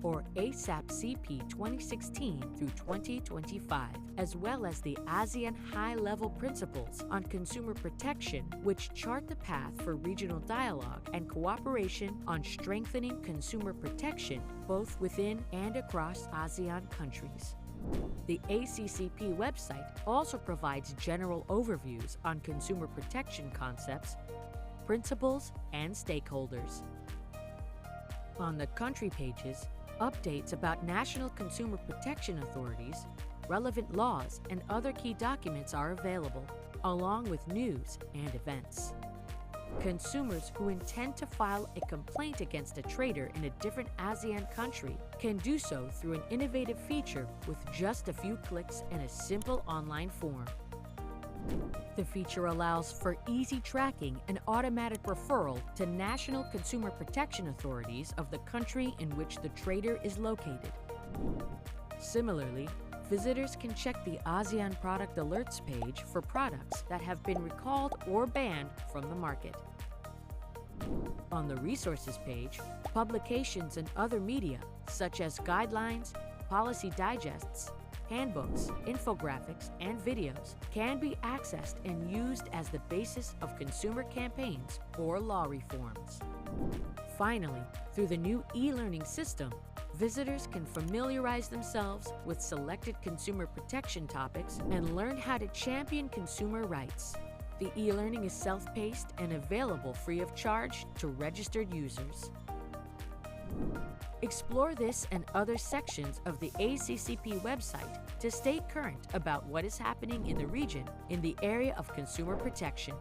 or ACCP 2016 through 2025, as well as the ASEAN High-Level Principles on Consumer Protection, which chart the path for regional dialogue and cooperation on strengthening consumer protection both within and across ASEAN countries. The ACCP website also provides general overviews on consumer protection concepts, principles, and stakeholders. On the country pages, updates about national consumer protection authorities, relevant laws, and other key documents are available, along with news and events. Consumers who intend to file a complaint against a trader in a different ASEAN country can do so through an innovative feature with just a few clicks and a simple online form. The feature allows for easy tracking and automatic referral to national consumer protection authorities of the country in which the trader is located. Similarly, visitors can check the ASEAN Product Alerts page for products that have been recalled or banned from the market. On the Resources page, publications and other media, such as guidelines, policy digests, handbooks, infographics, and videos can be accessed and used as the basis of consumer campaigns or law reforms. Finally, through the new e-learning system, visitors can familiarize themselves with selected consumer protection topics and learn how to champion consumer rights. The e-learning is self-paced and available free of charge to registered users. Explore this and other sections of the ACCP website to stay current about what is happening in the region in the area of consumer protection.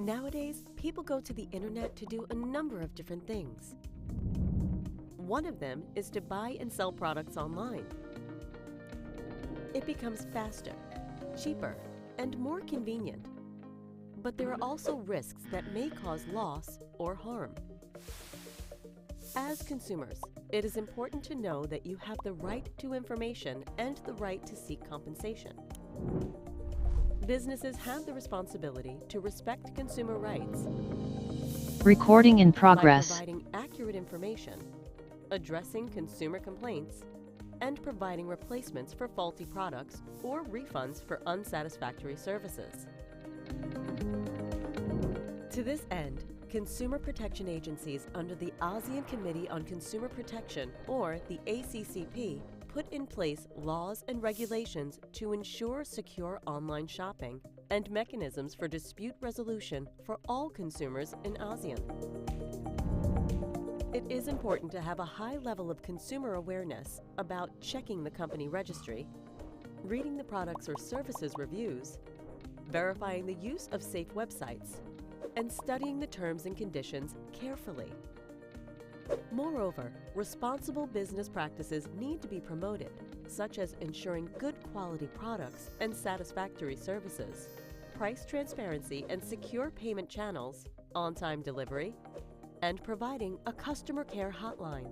Nowadays, people go to the internet to do a number of different things. One of them is to buy and sell products online. It becomes faster, cheaper, and more convenient. But there are also risks that may cause loss or harm. As consumers, it is important to know that you have the right to information and the right to seek compensation. Businesses have the responsibility to respect consumer rights. Recording in progress. By providing accurate information, addressing consumer complaints, and providing replacements for faulty products or refunds for unsatisfactory services. To this end, consumer protection agencies under the ASEAN Committee on Consumer Protection, or the ACCP, put in place laws and regulations to ensure secure online shopping and mechanisms for dispute resolution for all consumers in ASEAN. It is important to have a high level of consumer awareness about checking the company registry, reading the products or services reviews, verifying the use of safe websites, and studying the terms and conditions carefully. Moreover, responsible business practices need to be promoted, such as ensuring good quality products and satisfactory services, price transparency and secure payment channels, on-time delivery, and providing a customer care hotline.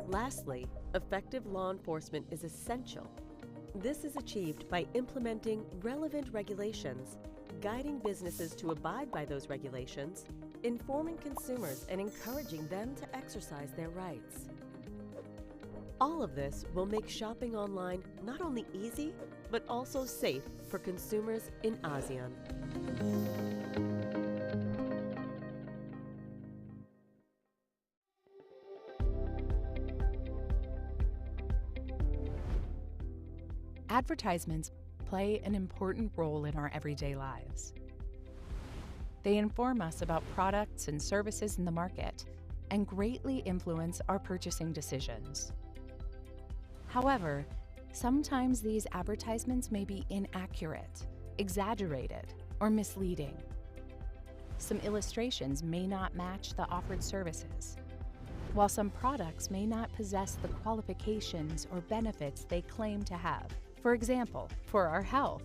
Lastly, effective law enforcement is essential. This is achieved by implementing relevant regulations, guiding businesses to abide by those regulations, informing consumers and encouraging them to exercise their rights. All of this will make shopping online not only easy, but also safe for consumers in ASEAN. Advertisements play an important role in our everyday lives. They inform us about products and services in the market and greatly influence our purchasing decisions. However, sometimes these advertisements may be inaccurate, exaggerated, or misleading. Some illustrations may not match the offered services, while some products may not possess the qualifications or benefits they claim to have. For example, for our health.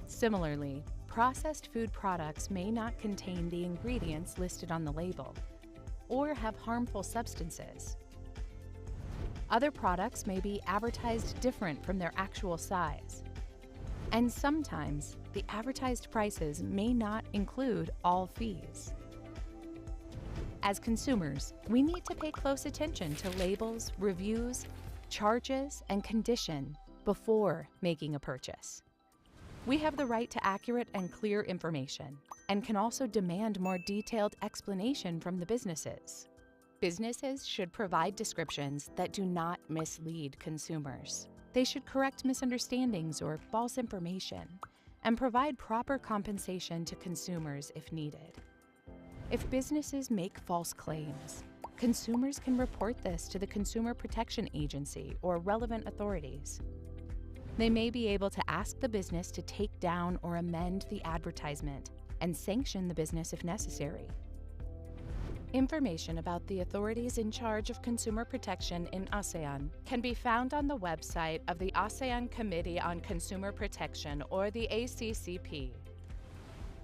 Similarly, processed food products may not contain the ingredients listed on the label or have harmful substances. Other products may be advertised different from their actual size. And sometimes, the advertised prices may not include all fees. As consumers, we need to pay close attention to labels, reviews, charges, and condition before making a purchase. We have the right to accurate and clear information and can also demand more detailed explanation from the businesses. Businesses should provide descriptions that do not mislead consumers. They should correct misunderstandings or false information and provide proper compensation to consumers if needed. If businesses make false claims, consumers can report this to the Consumer Protection Agency or relevant authorities. They may be able to ask the business to take down or amend the advertisement and sanction the business if necessary. Information about the authorities in charge of consumer protection in ASEAN can be found on the website of the ASEAN Committee on Consumer Protection or the ACCP.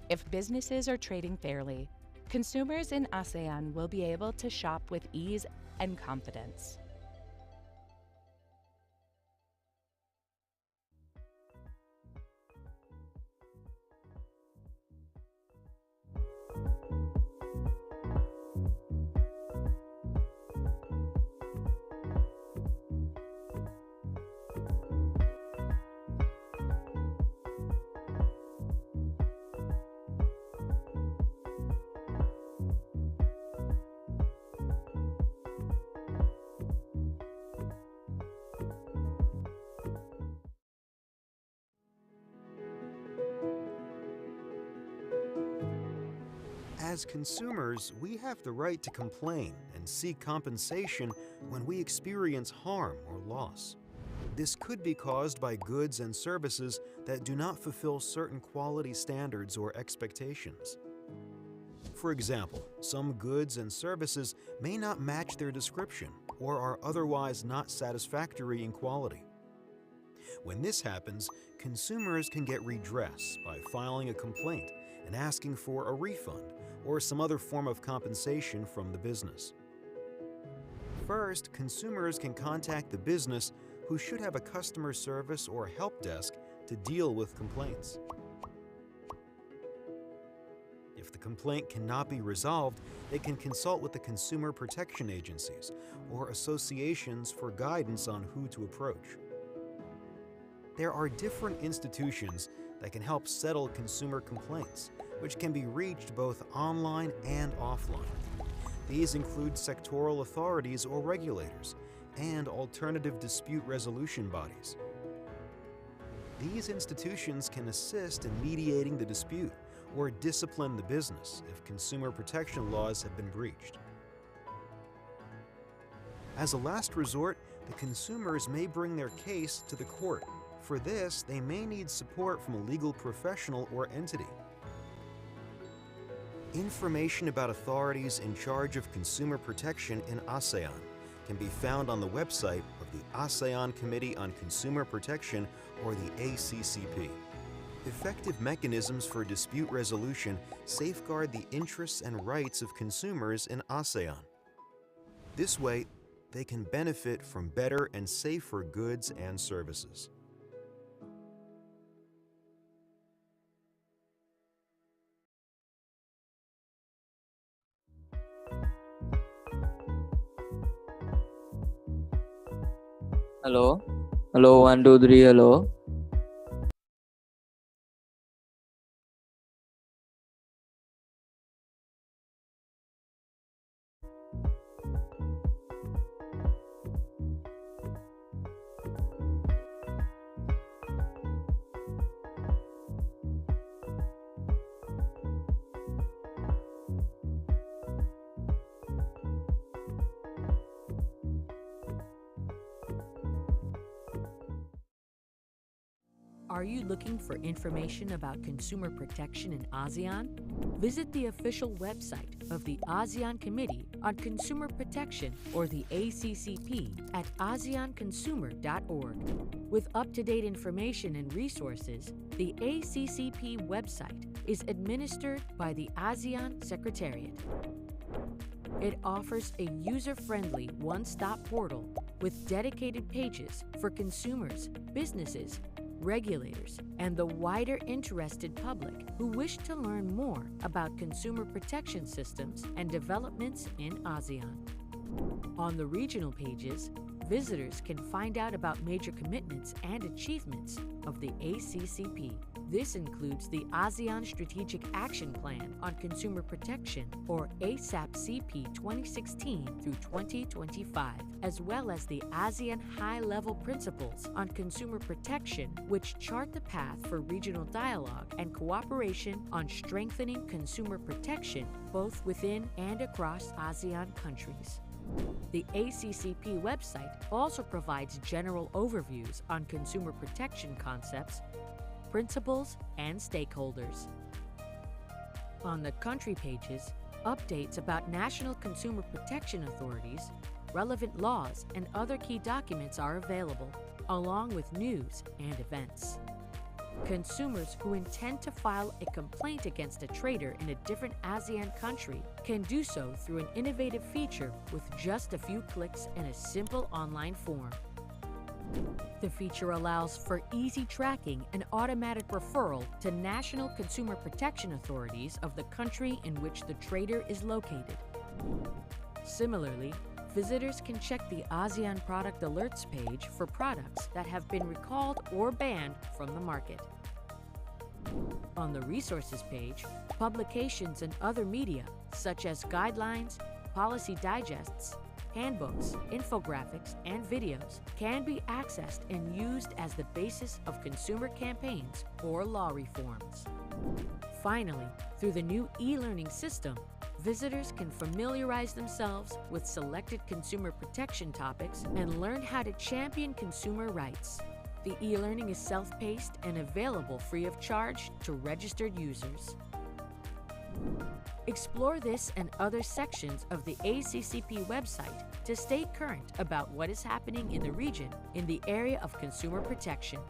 If businesses are trading fairly, consumers in ASEAN will be able to shop with ease and confidence. As consumers, we have the right to complain and seek compensation when we experience harm or loss. This could be caused by goods and services that do not fulfill certain quality standards or expectations. For example, some goods and services may not match their description or are otherwise not satisfactory in quality. When this happens, consumers can get redress by filing a complaint and asking for a refund or some other form of compensation from the business. First, consumers can contact the business, who should have a customer service or help desk to deal with complaints. If the complaint cannot be resolved, they can consult with the consumer protection agencies or associations for guidance on who to approach. There are different institutions that can help settle consumer complaints, which can be reached both online and offline. These include sectoral authorities or regulators and alternative dispute resolution bodies. These institutions can assist in mediating the dispute or discipline the business if consumer protection laws have been breached. As a last resort, the consumers may bring their case to the court. For this, they may need support from a legal professional or entity. Information about authorities in charge of consumer protection in ASEAN can be found on the website of the ASEAN Committee on Consumer Protection or the ACCP. Effective mechanisms for dispute resolution safeguard the interests and rights of consumers in ASEAN. This way, they can benefit from better and safer goods and services. Hello, hello, 1, 2, 3, hello. Are you looking for information about consumer protection in ASEAN? Visit the official website of the ASEAN Committee on Consumer Protection, or the ACCP, at aseanconsumer.org. With up-to-date information and resources, the ACCP website is administered by the ASEAN Secretariat. It offers a user-friendly one-stop portal with dedicated pages for consumers, businesses, regulators, and the wider interested public who wish to learn more about consumer protection systems and developments in ASEAN. On the regional pages, visitors can find out about major commitments and achievements of the ACCP. This includes the ASEAN Strategic Action Plan on Consumer Protection, or ASAP-CP 2016 through 2025, as well as the ASEAN High-Level Principles on Consumer Protection, which chart the path for regional dialogue and cooperation on strengthening consumer protection both within and across ASEAN countries. The ACCP website also provides general overviews on consumer protection concepts, principles, and stakeholders. On the country pages, updates about national consumer protection authorities, relevant laws, and other key documents are available, along with news and events. Consumers who intend to file a complaint against a trader in a different ASEAN country can do so through an innovative feature with just a few clicks and a simple online form. The feature allows for easy tracking and automatic referral to national consumer protection authorities of the country in which the trader is located. Similarly, visitors can check the ASEAN Product Alerts page for products that have been recalled or banned from the market. On the Resources page, publications and other media, such as guidelines, policy digests, handbooks, infographics, and videos, can be accessed and used as the basis of consumer campaigns or law reforms. Finally, through the new e-learning system, visitors can familiarize themselves with selected consumer protection topics and learn how to champion consumer rights. The e-learning is self-paced and available free of charge to registered users. Explore this and other sections of the ACCP website to stay current about what is happening in the region in the area of consumer protection.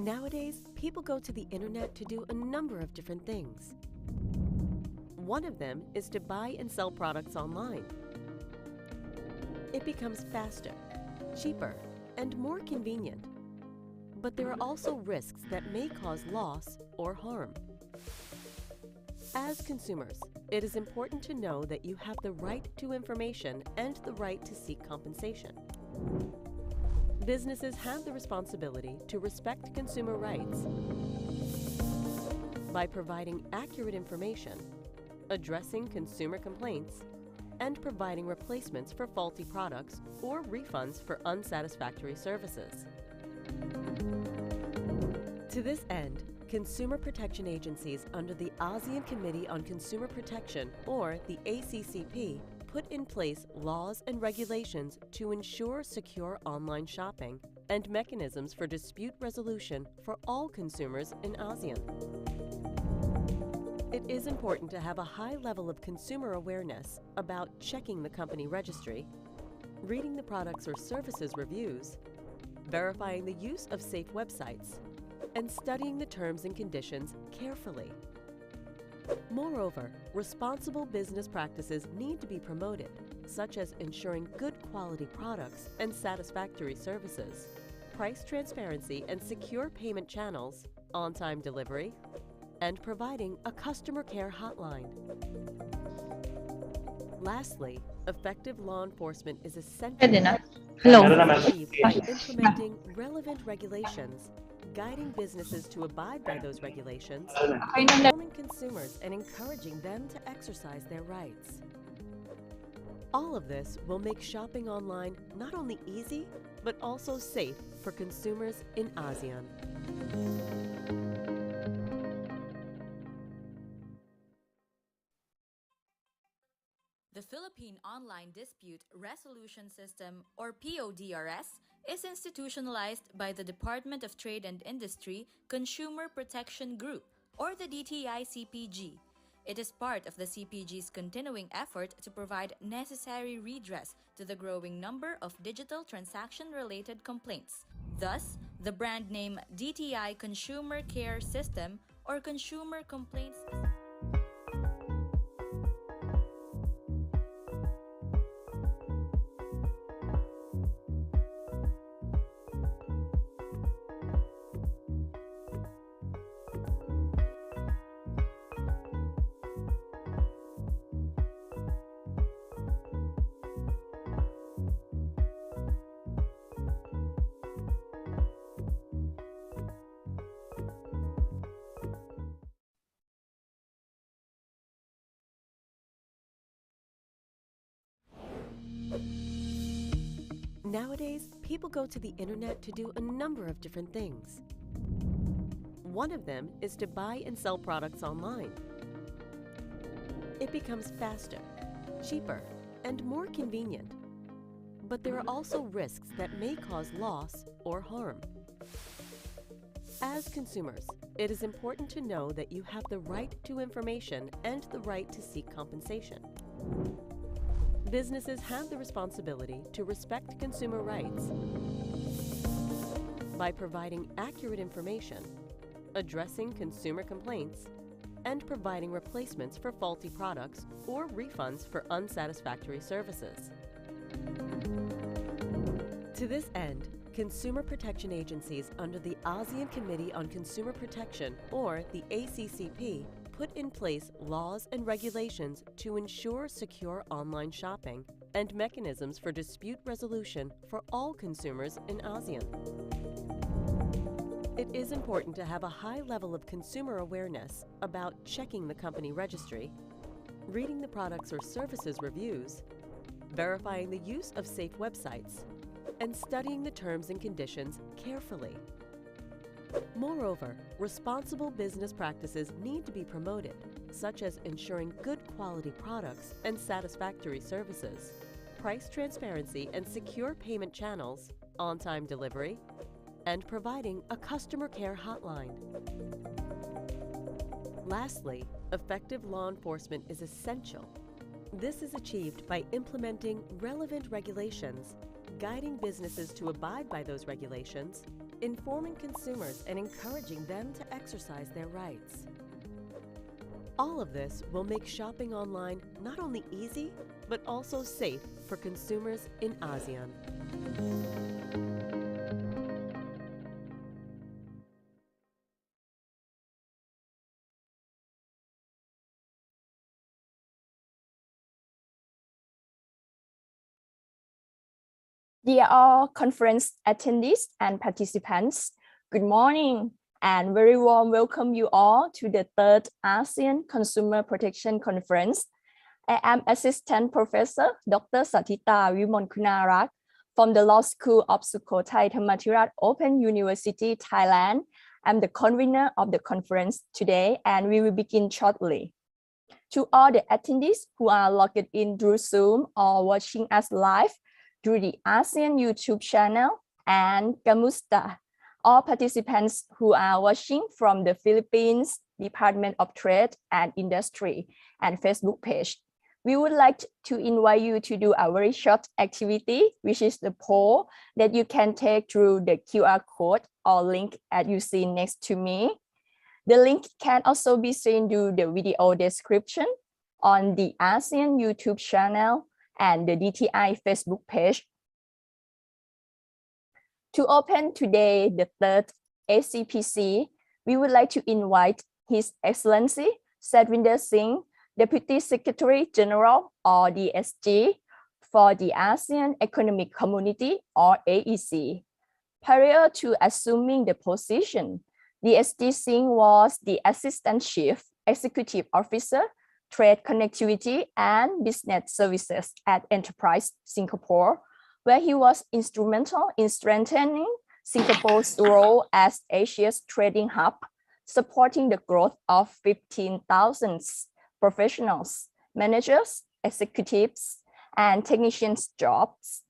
Nowadays, people go to the internet to do a number of different things. One of them is to buy and sell products online. It becomes faster, cheaper, and more convenient. But there are also risks that may cause loss or harm. As consumers, it is important to know that you have the right to information and the right to seek compensation. Businesses have the responsibility to respect consumer rights by providing accurate information, addressing consumer complaints, and providing replacements for faulty products or refunds for unsatisfactory services. To this end, consumer protection agencies under the ASEAN Committee on Consumer Protection, or the ACCP, put in place laws and regulations to ensure secure online shopping and mechanisms for dispute resolution for all consumers in ASEAN. It is important to have a high level of consumer awareness about checking the company registry, reading the products or services reviews, verifying the use of safe websites, and studying the terms and conditions carefully. Moreover, responsible business practices need to be promoted, such as ensuring good quality products and satisfactory services, price transparency and secure payment channels, on-time delivery, and providing a customer care hotline. Lastly, effective law enforcement is essential. Hello. This is achieved by implementing relevant regulations, guiding businesses to abide by those regulations, informing consumers and encouraging them to exercise their rights. All of this will make shopping online not only easy, but also safe for consumers in ASEAN. The Philippine Online Dispute Resolution System, or PODRS, is institutionalized by the Department of Trade and Industry Consumer Protection Group, or the DTI-CPG. It is part of the CPG's continuing effort to provide necessary redress to the growing number of digital transaction-related complaints. Thus, the brand name DTI Consumer Care System, or Consumer Complaints. Nowadays, people go to the internet to do a number of different things. One of them is to buy and sell products online. It becomes faster, cheaper, and more convenient. But there are also risks that may cause loss or harm. As consumers, it is important to know that you have the right to information and the right to seek compensation. Businesses have the responsibility to respect consumer rights by providing accurate information, addressing consumer complaints, and providing replacements for faulty products or refunds for unsatisfactory services. To this end, consumer protection agencies under the ASEAN Committee on Consumer Protection, or the ACCP, put in place laws and regulations to ensure secure online shopping and mechanisms for dispute resolution for all consumers in ASEAN. It is important to have a high level of consumer awareness about checking the company registry, reading the products or services reviews, verifying the use of safe websites, and studying the terms and conditions carefully. Moreover, responsible business practices need to be promoted, such as ensuring good quality products and satisfactory services, price transparency and secure payment channels, on-time delivery, and providing a customer care hotline. Lastly, effective law enforcement is essential. This is achieved by implementing relevant regulations, guiding businesses to abide by those regulations, informing consumers and encouraging them to exercise their rights. All of this will make shopping online not only easy, but also safe for consumers in ASEAN. Dear all conference attendees and participants, good morning and very warm welcome you all to the third ASEAN Consumer Protection Conference. I am Assistant Professor Dr. Satita Wimonkunarak from the Law School of Sukhothai Thammathirat Open University, Thailand. I'm the convener of the conference today and we will begin shortly. To all the attendees who are logged in through Zoom or watching us live through the ASEAN YouTube channel and Gamusta, all participants who are watching from the Philippines Department of Trade and Industry and Facebook page. We would like to invite you to do a very short activity, which is the poll that you can take through the QR code or link that you see next to me. The link can also be seen through the video description on the ASEAN YouTube channel and the DTI Facebook page. To open today the third ACCP, we would like to invite His Excellency Sadwinder Singh, Deputy Secretary General or DSG for the ASEAN Economic Community or AEC. Prior to assuming the position, DSG Singh was the Assistant Chief Executive Officer, Trade Connectivity and Business Services at Enterprise Singapore, where he was instrumental in strengthening Singapore's role as Asia's trading hub, supporting the growth of 15,000 professionals, managers, executives, and technicians' jobs.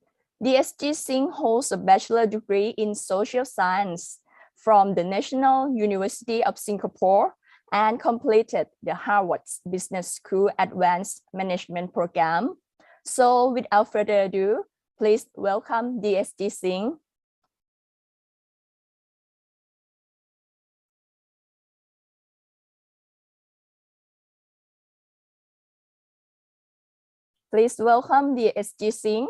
DSG Singh holds a bachelor's degree in social science from the National University of Singapore and completed the Harvard Business School Advanced Management Program. So without further ado, please welcome DSG Singh. Please welcome DSG Singh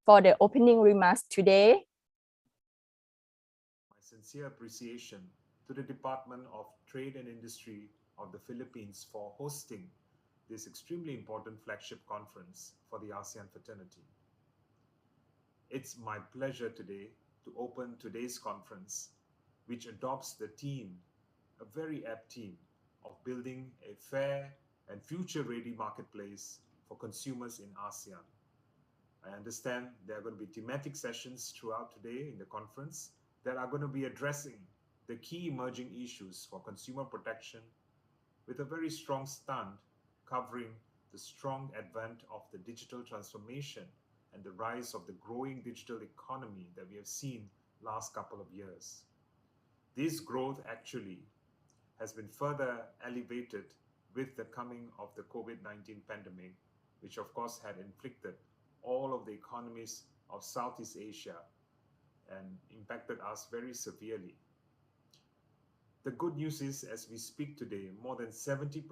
for the opening remarks today. My sincere appreciation to the Department of Trade and Industry of the Philippines for hosting this extremely important flagship conference for the ASEAN fraternity. It's my pleasure today to open today's conference, which adopts the theme, a very apt theme, of building a fair and future-ready marketplace for consumers in ASEAN. I understand there are going to be thematic sessions throughout today in the conference that are going to be addressing the key emerging issues for consumer protection with a very strong stand covering the strong advent of the digital transformation and the rise of the growing digital economy that we have seen last couple of years. This growth actually has been further elevated with the coming of the COVID-19 pandemic, which of course had inflicted all of the economies of Southeast Asia and impacted us very severely. The good news is, as we speak today, more than 70%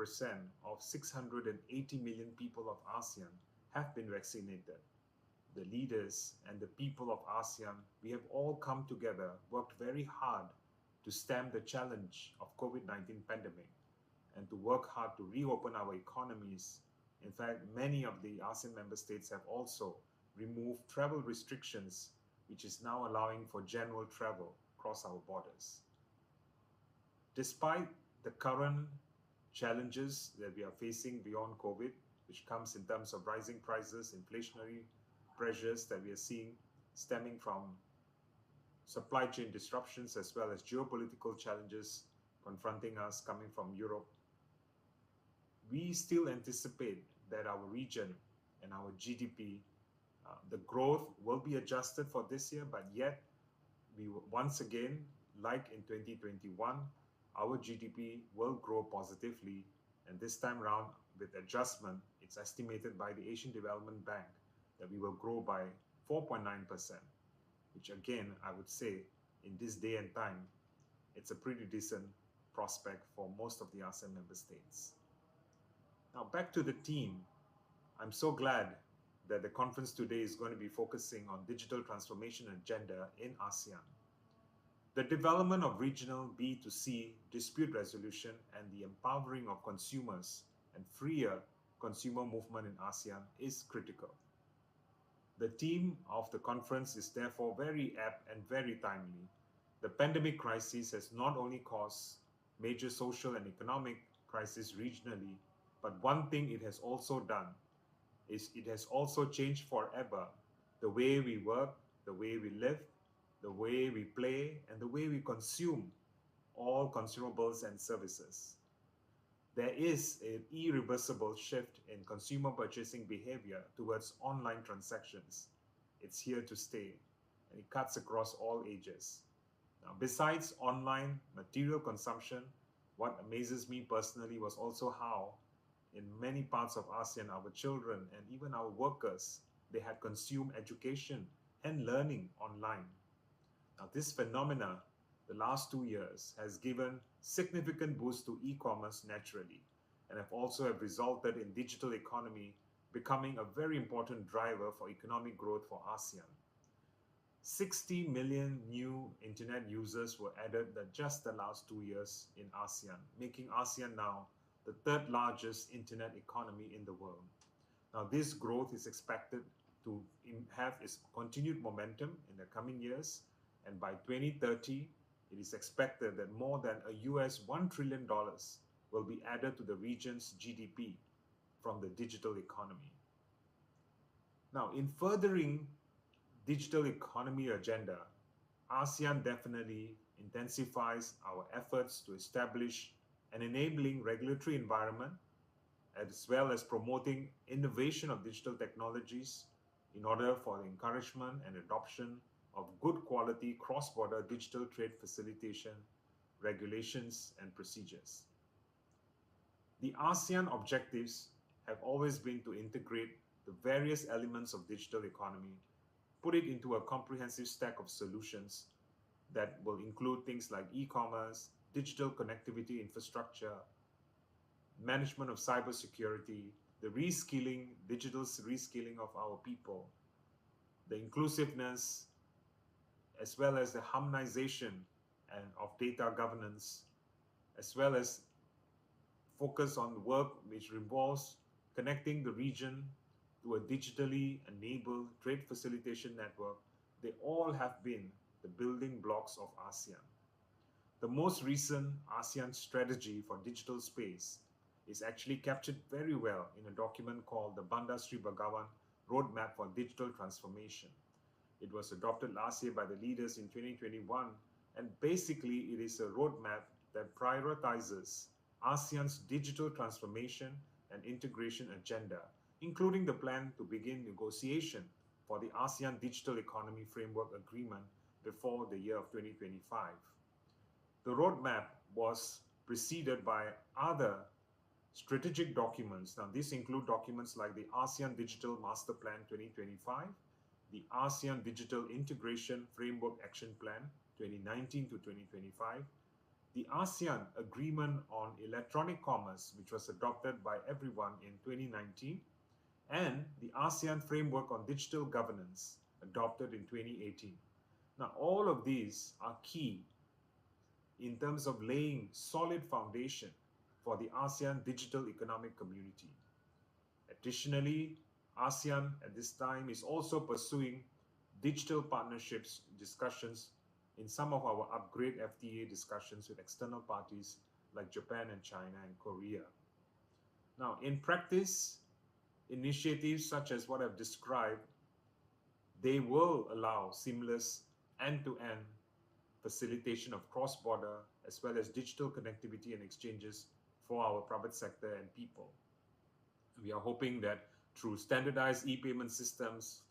of 680 million people of ASEAN have been vaccinated. The leaders and the people of ASEAN, we have all come together, worked very hard to stem the challenge of COVID-19 pandemic and to work hard to reopen our economies. In fact, many of the ASEAN member states have also removed travel restrictions, which is now allowing for general travel across our borders. Despite the current challenges that we are facing beyond COVID, which comes in terms of rising prices, inflationary pressures that we are seeing stemming from supply chain disruptions as well as geopolitical challenges confronting us coming from Europe, we still anticipate that our region and our GDP, the growth will be adjusted for this year, but yet we once again, like in 2021, our GDP will grow positively, and this time around with adjustment, it's estimated by the Asian Development Bank that we will grow by 4.9%, which again, I would say, in this day and time, it's a pretty decent prospect for most of the ASEAN member states. Now, back to the team. I'm so glad that the conference today is going to be focusing on digital transformation agenda in ASEAN. The development of regional B2C dispute resolution and the empowering of consumers and freer consumer movement in ASEAN is critical. The theme of the conference is therefore very apt and very timely. The pandemic crisis has not only caused major social and economic crisis regionally, but one thing it has also done is it has also changed forever the way we work, the way we live, the way we play, and the way we consume all consumables and services. There is an irreversible shift in consumer purchasing behavior towards online transactions. It's here to stay, and it cuts across all ages. Now, besides online material consumption, what amazes me personally was also how, in many parts of ASEAN, our children and even our workers, they had consumed education and learning online. Now, this phenomena, the last 2 years, has given significant boost to e-commerce naturally, and have resulted in digital economy becoming a very important driver for economic growth for ASEAN. 60 million new internet users were added in just the last 2 years in ASEAN, making ASEAN now the third largest internet economy in the world. Now, this growth is expected to have its continued momentum in the coming years, and by 2030, it is expected that more than US $1 trillion will be added to the region's GDP from the digital economy. Now, in furthering digital economy agenda, ASEAN definitely intensifies our efforts to establish an enabling regulatory environment, as well as promoting innovation of digital technologies in order for the encouragement and adoption of good quality cross-border digital trade facilitation, regulations, and procedures. The ASEAN objectives have always been to integrate the various elements of digital economy, put it into a comprehensive stack of solutions that will include things like e-commerce, digital connectivity infrastructure, management of cybersecurity, the reskilling, digital reskilling of our people, the inclusiveness, as well as the harmonization and of data governance, as well as focus on work which involves connecting the region to a digitally enabled trade facilitation network. They all have been the building blocks of ASEAN. The most recent ASEAN strategy for digital space is actually captured very well in a document called the Bandar Sri Begawan Roadmap for Digital Transformation. It was adopted last year by the leaders in 2021, and basically it is a roadmap that prioritizes ASEAN's digital transformation and integration agenda, including the plan to begin negotiation for the ASEAN Digital Economy Framework Agreement before the year of 2025. The roadmap was preceded by other strategic documents. Now, these include documents like the ASEAN Digital Master Plan 2025, the ASEAN Digital Integration Framework Action Plan 2019 to 2025, the ASEAN Agreement on Electronic Commerce, which was adopted by everyone in 2019, and the ASEAN Framework on Digital Governance, adopted in 2018. Now, all of these are key in terms of laying solid foundation for the ASEAN digital economic community. Additionally, ASEAN at this time is also pursuing digital partnerships discussions in some of our upgrade FTA discussions with external parties like Japan and China and Korea. Now, in practice, initiatives such as what I've described, they will allow seamless end-to-end facilitation of cross-border as well as digital connectivity and exchanges for our private sector and people. We are hoping that through standardized e-payment systems,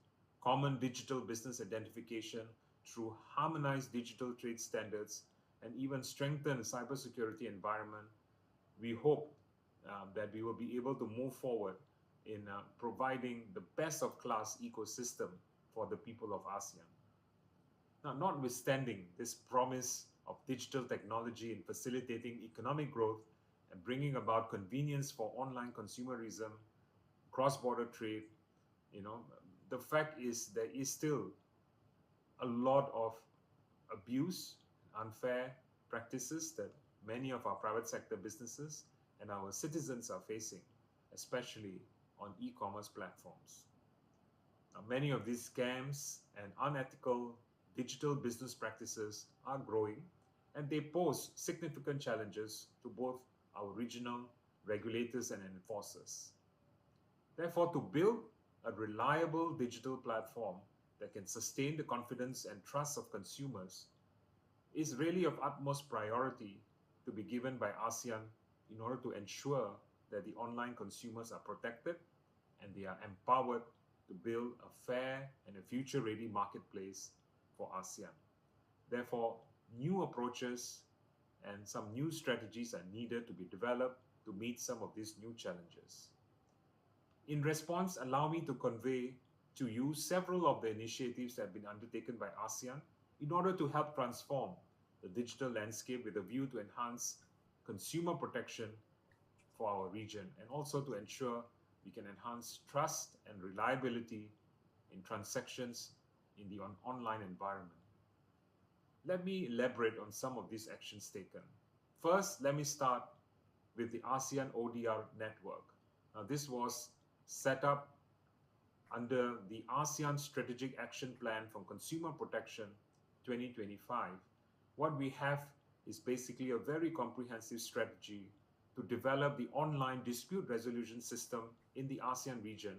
common digital business identification, through harmonized digital trade standards, and even strengthened cybersecurity environment, we hope that we will be able to move forward in providing the best of class ecosystem for the people of ASEAN. Now, notwithstanding this promise of digital technology in facilitating economic growth and bringing about convenience for online consumerism, cross-border trade, you know, the fact is there is still a lot of abuse, unfair practices that many of our private sector businesses and our citizens are facing, especially on e-commerce platforms. Now, many of these scams and unethical digital business practices are growing, and they pose significant challenges to both our regional regulators and enforcers. Therefore, to build a reliable digital platform that can sustain the confidence and trust of consumers is really of utmost priority to be given by ASEAN in order to ensure that the online consumers are protected and they are empowered to build a fair and a future-ready marketplace for ASEAN. Therefore, new approaches and some new strategies are needed to be developed to meet some of these new challenges. In response, allow me to convey to you several of the initiatives that have been undertaken by ASEAN in order to help transform the digital landscape with a view to enhance consumer protection for our region and also to ensure we can enhance trust and reliability in transactions in the online environment. Let me elaborate on some of these actions taken. First, let me start with the ASEAN ODR network. Now, this was set up under the ASEAN Strategic Action Plan for Consumer Protection 2025. What we have is basically a very comprehensive strategy to develop the online dispute resolution system in the ASEAN region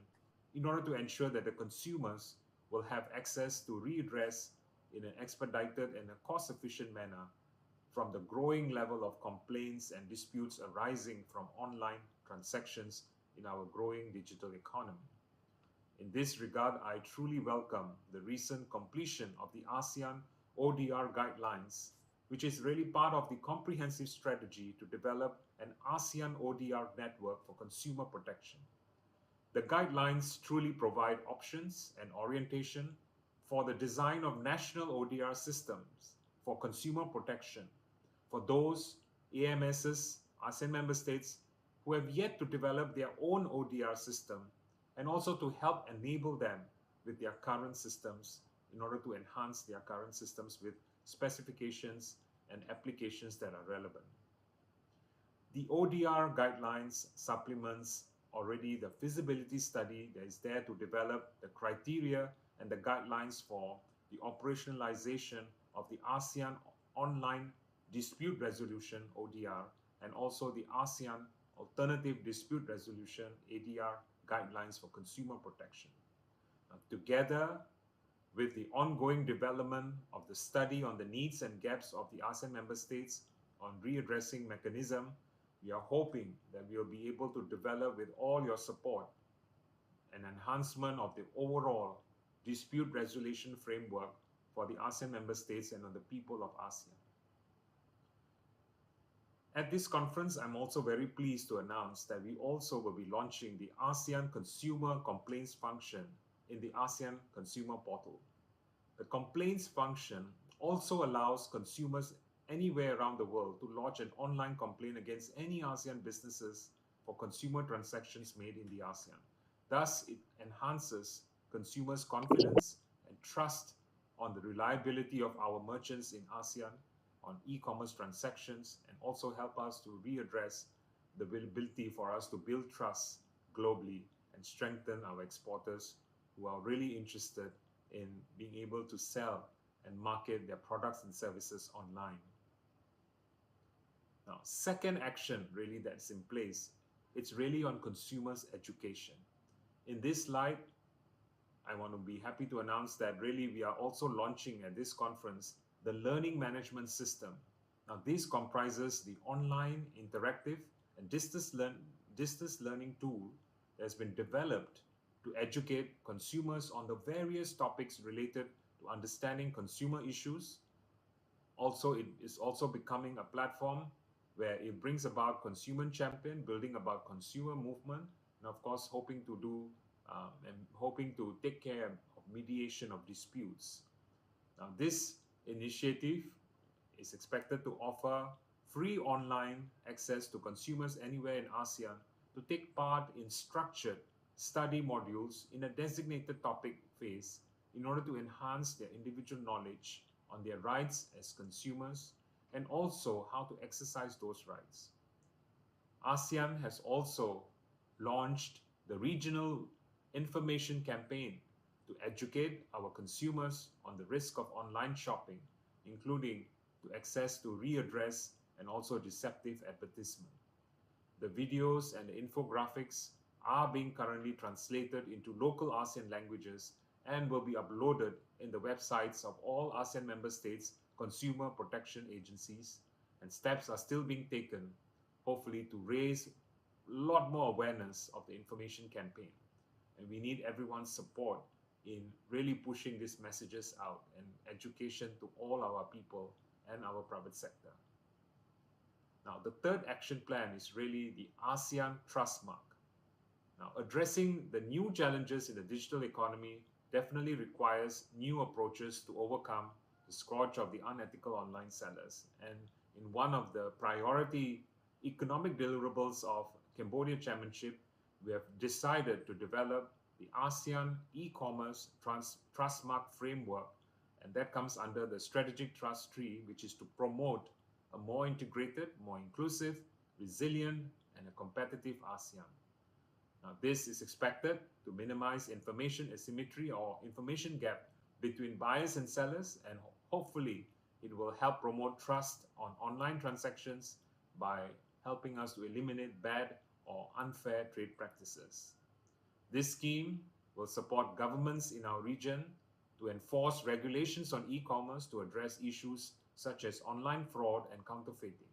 in order to ensure that the consumers will have access to redress in an expedited and a cost-efficient manner from the growing level of complaints and disputes arising from online transactions in our growing digital economy. In this regard, I truly welcome the recent completion of the ASEAN ODR guidelines, which is really part of the comprehensive strategy to develop an ASEAN ODR network for consumer protection. The guidelines truly provide options and orientation for the design of national ODR systems for consumer protection for those AMSs, ASEAN member states, who have yet to develop their own ODR system, and also to help enable them with their current systems in order to enhance their current systems with specifications and applications that are relevant. The ODR guidelines supplements already the feasibility study that is there to develop the criteria and the guidelines for the operationalization of the ASEAN Online Dispute Resolution ODR and also the ASEAN Alternative Dispute Resolution ADR guidelines for consumer protection. Now, together with the ongoing development of the study on the needs and gaps of the ASEAN member states on readdressing mechanism, we are hoping that we will be able to develop with all your support an enhancement of the overall dispute resolution framework for the ASEAN member states and on the people of ASEAN. At this conference, I'm also very pleased to announce that we also will be launching the ASEAN Consumer Complaints function in the ASEAN Consumer Portal. The complaints function also allows consumers anywhere around the world to lodge an online complaint against any ASEAN businesses for consumer transactions made in the ASEAN. Thus, it enhances consumers' confidence and trust on the reliability of our merchants in ASEAN on e-commerce transactions and also help us to readdress the ability for us to build trust globally and strengthen our exporters who are really interested in being able to sell and market their products and services online. Now, second action really that's in place, it's really on consumers' education. In this slide, I want to be happy to announce that really we are also launching at this conference the learning management system. Now, this comprises the online, interactive, and distance learning tool that has been developed to educate consumers on the various topics related to understanding consumer issues. Also, it is also becoming a platform where it brings about consumer champion, building about consumer movement, and of course, hoping to take care of mediation of disputes. Now, this initiative is expected to offer free online access to consumers anywhere in ASEAN to take part in structured study modules in a designated topic phase in order to enhance their individual knowledge on their rights as consumers and also how to exercise those rights. ASEAN has also launched the regional information campaign to educate our consumers on the risk of online shopping, including to access to redress and also deceptive advertisement. The videos and the infographics are being currently translated into local ASEAN languages and will be uploaded in the websites of all ASEAN member states' consumer protection agencies, and steps are still being taken, hopefully, to raise a lot more awareness of the information campaign. And we need everyone's support in really pushing these messages out and education to all our people and our private sector. Now, the third action plan is really the ASEAN Trust Mark. Now, addressing the new challenges in the digital economy definitely requires new approaches to overcome the scourge of the unethical online sellers. And in one of the priority economic deliverables of Cambodian chairmanship, we have decided to develop the ASEAN e-commerce trust mark framework, and that comes under the strategic trust tree, which is to promote a more integrated, more inclusive, resilient, and a competitive ASEAN. Now, this is expected to minimize information asymmetry or information gap between buyers and sellers, and hopefully it will help promote trust on online transactions by helping us to eliminate bad or unfair trade practices. This scheme will support governments in our region to enforce regulations on e-commerce to address issues such as online fraud and counterfeiting.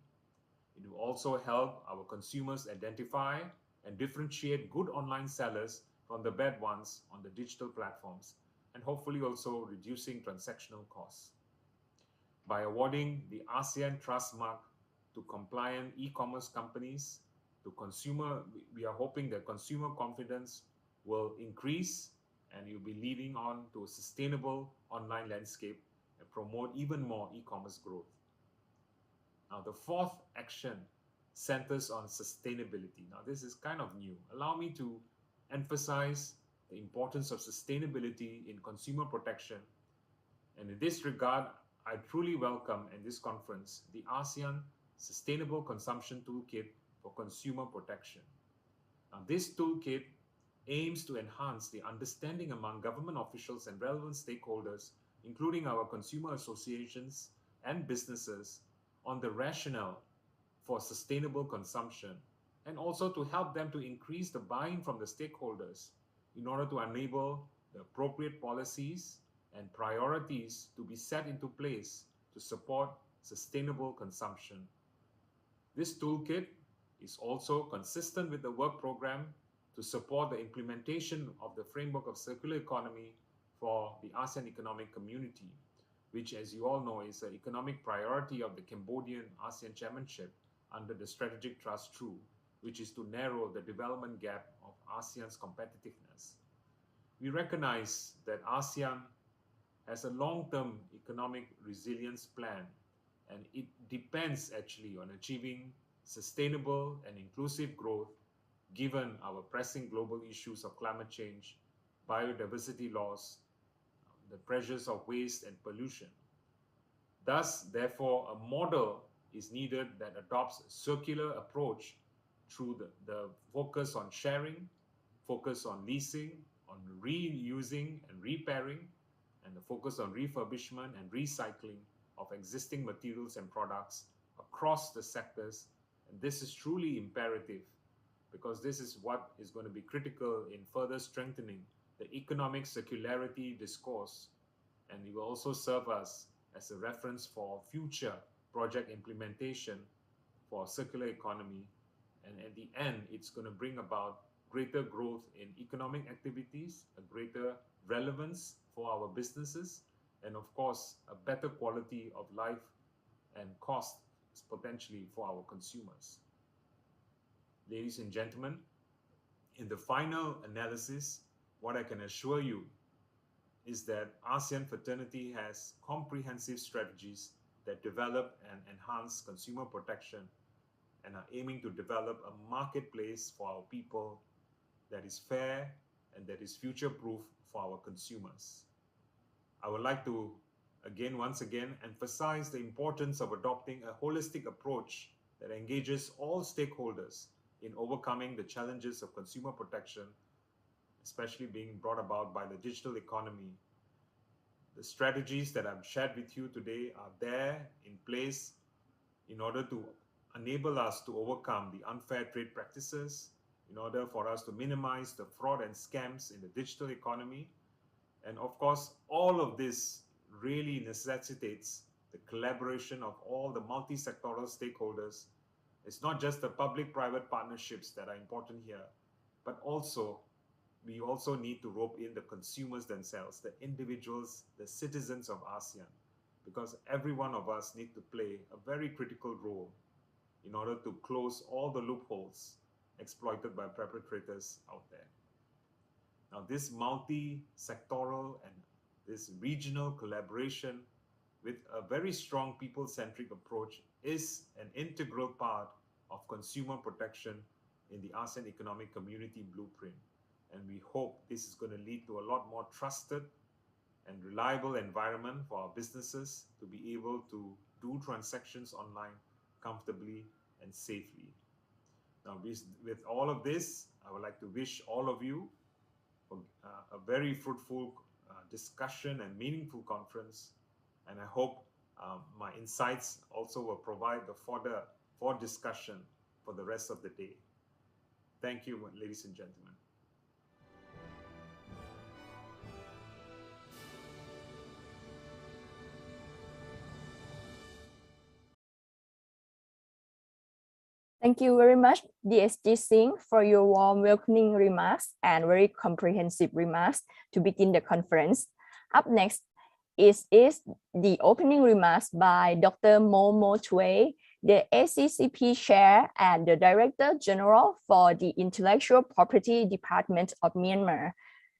It will also help our consumers identify and differentiate good online sellers from the bad ones on the digital platforms, and hopefully also reducing transactional costs. By awarding the ASEAN Trust Mark to compliant e-commerce companies, we are hoping that consumer confidence will increase and you'll be leading on to a sustainable online landscape and promote even more e-commerce growth. Now, the fourth action centers on sustainability. Now, this is kind of new. Allow me to emphasize the importance of sustainability in consumer protection. And in this regard, I truly welcome in this conference the ASEAN Sustainable Consumption Toolkit for Consumer Protection. Now, this toolkit aims to enhance the understanding among government officials and relevant stakeholders, including our consumer associations and businesses, on the rationale for sustainable consumption, and also to help them to increase the buy-in from the stakeholders in order to enable the appropriate policies and priorities to be set into place to support sustainable consumption. This toolkit is also consistent with the work program to support the implementation of the framework of circular economy for the ASEAN Economic Community, which, as you all know, is an economic priority of the Cambodian ASEAN Chairmanship under the Strategic Trust True, which is to narrow the development gap of ASEAN's competitiveness. We recognize that ASEAN has a long-term economic resilience plan, and it depends actually on achieving sustainable and inclusive growth given our pressing global issues of climate change, biodiversity loss, the pressures of waste and pollution. Thus, therefore, a model is needed that adopts a circular approach through the focus on sharing, focus on leasing, on reusing and repairing, and the focus on refurbishment and recycling of existing materials and products across the sectors. And this is truly imperative because this is what is going to be critical in further strengthening the economic circularity discourse, and it will also serve us as a reference for future project implementation for circular economy. And at the end, it's going to bring about greater growth in economic activities, a greater relevance for our businesses, and of course, a better quality of life and cost potentially for our consumers. Ladies and gentlemen, in the final analysis, what I can assure you is that ASEAN Fraternity has comprehensive strategies that develop and enhance consumer protection and are aiming to develop a marketplace for our people that is fair and that is future-proof for our consumers. I would like to once again emphasize the importance of adopting a holistic approach that engages all stakeholders in overcoming the challenges of consumer protection, especially being brought about by the digital economy. The strategies that I've shared with you today are there in place in order to enable us to overcome the unfair trade practices, in order for us to minimize the fraud and scams in the digital economy. And of course, all of this really necessitates the collaboration of all the multi-sectoral stakeholders. It's not just the public-private partnerships that are important here, but also we also need to rope in the consumers themselves, the individuals, the citizens of ASEAN, because every one of us need to play a very critical role in order to close all the loopholes exploited by perpetrators out there. Now, this multi-sectoral and this regional collaboration with a very strong people-centric approach is an integral part of consumer protection in the ASEAN Economic Community Blueprint. And we hope this is going to lead to a lot more trusted and reliable environment for our businesses to be able to do transactions online comfortably and safely. Now, with all of this, I would like to wish all of you a very fruitful discussion and meaningful conference. And I hope my insights also will provide the fodder for discussion for the rest of the day. Thank you, ladies and gentlemen. Thank you very much, DSG Singh, for your warm welcoming remarks and very comprehensive remarks to begin the conference. Up next is the opening remarks by Dr. Momo Thuy, the ACCP Chair and the Director General for the Intellectual Property Department of Myanmar.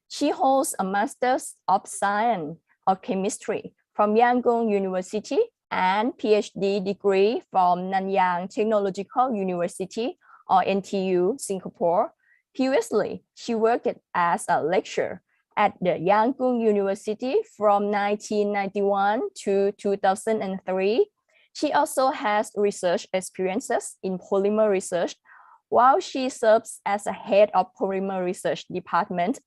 She holds a Master's of Science or Chemistry from Yangon University and PhD degree from Nanyang Technological University or NTU, Singapore. Previously, she worked as a lecturer at the Yangon University from 1991 to 2003. She also has research experiences in polymer research, while she serves as a head of Polymer Research Department,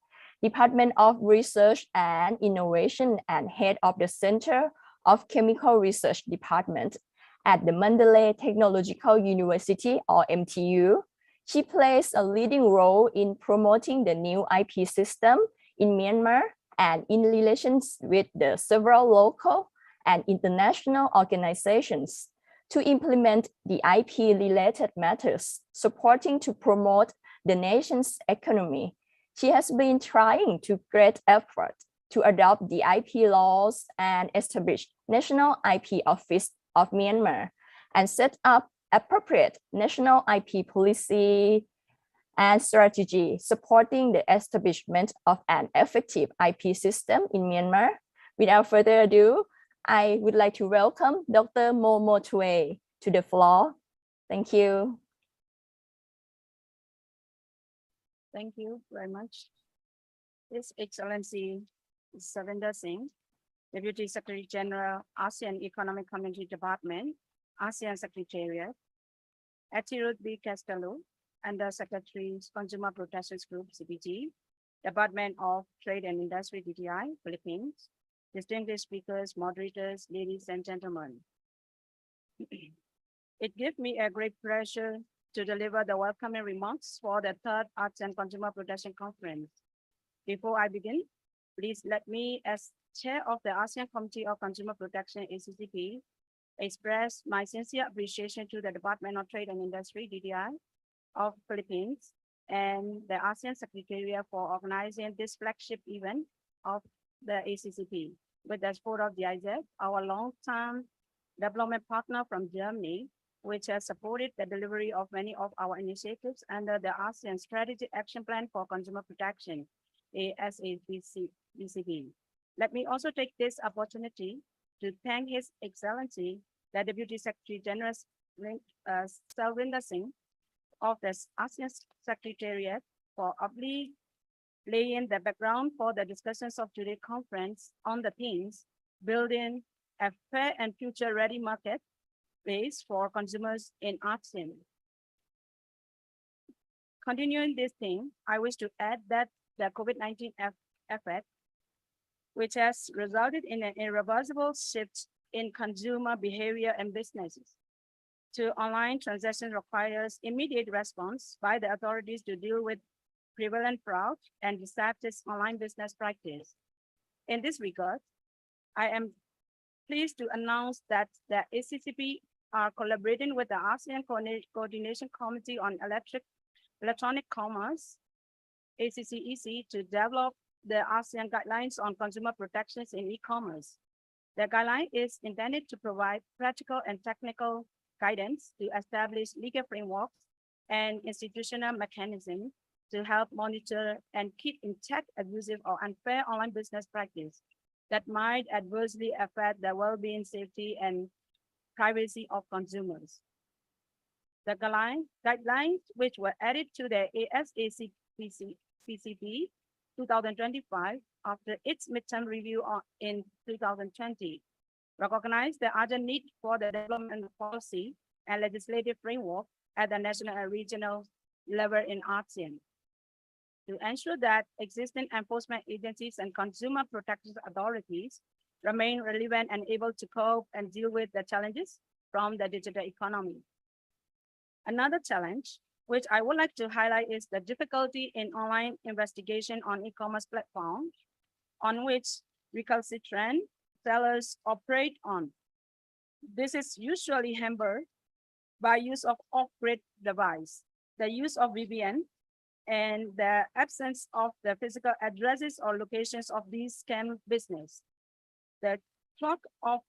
Department of Research and Innovation, and head of the Center of Chemical Research Department at the Mandalay Technological University or MTU. She plays a leading role in promoting the new IP system in Myanmar and in relations with the several local and international organizations to implement the IP-related matters, supporting to promote the nation's economy. She has been trying to great effort to adopt the IP laws and establish National IP Office of Myanmar and set up appropriate national IP policy and strategy supporting the establishment of an effective IP system in Myanmar. Without further ado, I would like to welcome Dr. Momo Thuy to the floor. Thank you. Thank you very much. His Excellency Savinder Singh, Deputy Secretary General, ASEAN Economic Community Department, ASEAN Secretariat, Atirut B. Castello, Under Secretary, Consumer Protection Group, CPG, Department of Trade and Industry, DTI, Philippines, distinguished speakers, moderators, ladies and gentlemen. It gives me a great pleasure to deliver the welcoming remarks for the third ASEAN Consumer Protection Conference. Before I begin, please let me, as Chair of the ASEAN Committee of Consumer Protection, ACCP, express my sincere appreciation to the Department of Trade and Industry, DTI, of Philippines, and the ASEAN Secretariat for organizing this flagship event of the ACCP. With the support of the ISEF, our long-term development partner from Germany, which has supported the delivery of many of our initiatives under the ASEAN Strategic Action Plan for Consumer Protection, ASAPCP. Let me also take this opportunity to thank His Excellency, the Deputy Secretary General Selvinder Singh of the ASEAN Secretariat for ably laying the background for the discussions of today's conference on the themes building a fair and future-ready market base for consumers in ASEAN. Continuing this theme, I wish to add that the COVID-19 effect, which has resulted in an irreversible shift in consumer behavior and businesses, to online transactions requires immediate response by the authorities to deal with prevalent fraud and deceptive online business practice. In this regard, I am pleased to announce that the ACCP are collaborating with the ASEAN Coordination Committee on Electronic Commerce, ACCEC, to develop the ASEAN guidelines on consumer protections in e-commerce. The guideline is intended to provide practical and technical guidance to establish legal frameworks and institutional mechanisms to help monitor and keep in check abusive or unfair online business practice that might adversely affect the well-being, safety, and privacy of consumers. The guidelines, which were added to the ASACP 2025 after its midterm review in 2020, recognize the urgent need for the development of policy and legislative framework at the national and regional level in ASEAN to ensure that existing enforcement agencies and consumer protection authorities remain relevant and able to cope and deal with the challenges from the digital economy. Another challenge, which I would like to highlight, is the difficulty in online investigation on e-commerce platforms on which recalcitrant sellers operate on. This is usually hampered by use of off-grid device, the use of VPN, and the absence of the physical addresses or locations of these scam business. The cloak of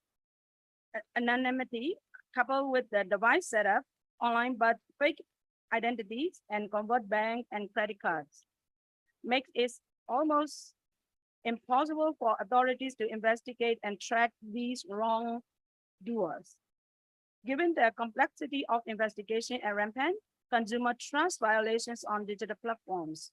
anonymity coupled with the device setup online but fake identities and convert bank and credit cards makes it almost impossible for authorities to investigate and track these wrongdoers. Given the complexity of investigation and rampant consumer trust violations on digital platforms,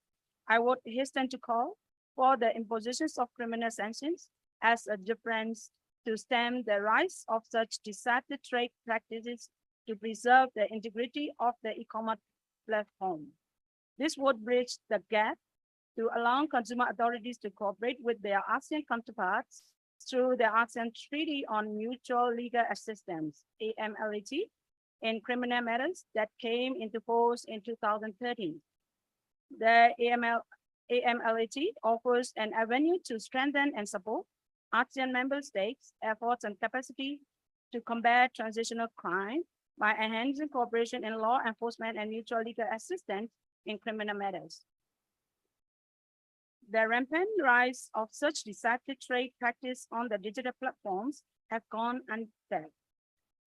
I would hasten to call for the impositions of criminal sanctions as a difference to stem the rise of such deceptive trade practices to preserve the integrity of the e-commerce platform. This would bridge the gap to allow consumer authorities to cooperate with their ASEAN counterparts through the ASEAN Treaty on Mutual Legal Assistance, AMLAT, in criminal matters that came into force in 2013. The AMLAT offers an avenue to strengthen and support ASEAN member states' efforts and capacity to combat transnational crime by enhancing cooperation in law enforcement and mutual legal assistance in criminal matters. The rampant rise of such deceptive trade practice on the digital platforms have gone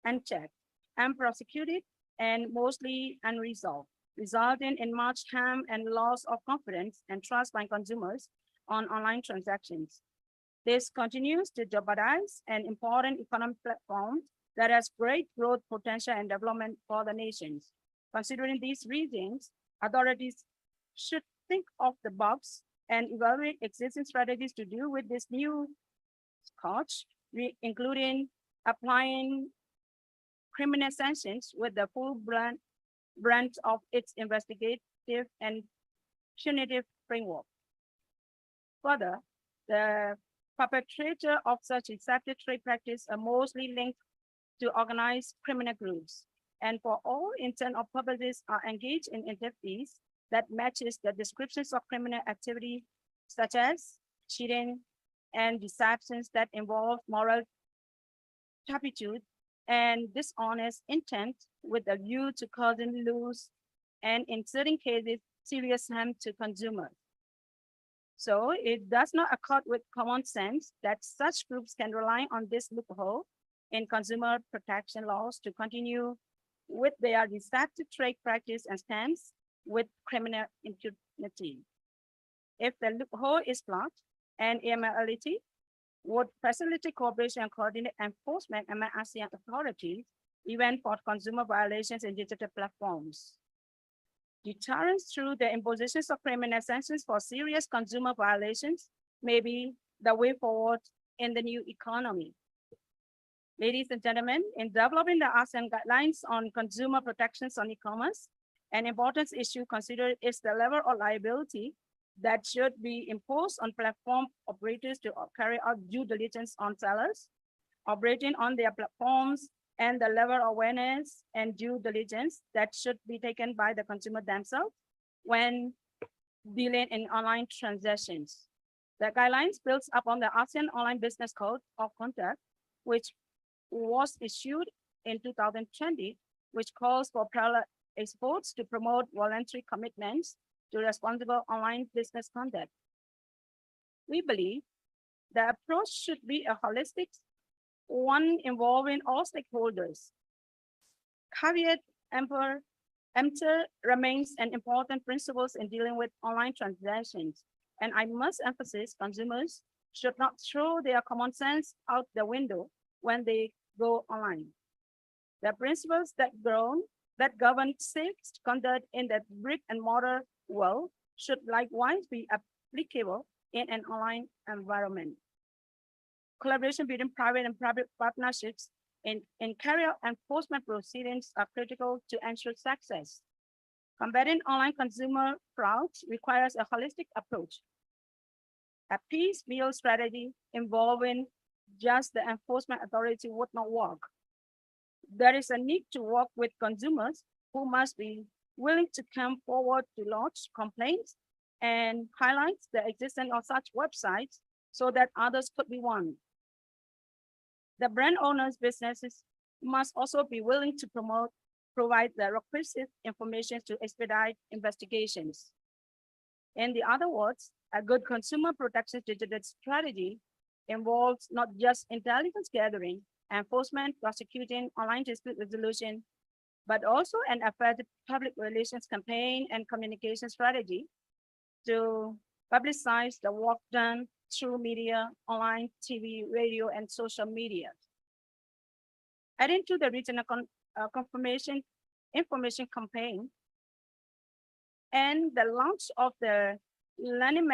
unchecked, unprosecuted, and mostly unresolved, resulting in much harm and loss of confidence and trust by consumers on online transactions. This continues to jeopardize an important economic platform that has great growth potential and development for the nations. Considering these reasons, authorities should think of the box and evaluate existing strategies to deal with this new scourge, including applying criminal sanctions with the full branch of its investigative and punitive framework. Further, the perpetrator of such deceptive trade practice are mostly linked to organized criminal groups, and for all intent of purposes are engaged in activities that matches the descriptions of criminal activity, such as cheating and deceptions that involve moral turpitude and dishonest intent with a view to causing loss and, in certain cases, serious harm to consumers. So it does not accord with common sense that such groups can rely on this loophole in consumer protection laws to continue with their deceptive trade practice and stance with criminal impunity. If the loophole is blocked and AMLAT would facilitate cooperation and coordinate enforcement among ASEAN authorities, even for consumer violations in digital platforms. Deterrence through the impositions of criminal sanctions for serious consumer violations may be the way forward in the new economy. Ladies and gentlemen, in developing the ASEAN guidelines on consumer protections on e-commerce, an important issue considered is the level of liability that should be imposed on platform operators to carry out due diligence on sellers operating on their platforms, and the level of awareness and due diligence that should be taken by the consumer themselves when dealing in online transactions. The guidelines builds upon the ASEAN Online Business Code of Conduct, which was issued in 2020, which calls for parallel efforts to promote voluntary commitments to responsible online business conduct. We believe the approach should be a holistic one involving all stakeholders. Caveat emptor remains an important principle in dealing with online transactions, and I must emphasize consumers should not throw their common sense out the window when they go online. The principles that govern safe conduct in the brick and mortar world should likewise be applicable in an online environment. Collaboration between private and public partnerships in carry-out enforcement proceedings are critical to ensure success. Combating online consumer fraud requires a holistic approach. A piecemeal strategy involving just the enforcement authority would not work. There is a need to work with consumers who must be willing to come forward to lodge complaints and highlight the existence of such websites so that others could be warned. The brand owners' businesses must also be willing to provide the requisite information to expedite investigations. In other words, a good consumer protection digital strategy involves not just intelligence gathering, enforcement, prosecuting, online dispute resolution, but also an effective public relations campaign and communication strategy to publicize the work done through media, online, TV, radio, and social media. Adding to the regional confirmation information campaign and the launch of the learning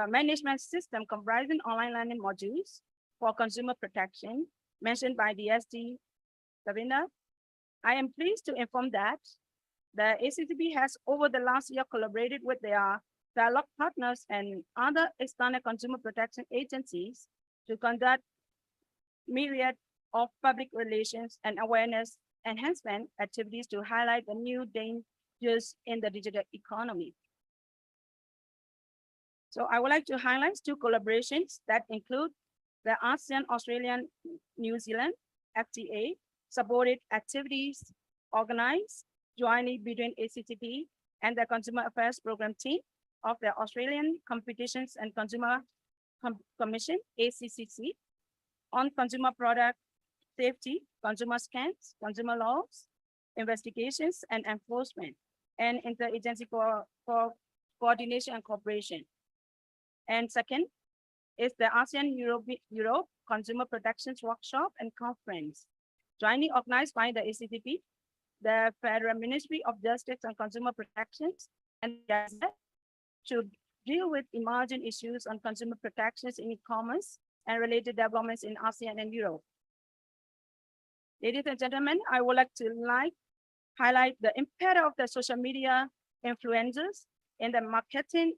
management system comprising online learning modules for consumer protection mentioned by DSD Lavina, I am pleased to inform that the ACCP has over the last year collaborated with their dialogue partners and other external consumer protection agencies to conduct myriad of public relations and awareness enhancement activities to highlight the new dangers in the digital economy. So I would like to highlight two collaborations that include the ASEAN Australian New Zealand FTA supported activities organized jointly between ACCP and the Consumer Affairs Program team of the Australian Competitions and Consumer Commission, ACCC, on consumer product safety, consumer scams, consumer laws, investigations and enforcement, and interagency coordination and cooperation. And second is the ASEAN Europe Consumer Protections Workshop and Conference, jointly organized by the ACCP, the Federal Ministry of Justice and Consumer Protections, and the to deal with emerging issues on consumer protections in e-commerce and related developments in ASEAN and Europe. Ladies and gentlemen, I would like to highlight the impact of the social media influencers in the marketing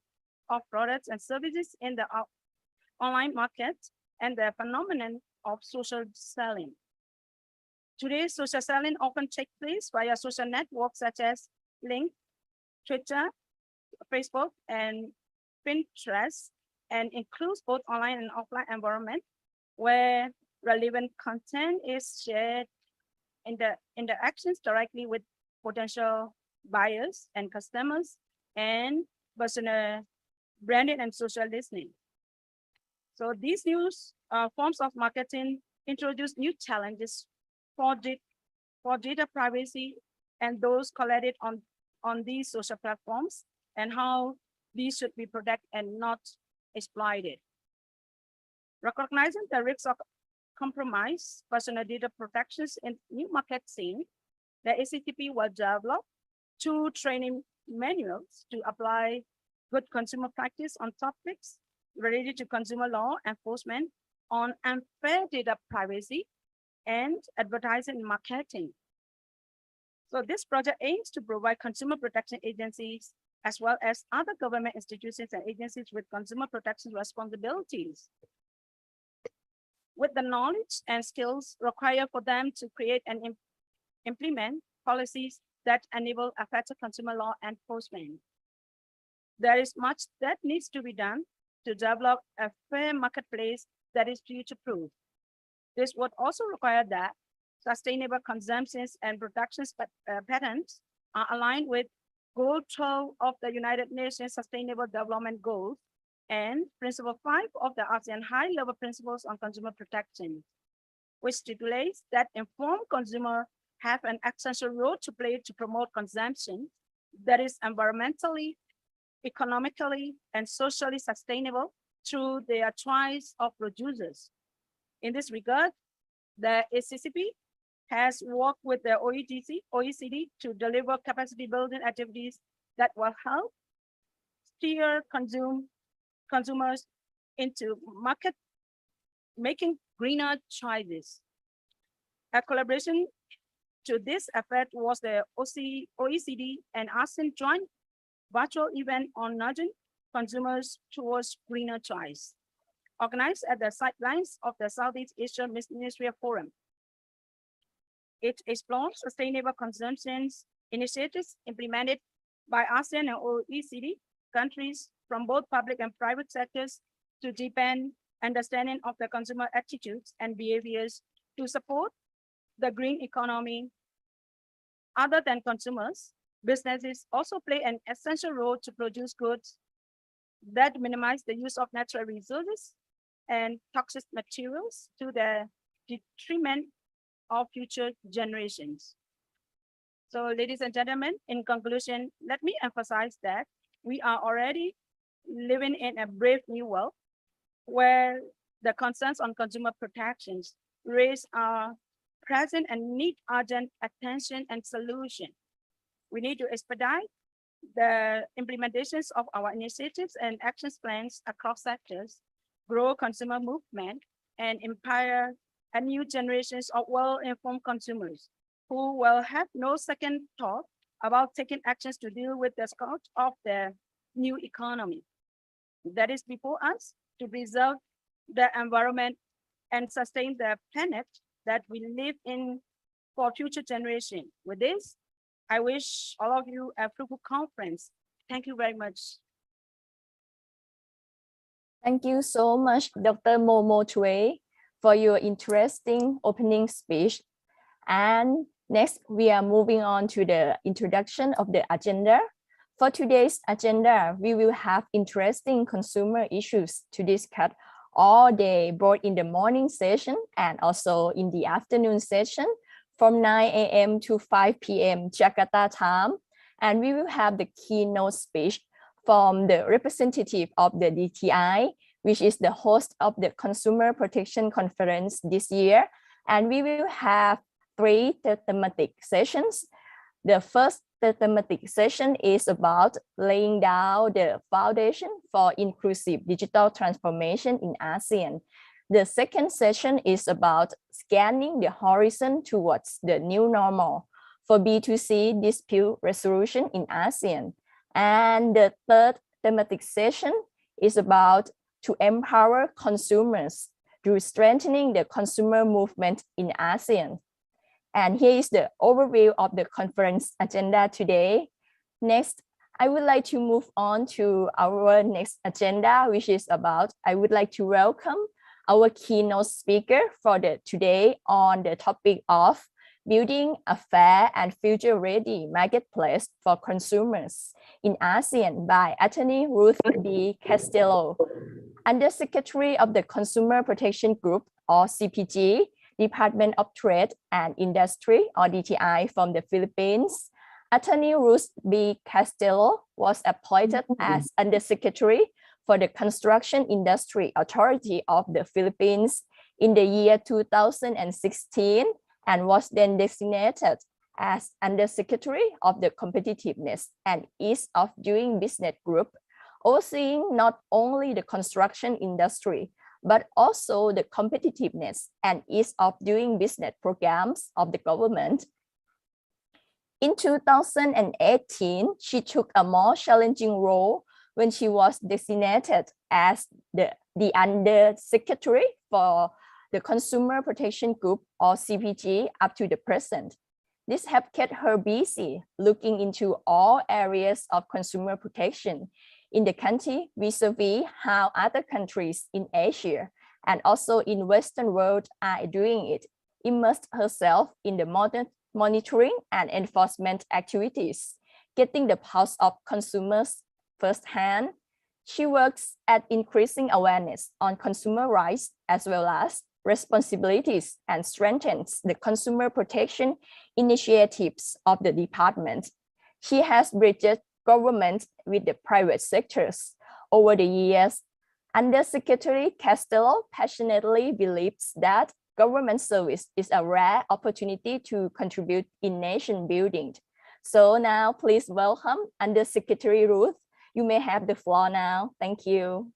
of products and services in the online market and the phenomenon of social selling. Today, social selling often takes place via social networks such as LinkedIn, Twitter, Facebook, and Pinterest, and includes both online and offline environment where relevant content is shared in the interactions directly with potential buyers and customers and personal branding and social listening. So these new forms of marketing introduce new challenges for data privacy and those collected on these social platforms and how these should be protected and not exploited. Recognizing the risks of compromise personal data protections in new market scene, the ACCP will develop 2 training manuals to apply good consumer practice on topics related to consumer law enforcement on unfair data privacy and advertising and marketing. So this project aims to provide consumer protection agencies as well as other government institutions and agencies with consumer protection responsibilities with the knowledge and skills required for them to create and implement policies that enable effective consumer law enforcement. There is much that needs to be done to develop a fair marketplace that is future-proof. This would also require that sustainable consumptions and productions patterns are aligned with Goal 12 of the United Nations Sustainable Development Goals and Principle 5 of the ASEAN High-Level Principles on Consumer Protection, which stipulates that informed consumers have an essential role to play to promote consumption that is environmentally, economically, and socially sustainable through their choice of producers. In this regard, the ACCP has worked with the OECD to deliver capacity building activities that will help steer consumers into market making greener choices. A collaboration to this effect was the OECD and ASEAN joint virtual event on nudging consumers towards greener choice, organized at the sidelines of the Southeast Asia Ministerial Forum. It explores sustainable consumption initiatives implemented by ASEAN and OECD countries from both public and private sectors to deepen understanding of the consumer attitudes and behaviors to support the green economy. Other than consumers, businesses also play an essential role to produce goods that minimize the use of natural resources and toxic materials to the detriment of future generations. So, ladies and gentlemen, in conclusion, let me emphasize that we are already living in a brave new world where the concerns on consumer protections raise our present and need urgent attention and solution. We need to expedite the implementations of our initiatives and action plans across sectors, grow consumer movement, and empower a new generations of well-informed consumers who will have no second thought about taking actions to deal with the scourge of the new economy that is before us to preserve the environment and sustain the planet that we live in for future generations. With this, I wish all of you a fruitful conference. Thank you very much. Thank you so much, Dr. Momo Chue, for your interesting opening speech. And next, we are moving on to the introduction of the agenda. For today's agenda, we will have interesting consumer issues to discuss all day, both in the morning session and also in the afternoon session from 9 a.m. to 5 p.m. Jakarta time. And we will have the keynote speech from the representative of the DTI, which is the host of the Consumer Protection Conference this year. And we will have 3 thematic sessions. The first thematic session is about laying down the foundation for inclusive digital transformation in ASEAN. The second session is about scanning the horizon towards the new normal for B2C dispute resolution in ASEAN. And the third thematic session is about to empower consumers through strengthening the consumer movement in ASEAN. And here is the overview of the conference agenda today. Next, I would like to move on to our next agenda, which is about, I would like to welcome our keynote speaker for today on the topic of building a fair and future-ready marketplace for consumers in ASEAN by Attorney Ruth B. Castillo, Undersecretary of the Consumer Protection Group, or CPG, Department of Trade and Industry, or DTI, from the Philippines. Attorney Ruth B. Castillo was appointed as Undersecretary for the Construction Industry Authority of the Philippines in the year 2016 and was then designated as Undersecretary of the Competitiveness and Ease of Doing Business Group, overseeing not only the construction industry, but also the competitiveness and ease of doing business programs of the government. In 2018, she took a more challenging role when she was designated as the Undersecretary for the Consumer Protection Group, or CPG, up to the present. This has kept her busy looking into all areas of consumer protection in the country vis-a-vis how other countries in Asia and also in Western world are doing it, immersed herself in the modern monitoring and enforcement activities, getting the pulse of consumers firsthand. She works at increasing awareness on consumer rights as well as responsibilities and strengthens the consumer protection initiatives of the department. She has bridged government with the private sectors. Over the years, Undersecretary Castello passionately believes that government service is a rare opportunity to contribute in nation building. So now please welcome Undersecretary Ruth. You may have the floor now. Thank you.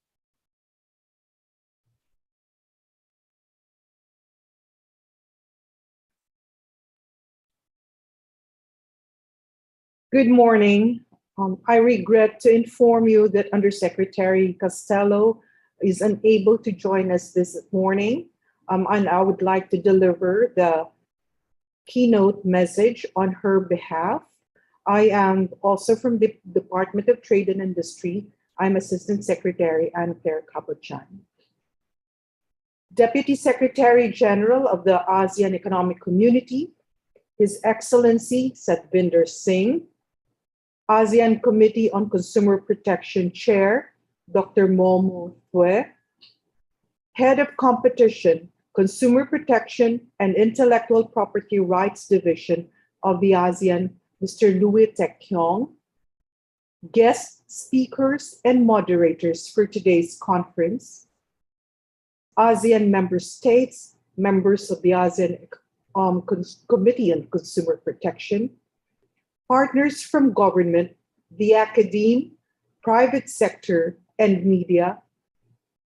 Good morning. I regret to inform you that Undersecretary Castello is unable to join us this morning, and I would like to deliver the keynote message on her behalf. I am also from the Department of Trade and Industry. I'm Assistant Secretary Anne-Claire Capochan. Deputy Secretary General of the ASEAN Economic Community, His Excellency Satvinder Singh, ASEAN Committee on Consumer Protection Chair, Dr. Momo Thue, Head of Competition, Consumer Protection and Intellectual Property Rights Division of the ASEAN, Mr. Louis Tek Kyong, guest speakers and moderators for today's conference, ASEAN member states, members of the ASEAN Committee on Consumer Protection, partners from government, the academe, private sector, and media,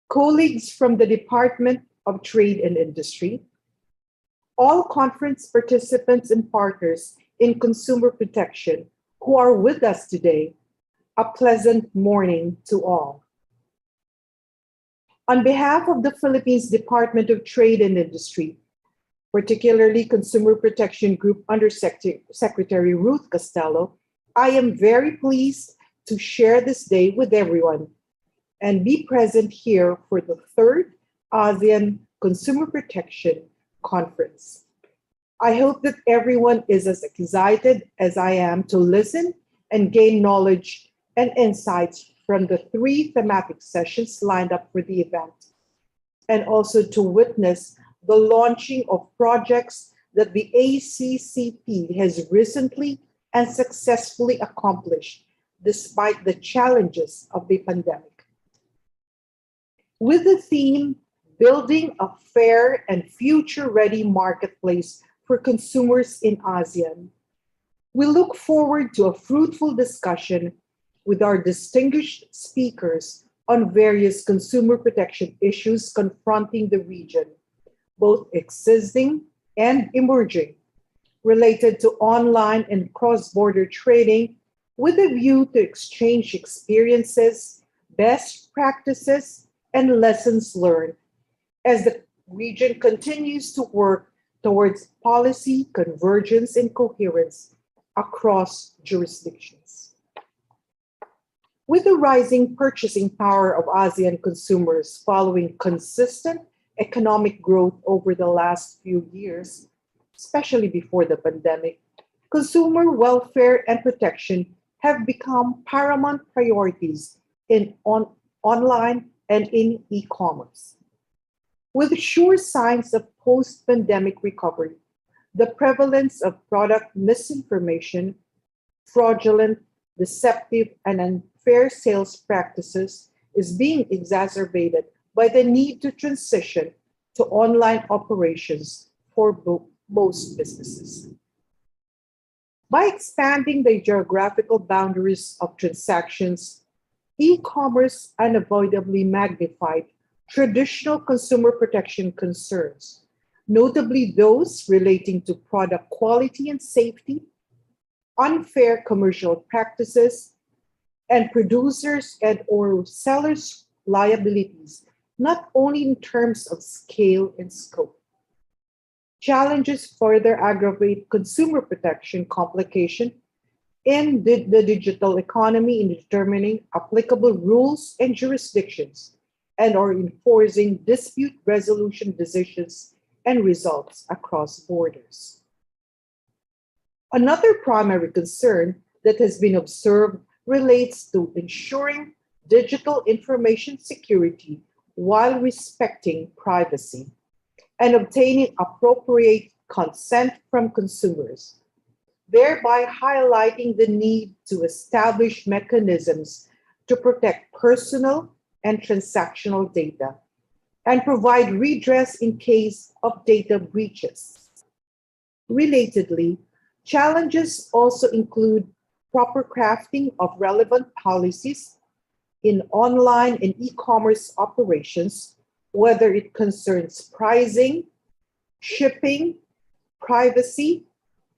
colleagues from the Department of Trade and Industry, all conference participants and partners in consumer protection who are with us today, a pleasant morning to all. On behalf of the Philippines Department of Trade and Industry, particularly Consumer Protection Group Under Secretary Ruth Castello, I am very pleased to share this day with everyone and be present here for the third ASEAN Consumer Protection Conference. I hope that everyone is as excited as I am to listen and gain knowledge and insights from the 3 thematic sessions lined up for the event, and also to witness the launching of projects that the ACCP has recently and successfully accomplished despite the challenges of the pandemic. With the theme, Building a Fair and Future-Ready Marketplace for Consumers in ASEAN, we look forward to a fruitful discussion with our distinguished speakers on various consumer protection issues confronting the region, both existing and emerging, related to online and cross-border trading with a view to exchange experiences, best practices, and lessons learned as the region continues to work towards policy convergence and coherence across jurisdictions. With the rising purchasing power of ASEAN consumers following consistent economic growth over the last few years, especially before the pandemic, consumer welfare and protection have become paramount priorities in online and in e-commerce. With sure signs of post-pandemic recovery, the prevalence of product misinformation, fraudulent, deceptive, and unfair sales practices is being exacerbated by the need to transition to online operations for most businesses. By expanding the geographical boundaries of transactions, e-commerce unavoidably magnified traditional consumer protection concerns, notably those relating to product quality and safety, unfair commercial practices, and producers and/or sellers' liabilities, not only in terms of scale and scope. Challenges further aggravate consumer protection complication in the digital economy in determining applicable rules and jurisdictions and/or enforcing dispute resolution decisions and results across borders. Another primary concern that has been observed relates to ensuring digital information security while respecting privacy and obtaining appropriate consent from consumers, thereby highlighting the need to establish mechanisms to protect personal and transactional data and provide redress in case of data breaches. Relatedly, challenges also include proper crafting of relevant policies in online and e-commerce operations, whether it concerns pricing, shipping, privacy,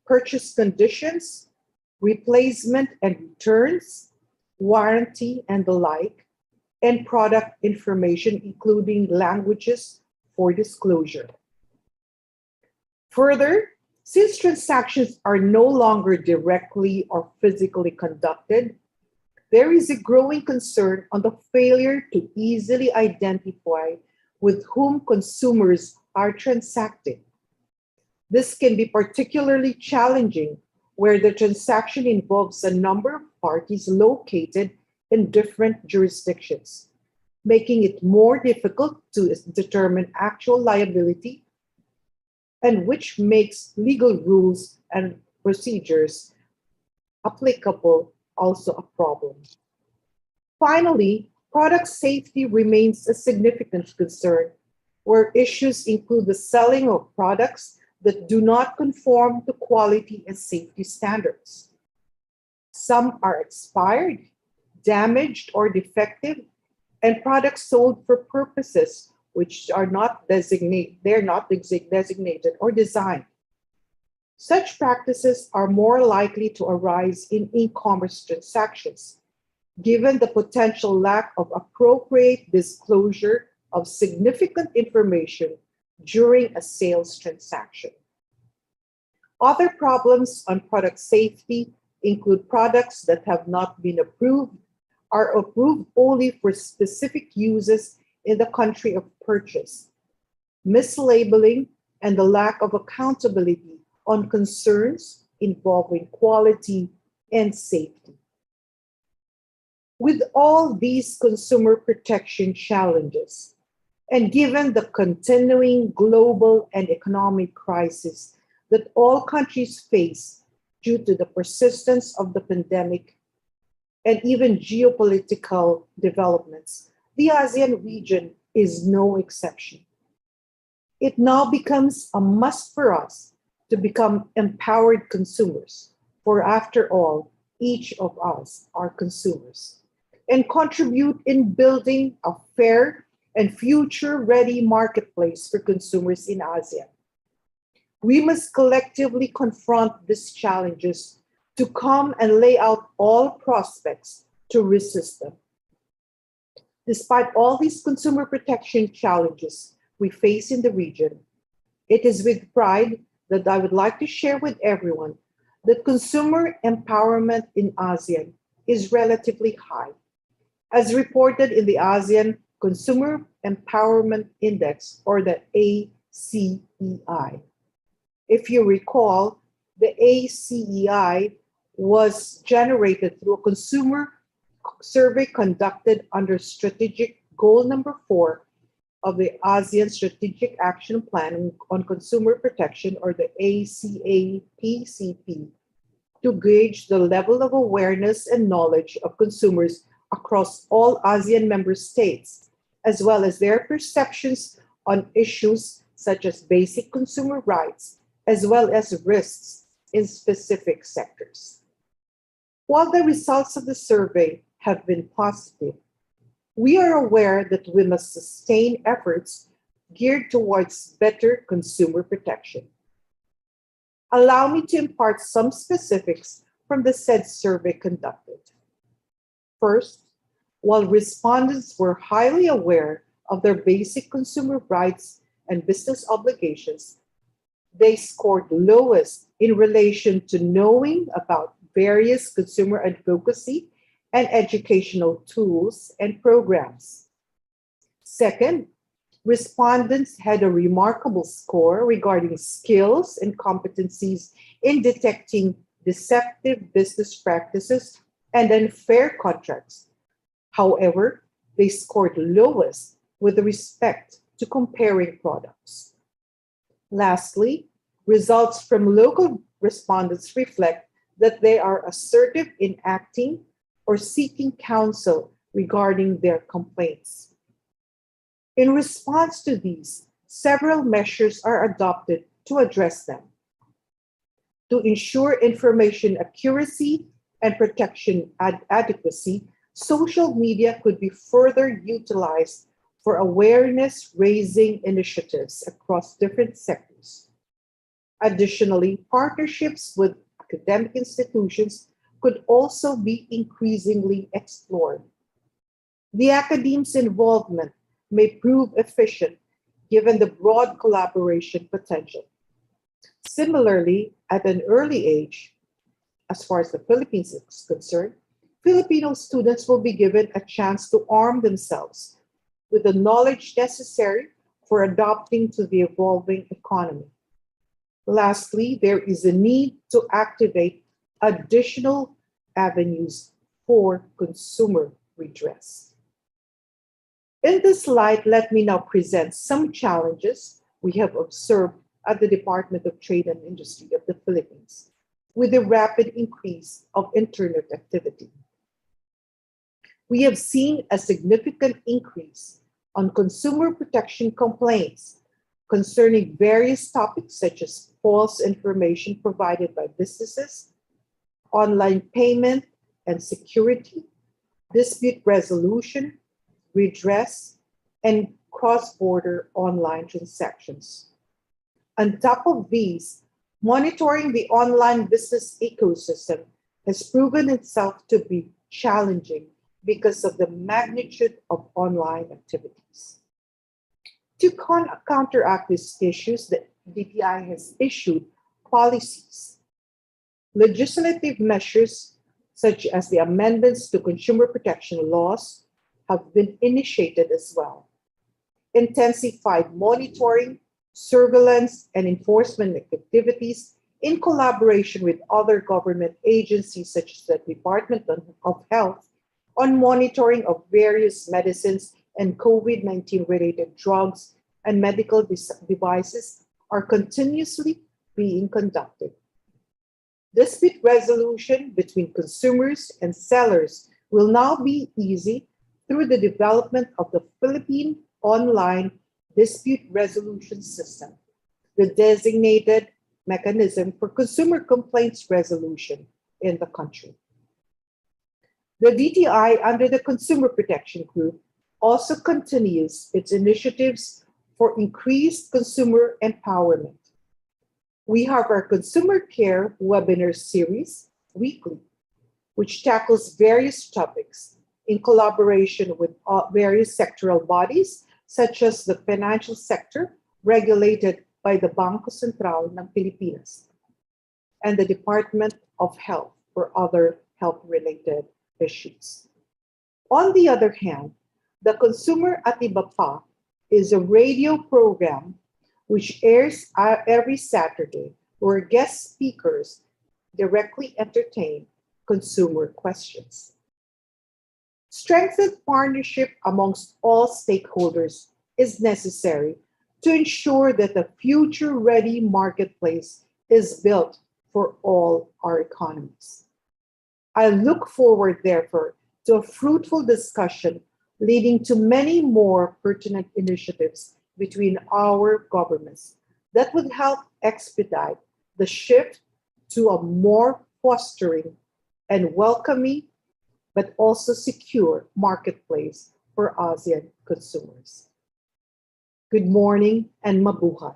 purchase conditions, replacement and returns, warranty, and the like, and product information, including languages for disclosure. Further, since transactions are no longer directly or physically conducted, there is a growing concern on the failure to easily identify with whom consumers are transacting. This can be particularly challenging where the transaction involves a number of parties located in different jurisdictions, making it more difficult to determine actual liability, and which makes legal rules and procedures applicable also a problem. Finally, product safety remains a significant concern, where issues include the selling of products that do not conform to quality and safety standards. Some are expired, damaged, or defective, and products sold for purposes which are not designated or designed. Such practices are more likely to arise in e-commerce transactions, given the potential lack of appropriate disclosure of significant information during a sales transaction. Other problems on product safety include products that have not been approved, are approved only for specific uses in the country of purchase, mislabeling, and the lack of accountability on concerns involving quality and safety. With all these consumer protection challenges, and given the continuing global and economic crisis that all countries face due to the persistence of the pandemic and even geopolitical developments, the ASEAN region is no exception. It now becomes a must for us to become empowered consumers, for after all, each of us are consumers, and contribute in building a fair and future-ready marketplace for consumers in ASEAN. We must collectively confront these challenges to come and lay out all prospects to resist them. Despite all these consumer protection challenges we face in the region, it is with pride that I would like to share with everyone that consumer empowerment in ASEAN is relatively high, as reported in the ASEAN Consumer Empowerment Index, or the ACEI. If you recall, the ACEI was generated through a consumer survey conducted under strategic goal number 4 of the ASEAN Strategic Action Plan on Consumer Protection, or the ACCP, to gauge the level of awareness and knowledge of consumers across all ASEAN member states, as well as their perceptions on issues such as basic consumer rights, as well as risks in specific sectors. While the results of the survey have been positive, we are aware that we must sustain efforts geared towards better consumer protection. Allow me to impart some specifics from the said survey conducted. First, while respondents were highly aware of their basic consumer rights and business obligations, they scored lowest in relation to knowing about various consumer advocacy and educational tools and programs. Second, respondents had a remarkable score regarding skills and competencies in detecting deceptive business practices and unfair contracts. However, they scored lowest with respect to comparing products. Lastly, results from local respondents reflect that they are assertive in acting or seeking counsel regarding their complaints. In response to these, several measures are adopted to address them. To ensure information accuracy and protection adequacy, social media could be further utilized for awareness-raising initiatives across different sectors. Additionally, partnerships with academic institutions could also be increasingly explored. The academia's involvement may prove efficient given the broad collaboration potential. Similarly, at an early age, as far as the Philippines is concerned, Filipino students will be given a chance to arm themselves with the knowledge necessary for adapting to the evolving economy. Lastly, there is a need to activate additional avenues for consumer redress. In this light, let me now present some challenges we have observed at the Department of Trade and Industry of the Philippines with the rapid increase of internet activity. We have seen a significant increase on consumer protection complaints concerning various topics such as false information provided by businesses, online payment and security, dispute resolution, redress, and cross-border online transactions. On top of these, monitoring the online business ecosystem has proven itself to be challenging because of the magnitude of online activities. To counteract these issues, the DTI has issued policies. Legislative measures, such as the amendments to consumer protection laws, have been initiated as well. Intensified monitoring, surveillance, and enforcement activities in collaboration with other government agencies such as the Department of Health on monitoring of various medicines and COVID-19 related drugs and medical devices are continuously being conducted. Dispute resolution between consumers and sellers will now be easy through the development of the Philippine Online Dispute Resolution System, the designated mechanism for consumer complaints resolution in the country. The DTI, under the Consumer Protection Group, also continues its initiatives for increased consumer empowerment. We have our Consumer Care webinar series weekly, which tackles various topics in collaboration with various sectoral bodies, such as the financial sector regulated by the Bangko Sentral ng Pilipinas and the Department of Health for other health-related issues. On the other hand, the Consumer at Iba Pa is a radio program which airs every Saturday where guest speakers directly entertain consumer questions. Strengthened partnership amongst all stakeholders is necessary to ensure that the future-ready marketplace is built for all our economies. I look forward, therefore, to a fruitful discussion leading to many more pertinent initiatives between our governments that would help expedite the shift to a more fostering and welcoming, but also secure marketplace for ASEAN consumers. Good morning and mabuhay.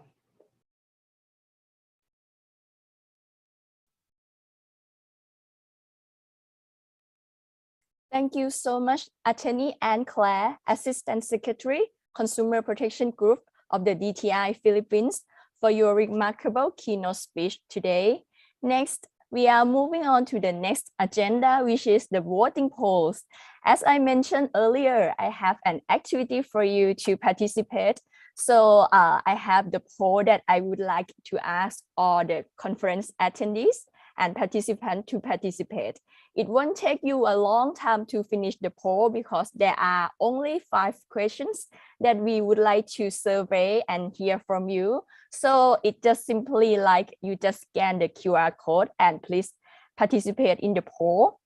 Thank you so much, Attorney Anne Claire, Assistant Secretary, Consumer Protection Group of the DTI Philippines, for your remarkable keynote speech today. Next, we are moving on to the next agenda, which is the voting polls. As I mentioned earlier, I have an activity for you to participate. So I have the poll that I would like to ask all the conference attendees and participants to participate. It won't take you a long time to finish the poll because there are only 5 questions that we would like to survey and hear from you. So it just simply like you just scan the QR code and please participate in the poll.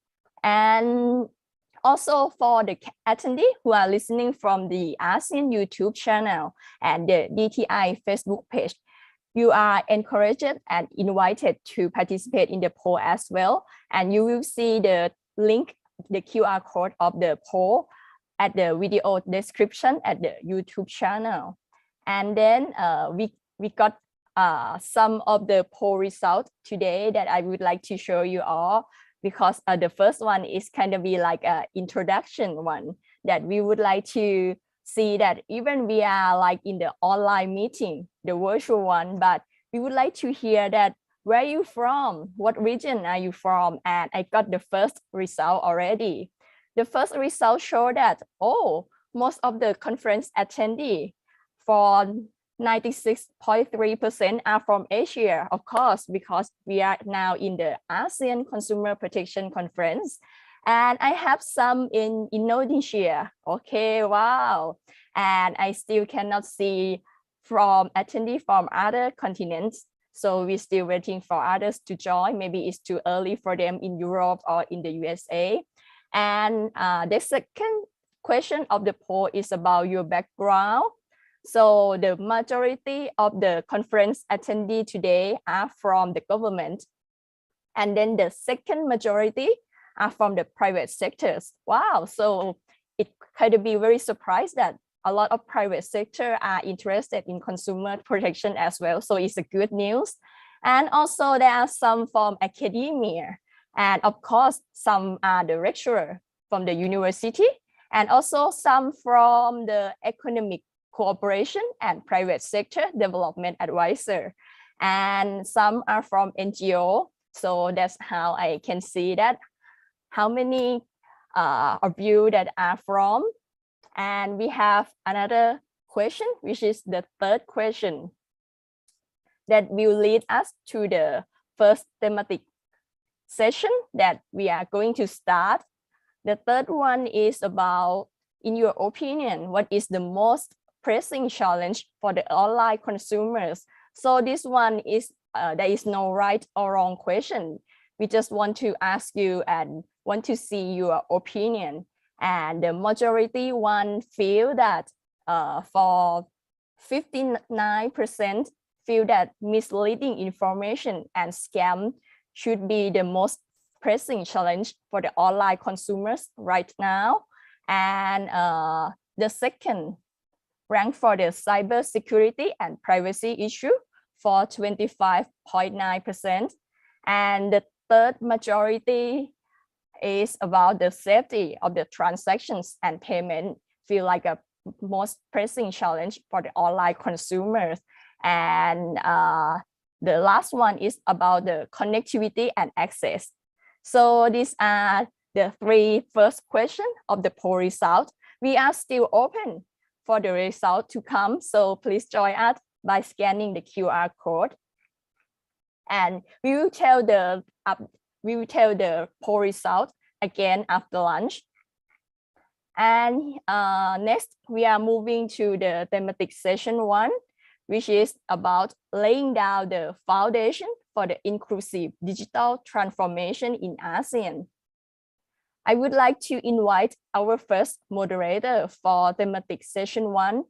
And also for the attendees who are listening from the ASEAN YouTube channel and the DTI Facebook page, you are encouraged and invited to participate in the poll as well. And you will see the link, the QR code of the poll at the video description at the YouTube channel. And then we got some of the poll results today that I would like to show you all, because the first one is kind of be like an introduction one that we would like to see that even we are like in the online meeting, the virtual one, but we would like to hear that where are you from? What region are you from? And I got the first result already. The first result showed that, oh, most of the conference attendees for 96.3% are from Asia, of course, because we are now in the ASEAN Consumer Protection Conference. And I have some in Indonesia. Okay, wow. And I still cannot see from attendees from other continents. So we're still waiting for others to join. Maybe it's too early for them in Europe or in the USA. And the second question of the poll is about your background. So the majority of the conference attendees today are from the government. And then the second majority are from the private sectors. Wow, so it kind of be very surprised that a lot of private sector are interested in consumer protection as well. So it's a good news. And also there are some from academia. And of course, some are the lecturer from the university, and also some from the economic cooperation and private sector development advisor. And some are from NGO. So that's how I can see that how many of you that are from. And we have another question, which is the third question that will lead us to the first thematic session that we are going to start. The third one is about, in your opinion, what is the most pressing challenge for the online consumers? So this one is, there is no right or wrong question. We just want to ask you and want to see your opinion. And the majority one feel that for 59% feel that misleading information and scam should be the most pressing challenge for the online consumers right now. And the second rank for the cyber security and privacy issue for 25.9%. And the third majority is about the safety of the transactions and payment, feel like a most pressing challenge for the online consumers. And the last one is about the connectivity and access. So these are the 3 first questions of the poll result. We are still open for the result to come. So please join us by scanning the QR code. And we will tell the poll result again after lunch. And next, we are moving to the thematic session 1, which is about laying down the foundation for the inclusive digital transformation in ASEAN. I would like to invite our first moderator for thematic session 1,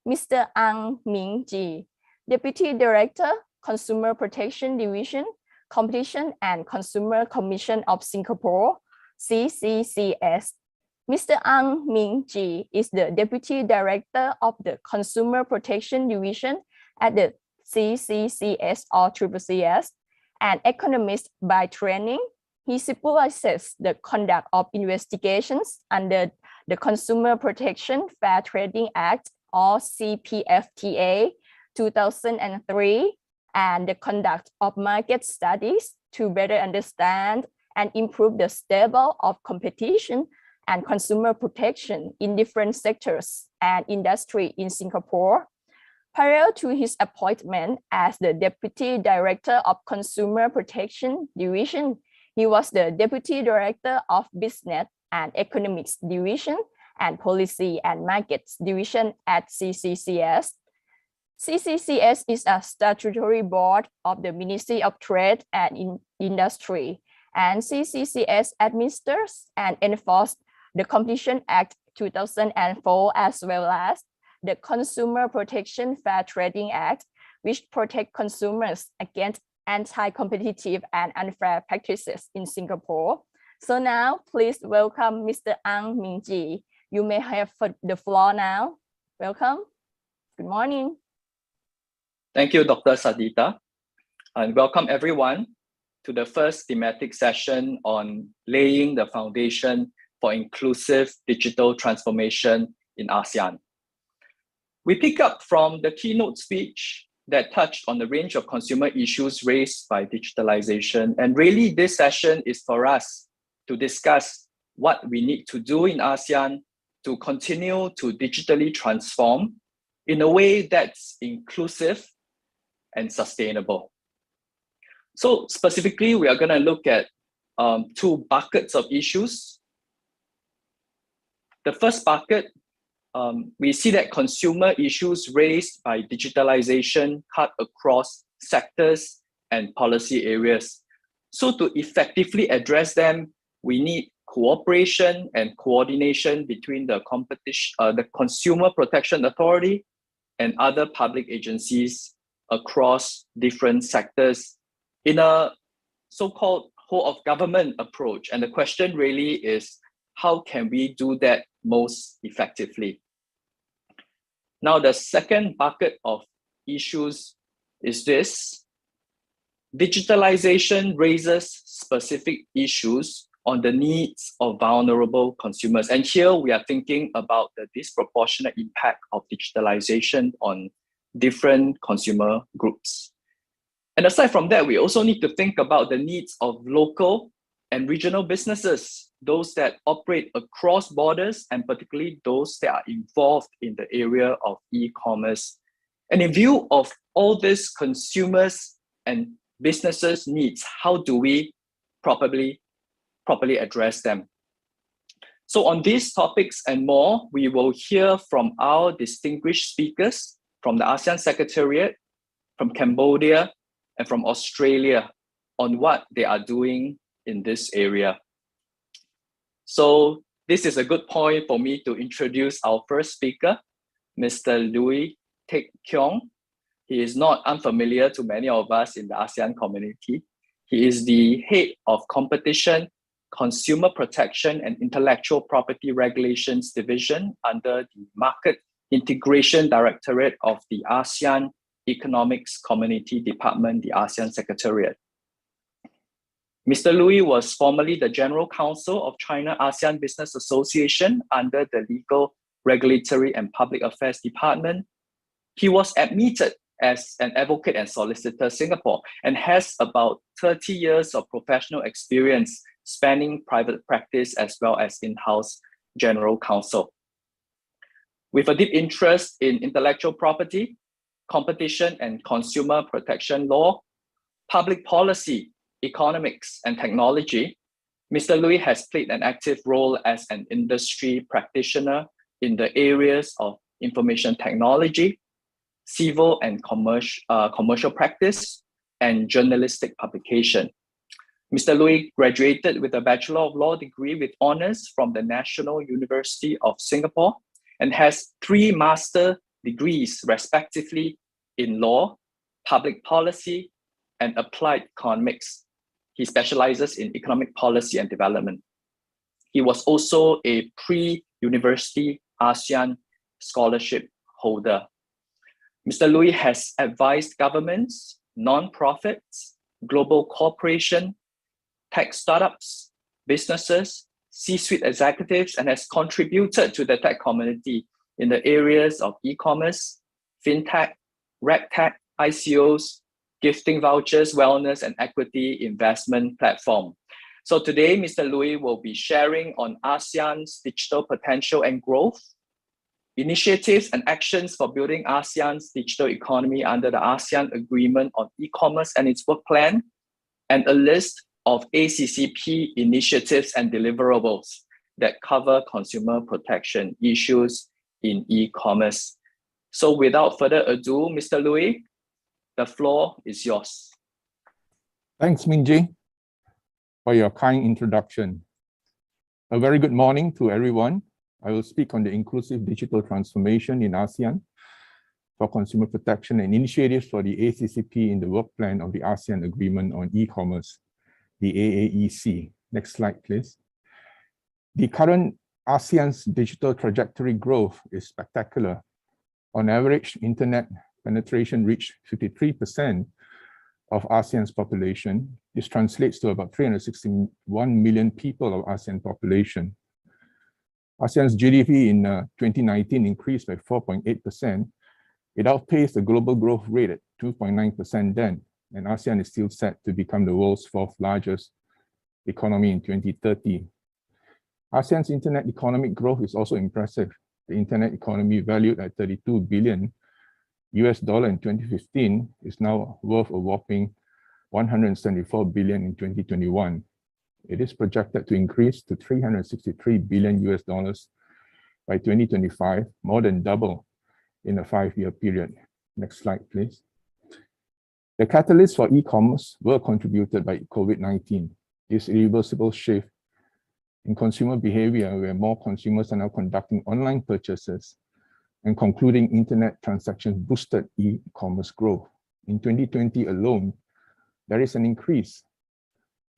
Mr. Ang Ming Ji, Deputy Director, Consumer Protection Division, Competition and Consumer Commission of Singapore, CCCS. Mr. Ang Ming Ji is the Deputy Director of the Consumer Protection Division at the CCCS or CCCS, an economist by training. He supervises the conduct of investigations under the Consumer Protection Fair Trading Act or CPFTA 2003 and the conduct of market studies to better understand and improve the stable of competition and consumer protection in different sectors and industry in Singapore. Prior to his appointment as the Deputy Director of Consumer Protection Division, he was the Deputy Director of Business and Economics Division and Policy and Markets Division at CCCS. CCCS is a statutory board of the Ministry of Trade and Industry, and CCCS administers and enforces the Competition Act 2004 as well as the Consumer Protection Fair Trading Act, which protect consumers against anti-competitive and unfair practices in Singapore. So now, please welcome Mr. Ang Ming Ji. You may have the floor now. Welcome. Good morning. Thank you, Dr. Sadita, and welcome everyone to the first thematic session on laying the foundation for inclusive digital transformation in ASEAN. We pick up from the keynote speech that touched on the range of consumer issues raised by digitalization. And really, this session is for us to discuss what we need to do in ASEAN to continue to digitally transform in a way that's inclusive and sustainable. So specifically, we are going to look at two buckets of issues. The first bucket, we see that consumer issues raised by digitalization cut across sectors and policy areas. So to effectively address them, we need cooperation and coordination between the Consumer Protection Authority and other public agencies across different sectors in a so-called whole of government approach. And the question really is, how can we do that most effectively? Now, the second bucket of issues is this. Digitalization raises specific issues on the needs of vulnerable consumers. And here we are thinking about the disproportionate impact of digitalization on different consumer groups. And aside from that, we also need to think about the needs of local and regional businesses, those that operate across borders, and particularly those that are involved in the area of e-commerce. And in view of all these consumers and businesses' needs, how do we properly address them? So on these topics and more, we will hear from our distinguished speakers from the ASEAN Secretariat, from Cambodia, and from Australia on what they are doing in this area. So this is a good point for me to introduce our first speaker, Mr. Louis Teck Keong. He is not unfamiliar to many of us in the ASEAN community. He is the head of Competition, Consumer Protection and Intellectual Property Regulations Division under the Market Integration Directorate of the ASEAN Economics Community Department, the ASEAN Secretariat. Mr. Louis was formerly the General Counsel of China ASEAN Business Association under the Legal, Regulatory and Public Affairs Department. He was admitted as an advocate and solicitor Singapore and has about 30 years of professional experience spanning private practice as well as in-house general counsel. With a deep interest in intellectual property, competition and consumer protection law, public policy, economics, and technology, Mr. Louis has played an active role as an industry practitioner in the areas of information technology, civil and commercial practice, and journalistic publication. Mr. Lui graduated with a Bachelor of Law degree with honors from the National University of Singapore and has 3 master degrees, respectively, in law, public policy, and applied economics. He specializes in economic policy and development. He was also a pre-university ASEAN scholarship holder. Mr. Lui has advised governments, non-profits, global corporations, tech startups, businesses, C-suite executives, and has contributed to the tech community in the areas of e-commerce, fintech, regtech, ICOs, gifting vouchers, wellness, and equity investment platform. So today, Mr. Lui will be sharing on ASEAN's digital potential and growth, initiatives and actions for building ASEAN's digital economy under the ASEAN Agreement on E-commerce and its work plan, and a list of ACCP initiatives and deliverables that cover consumer protection issues in e-commerce. So without further ado, Mr. Lui, the floor is yours. Thanks, Minji, for your kind introduction. A very good morning to everyone. I will speak on the inclusive digital transformation in ASEAN for consumer protection and initiatives for the ACCP in the work plan of the ASEAN Agreement on E-commerce, the AAEC. Next slide, please. The current ASEAN's digital trajectory growth is spectacular. On average, internet penetration reached 53% of ASEAN's population. This translates to about 361 million people of ASEAN population. ASEAN's GDP in 2019 increased by 4.8%. It outpaced the global growth rate at 2.9% then, and ASEAN is still set to become the world's 4th largest economy in 2030. ASEAN's internet economic growth is also impressive. The internet economy, valued at $32 billion in 2015, is now worth a whopping $174 billion in 2021. It is projected to increase to $363 billion by 2025, more than double in a 5-year period. Next slide, please. The catalysts for e-commerce were contributed by COVID-19. This irreversible shift in consumer behavior, where more consumers are now conducting online purchases and concluding internet transactions, boosted e-commerce growth. In 2020 alone, there is an increase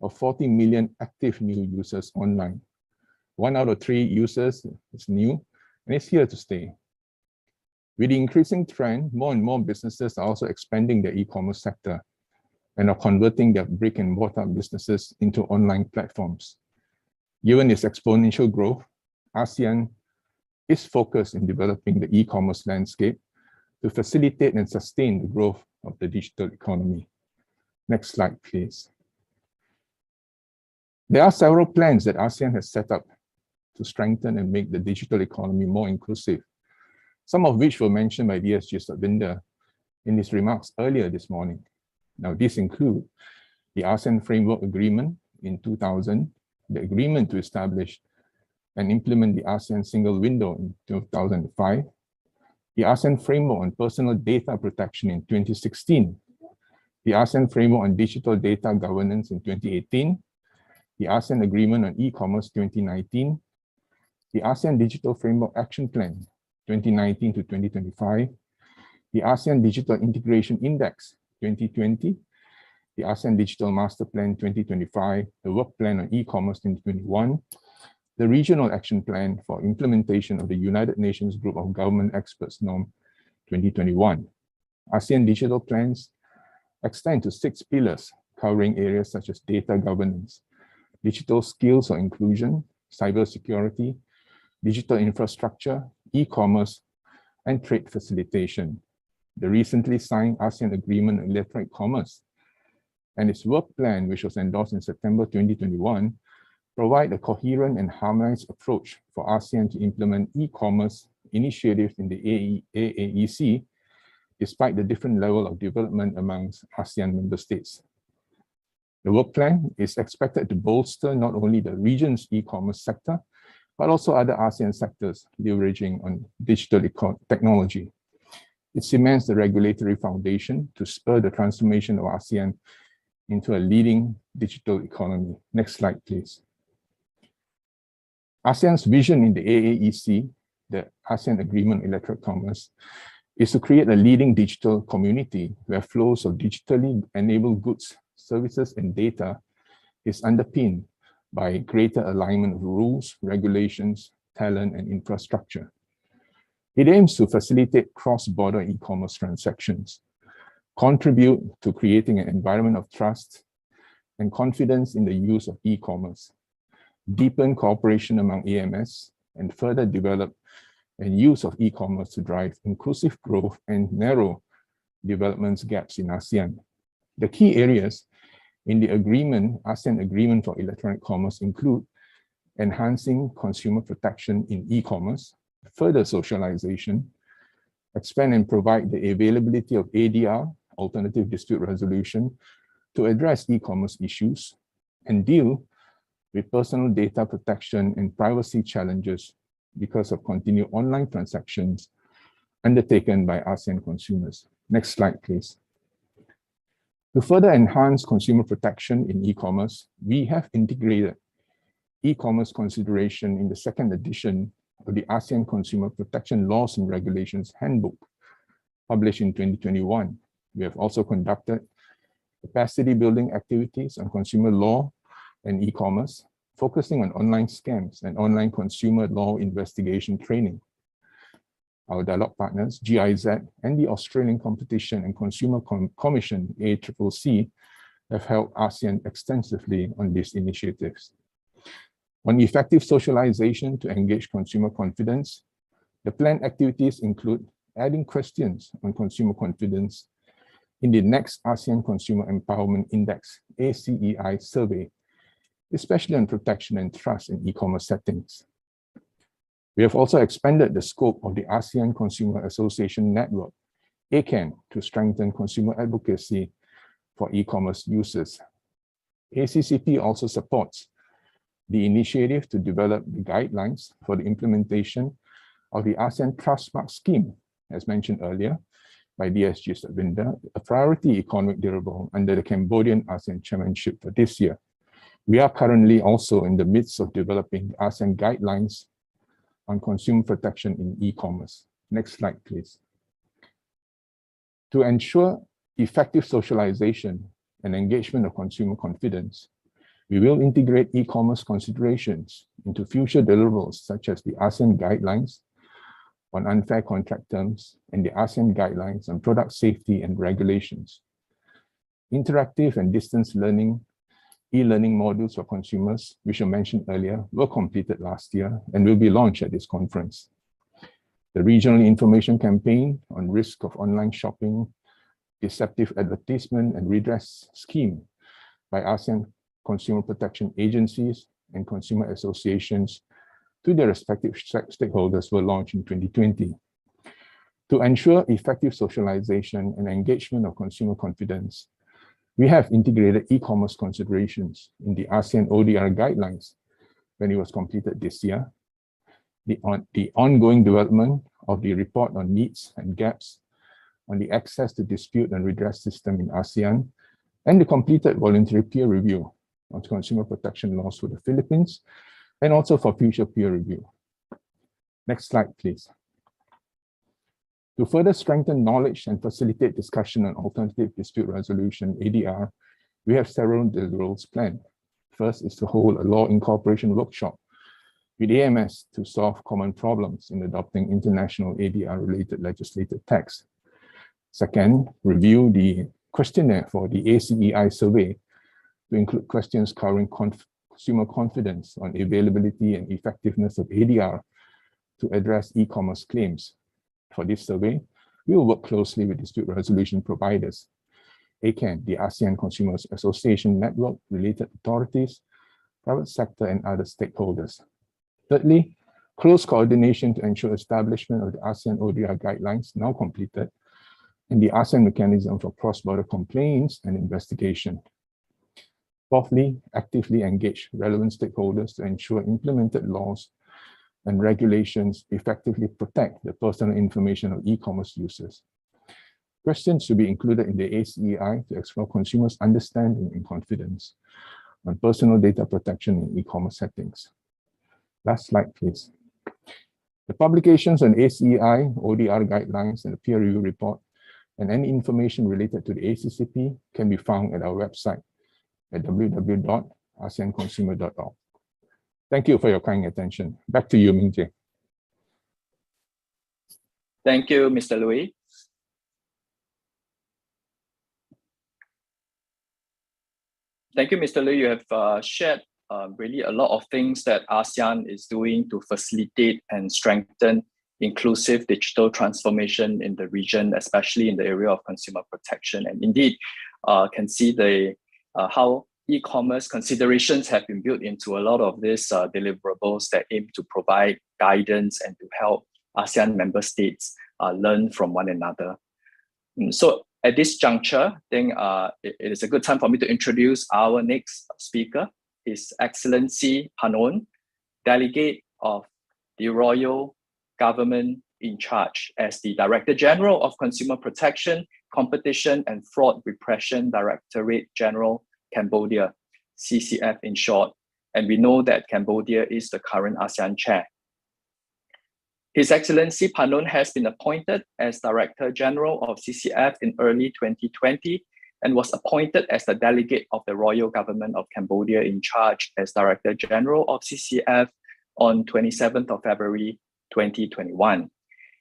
of 40 million active new users online. 1 out of 3 users is new, and it's here to stay. With the increasing trend, more and more businesses are also expanding their e-commerce sector and are converting their brick-and-mortar businesses into online platforms. Given its exponential growth, ASEAN is focused in developing the e-commerce landscape to facilitate and sustain the growth of the digital economy. Next slide, please. There are several plans that ASEAN has set up to strengthen and make the digital economy more inclusive, some of which were mentioned by DSG Satvinder in his remarks earlier this morning. Now, these include the ASEAN Framework Agreement in 2000, the agreement to establish and implement the ASEAN Single Window in 2005, the ASEAN Framework on Personal Data Protection in 2016, the ASEAN Framework on Digital Data Governance in 2018, the ASEAN Agreement on E-commerce 2019, the ASEAN Digital Framework Action Plan 2019 to 2025, the ASEAN Digital Integration Index 2020, the ASEAN Digital Master Plan 2025, the Work Plan on E-commerce 2021, the Regional Action Plan for Implementation of the United Nations Group of Government Experts Norm 2021. ASEAN digital plans extend to 6 pillars covering areas such as data governance, digital skills or inclusion, cybersecurity, digital infrastructure, e-commerce, and trade facilitation. The recently signed ASEAN Agreement on Electronic Commerce and its work plan, which was endorsed in September 2021, provide a coherent and harmonized approach for ASEAN to implement e-commerce initiatives in the AAEC, despite the different level of development amongst ASEAN member states. The work plan is expected to bolster not only the region's e-commerce sector, but also other ASEAN sectors leveraging on digital technology. It cements the regulatory foundation to spur the transformation of ASEAN into a leading digital economy. Next slide, please. ASEAN's vision in the AAEC, the ASEAN Agreement on Electronic Commerce, is to create a leading digital community where flows of digitally enabled goods, services, and data is underpinned by greater alignment of rules, regulations, talent, and infrastructure. It aims to facilitate cross-border e-commerce transactions, contribute to creating an environment of trust and confidence in the use of e-commerce, deepen cooperation among AMS, and further develop and use of e-commerce to drive inclusive growth and narrow development gaps in ASEAN. The key areas in the ASEAN Agreement for Electronic Commerce include enhancing consumer protection in e-commerce, further socialization, expand and provide the availability of ADR, alternative dispute resolution, to address e-commerce issues, and deal with personal data protection and privacy challenges because of continued online transactions undertaken by ASEAN consumers. Next slide, please. To further enhance consumer protection in e-commerce, we have integrated e-commerce consideration in the second edition of the ASEAN Consumer Protection Laws and Regulations Handbook, published in 2021. We have also conducted capacity building activities on consumer law and e-commerce, focusing on online scams and online consumer law investigation training. Our dialogue partners, GIZ, and the Australian Competition and Consumer Commission, ACCC, have helped ASEAN extensively on these initiatives. On effective socialization to engage consumer confidence, the planned activities include adding questions on consumer confidence in the next ASEAN Consumer Empowerment Index, ACEI survey, especially on protection and trust in e-commerce settings. We have also expanded the scope of the ASEAN Consumer Association Network, ACCP, to strengthen consumer advocacy for e-commerce users. ACCP also supports the initiative to develop the guidelines for the implementation of the ASEAN Trustmark Scheme, as mentioned earlier, by DSG Satvinder, a priority economic deliverable under the Cambodian ASEAN Chairmanship for this year. We are currently also in the midst of developing the ASEAN guidelines on consumer protection in e-commerce. Next slide, please. To ensure effective socialization and engagement of consumer confidence, we will integrate e-commerce considerations into future deliverables such as the ASEAN guidelines on unfair contract terms and the ASEAN guidelines on product safety and regulations. Interactive and distance learning e-learning modules for consumers, which I mentioned earlier, were completed last year and will be launched at this conference. The regional information campaign on risk of online shopping, deceptive advertisement, and redress scheme by ASEAN consumer protection agencies and consumer associations to their respective stakeholders were launched in 2020. To ensure effective socialization and engagement of consumer confidence, we have integrated e-commerce considerations in the ASEAN ODR guidelines when it was completed this year, the ongoing development of the report on needs and gaps on the access to dispute and redress system in ASEAN, and the completed voluntary peer review on consumer protection laws for the Philippines, and also for future peer review. Next slide, please. To further strengthen knowledge and facilitate discussion on alternative dispute resolution, ADR, we have several deliverables planned. First is to hold a law incorporation workshop with AMS to solve common problems in adopting international ADR-related legislative texts. Second, review the questionnaire for the ACEI survey to include questions covering consumer confidence on availability and effectiveness of ADR to address e-commerce claims. For this survey, we will work closely with dispute resolution providers, ACCP, the ASEAN Consumer Association Network, related authorities, private sector, and other stakeholders. Thirdly, close coordination to ensure establishment of the ASEAN ODR guidelines now completed, and the ASEAN mechanism for cross-border complaints and investigation. Fourthly, actively engage relevant stakeholders to ensure implemented laws and regulations effectively protect the personal information of e-commerce users. Questions should be included in the ACEI to explore consumers' understanding and confidence on personal data protection in e-commerce settings. Last slide, please. The publications on ACEI, ODR guidelines, and the peer review report, and any information related to the ACCP can be found at our website at www.aseanconsumer.org. Thank you for your kind attention. Back to you, Ming Jae. Thank you, Mr. Louis. Thank you, Mr. Louis. You have shared really a lot of things that ASEAN is doing to facilitate and strengthen inclusive digital transformation in the region, especially in the area of consumer protection. And indeed, can see the how e-commerce considerations have been built into a lot of these deliverables that aim to provide guidance and to help ASEAN member states learn from one another. So at this juncture, I think it is a good time for me to introduce our next speaker, His Excellency Panon, Delegate of the Royal Government in charge as the Director General of Consumer Protection, Competition and Fraud Repression Directorate General, Cambodia, CCF in short. And we know that Cambodia is the current ASEAN chair. His Excellency Panon has been appointed as Director General of CCF in early 2020 and was appointed as the Delegate of the Royal Government of Cambodia in charge as Director General of CCF on 27th of February 2021.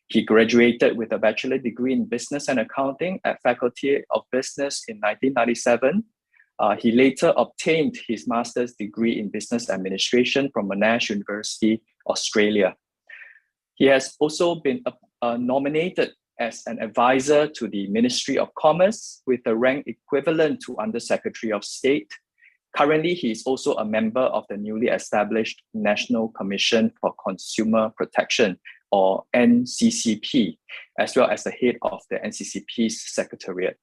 He graduated with a bachelor degree in Business and Accounting at Faculty of Business in 1997. He later obtained his master's degree in Business Administration from Monash University, Australia. He has also been nominated as an advisor to the Ministry of Commerce with the rank equivalent to Under-Secretary of State. Currently, he is also a member of the newly established National Commission for Consumer Protection, or NCCP, as well as the head of the NCCP's Secretariat.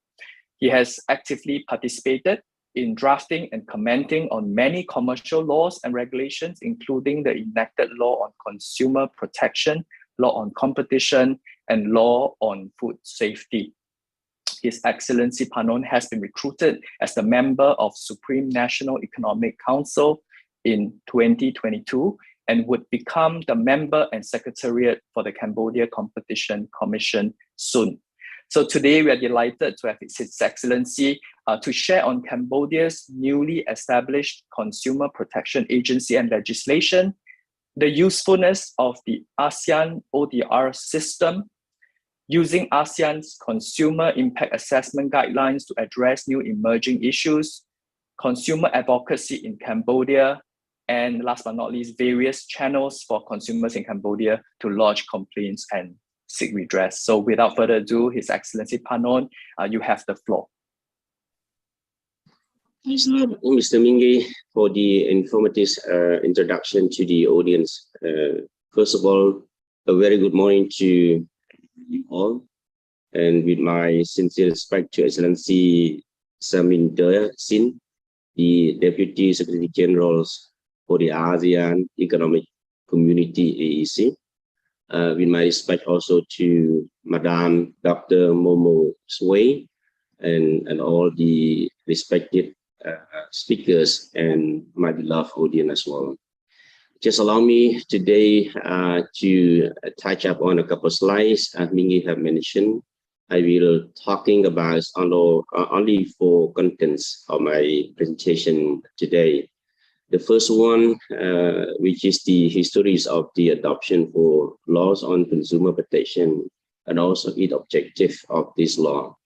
He has actively participated in drafting and commenting on many commercial laws and regulations, including the enacted law on consumer protection, law on competition, and law on food safety. His Excellency Panon has been recruited as the member of Supreme National Economic Council in 2022 and would become the member and secretariat for the Cambodia Competition Commission soon. So today we are delighted to have His Excellency to share on Cambodia's newly established Consumer Protection Agency and legislation, the usefulness of the ASEAN ODR system, using ASEAN's Consumer Impact Assessment Guidelines to address new emerging issues, consumer advocacy in Cambodia, and last but not least, various channels for consumers in Cambodia to lodge complaints and seek redress. So without further ado, His Excellency Panon, you have the floor. Thanks a lot, Mr. Mingi, for the informative introduction to the audience. First of all, a very good morning to you all, and with my sincere respect to Excellency Saminder Sin, the Deputy Secretary General for the ASEAN Economic Community AEC. With my respect also to Madame Dr. Momo Sway and all the respected speakers and my beloved audience as well. Just allow me today to touch up on a couple of slides. As Mingi have mentioned, I will talking about only 4 contents of my presentation today. The first one, which is the histories of the adoption for laws on consumer protection and also its objective of this law.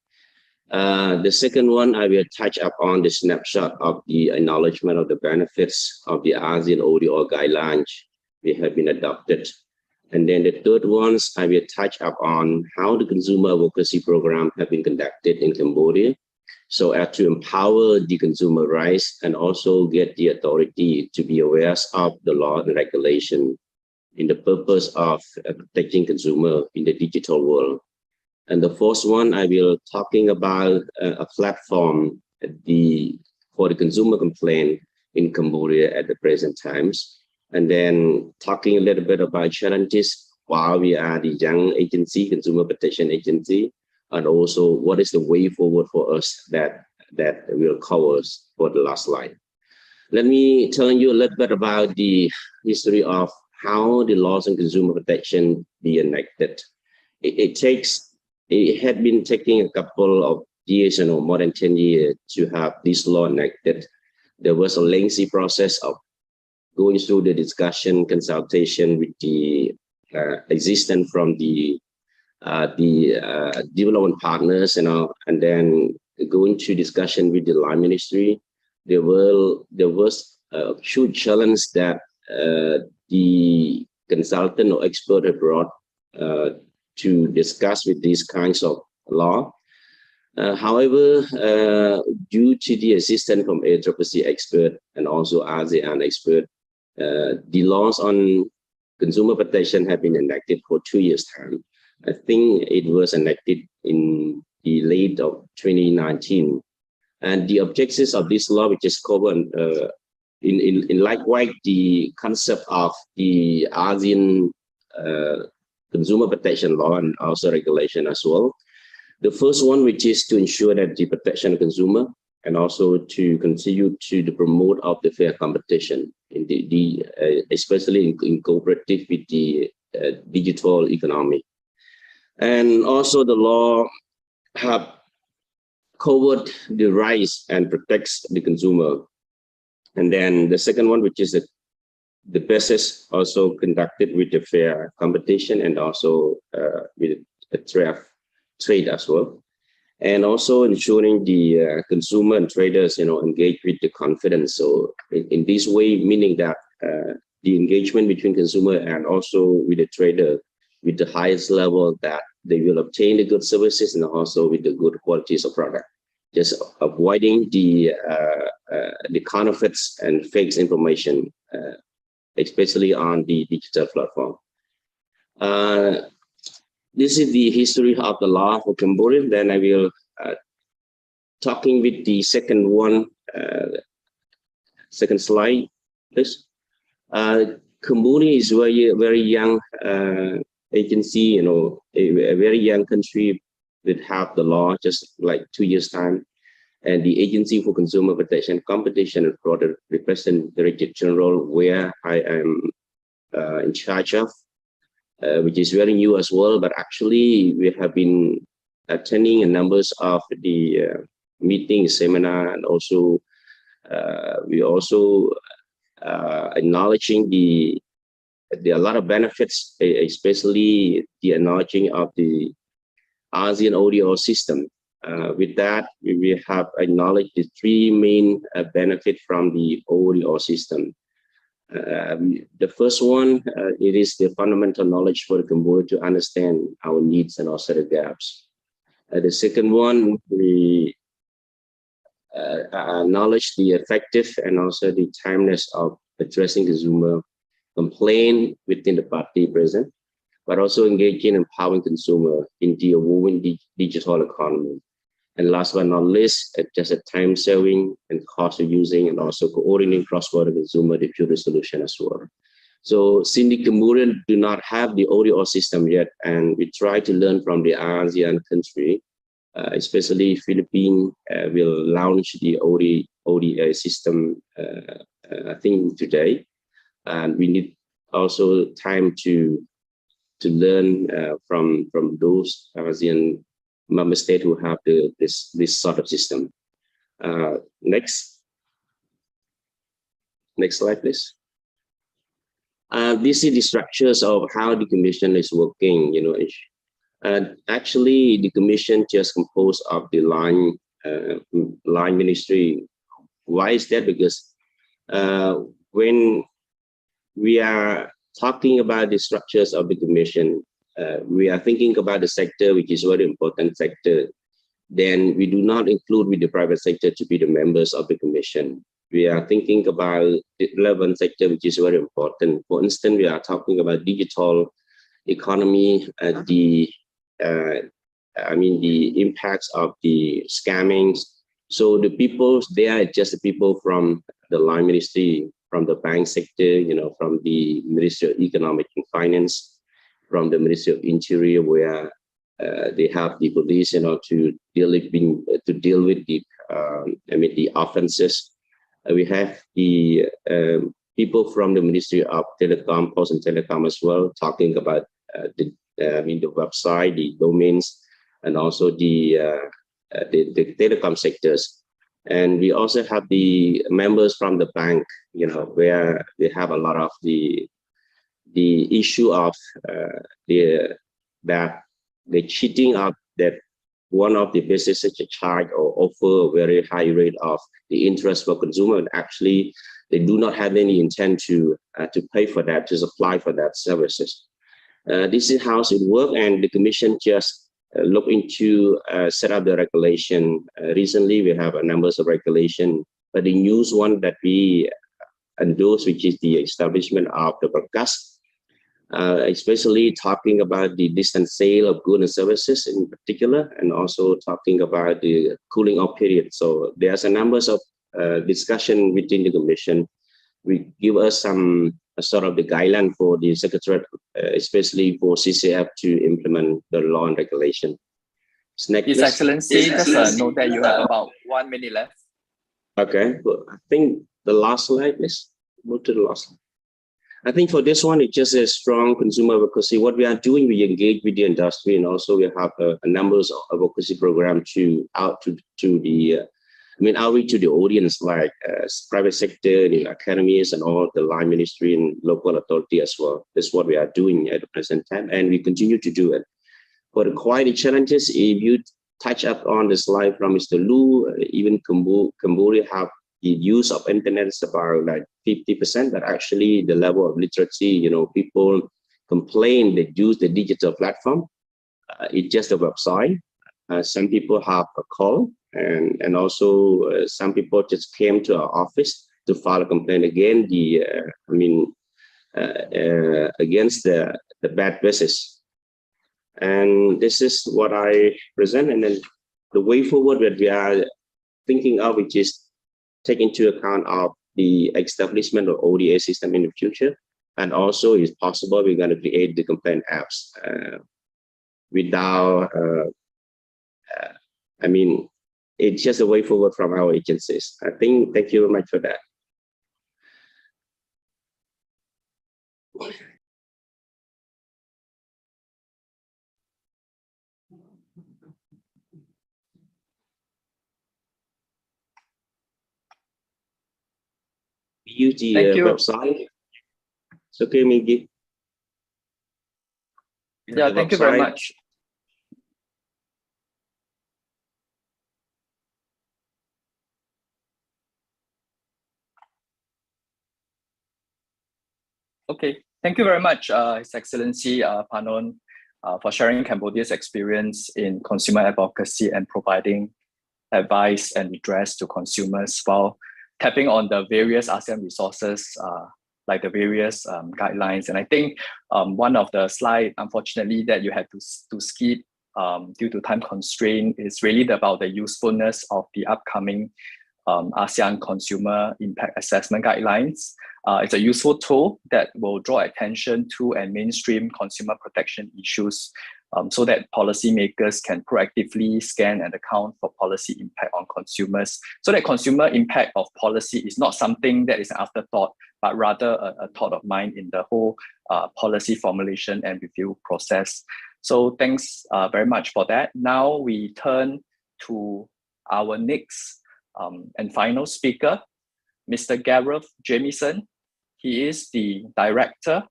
The second one, I will touch up on the snapshot of the acknowledgement of the benefits of the ASEAN ODR guidelines we have been adopted. And then the third ones, I will touch up on how the consumer advocacy program have been conducted in Cambodia, so as to empower the consumer rights and also get the authority to be aware of the law and regulation in the purpose of protecting consumer in the digital world. And the fourth one, I will talking about a platform for the consumer complaint in Cambodia at the present times. And then talking a little bit about challenges while we are the young agency, consumer protection agency, and also what is the way forward for us that will cover for the last slide. Let me tell you a little bit about the history of how the laws on consumer protection be enacted. It had been taking a couple of years, more than 10 years to have this law enacted. There was a lengthy process of going through the discussion, consultation with the existing from the development partners, and then going to discussion with the line ministry. There was a huge challenge that the consultant or expert had brought to discuss with these kinds of law. However, due to the assistance from advocacy expert and also ASEAN expert, the laws on consumer protection have been enacted for 2 years' time. I think it was enacted in the late of 2019. And the objectives of this law, which is covered in likewise the concept of the ASEAN consumer protection law and also regulation as well. The first one, which is to ensure that the protection of consumer and also to continue to the promote of the fair competition in especially in cooperative with the digital economy. And also the law have covered the rights and protects the consumer. And then the second one, which is the basis also conducted with the fair competition and also with the trade as well. And also ensuring the consumer and traders, engage with the confidence. So in this way, meaning that the engagement between consumer and also with the trader with the highest level that they will obtain the good services and also with the good qualities of product, just avoiding the counterfeits and fakes information, especially on the digital platform. This is the history of the law for Cambodia. Then I will talking with the second one, second slide, please. Cambodia is very young agency, a very young country that have the law just like 2 years time. And the Agency for Consumer Protection, Competition and Product Representative Director General, where I am in charge of, which is very new as well. But actually, we have been attending a numbers of the meetings, seminar, and also we also acknowledging a lot of benefits, especially the acknowledging of the ASEAN ODR system. With that, we have acknowledged the 3 main benefits from the ODR system. The first one, it is the fundamental knowledge for the Cambodia to understand our needs and also the gaps. The second one, we acknowledge the effective and also the timeliness of addressing consumer complaint within the party present, but also engaging and empowering consumer in the evolving digital economy. And last but not least, just a time saving and cost of using and also coordinating cross-border consumer dispute solution as well. So since the Cambodian do not have the ODR system yet, and we try to learn from the ASEAN country, especially Philippines will launch the ODA system, I think today. And we need also time to learn from those ASEAN member states who have this sort of system. Next slide, please. This is the structures of how the Commission is working. Actually, the Commission just composed of the line ministry. Why is that? Because when we are talking about the structures of the Commission, we are thinking about the sector, which is a very important sector. Then we do not include with the private sector to be the members of the Commission. We are thinking about the relevant sector, which is very important. For instance, we are talking about digital economy, the impacts of the scamming. So the people, they are just the people from the line ministry, from the bank sector, from the Ministry of Economic and Finance, from the Ministry of Interior, where they have the police, to deal with the the offenses. We have the people from the Ministry of Telecom, Post and Telecom as well, talking about the website, the domains, and also the telecom sectors. And we also have the members from the bank, where they have a lot of the issue of that the cheating of that one of the businesses charge or offer a very high rate of the interest for consumer, and actually they do not have any intent to pay for that, to supply for that services. This is how it works, and the Commission just look into set up the regulation. Recently, we have a numbers of regulation, but the newest one that we endorse, which is the establishment of the broadcast, especially talking about the distance sale of goods and services in particular, and also talking about the cooling off period. So there's a numbers of discussion within the Commission. We give us some sort of the guideline for the Secretariat, especially for CCF to implement the law and regulation. Next, His Excellency, just note that you have about 1 minute left. Okay, well, I think the last slide, please. Move to the last slide. I think for this one, it's just a strong consumer advocacy. What we are doing, we engage with the industry, and also we have a numbers of advocacy program outreach to the audience, like private sector, the academies, and all the line ministry and local authority as well. That's what we are doing at the present time, and we continue to do it. But quite the challenges, if you touch up on the slide from Mr. Lu, even Cambodia have the use of internet is about like 50%, but actually the level of literacy, people complain they use the digital platform. It's just a website. Some people have a call, and also some people just came to our office to file a complaint again. Against the bad business. And this is what I present. And then the way forward that we are thinking of, which is take into account of the establishment of ODA system in the future. And also, if possible, we're going to create the complaint apps it's just a way forward from our agencies. Thank you very much for that. Use the website. It's okay, Mingy. Yeah, thank you very much. Okay, thank you very much, His Excellency Panon, for sharing Cambodia's experience in consumer advocacy and providing advice and redress to consumers while tapping on the various ASEAN resources, like the various guidelines. And I think one of the slides, unfortunately, that you had to skip due to time constraint is really about the usefulness of the upcoming ASEAN Consumer Impact Assessment Guidelines. It's a useful tool that will draw attention to and mainstream consumer protection issues so that policymakers can proactively scan and account for policy impact on consumers, so that consumer impact of policy is not something that is an afterthought, but rather a thought of mind in the whole policy formulation and review process. So thanks very much for that. Now we turn to our next and final speaker, Mr. Gareth Jamieson. He is the Director,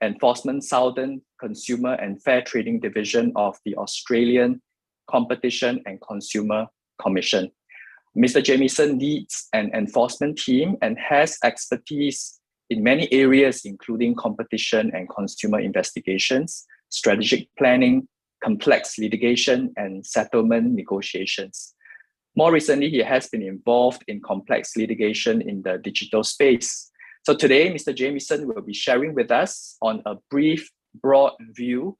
Enforcement Southern Consumer and Fair Trading Division of the Australian Competition and Consumer Commission. Mr. Jamieson leads an enforcement team and has expertise in many areas, including competition and consumer investigations, strategic planning, complex litigation, and settlement negotiations. More recently, he has been involved in complex litigation in the digital space. So today, Mr. Jamieson will be sharing with us on a brief, broad view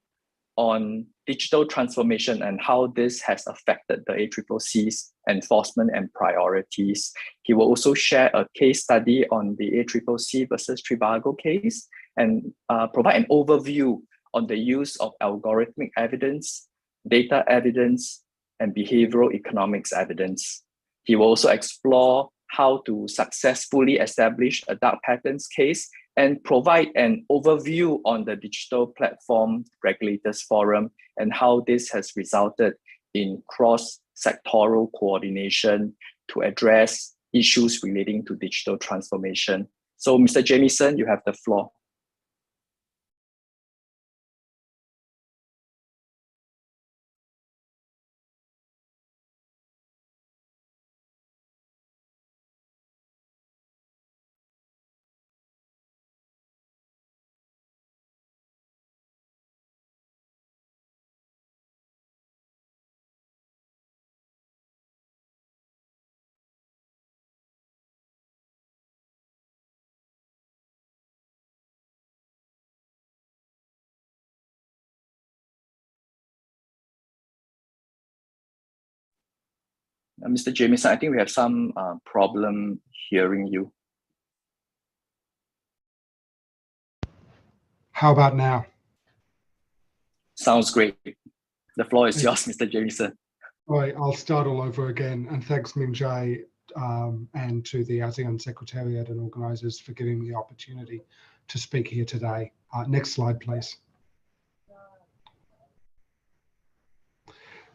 on digital transformation and how this has affected the ACCC's enforcement and priorities. He will also share a case study on the ACCC versus Trivago case and provide an overview on the use of algorithmic evidence, data evidence, and behavioral economics evidence. He will also explore how to successfully establish a dark patterns case and provide an overview on the Digital Platform Regulators Forum and how this has resulted in cross-sectoral coordination to address issues relating to digital transformation. So, Mr. Jamieson, you have the floor. Mr. Jamieson, I think we have some problem hearing you. How about now? Sounds great. The floor is yours, Mr. Jamieson. All right, I'll start all over again. And thanks, Min Jae, and to the ASEAN Secretariat and organisers for giving me the opportunity to speak here today. Next slide, please.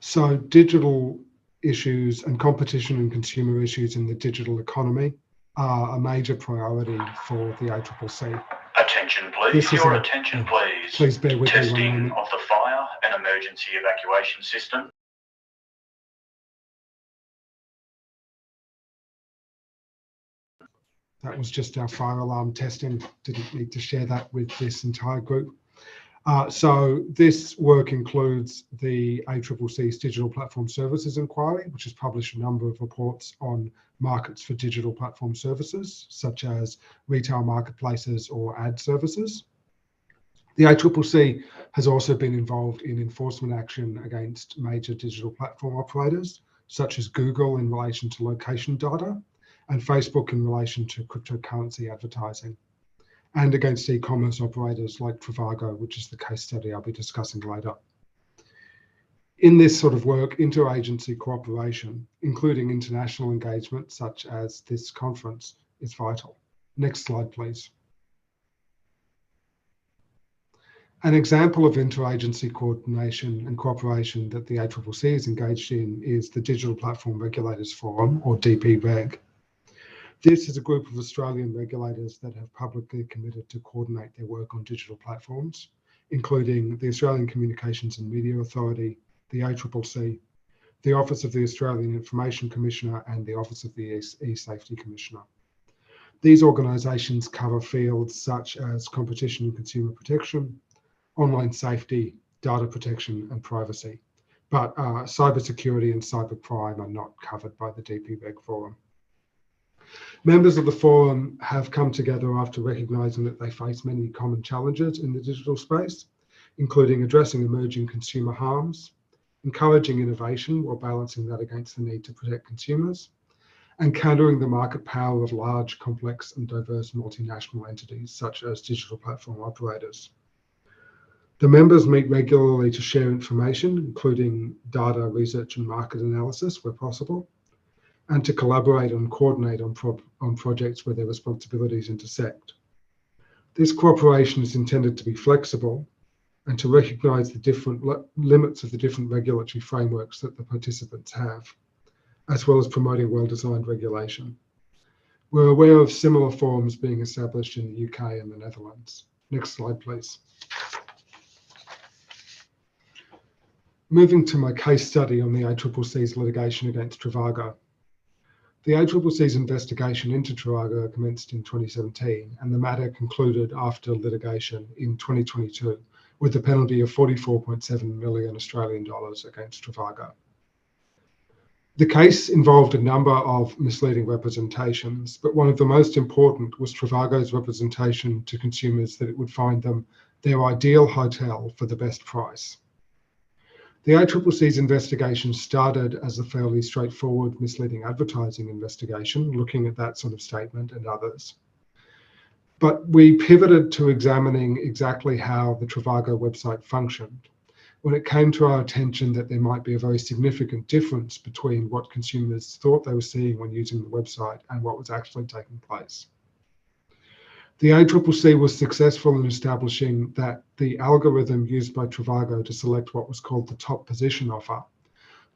So digital issues and competition and consumer issues in the digital economy are a major priority for the ACCC. Attention please, your attention please. Please bear with me one Testing moment. of the fire and emergency evacuation system. That was just our fire alarm testing. Didn't need to share that with this entire group. So this work includes the ACCC's Digital Platform Services Inquiry, which has published a number of reports on markets for digital platform services, such as retail marketplaces or ad services. The ACCC has also been involved in enforcement action against major digital platform operators, such as Google in relation to location data, and Facebook in relation to cryptocurrency advertising, and against e-commerce operators like Trivago, which is the case study I'll be discussing later. In this sort of work, interagency cooperation, including international engagement such as this conference, is vital. Next slide, please. An example of interagency coordination and cooperation that the ACCC is engaged in is the Digital Platform Regulators Forum, or DPREG. This is a group of Australian regulators that have publicly committed to coordinate their work on digital platforms, including the Australian Communications and Media Authority, the ACCC, the Office of the Australian Information Commissioner, and the Office of the E-Safety Commissioner. These organisations cover fields such as competition and consumer protection, online safety, data protection, and privacy. But cybersecurity and cybercrime are not covered by the DPREG Forum. Members of the forum have come together after recognising that they face many common challenges in the digital space, including addressing emerging consumer harms, encouraging innovation while balancing that against the need to protect consumers, and countering the market power of large, complex and diverse multinational entities such as digital platform operators. The members meet regularly to share information, including data, research and market analysis where possible, and to collaborate and coordinate on projects where their responsibilities intersect. This cooperation is intended to be flexible and to recognise the different limits of the different regulatory frameworks that the participants have, as well as promoting well-designed regulation. We're aware of similar forums being established in the UK and the Netherlands. Next slide, please. Moving to my case study on the ACCC's litigation against Trivago. The ACCC's investigation into Trivago commenced in 2017, and the matter concluded after litigation in 2022 with a penalty of 44.7 million Australian dollars against Trivago. The case involved a number of misleading representations, but one of the most important was Trivago's representation to consumers that it would find them their ideal hotel for the best price. The ACCC's investigation started as a fairly straightforward misleading advertising investigation, looking at that sort of statement and others. But we pivoted to examining exactly how the Trivago website functioned when it came to our attention that there might be a very significant difference between what consumers thought they were seeing when using the website and what was actually taking place. The ACCC was successful in establishing that the algorithm used by Trivago to select what was called the top position offer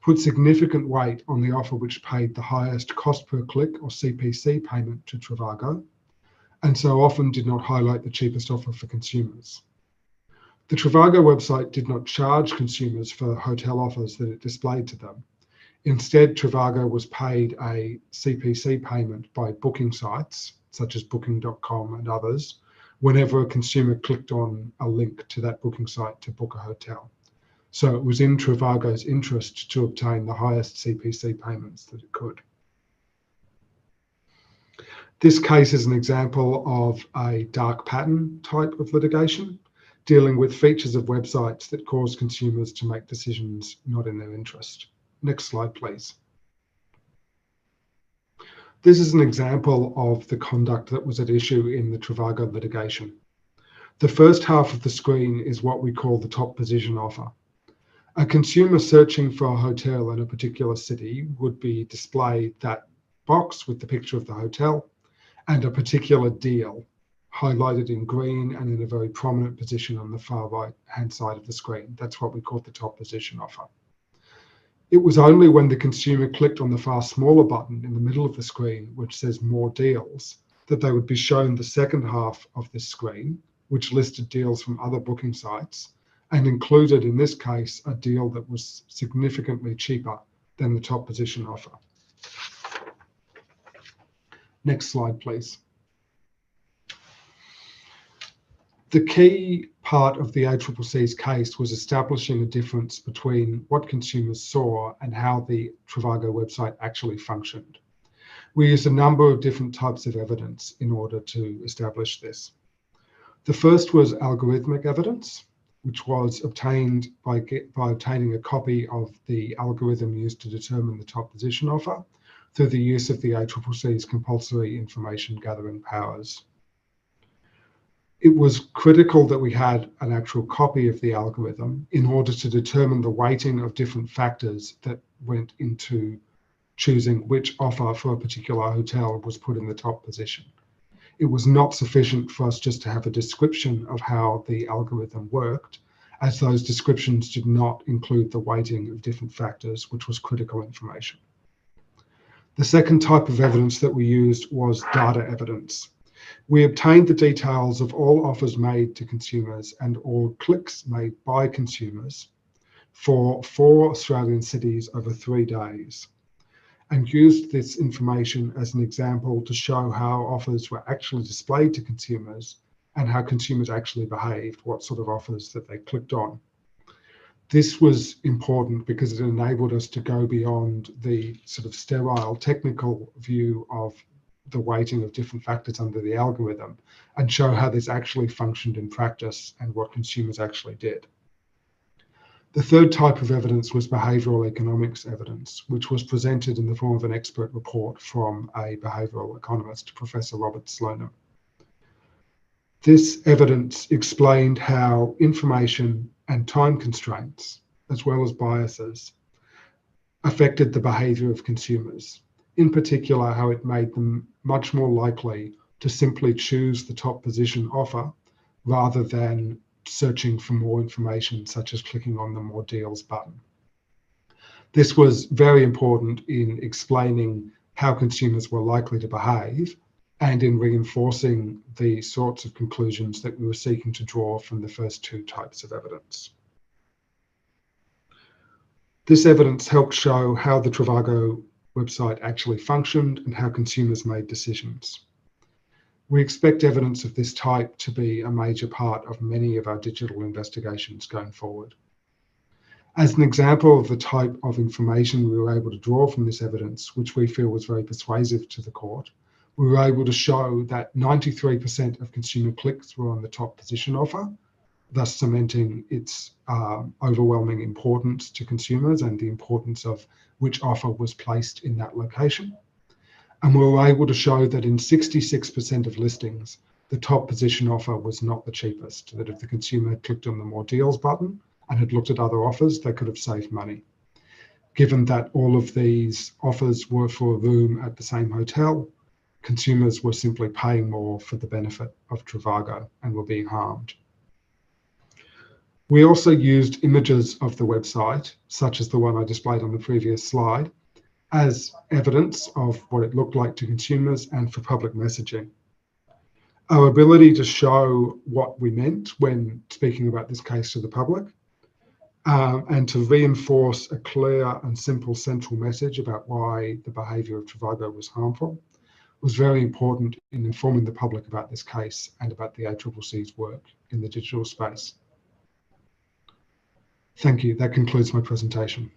put significant weight on the offer which paid the highest cost per click or CPC payment to Trivago, and so often did not highlight the cheapest offer for consumers. The Trivago website did not charge consumers for hotel offers that it displayed to them. Instead, Trivago was paid a CPC payment by booking sites, such as booking.com and others, whenever a consumer clicked on a link to that booking site to book a hotel. So it was in Trivago's interest to obtain the highest CPC payments that it could. This case is an example of a dark pattern type of litigation, dealing with features of websites that cause consumers to make decisions not in their interest. Next slide, please. This is an example of the conduct that was at issue in the Trivago litigation. The first half of the screen is what we call the top position offer. A consumer searching for a hotel in a particular city would be displayed that box with the picture of the hotel and a particular deal highlighted in green and in a very prominent position on the far right hand side of the screen. That's what we call the top position offer. It was only when the consumer clicked on the far smaller button in the middle of the screen, which says more deals, that they would be shown the second half of this screen, which listed deals from other booking sites, and included, in this case, a deal that was significantly cheaper than the top position offer. Next slide, please. The key part of the ACCC's case was establishing a difference between what consumers saw and how the Trivago website actually functioned. We used a number of different types of evidence in order to establish this. The first was algorithmic evidence, which was obtained by obtaining a copy of the algorithm used to determine the top position offer through the use of the ACCC's compulsory information gathering powers. It was critical that we had an actual copy of the algorithm in order to determine the weighting of different factors that went into choosing which offer for a particular hotel was put in the top position. It was not sufficient for us just to have a description of how the algorithm worked, as those descriptions did not include the weighting of different factors, which was critical information. The second type of evidence that we used was data evidence. We obtained the details of all offers made to consumers and all clicks made by consumers for 4 Australian cities over 3 days, and used this information as an example to show how offers were actually displayed to consumers and how consumers actually behaved, what sort of offers that they clicked on. This was important because it enabled us to go beyond the sort of sterile technical view of the weighting of different factors under the algorithm and show how this actually functioned in practice and what consumers actually did. The third type of evidence was behavioural economics evidence, which was presented in the form of an expert report from a behavioural economist, Professor Robert Slonim. This evidence explained how information and time constraints, as well as biases, affected the behaviour of consumers. In particular, how it made them much more likely to simply choose the top position offer rather than searching for more information, such as clicking on the more deals button. This was very important in explaining how consumers were likely to behave and in reinforcing the sorts of conclusions that we were seeking to draw from the first 2 types of evidence. This evidence helped show how the Trivago website actually functioned and how consumers made decisions. We expect evidence of this type to be a major part of many of our digital investigations going forward. As an example of the type of information we were able to draw from this evidence, which we feel was very persuasive to the court, we were able to show that 93% of consumer clicks were on the top position offer, thus cementing its overwhelming importance to consumers and the importance of which offer was placed in that location. And we were able to show that in 66% of listings, the top position offer was not the cheapest, that if the consumer clicked on the more deals button and had looked at other offers, they could have saved money. Given that all of these offers were for a room at the same hotel, consumers were simply paying more for the benefit of Trivago and were being harmed. We also used images of the website, such as the one I displayed on the previous slide, as evidence of what it looked like to consumers and for public messaging. Our ability to show what we meant when speaking about this case to the public, and to reinforce a clear and simple central message about why the behaviour of Trivago was harmful, was very important in informing the public about this case and about the ACCC's work in the digital space. Thank you. That concludes my presentation.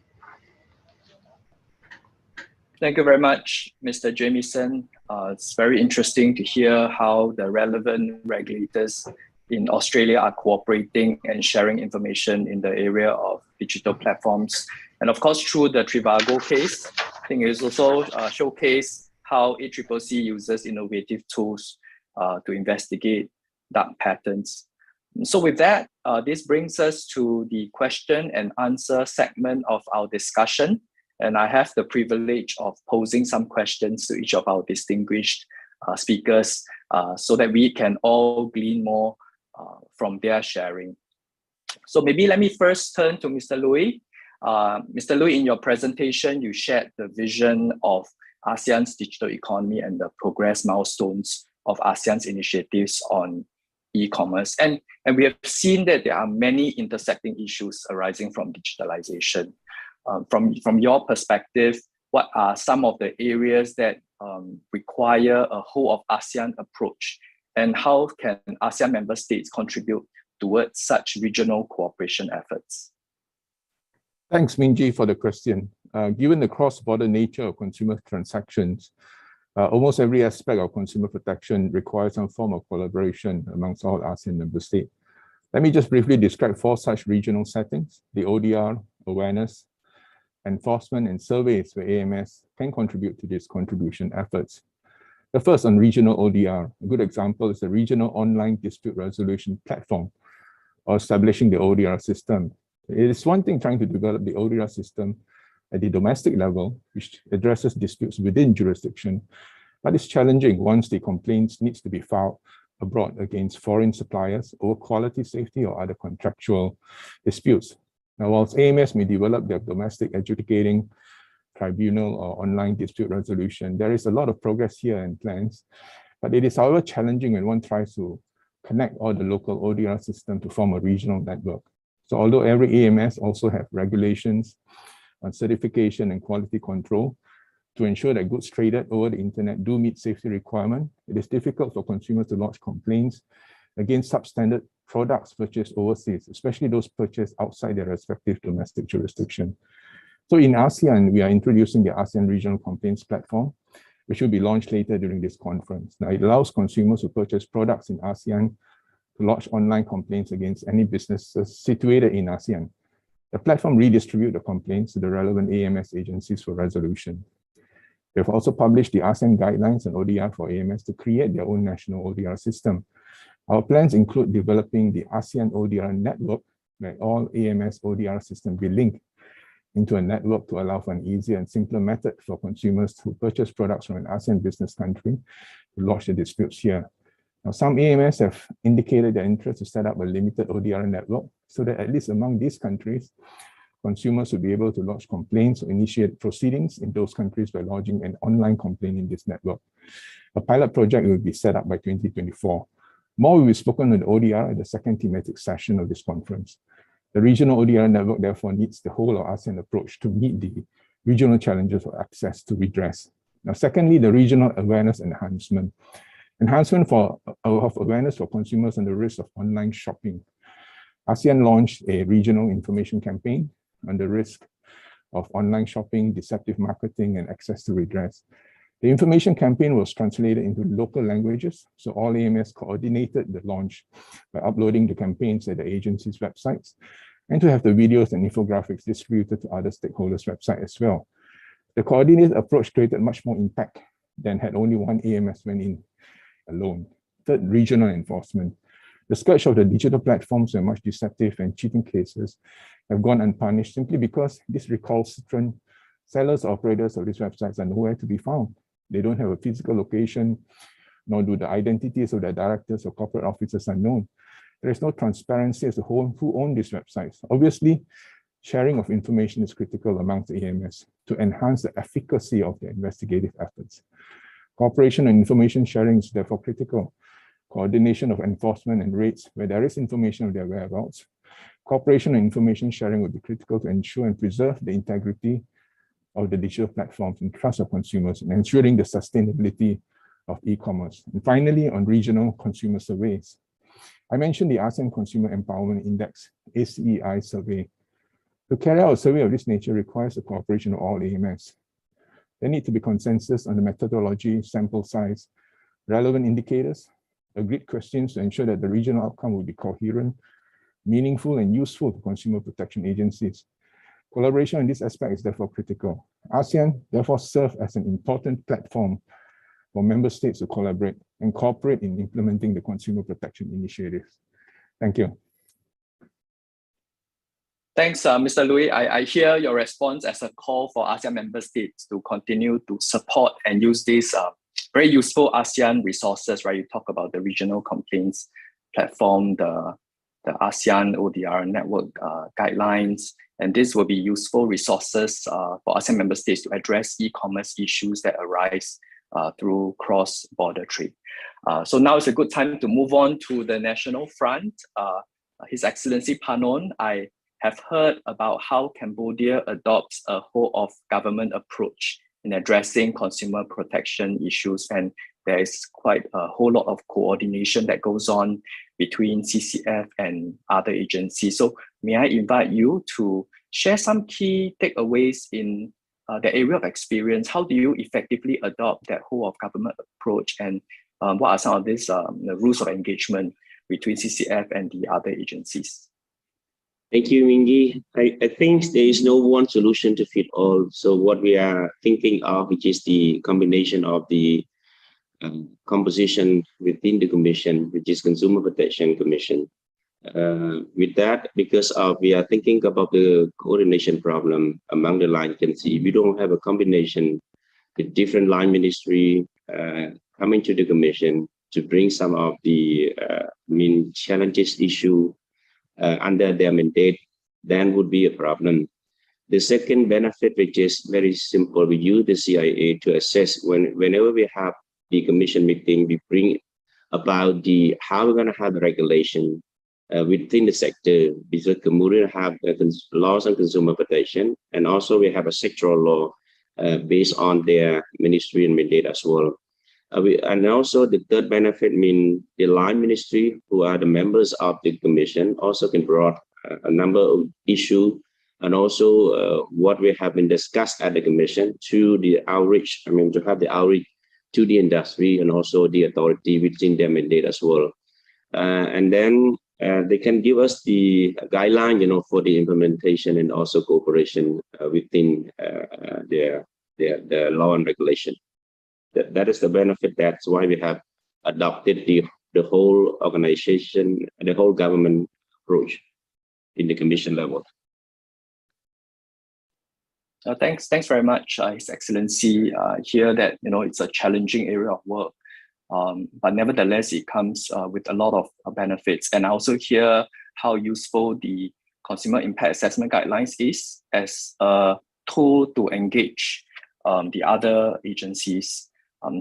Thank you very much, Mr. Jamieson. It's very interesting to hear how the relevant regulators in Australia are cooperating and sharing information in the area of digital platforms. And of course, through the Trivago case, I think it's also showcased how ACCC uses innovative tools to investigate dark patterns. So with that, this brings us to the question and answer segment of our discussion. And I have the privilege of posing some questions to each of our distinguished speakers so that we can all glean more from their sharing. So maybe let me first turn to Mr. Louis. Mr. Louis, in your presentation, you shared the vision of ASEAN's digital economy and the progress milestones of ASEAN's initiatives on e-commerce. And we have seen that there are many intersecting issues arising from digitalization. From your perspective, what are some of the areas that require a whole of ASEAN approach? And how can ASEAN member states contribute towards such regional cooperation efforts? Thanks, Minji, for the question. Given the cross-border nature of consumer transactions, almost every aspect of consumer protection requires some form of collaboration amongst all ASEAN member states. Let me just briefly describe 4 such regional settings: the ODR, awareness, enforcement, and surveys where AMS can contribute to these contribution efforts. The first on regional ODR. A good example is the Regional Online Dispute Resolution Platform, or establishing the ODR system. It is one thing trying to develop the ODR system at the domestic level, which addresses disputes within jurisdiction, but it's challenging once the complaints needs to be filed abroad against foreign suppliers over quality, safety, or other contractual disputes. Now, whilst AMS may develop their domestic adjudicating tribunal or online dispute resolution, there is a lot of progress here and plans, but it is however challenging when one tries to connect all the local ODR system to form a regional network. So although every AMS also have regulations on certification and quality control to ensure that goods traded over the internet do meet safety requirements, it is difficult for consumers to lodge complaints against substandard products purchased overseas, especially those purchased outside their respective domestic jurisdiction. So in ASEAN, we are introducing the ASEAN Regional Complaints Platform, which will be launched later during this conference. Now, it allows consumers who purchase products in ASEAN to lodge online complaints against any businesses situated in ASEAN. The platform redistributes the complaints to the relevant AMS agencies for resolution. We have also published the ASEAN guidelines on ODR for AMS to create their own national ODR system. Our plans include developing the ASEAN ODR network, where all AMS ODR systems be linked into a network to allow for an easier and simpler method for consumers who purchase products from an ASEAN business country to lodge the disputes here. Now, some AMS have indicated their interest to set up a limited ODR network so that at least among these countries, consumers will be able to lodge complaints or initiate proceedings in those countries by lodging an online complaint in this network. A pilot project will be set up by 2024. More will be spoken on the ODR at the second thematic session of this conference. The regional ODR network therefore needs the whole of ASEAN approach to meet the regional challenges of access to redress. Now, secondly, the regional awareness enhancement. Enhancement of awareness for consumers on the risk of online shopping. ASEAN launched a regional information campaign on the risk of online shopping, deceptive marketing, and access to redress. The information campaign was translated into local languages, so all AMS coordinated the launch by uploading the campaigns at the agency's websites and to have the videos and infographics distributed to other stakeholders' websites as well. The coordinated approach created much more impact than had only one AMS went in alone. Third, regional enforcement. The scourge of the digital platforms and much deceptive and cheating cases have gone unpunished simply because these recalcitrant sellers or operators of these websites are nowhere to be found. They don't have a physical location, nor do the identities of their directors or corporate officers are known. There is no transparency as to who own these websites. Obviously, sharing of information is critical amongst AMS to enhance the efficacy of their investigative efforts. Cooperation and information sharing is therefore critical. Coordination of enforcement and raids where there is information of their whereabouts. Cooperation and information sharing will be critical to ensure and preserve the integrity of the digital platforms and trust of consumers and ensuring the sustainability of e-commerce. And finally, on regional consumer surveys. I mentioned the ASEAN Consumer Empowerment Index, ACEI survey. To carry out a survey of this nature requires the cooperation of all AMS. There need to be consensus on the methodology, sample size, relevant indicators, agreed questions to ensure that the regional outcome will be coherent, meaningful, and useful to consumer protection agencies. Collaboration in this aspect is therefore critical. ASEAN therefore serves as an important platform for member states to collaborate and cooperate in implementing the consumer protection initiatives. Thank you. Thanks, Mr. Lui. I hear your response as a call for ASEAN member states to continue to support and use these very useful ASEAN resources, right? You talk about the regional complaints platform, the ASEAN ODR network guidelines, and this will be useful resources for ASEAN member states to address e-commerce issues that arise through cross-border trade. So now is a good time to move on to the national front. His Excellency Panon, I have heard about how Cambodia adopts a whole of government approach in addressing consumer protection issues, and there is quite a whole lot of coordination that goes on between CCF and other agencies. So may I invite you to share some key takeaways in the area of experience? How do you effectively adopt that whole of government approach, and what are some of these the rules of engagement between CCF and the other agencies? Thank you, Mingy. I think there is no one solution to fit all. So what we are thinking of, which is the combination of the composition within the commission, which is Consumer Protection Commission. With that, because we are thinking about the coordination problem among the line agencies, we don't have a combination with different line ministry coming to the commission to bring some of the main challenges issue under their mandate, then would be a problem. The second benefit, which is very simple, we use the CIA to assess whenever we have the commission meeting, we bring about how we're going to have the regulation within the sector, because Cambodia have laws on consumer protection, and also we have a sectoral law based on their ministry and mandate as well. And also the third benefit means the line ministry, who are the members of the commission, also can bring a number of issues, and also what we have been discussed at the commission to the outreach, to have the outreach to the industry and also the authority within their mandate as well. And then they can give us the guideline, for the implementation and also cooperation within their law and regulation. That is the benefit. That's why we have adopted the whole organization, the whole government approach in the commission level. Thanks very much, His Excellency. Hear that it's a challenging area of work, but nevertheless it comes with a lot of benefits. And I also hear how useful the consumer impact assessment guidelines is as a tool to engage the other agencies.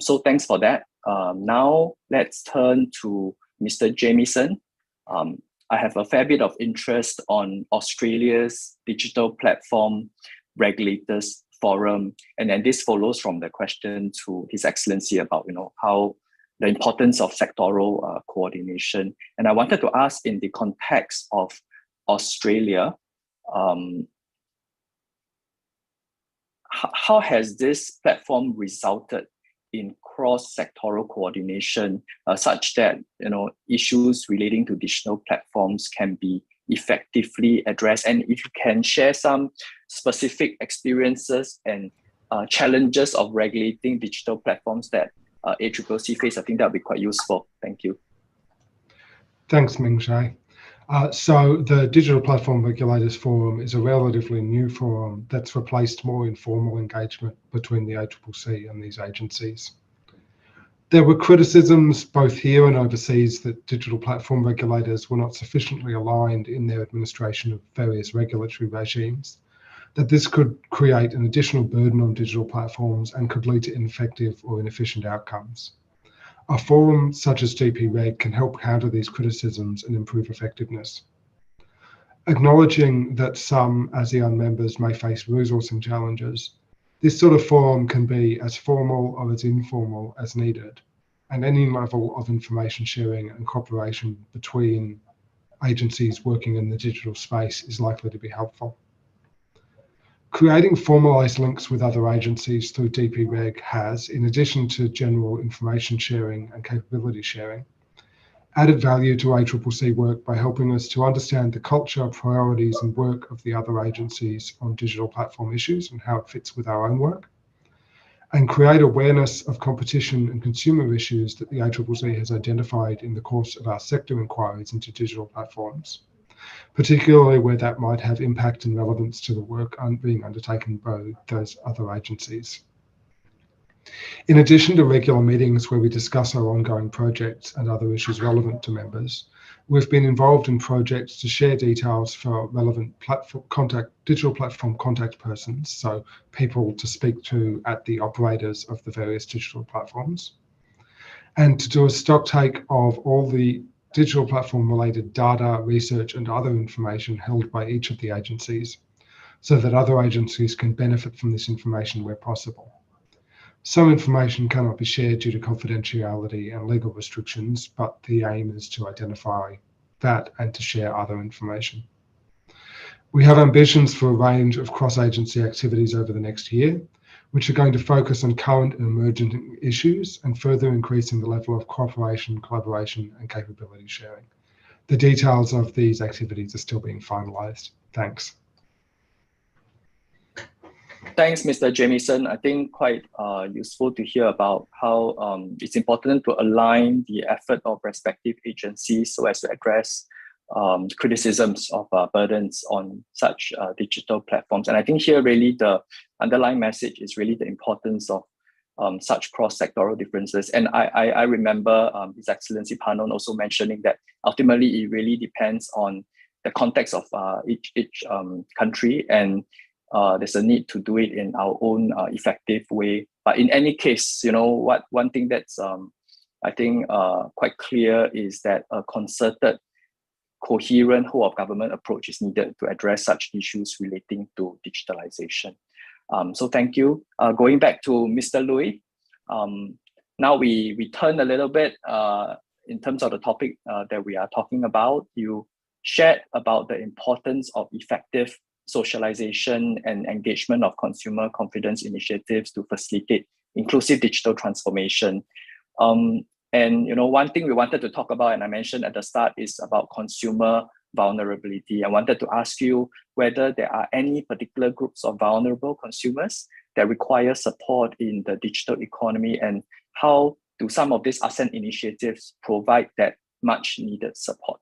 So thanks for that. Now let's turn to Mr. Jamieson. I have a fair bit of interest on Australia's digital platform regulators forum, and then this follows from the question to His Excellency about how the importance of sectoral coordination. And I wanted to ask, in the context of Australia, how has this platform resulted in cross-sectoral coordination such that issues relating to digital platforms can be effectively addressed? And if you can share some specific experiences and challenges of regulating digital platforms that ACCC face, I think that would be quite useful. Thank you. Thanks, Ming-Jie. So the Digital Platform Regulators Forum is a relatively new forum that's replaced more informal engagement between the ACCC and these agencies. There were criticisms both here and overseas that digital platform regulators were not sufficiently aligned in their administration of various regulatory regimes, that this could create an additional burden on digital platforms and could lead to ineffective or inefficient outcomes. A forum such as DPReg can help counter these criticisms and improve effectiveness. Acknowledging that some ASEAN members may face resourcing challenges, this sort of forum can be as formal or as informal as needed, and any level of information sharing and cooperation between agencies working in the digital space is likely to be helpful. Creating formalized links with other agencies through DPReg has, in addition to general information sharing and capability sharing, added value to ACCC work by helping us to understand the culture, priorities, and work of the other agencies on digital platform issues and how it fits with our own work, and create awareness of competition and consumer issues that the ACCC has identified in the course of our sector inquiries into digital platforms, particularly where that might have impact and relevance to the work being undertaken by those other agencies. In addition to regular meetings where we discuss our ongoing projects and other issues relevant to members, we've been involved in projects to share details for relevant digital platform contact persons, so people to speak to at the operators of the various digital platforms, and to do a stock take of all the digital platform related data, research, and other information held by each of the agencies, so that other agencies can benefit from this information where possible. Some information cannot be shared due to confidentiality and legal restrictions, but the aim is to identify that and to share other information. We have ambitions for a range of cross-agency activities over the next year, which are going to focus on current and emerging issues and further increasing the level of cooperation, collaboration, and capability sharing. The details of these activities are still being finalized. Thanks. Thanks, Mr. Jamieson. I think quite useful to hear about how it's important to align the effort of respective agencies so as to address criticisms of burdens on such digital platforms. And I think here really the underlying message is really the importance of such cross-sectoral differences. And I remember His Excellency Panon also mentioning that ultimately it really depends on the context of each country, and there's a need to do it in our own effective way. But in any case, you know, one thing that's I think quite clear is that a concerted, coherent whole of government approach is needed to address such issues relating to digitalization. So thank you. Going back to Mr. Lui, now we turn a little bit in terms of the topic that we are talking about. You shared about the importance of effective socialization and engagement of consumer confidence initiatives to facilitate inclusive digital transformation. And you know, one thing we wanted to talk about, and I mentioned at the start, is about consumer vulnerability. I wanted to ask you whether there are any particular groups of vulnerable consumers that require support in the digital economy, and how do some of these ASEAN initiatives provide that much needed support?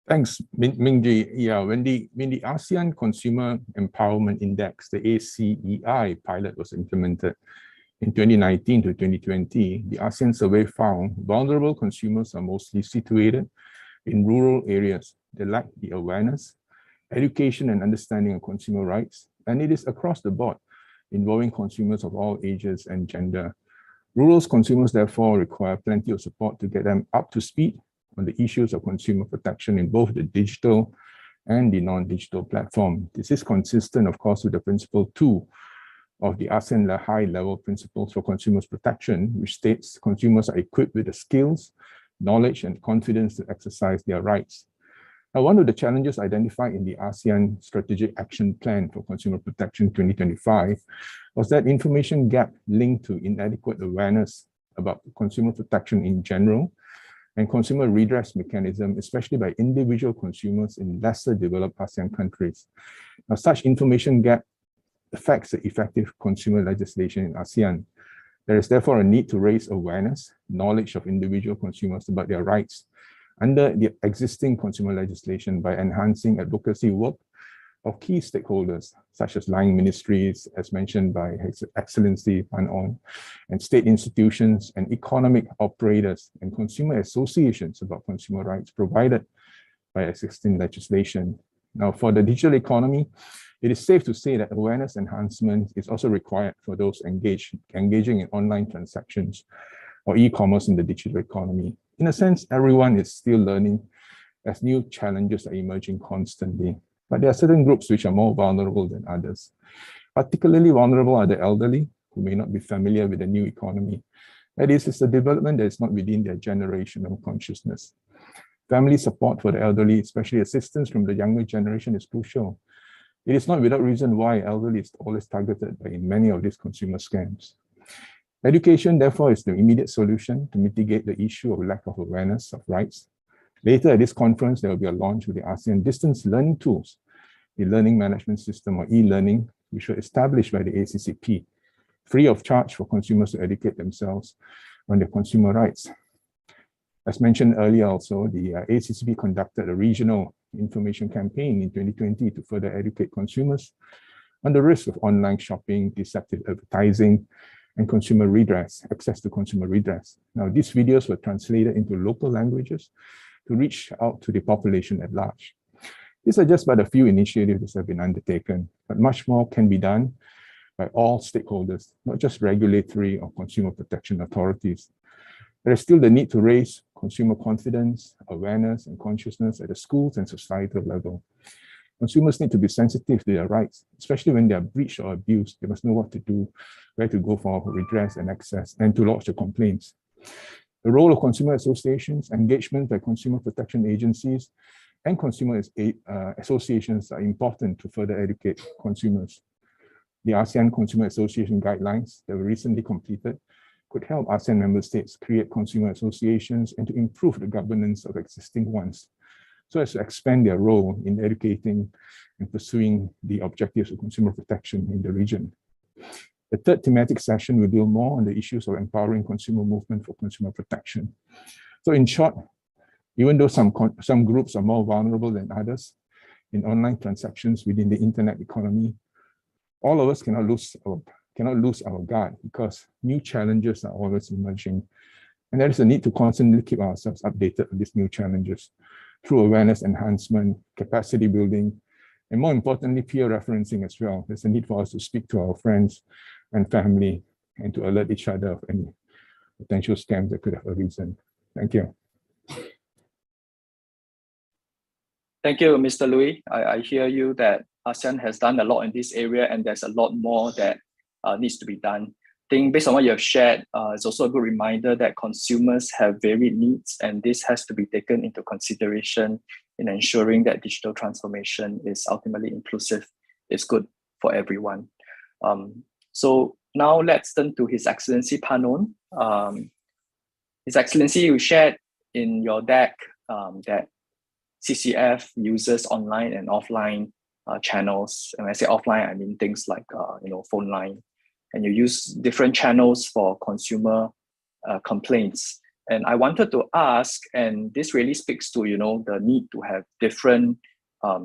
Thanks, Ming-Jie. Yeah, when the ASEAN Consumer Empowerment Index, the ACEI pilot was implemented in 2019 to 2020, the ASEAN survey found vulnerable consumers are mostly situated in rural areas. They lack the awareness, education, and understanding of consumer rights, and it is across the board, involving consumers of all ages and gender. Rural consumers therefore require plenty of support to get them up to speed on the issues of consumer protection in both the digital and the non-digital platform. This is consistent, of course, with the principle 2 of the ASEAN high-level principles for consumers protection, which states consumers are equipped with the skills, knowledge, and confidence to exercise their rights. Now, one of the challenges identified in the ASEAN Strategic Action Plan for Consumer Protection 2025 was that information gap linked to inadequate awareness about consumer protection in general and consumer redress mechanism, especially by individual consumers in lesser developed ASEAN countries. Now, such information gap affects the effective consumer legislation in ASEAN. There is therefore a need to raise awareness, knowledge of individual consumers about their rights under the existing consumer legislation by enhancing advocacy work of key stakeholders, such as line ministries, as mentioned by His Excellency Pan On, and state institutions and economic operators and consumer associations about consumer rights provided by existing legislation. Now, for the digital economy, it is safe to say that awareness enhancement is also required for those engaging in online transactions or e-commerce in the digital economy. In a sense, everyone is still learning as new challenges are emerging constantly. But there are certain groups which are more vulnerable than others. Particularly vulnerable are the elderly, who may not be familiar with the new economy. That is, it's a development that is not within their generational consciousness. Family support for the elderly, especially assistance from the younger generation, is crucial. It is not without reason why elderly is always targeted by many of these consumer scams. Education, therefore, is the immediate solution to mitigate the issue of lack of awareness of rights. Later at this conference, there will be a launch of the ASEAN Distance Learning Tools, the learning management system or e-learning, which were established by the ACCP, free of charge for consumers to educate themselves on their consumer rights. As mentioned earlier also, the ACCP conducted a regional information campaign in 2020 to further educate consumers on the risk of online shopping, deceptive advertising, and consumer redress, access to consumer redress. Now, these videos were translated into local languages to reach out to the population at large. These are just but a few initiatives that have been undertaken, but much more can be done by all stakeholders, not just regulatory or consumer protection authorities. There is still the need to raise consumer confidence, awareness, and consciousness at the schools and societal level. Consumers need to be sensitive to their rights, especially when they are breached or abused. They must know what to do, where to go for redress and access, and to lodge the complaints. The role of consumer associations, engagement by consumer protection agencies, and consumer associations are important to further educate consumers. The ASEAN Consumer Association guidelines that were recently completed could help ASEAN member states create consumer associations and to improve the governance of existing ones, so as to expand their role in educating and pursuing the objectives of consumer protection in the region. The third thematic session will deal more on the issues of empowering consumer movement for consumer protection. So in short, even though some groups are more vulnerable than others in online transactions within the internet economy, all of us cannot lose our guard because new challenges are always emerging. And there is a need to constantly keep ourselves updated on these new challenges through awareness enhancement, capacity building, and more importantly, peer referencing as well. There's a need for us to speak to our friends and family and to alert each other of any potential scams that could have arisen. Thank you. Thank you, Mr. Louis. I hear you that ASEAN has done a lot in this area and there's a lot more that needs to be done. I think based on what you have shared, it's also a good reminder that consumers have varied needs and this has to be taken into consideration in ensuring that digital transformation is ultimately inclusive, is good for everyone. So now let's turn to His Excellency Pan On. His Excellency, you shared in your deck that CCF uses online and offline channels. And when I say offline, I mean things like phone line. And you use different channels for consumer complaints. And I wanted to ask, and this really speaks to the need to have different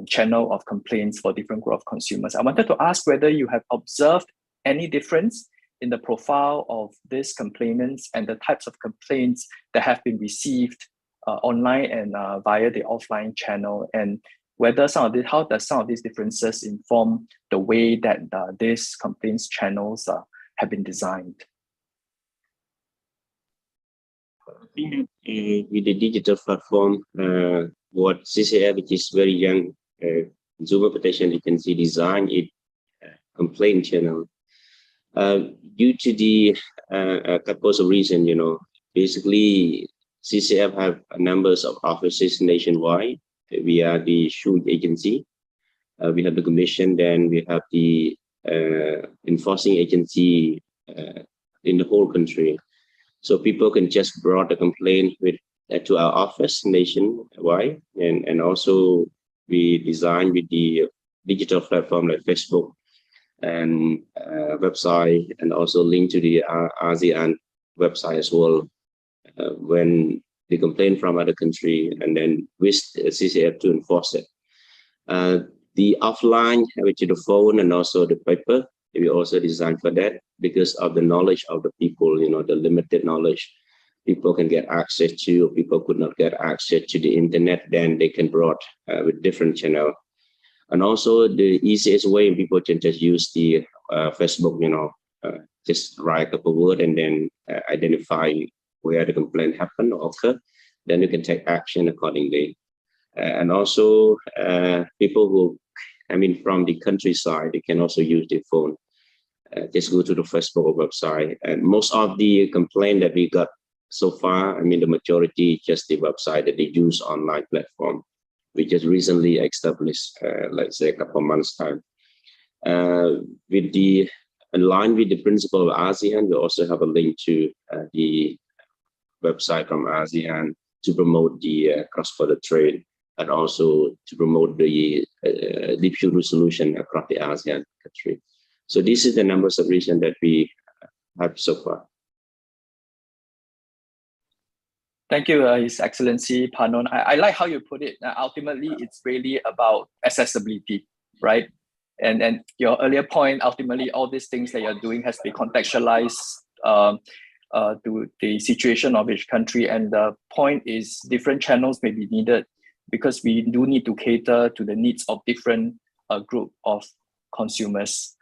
channel of complaints for different group of consumers. I wanted to ask whether you have observed any difference in the profile of these complainants and the types of complaints that have been received online and via the offline channel, and whether how does some of these differences inform the way that these complaints channels have been designed? I think with the digital platform, what CCF, which is very young consumer protection agency, designed it complaint channel due to the couple of reasons. Basically CCF have numbers of offices nationwide. We are the shoe agency. We have the commission, then we have the enforcing agency in the whole country. So people can just bring the complaint to our office nationwide, and also we design with the digital platform like Facebook and website, and also link to the ASEAN website as well when they complain from other country, and then with CCF to enforce it. The offline, which is the phone and also the paper, we also designed for that because of the knowledge of the people, the limited knowledge people can get access to, or people could not get access to the internet, then they can brought with different channel. And also the easiest way people can just use the Facebook, just write a couple words and then identify where the complaint happened or occur, then you can take action accordingly. And also people who, from the countryside, they can also use their phone. Just go to the Facebook website. And most of the complaint that we got so far, the majority just the website that they use online platform. We just recently established, let's say a couple of months time. With the aligned with the principle of ASEAN, we also have a link to the website from ASEAN to promote the cross-border trade and also to promote the dispute resolution across the ASEAN country. So this is the numbers of regions that we have so far. Thank you, His Excellency Panon. I like how you put it. Ultimately, it's really about accessibility, right? And your earlier point, ultimately, all these things that you're doing has to be contextualized to the situation of each country. And the point is different channels may be needed because we do need to cater to the needs of different group of consumers.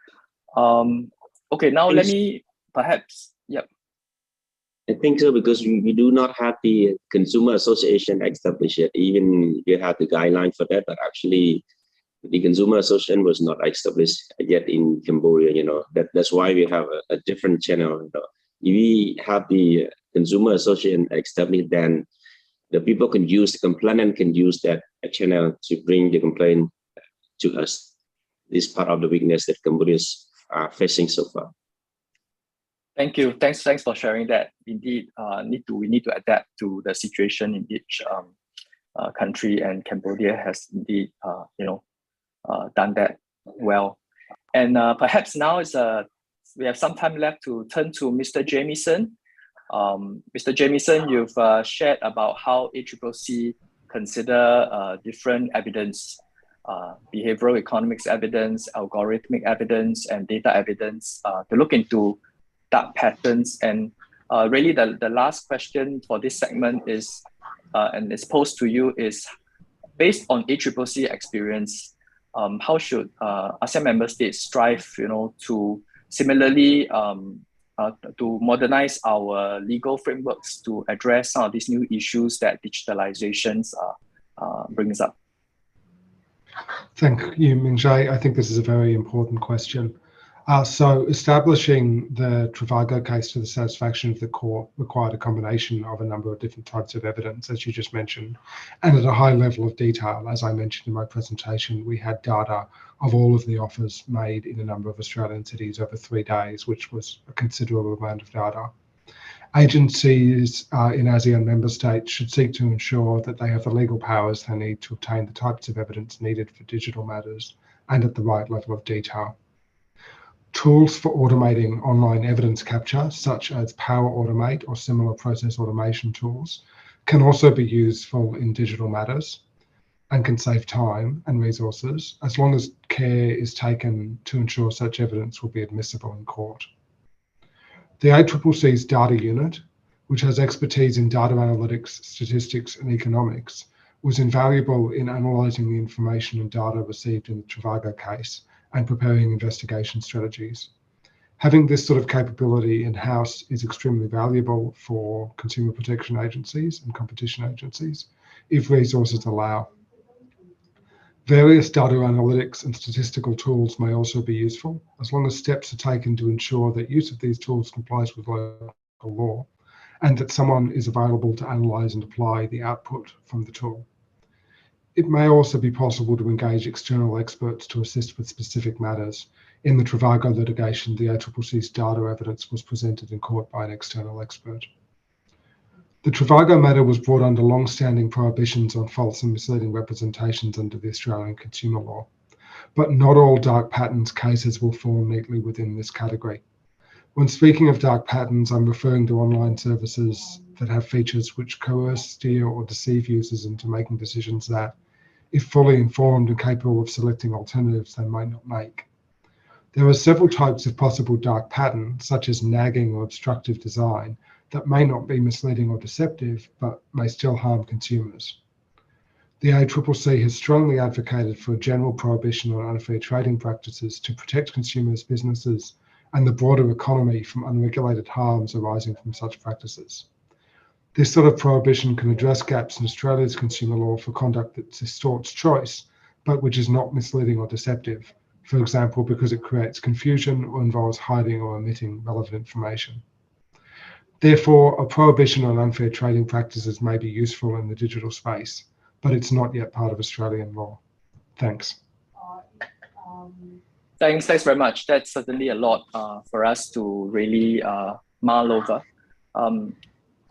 Okay, now let me perhaps, yep. I think so, because we do not have the consumer association established yet. Even we have the guideline for that, but actually the consumer association was not established yet in Cambodia. That's why we have a different channel. If we have the consumer association established, then the people can use, the complainant can use that channel to bring the complaint to us. This is part of the weakness that Cambodians are facing so far. Thank you. Thanks for sharing that. Indeed, we need to adapt to the situation in each country, and Cambodia has indeed, done that well. And perhaps now we have some time left to turn to Mr. Jamieson. Mr. Jamieson, you've shared about how ACCC consider different evidence, behavioral economics evidence, algorithmic evidence, and data evidence to look into dark patterns. And really the last question for this segment is, and it's posed to you, is based on ACCC experience, how should ASEAN member states strive, to similarly to modernize our legal frameworks to address some of these new issues that digitalizations brings up? Thank you, Ming-Jae. I think this is a very important question. So establishing the Travago case to the satisfaction of the court required a combination of a number of different types of evidence, as you just mentioned, and at a high level of detail. As I mentioned in my presentation, we had data of all of the offers made in a number of Australian cities over 3 days, which was a considerable amount of data. Agencies in ASEAN member states should seek to ensure that they have the legal powers they need to obtain the types of evidence needed for digital matters and at the right level of detail. Tools for automating online evidence capture, such as Power Automate or similar process automation tools, can also be useful in digital matters and can save time and resources, as long as care is taken to ensure such evidence will be admissible in court. The ACCC's data unit, which has expertise in data analytics, statistics, and economics, was invaluable in analysing the information and data received in the Travago case and preparing investigation strategies. Having this sort of capability in-house is extremely valuable for consumer protection agencies and competition agencies if resources allow. Various data analytics and statistical tools may also be useful, as long as steps are taken to ensure that use of these tools complies with local law and that someone is available to analyse and apply the output from the tool. It may also be possible to engage external experts to assist with specific matters. In the Travago litigation, the ACCC's data evidence was presented in court by an external expert. The Travago matter was brought under long-standing prohibitions on false and misleading representations under the Australian consumer law. but not all dark patterns cases will fall neatly within this category. When speaking of dark patterns, I'm referring to online services that have features which coerce, steer, or deceive users into making decisions that, if fully informed and capable of selecting alternatives, they might not make. There are several types of possible dark pattern, such as nagging or obstructive design, that may not be misleading or deceptive, but may still harm consumers. The ACCC has strongly advocated for a general prohibition on unfair trading practices to protect consumers, businesses, and the broader economy from unregulated harms arising from such practices. This sort of prohibition can address gaps in Australia's consumer law for conduct that distorts choice, but which is not misleading or deceptive, for example, because it creates confusion or involves hiding or omitting relevant information. Therefore, a prohibition on unfair trading practices may be useful in the digital space, but it's not yet part of Australian law. Thanks. Thanks very much. That's certainly a lot for us to really mull over.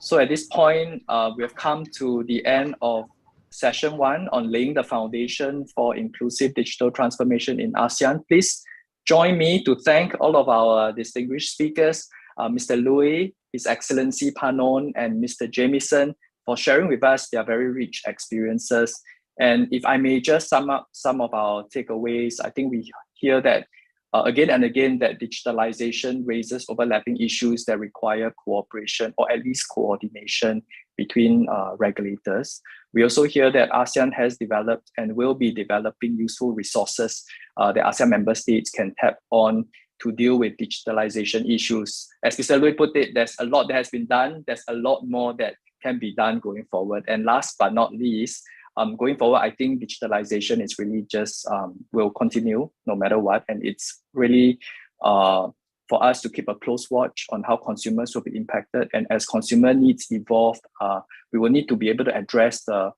So at this point, we have come to the end of session 1 on laying the foundation for inclusive digital transformation in ASEAN. Please join me to thank all of our distinguished speakers, Mr. Louis, His Excellency Panon, and Mr. Jamieson, for sharing with us their very rich experiences. And if I may just sum up some of our takeaways, I think we hear that again and again that digitalization raises overlapping issues that require cooperation or at least coordination between regulators. We also hear that ASEAN has developed and will be developing useful resources that ASEAN member states can tap on to deal with digitalization issues. As Mr. Louis put it, there's a lot that has been done. There's a lot more that can be done going forward. And last but not least, going forward, I think digitalization is really just will continue no matter what. And it's really for us to keep a close watch on how consumers will be impacted. And as consumer needs evolve, we will need to be able to address the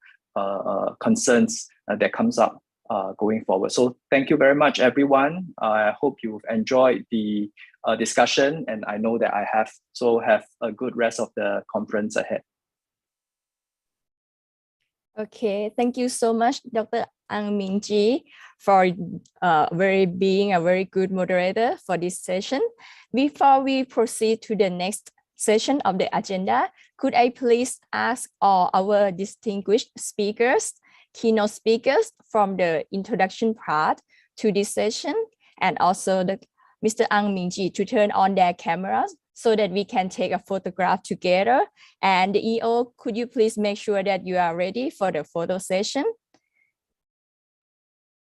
concerns that comes up going forward. So thank you very much, everyone. I hope you've enjoyed the discussion, and I know that I have. So have a good rest of the conference ahead. Okay, thank you so much, Dr. Ang Ming-Ji, for being a very good moderator for this session. Before we proceed to the next session of the agenda, could I please ask all our distinguished speakers, keynote speakers from the introduction part to this session, and also Mr. Ang Ming-Ji to turn on their cameras so that we can take a photograph together. And the EO, could you please make sure that you are ready for the photo session?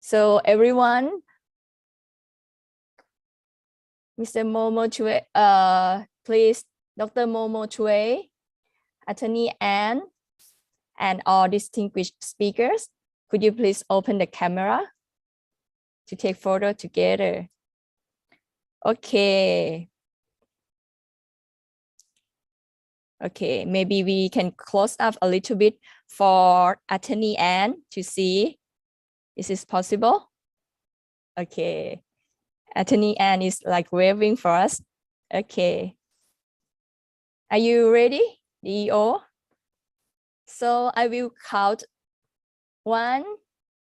So everyone, Mr. Momo Chue, please, Dr. Momo Chue, Attorney Anne, and all distinguished speakers, could you please open the camera to take photo together? Okay. Okay, maybe we can close up a little bit for Attorney Anne to see. Is this possible? Okay. Attorney Anne is like waving for us. Okay. Are you ready, EO? So I will count 1,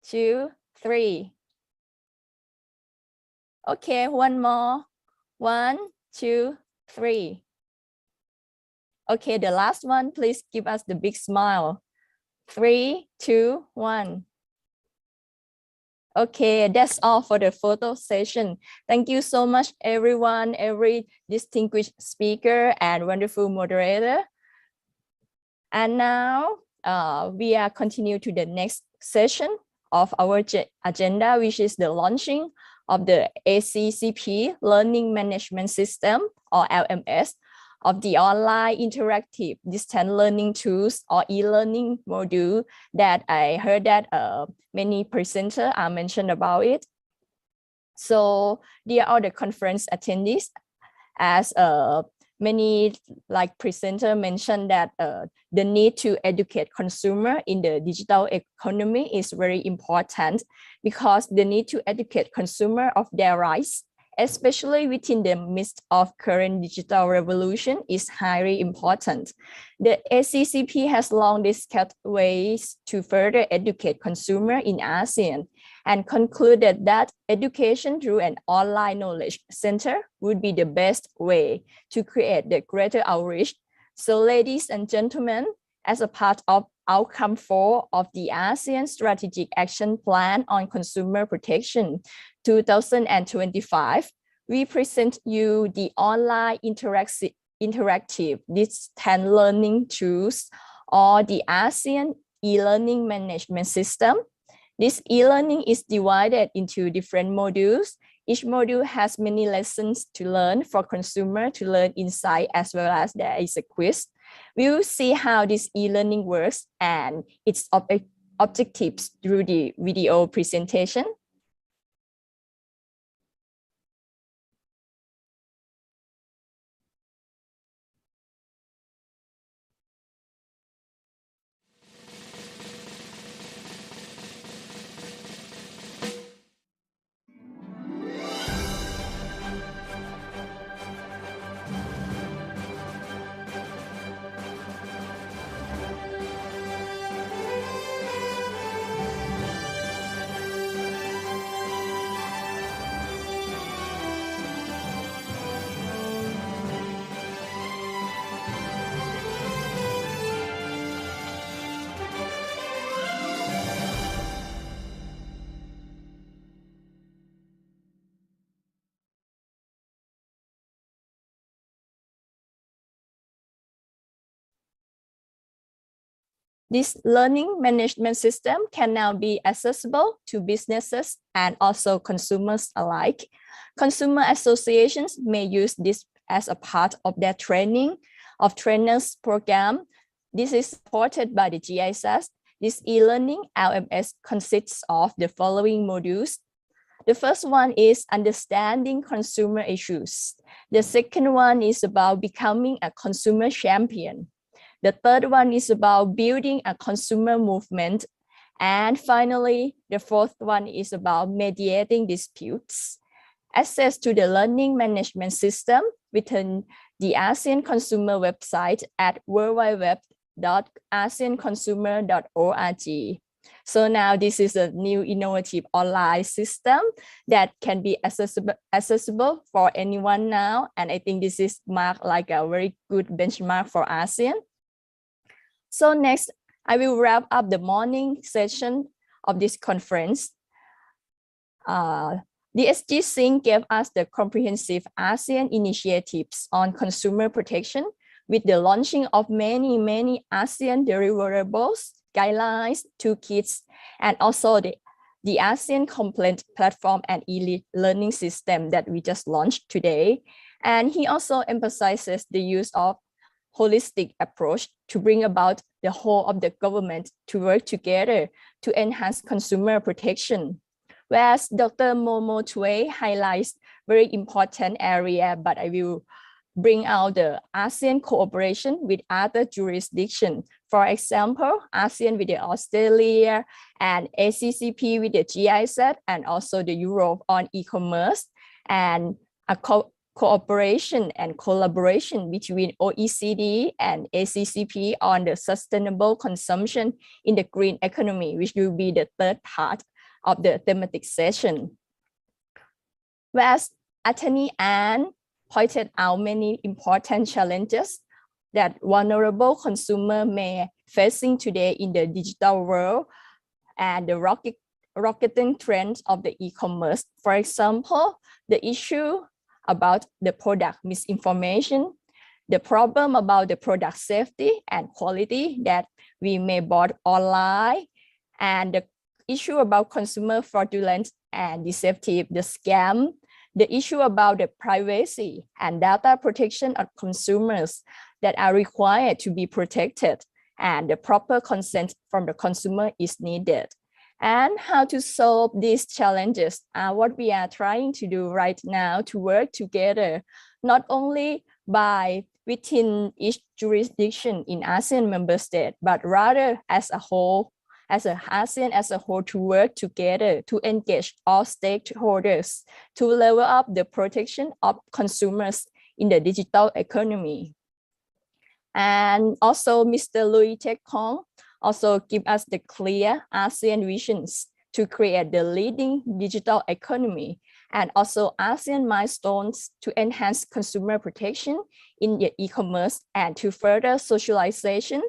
2, 3. Okay, one more. 1, 2, 3. Okay, the last one, please give us the big smile. 3, 2, 1. Okay, that's all for the photo session. Thank you so much, everyone, every distinguished speaker and wonderful moderator. And now we are continue to the next session of our agenda, which is the launching of the ACCP Learning Management System, or LMS, of the online interactive distance learning tools or e-learning module that I heard that many presenters are mentioned about it. So dear all the conference attendees, as many like presenter mentioned that the need to educate consumer in the digital economy is very important, because the need to educate consumer of their rights, especially within the midst of current digital revolution, is highly important. The ACCP has long discussed ways to further educate consumer in ASEAN, and concluded that education through an online knowledge center would be the best way to create the greater outreach. So ladies and gentlemen, as a part of Outcome 4 of the ASEAN Strategic Action Plan on Consumer Protection 2025, we present you the online interactive distant learning tools, or the ASEAN e-learning management system. This e-learning is divided into different modules. Each module has many lessons to learn for consumer to learn insight, as well as there is a quiz. We will see how this e-learning works and its objectives through the video presentation. This learning management system can now be accessible to businesses and also consumers alike. Consumer associations may use this as a part of their training of trainers program. This is supported by the GISAS. This e-learning LMS consists of the following modules. The first one is understanding consumer issues. The second one is about becoming a consumer champion. The third one is about building a consumer movement. And finally, the fourth one is about mediating disputes. Access to the learning management system within the ASEAN Consumer website at www.aseanconsumer.org. So now this is a new innovative online system that can be accessible for anyone now. And I think this is marked like a very good benchmark for ASEAN. So next, I will wrap up the morning session of this conference. The SGC gave us the comprehensive ASEAN initiatives on consumer protection with the launching of many ASEAN deliverables, guidelines, toolkits, and also the ASEAN complaint platform and e-learning system that we just launched today. And he also emphasizes the use of holistic approach to bring about the whole of the government to work together to enhance consumer protection. Whereas Dr. Momo Tue highlights very important area, but I will bring out the ASEAN cooperation with other jurisdictions. For example, ASEAN with the Australia and ACCP with the GIZ and also the Europe on e-commerce, and a cooperation and collaboration between OECD and ACCP on the sustainable consumption in the green economy, which will be the third part of the thematic session. Whereas Attorney Anne pointed out many important challenges that vulnerable consumers may facing today in the digital world and the rocketing trends of the e-commerce. For example, the issue about the product misinformation, the problem about the product safety and quality that we may bought online, and the issue about consumer fraudulence and deceptive, the scam, the issue about the privacy and data protection of consumers that are required to be protected, and the proper consent from the consumer is needed. And how to solve these challenges are what we are trying to do right now to work together, not only by within each jurisdiction in ASEAN member state, but rather as a whole, as a ASEAN as a whole, to work together to engage all stakeholders to level up the protection of consumers in the digital economy. And also Mr. Louis Tek Kong also give us the clear ASEAN visions to create the leading digital economy, and also ASEAN milestones to enhance consumer protection in the e-commerce and to further socialization,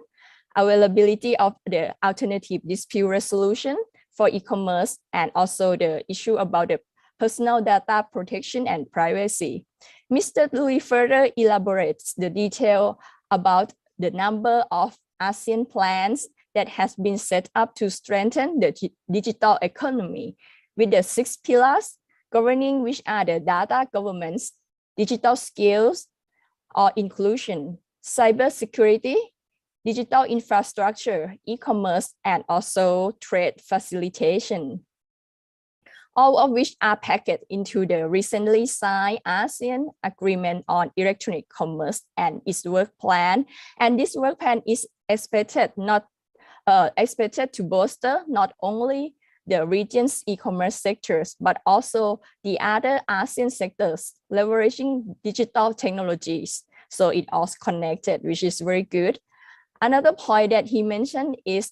availability of the alternative dispute resolution for e-commerce, and also the issue about the personal data protection and privacy. Mr. Louis further elaborates the detail about the number of ASEAN plans that has been set up to strengthen the digital economy with the 6 pillars governing, which are the data governance, digital skills or inclusion, cybersecurity, digital infrastructure, e-commerce, and also trade facilitation. All of which are packaged into the recently signed ASEAN Agreement on Electronic Commerce and its work plan. And this work plan is expected to bolster not only the region's e-commerce sectors, but also the other ASEAN sectors, leveraging digital technologies. So it also connected, which is very good. Another point that he mentioned is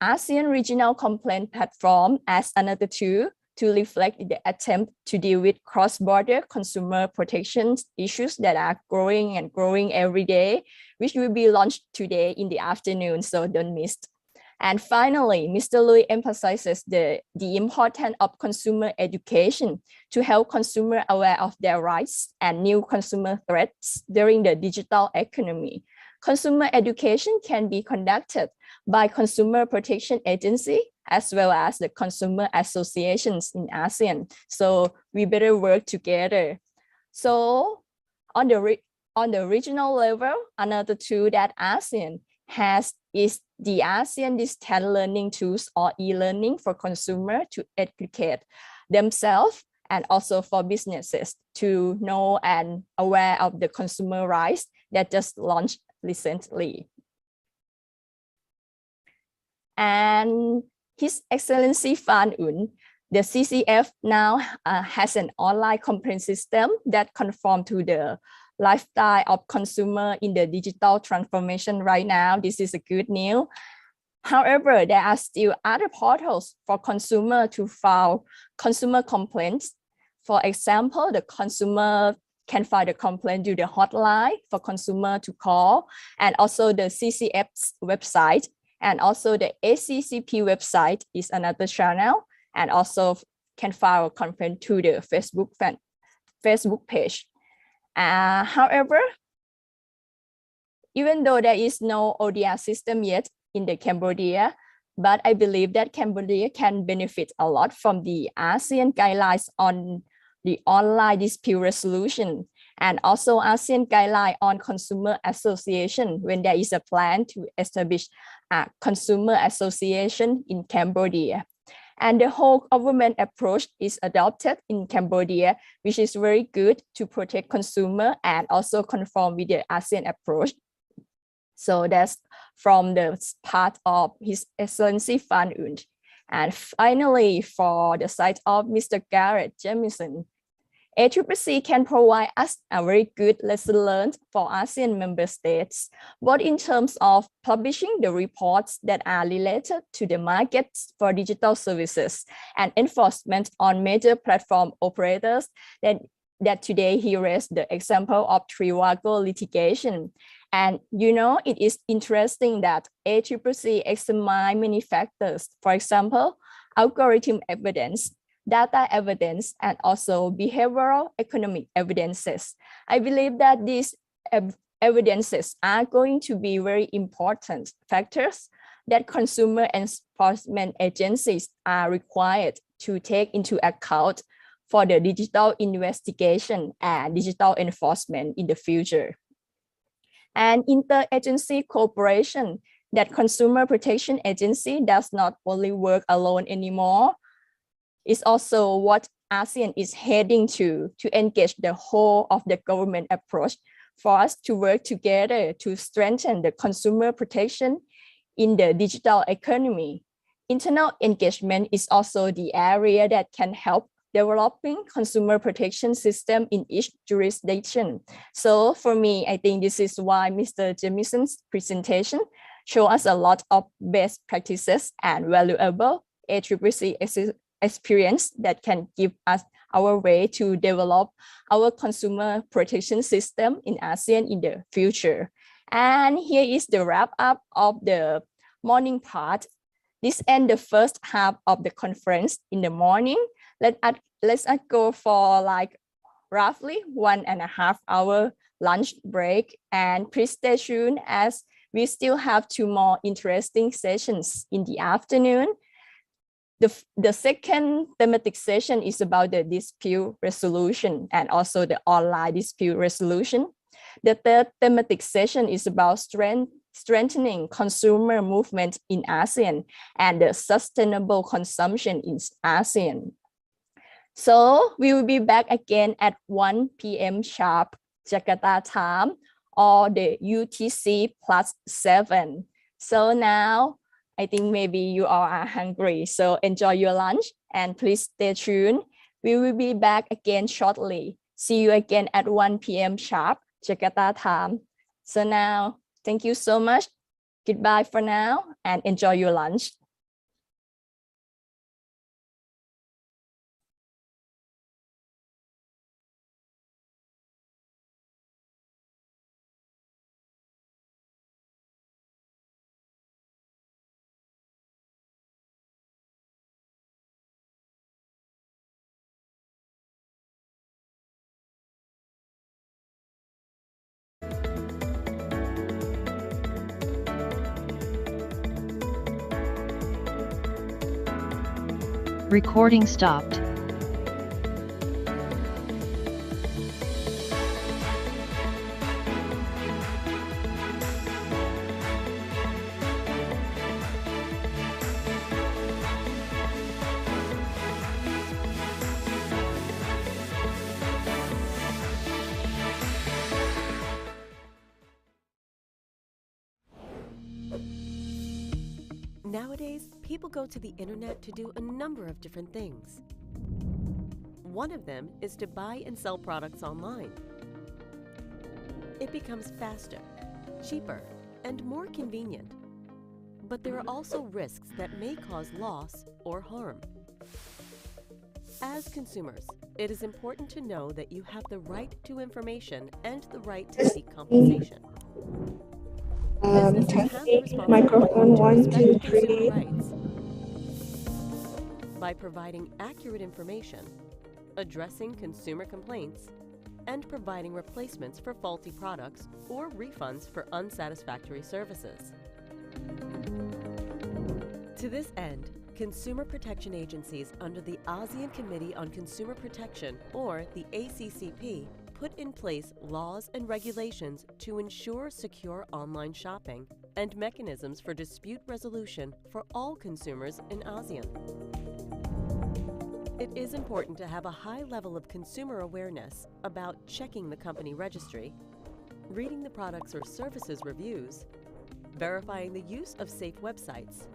ASEAN Regional Complaint Platform as another tool to reflect the attempt to deal with cross-border consumer protection issues that are growing and growing every day, which will be launched today in the afternoon, so don't miss. And finally, Mr. Louis emphasizes the importance of consumer education to help consumers aware of their rights and new consumer threats during the digital economy. Consumer education can be conducted by consumer protection agency as well as the consumer associations in ASEAN. So we better work together. So on the regional level, another tool that ASEAN has is the ASEAN Distance Learning Tools or e-learning for consumers to educate themselves and also for businesses to know and aware of the consumer rights that just launched recently. And His Excellency Phan Un, the CCF now has an online complaint system that conforms to the lifestyle of consumer in the digital transformation right now. This is a good news. However, there are still other portals for consumer to file consumer complaints. For example, the consumer can file a complaint to the hotline for consumer to call, and also the CCF's website, and also the ACCP website is another channel, and also can file a complaint to the Facebook page. However, even though there is no ODR system yet in the Cambodia, but I believe that Cambodia can benefit a lot from the ASEAN guidelines on the online dispute resolution, and also ASEAN guideline on consumer association when there is a plan to establish a consumer association in Cambodia. And the whole government approach is adopted in Cambodia, which is very good to protect consumer and also conform with the ASEAN approach. So that's from the part of His Excellency Phan Un. And finally, for the side of Mr. Garrett Jamison, ACCP can provide us a very good lesson learned for ASEAN member states, both in terms of publishing the reports that are related to the markets for digital services and enforcement on major platform operators that today he raised the example of Trivago litigation. And you know, it is interesting that ACCP examines many factors, for example, algorithm evidence, data evidence, and also behavioral economic evidences. I believe that these evidences are going to be very important factors that consumer enforcement agencies are required to take into account for the digital investigation and digital enforcement in the future. And interagency cooperation, that consumer protection agency does not only work alone anymore, is also what ASEAN is heading to engage the whole of the government approach for us to work together to strengthen the consumer protection in the digital economy. Internal engagement is also the area that can help developing consumer protection system in each jurisdiction. So for me, I think this is why Mr. Jamison's presentation show us a lot of best practices and valuable ACCP experience that can give us our way to develop our consumer protection system in ASEAN in the future. And here is the wrap up of the morning part. This ends the first half of the conference in the morning. Let's go for like roughly 1.5 hour lunch break, and please stay tuned as we still have 2 more interesting sessions in the afternoon. The second thematic session is about the dispute resolution and also the online dispute resolution. The third thematic session is about strengthening consumer movement in ASEAN and the sustainable consumption in ASEAN. So we will be back again at 1 p.m. sharp Jakarta time or the UTC +7. So now I think maybe you all are hungry. So enjoy your lunch and please stay tuned. We will be back again shortly. See you again at 1 p.m. sharp Jakarta time. So now, thank you so much. Goodbye for now and enjoy your lunch. Recording stopped. Nowadays, people go to the internet to do a number of different things. One of them is to buy and sell products online. It becomes faster, cheaper, and more convenient. But there are also risks that may cause loss or harm. As consumers, it is important to know that you have the right to information and the right to seek compensation. Microphone 1, 2, 3. By providing accurate information, addressing consumer complaints, and providing replacements for faulty products or refunds for unsatisfactory services. To this end, consumer protection agencies under the ASEAN Committee on Consumer Protection, or the ACCP, put in place laws and regulations to ensure secure online shopping and mechanisms for dispute resolution for all consumers in ASEAN. It is important to have a high level of consumer awareness about checking the company registry, reading the products or services reviews, verifying the use of safe websites,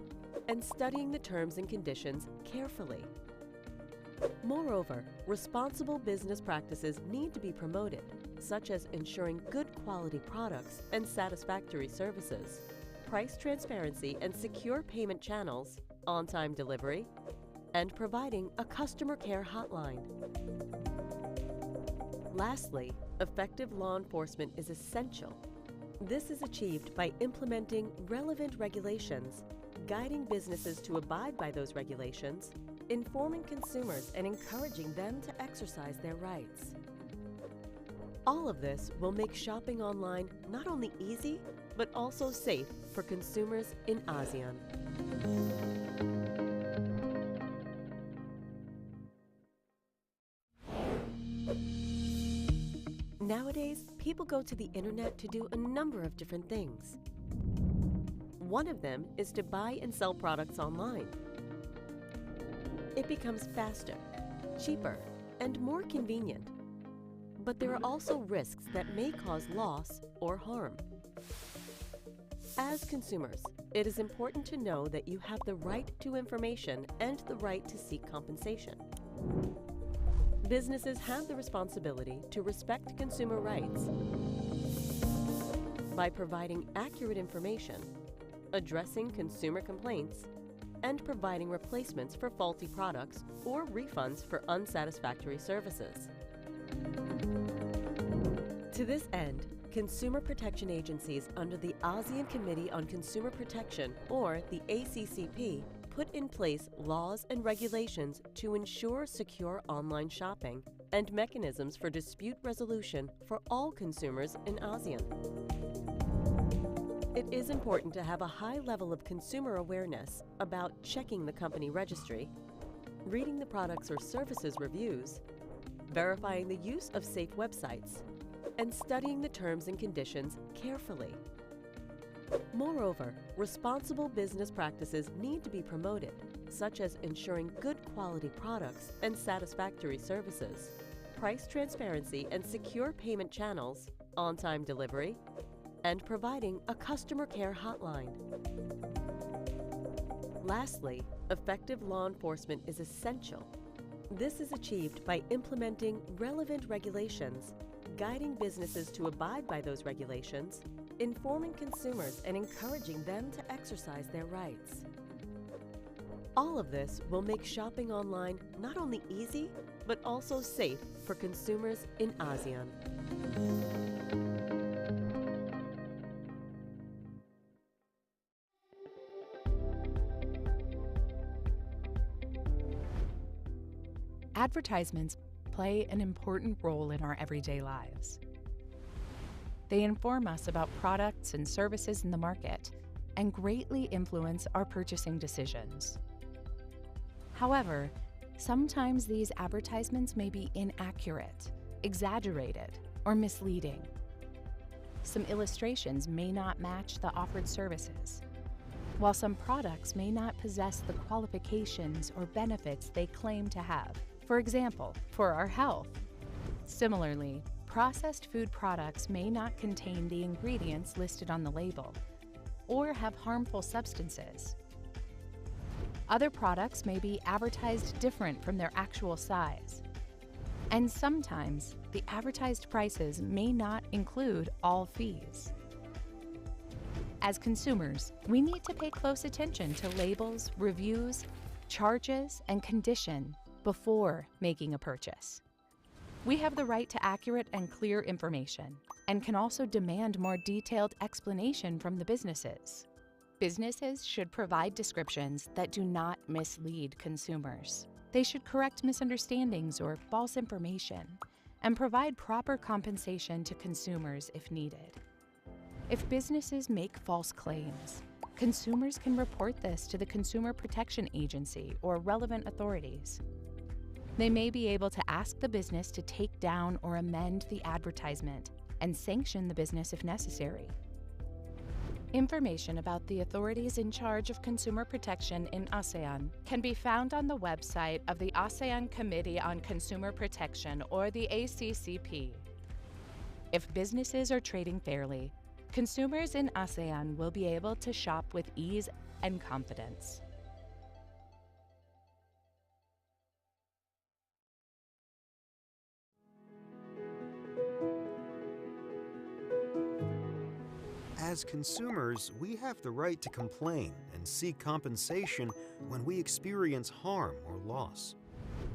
and studying the terms and conditions carefully. Moreover, responsible business practices need to be promoted, such as ensuring good quality products and satisfactory services, price transparency and secure payment channels, on-time delivery, and providing a customer care hotline. Lastly, effective law enforcement is essential. This is achieved by implementing relevant regulations, guiding businesses to abide by those regulations, informing consumers and encouraging them to exercise their rights. All of this will make shopping online not only easy, but also safe for consumers in ASEAN. Nowadays, people go to the internet to do a number of different things. One of them is to buy and sell products online. It becomes faster, cheaper, and more convenient. But there are also risks that may cause loss or harm. As consumers, it is important to know that you have the right to information and the right to seek compensation. Businesses have the responsibility to respect consumer rights by providing accurate information, addressing consumer complaints, and providing replacements for faulty products or refunds for unsatisfactory services. To this end, consumer protection agencies under the ASEAN Committee on Consumer Protection, or the ACCP, put in place laws and regulations to ensure secure online shopping and mechanisms for dispute resolution for all consumers in ASEAN. It is important to have a high level of consumer awareness about checking the company registry, reading the products or services reviews, verifying the use of safe websites, and studying the terms and conditions carefully. Moreover, responsible business practices need to be promoted, such as ensuring good quality products and satisfactory services, price transparency and secure payment channels, on-time delivery, and providing a customer care hotline. Lastly, effective law enforcement is essential. This is achieved by implementing relevant regulations, guiding businesses to abide by those regulations, informing consumers and encouraging them to exercise their rights. All of this will make shopping online not only easy, but also safe for consumers in ASEAN. Advertisements play an important role in our everyday lives. They inform us about products and services in the market and greatly influence our purchasing decisions. However, sometimes these advertisements may be inaccurate, exaggerated, or misleading. Some illustrations may not match the offered services, while some products may not possess the qualifications or benefits they claim to have. For example, for our health. Similarly, processed food products may not contain the ingredients listed on the label or have harmful substances. Other products may be advertised different from their actual size. And sometimes, the advertised prices may not include all fees. As consumers, we need to pay close attention to labels, reviews, charges, and condition before making a purchase. We have the right to accurate and clear information and can also demand more detailed explanation from the businesses. Businesses should provide descriptions that do not mislead consumers. They should correct misunderstandings or false information and provide proper compensation to consumers if needed. If businesses make false claims, consumers can report this to the Consumer Protection Agency or relevant authorities. They may be able to ask the business to take down or amend the advertisement and sanction the business if necessary. Information about the authorities in charge of consumer protection in ASEAN can be found on the website of the ASEAN Committee on Consumer Protection, or the ACCP. If businesses are trading fairly, consumers in ASEAN will be able to shop with ease and confidence. As consumers, we have the right to complain and seek compensation when we experience harm or loss.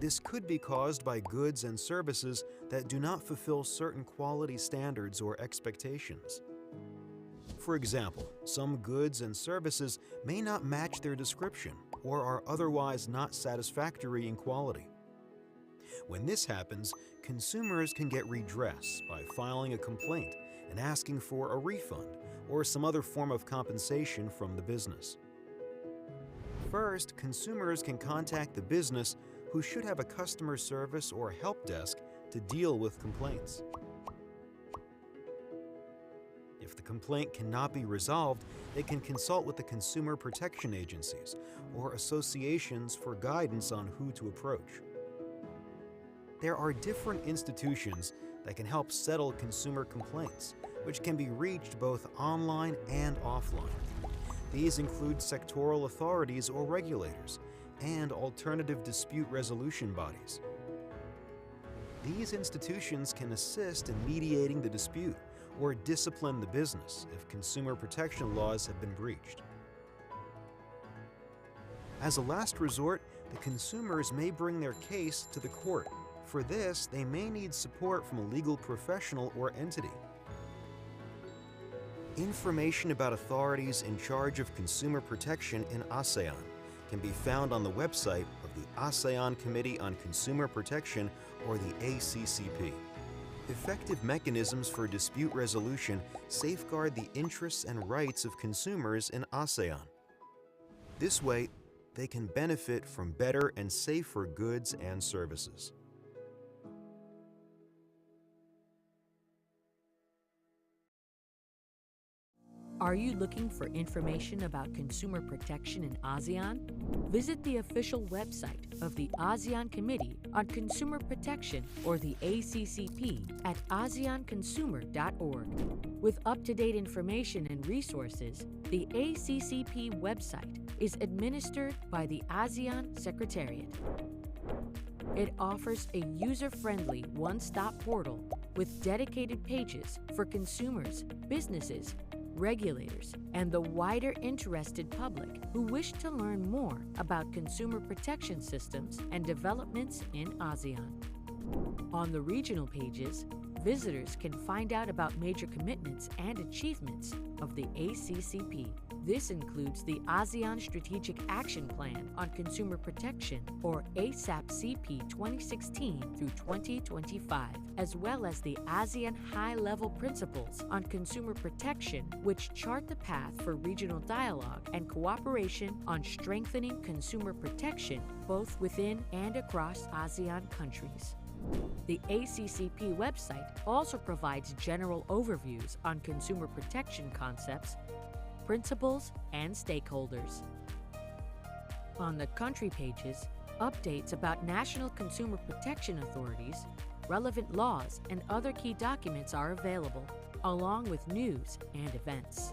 This could be caused by goods and services that do not fulfill certain quality standards or expectations. For example, some goods and services may not match their description or are otherwise not satisfactory in quality. When this happens, consumers can get redress by filing a complaint and asking for a refund or some other form of compensation from the business. First, consumers can contact the business, who should have a customer service or help desk to deal with complaints. If the complaint cannot be resolved, they can consult with the consumer protection agencies or associations for guidance on who to approach. There are different institutions that can help settle consumer complaints, which can be reached both online and offline. These include sectoral authorities or regulators and alternative dispute resolution bodies. These institutions can assist in mediating the dispute or discipline the business if consumer protection laws have been breached. As a last resort, the consumers may bring their case to the court. For this, they may need support from a legal professional or entity. Information about authorities in charge of consumer protection in ASEAN can be found on the website of the ASEAN Committee on Consumer Protection, or the ACCP. Effective mechanisms for dispute resolution safeguard the interests and rights of consumers in ASEAN. This way, they can benefit from better and safer goods and services. Are you looking for information about consumer protection in ASEAN? Visit the official website of the ASEAN Committee on Consumer Protection, or the ACCP, at aseanconsumer.org. With up-to-date information and resources, the ACCP website is administered by the ASEAN Secretariat. It offers a user-friendly one-stop portal with dedicated pages for consumers, businesses, regulators, and the wider interested public who wish to learn more about consumer protection systems and developments in ASEAN. On the regional pages, visitors can find out about major commitments and achievements of the ACCP. This includes the ASEAN Strategic Action Plan on Consumer Protection, or ASAP-CP 2016 through 2025, as well as the ASEAN High-Level Principles on Consumer Protection, which chart the path for regional dialogue and cooperation on strengthening consumer protection both within and across ASEAN countries. The ACCP website also provides general overviews on consumer protection concepts, principles, and stakeholders. On the country pages, updates about national consumer protection authorities, relevant laws, and other key documents are available, along with news and events.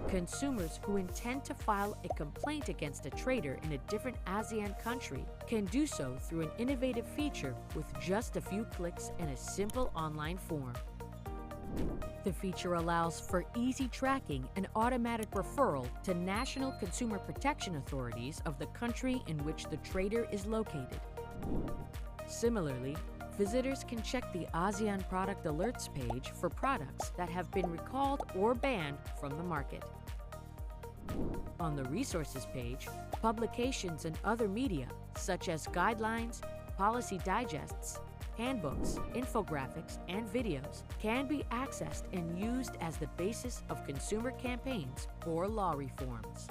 Consumers who intend to file a complaint against a trader in a different ASEAN country can do so through an innovative feature with just a few clicks and a simple online form. The feature allows for easy tracking and automatic referral to national consumer protection authorities of the country in which the trader is located. Similarly, visitors can check the ASEAN Product Alerts page for products that have been recalled or banned from the market. On the Resources page, publications and other media, such as guidelines, policy digests, handbooks, infographics, and videos, can be accessed and used as the basis of consumer campaigns or law reforms.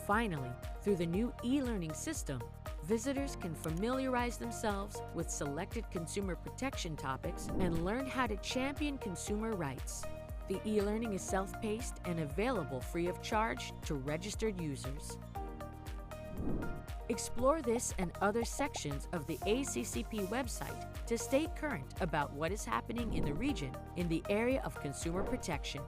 Finally, through the new e-learning system, visitors can familiarize themselves with selected consumer protection topics and learn how to champion consumer rights. The e-learning is self-paced and available free of charge to registered users. Explore this and other sections of the ACCP website to stay current about what is happening in the region in the area of consumer protection.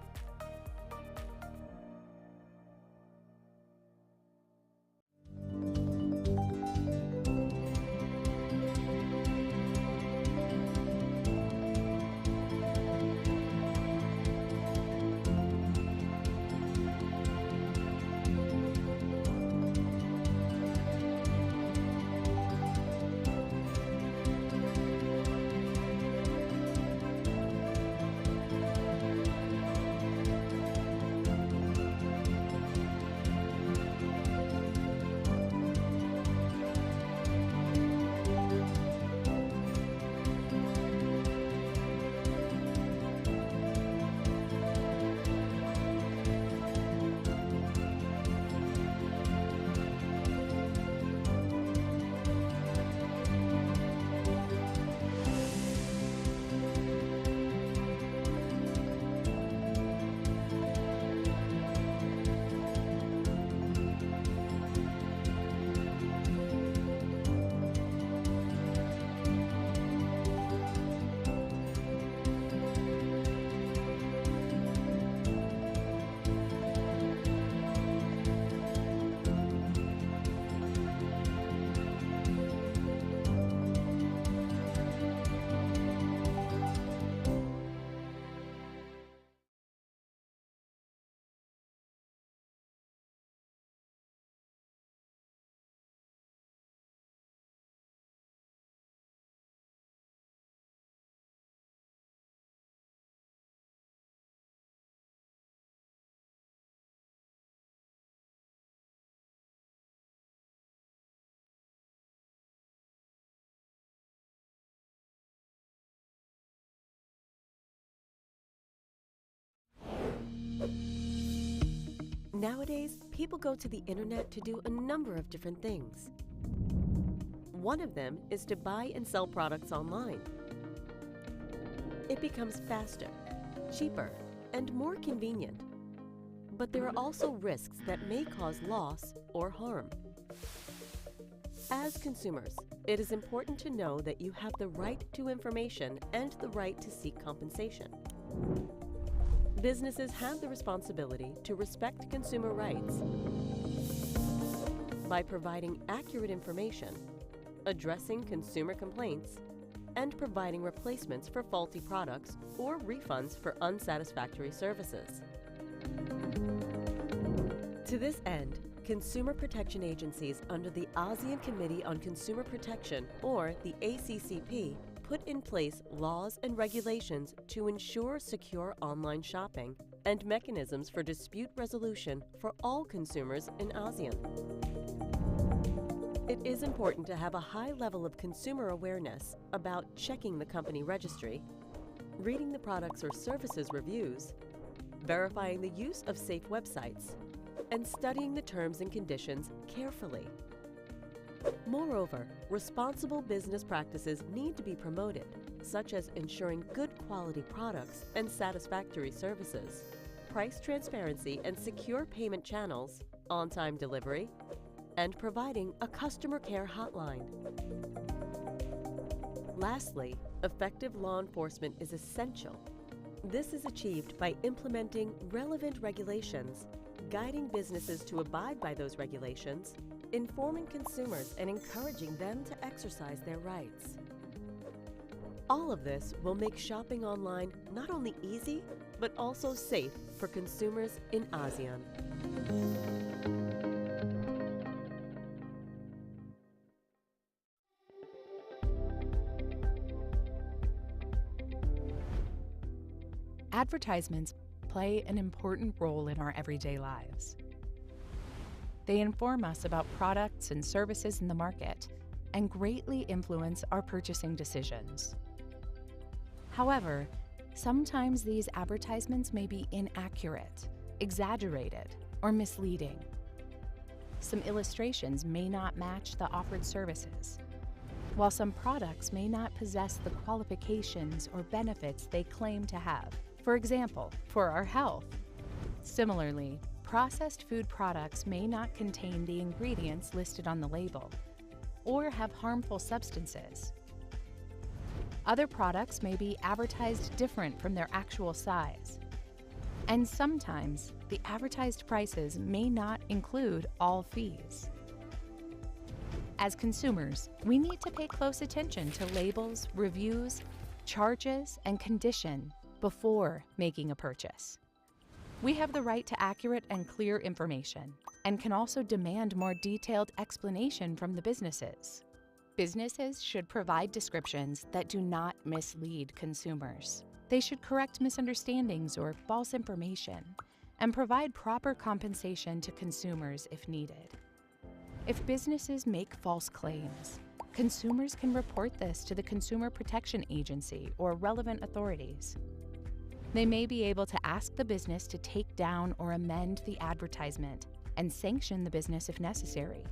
Nowadays, people go to the internet to do a number of different things. One of them is to buy and sell products online. It becomes faster, cheaper, and more convenient. But there are also risks that may cause loss or harm. As consumers, it is important to know that you have the right to information and the right to seek compensation. Businesses have the responsibility to respect consumer rights by providing accurate information, addressing consumer complaints, and providing replacements for faulty products or refunds for unsatisfactory services. To this end, consumer protection agencies under the ASEAN Committee on Consumer Protection, or the ACCP, put in place laws and regulations to ensure secure online shopping and mechanisms for dispute resolution for all consumers in ASEAN. It is important to have a high level of consumer awareness about checking the company registry, reading the products or services reviews, verifying the use of safe websites, and studying the terms and conditions carefully. Moreover, responsible business practices need to be promoted, such as ensuring good quality products and satisfactory services, price transparency and secure payment channels, on-time delivery, and providing a customer care hotline. Lastly, effective law enforcement is essential. This is achieved by implementing relevant regulations, guiding businesses to abide by those regulations, informing consumers and encouraging them to exercise their rights. All of this will make shopping online not only easy, but also safe for consumers in ASEAN. Advertisements play an important role in our everyday lives. They inform us about products and services in the market and greatly influence our purchasing decisions. However, sometimes these advertisements may be inaccurate, exaggerated, or misleading. Some illustrations may not match the offered services, while some products may not possess the qualifications or benefits they claim to have. For example, for our health. Similarly, processed food products may not contain the ingredients listed on the label or have harmful substances. Other products may be advertised different from their actual size. And sometimes, the advertised prices may not include all fees. As consumers, we need to pay close attention to labels, reviews, charges, and condition before making a purchase. We have the right to accurate and clear information and can also demand more detailed explanation from the businesses. Businesses should provide descriptions that do not mislead consumers. They should correct misunderstandings or false information and provide proper compensation to consumers if needed. If businesses make false claims, consumers can report this to the Consumer Protection Agency or relevant authorities. They may be able to ask the business to take down or amend the advertisement and sanction the business if necessary.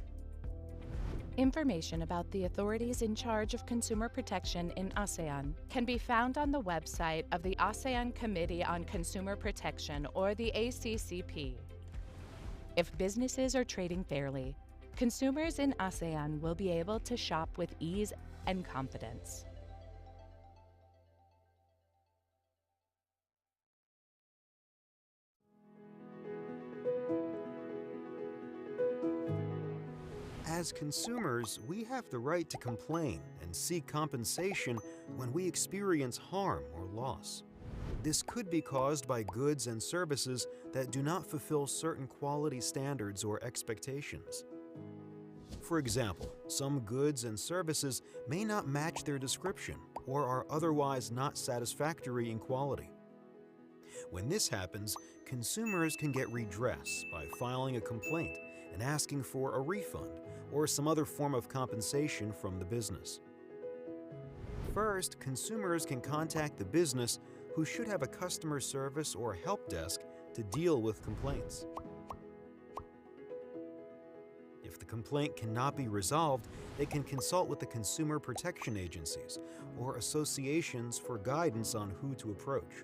Information about the authorities in charge of consumer protection in ASEAN can be found on the website of the ASEAN Committee on Consumer Protection, or the ACCP. If businesses are trading fairly, consumers in ASEAN will be able to shop with ease and confidence. As consumers, we have the right to complain and seek compensation when we experience harm or loss. This could be caused by goods and services that do not fulfill certain quality standards or expectations. For example, some goods and services may not match their description or are otherwise not satisfactory in quality. When this happens, consumers can get redress by filing a complaint and asking for a refund or some other form of compensation from the business. First, consumers can contact the business, who should have a customer service or help desk to deal with complaints. If the complaint cannot be resolved, they can consult with the consumer protection agencies or associations for guidance on who to approach.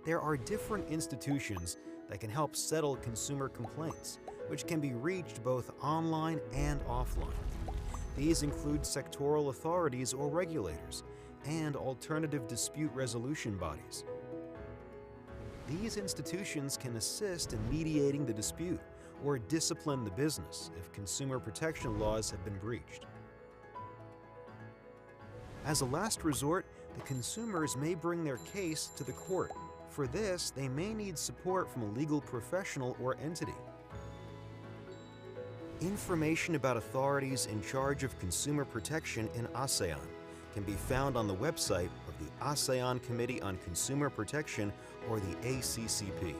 There are different institutions that can help settle consumer complaints, which can be reached both online and offline. These include sectoral authorities or regulators and alternative dispute resolution bodies. These institutions can assist in mediating the dispute or discipline the business if consumer protection laws have been breached. As a last resort, the consumers may bring their case to the court. For this, they may need support from a legal professional or entity. Information about authorities in charge of consumer protection in ASEAN can be found on the website of the ASEAN Committee on Consumer Protection, or the ACCP.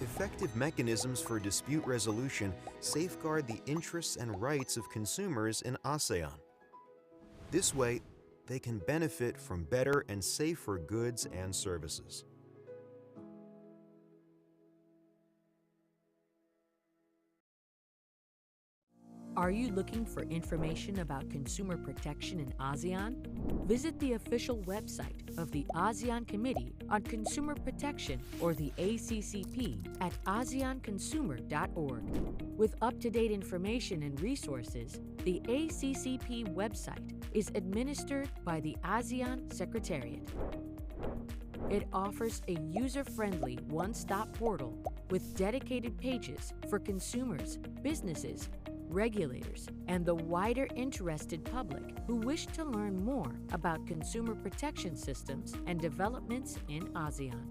Effective mechanisms for dispute resolution safeguard the interests and rights of consumers in ASEAN. This way, they can benefit from better and safer goods and services. Are you looking for information about consumer protection in ASEAN? Visit the official website of the ASEAN Committee on Consumer Protection, or the ACCP, at aseanconsumer.org. With up-to-date information and resources, the ACCP website is administered by the ASEAN Secretariat. It offers a user-friendly one-stop portal with dedicated pages for consumers, businesses, regulators, and the wider interested public who wish to learn more about consumer protection systems and developments in ASEAN.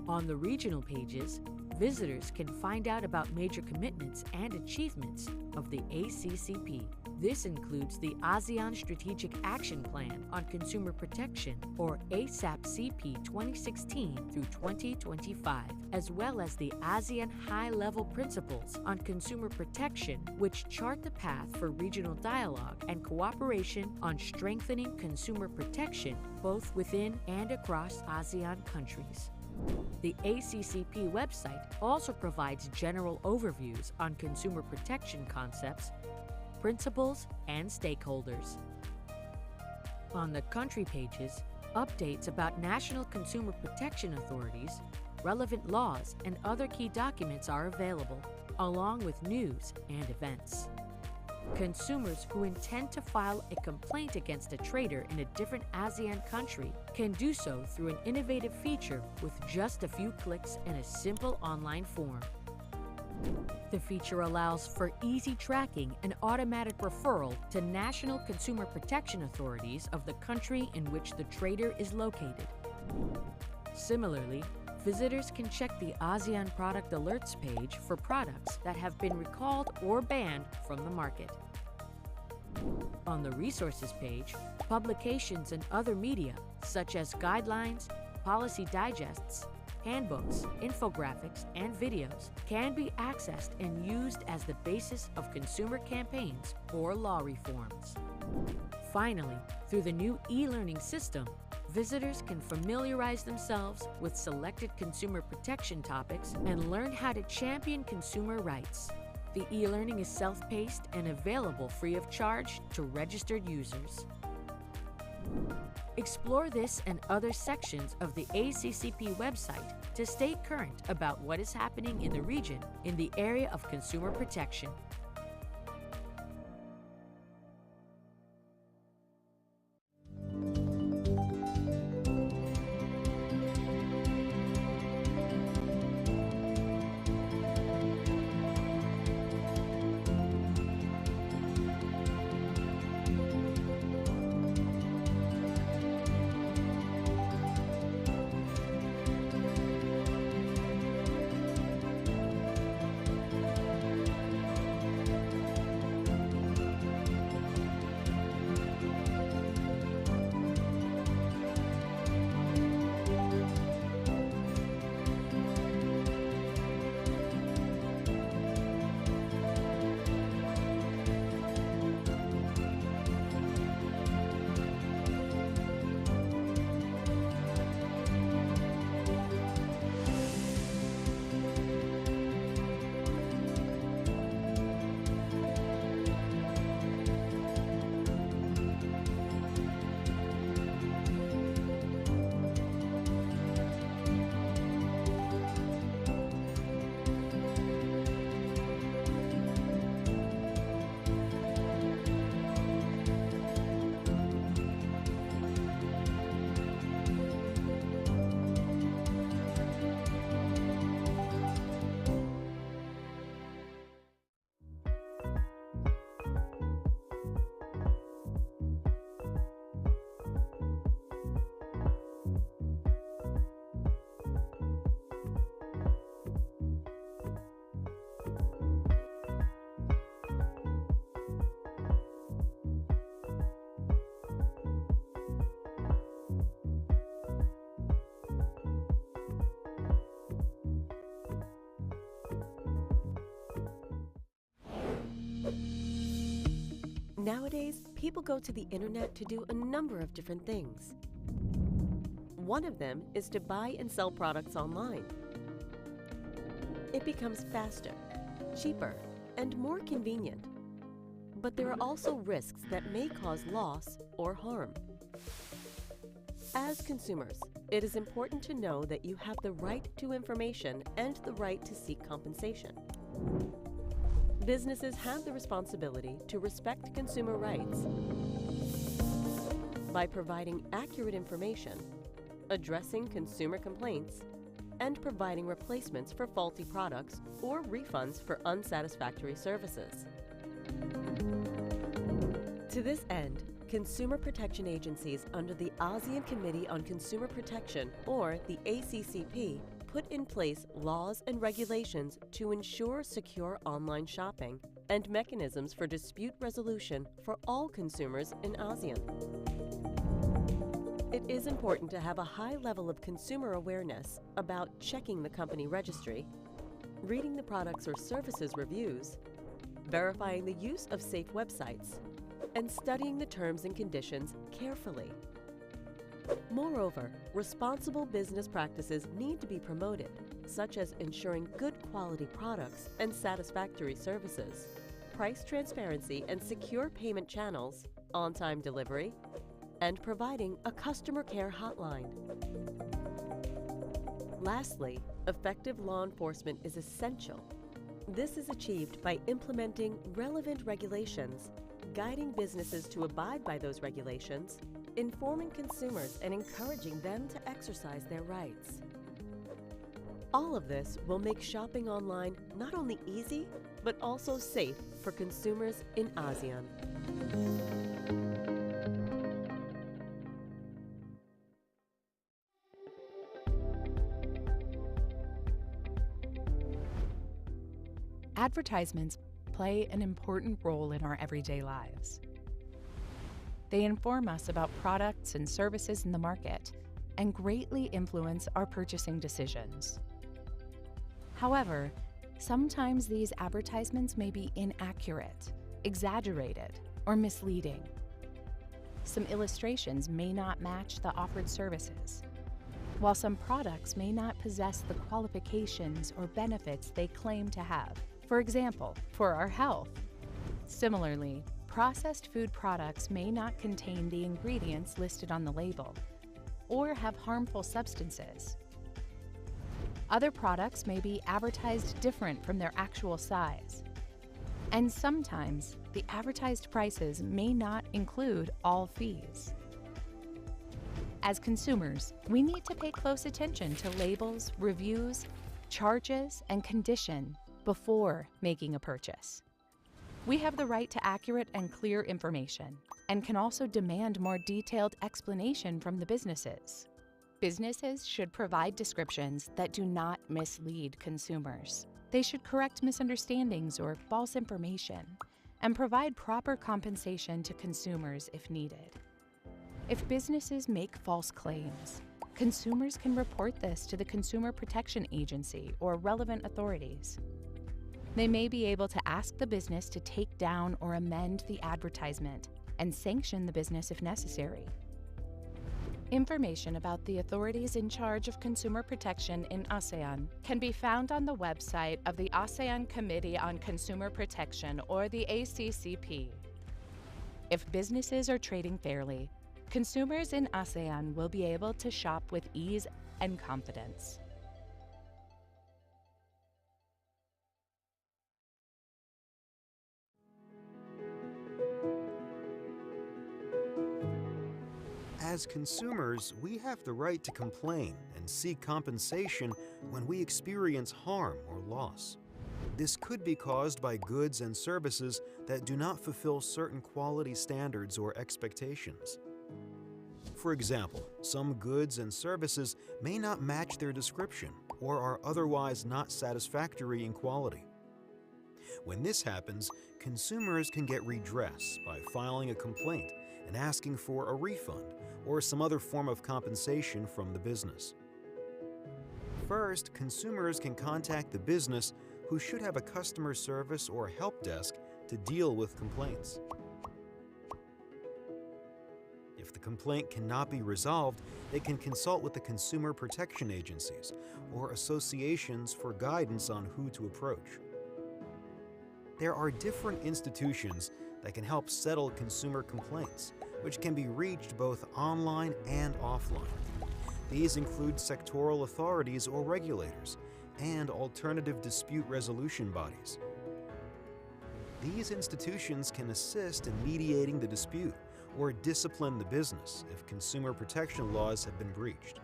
On the regional pages, visitors can find out about major commitments and achievements of the ACCP. This includes the ASEAN Strategic Action Plan on Consumer Protection, or ASAP-CP 2016 through 2025, as well as the ASEAN High-Level Principles on Consumer Protection, which chart the path for regional dialogue and cooperation on strengthening consumer protection both within and across ASEAN countries. The ACCP website also provides general overviews on consumer protection concepts, principles, and stakeholders. On the country pages, updates about national consumer protection authorities, relevant laws, and other key documents are available, along with news and events. Consumers who intend to file a complaint against a trader in a different ASEAN country can do so through an innovative feature with just a few clicks and a simple online form. The feature allows for easy tracking and automatic referral to national consumer protection authorities of the country in which the trader is located. Similarly, visitors can check the ASEAN Product Alerts page for products that have been recalled or banned from the market. On the Resources page, publications and other media, such as guidelines, policy digests, handbooks, infographics, and videos, can be accessed and used as the basis of consumer campaigns or law reforms. Finally, through the new e-learning system, visitors can familiarize themselves with selected consumer protection topics and learn how to champion consumer rights. The e-learning is self-paced and available free of charge to registered users. Explore this and other sections of the ACCP website to stay current about what is happening in the region in the area of consumer protection. Nowadays, people go to the internet to do a number of different things. One of them is to buy and sell products online. It becomes faster, cheaper, and more convenient. But there are also risks that may cause loss or harm. As consumers, it is important to know that you have the right to information and the right to seek compensation. Businesses have the responsibility to respect consumer rights by providing accurate information, addressing consumer complaints, and providing replacements for faulty products or refunds for unsatisfactory services. To this end, consumer protection agencies under the ASEAN Committee on Consumer Protection, or the ACCP, put in place laws and regulations to ensure secure online shopping and mechanisms for dispute resolution for all consumers in ASEAN. It is important to have a high level of consumer awareness about checking the company registry, reading the products or services reviews, verifying the use of safe websites, and studying the terms and conditions carefully. Moreover, responsible business practices need to be promoted, such as ensuring good quality products and satisfactory services, price transparency and secure payment channels, on-time delivery, and providing a customer care hotline. Lastly, effective law enforcement is essential. This is achieved by implementing relevant regulations, guiding businesses to abide by those regulations, informing consumers and encouraging them to exercise their rights. All of this will make shopping online not only easy, but also safe for consumers in ASEAN. Advertisements play an important role in our everyday lives. They inform us about products and services in the market and greatly influence our purchasing decisions. However, sometimes these advertisements may be inaccurate, exaggerated, or misleading. Some illustrations may not match the offered services, while some products may not possess the qualifications or benefits they claim to have. For example, for our health. Similarly, processed food products may not contain the ingredients listed on the label or have harmful substances. Other products may be advertised different from their actual size. And sometimes, the advertised prices may not include all fees. As consumers, we need to pay close attention to labels, reviews, charges, and condition before making a purchase. We have the right to accurate and clear information and can also demand more detailed explanation from the businesses. Businesses should provide descriptions that do not mislead consumers. They should correct misunderstandings or false information and provide proper compensation to consumers if needed. If businesses make false claims, consumers can report this to the Consumer Protection Agency or relevant authorities. They may be able to ask the business to take down or amend the advertisement and sanction the business if necessary. Information about the authorities in charge of consumer protection in ASEAN can be found on the website of the ASEAN Committee on Consumer Protection, or the ACCP. If businesses are trading fairly, consumers in ASEAN will be able to shop with ease and confidence. As consumers, we have the right to complain and seek compensation when we experience harm or loss. This could be caused by goods and services that do not fulfill certain quality standards or expectations. For example, some goods and services may not match their description or are otherwise not satisfactory in quality. When this happens, consumers can get redress by filing a complaint and asking for a refund or some other form of compensation from the business. First, consumers can contact the business, who should have a customer service or help desk to deal with complaints. If the complaint cannot be resolved, they can consult with the consumer protection agencies or associations for guidance on who to approach. There are different institutions that can help settle consumer complaints, which can be reached both online and offline. These include sectoral authorities or regulators and alternative dispute resolution bodies. These institutions can assist in mediating the dispute or discipline the business if consumer protection laws have been breached.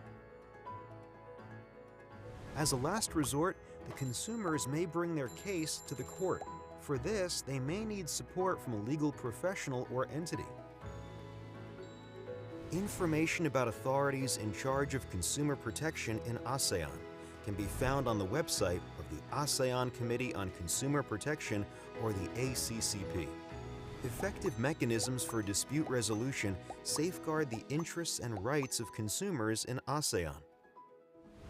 As a last resort, the consumers may bring their case to the court. For this, they may need support from a legal professional or entity. Information about authorities in charge of consumer protection in ASEAN can be found on the website of the ASEAN Committee on Consumer Protection, or the ACCP. Effective mechanisms for dispute resolution safeguard the interests and rights of consumers in ASEAN.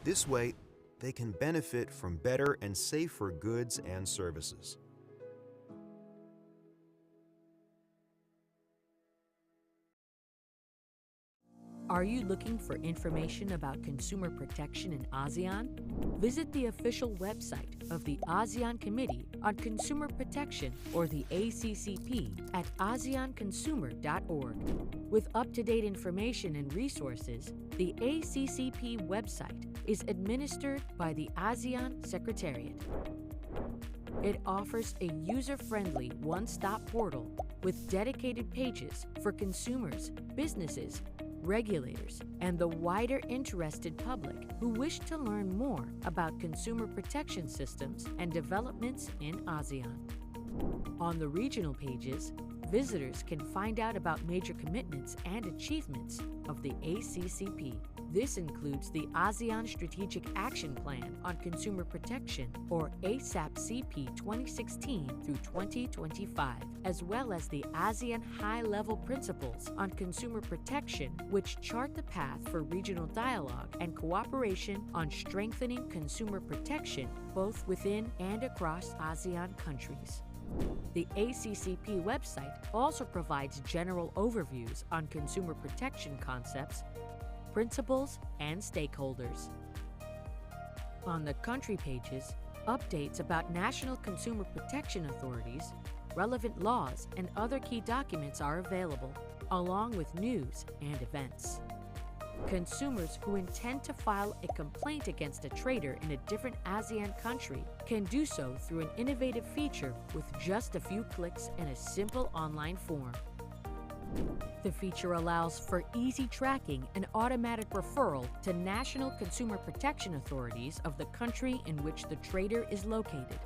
This way, they can benefit from better and safer goods and services. Are you looking for information about consumer protection in ASEAN? Visit the official website of the ASEAN Committee on Consumer Protection, or the ACCP, at aseanconsumer.org. With up-to-date information and resources, the ACCP website is administered by the ASEAN Secretariat. It offers a user-friendly one-stop portal with dedicated pages for consumers, businesses, regulators, and the wider interested public who wish to learn more about consumer protection systems and developments in ASEAN. On the regional pages, visitors can find out about major commitments and achievements of the ACCP. This includes the ASEAN Strategic Action Plan on Consumer Protection, or ASAP-CP 2016 through 2025, as well as the ASEAN High-Level Principles on Consumer Protection, which chart the path for regional dialogue and cooperation on strengthening consumer protection both within and across ASEAN countries. The ACCP website also provides general overviews on consumer protection concepts, principles, and stakeholders. On the country pages, updates about national consumer protection authorities, relevant laws, and other key documents are available, along with news and events. Consumers who intend to file a complaint against a trader in a different ASEAN country can do so through an innovative feature with just a few clicks and a simple online form. The feature allows for easy tracking and automatic referral to national consumer protection authorities of the country in which the trader is located.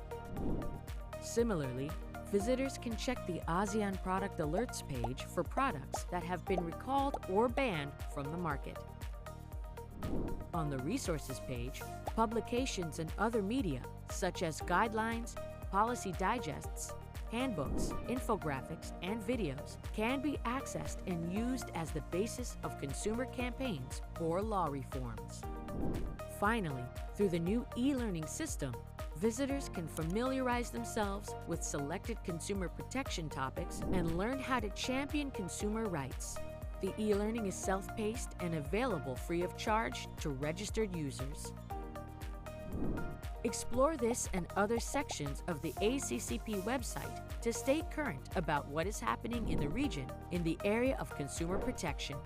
Similarly, visitors can check the ASEAN Product Alerts page for products that have been recalled or banned from the market. On the Resources page, publications and other media, such as guidelines, policy digests, handbooks, infographics, and videos, can be accessed and used as the basis of consumer campaigns or law reforms. Finally, through the new e-learning system, visitors can familiarize themselves with selected consumer protection topics and learn how to champion consumer rights. The e-learning is self-paced and available free of charge to registered users. Explore this and other sections of the ACCP website to stay current about what is happening in the region in the area of consumer protection.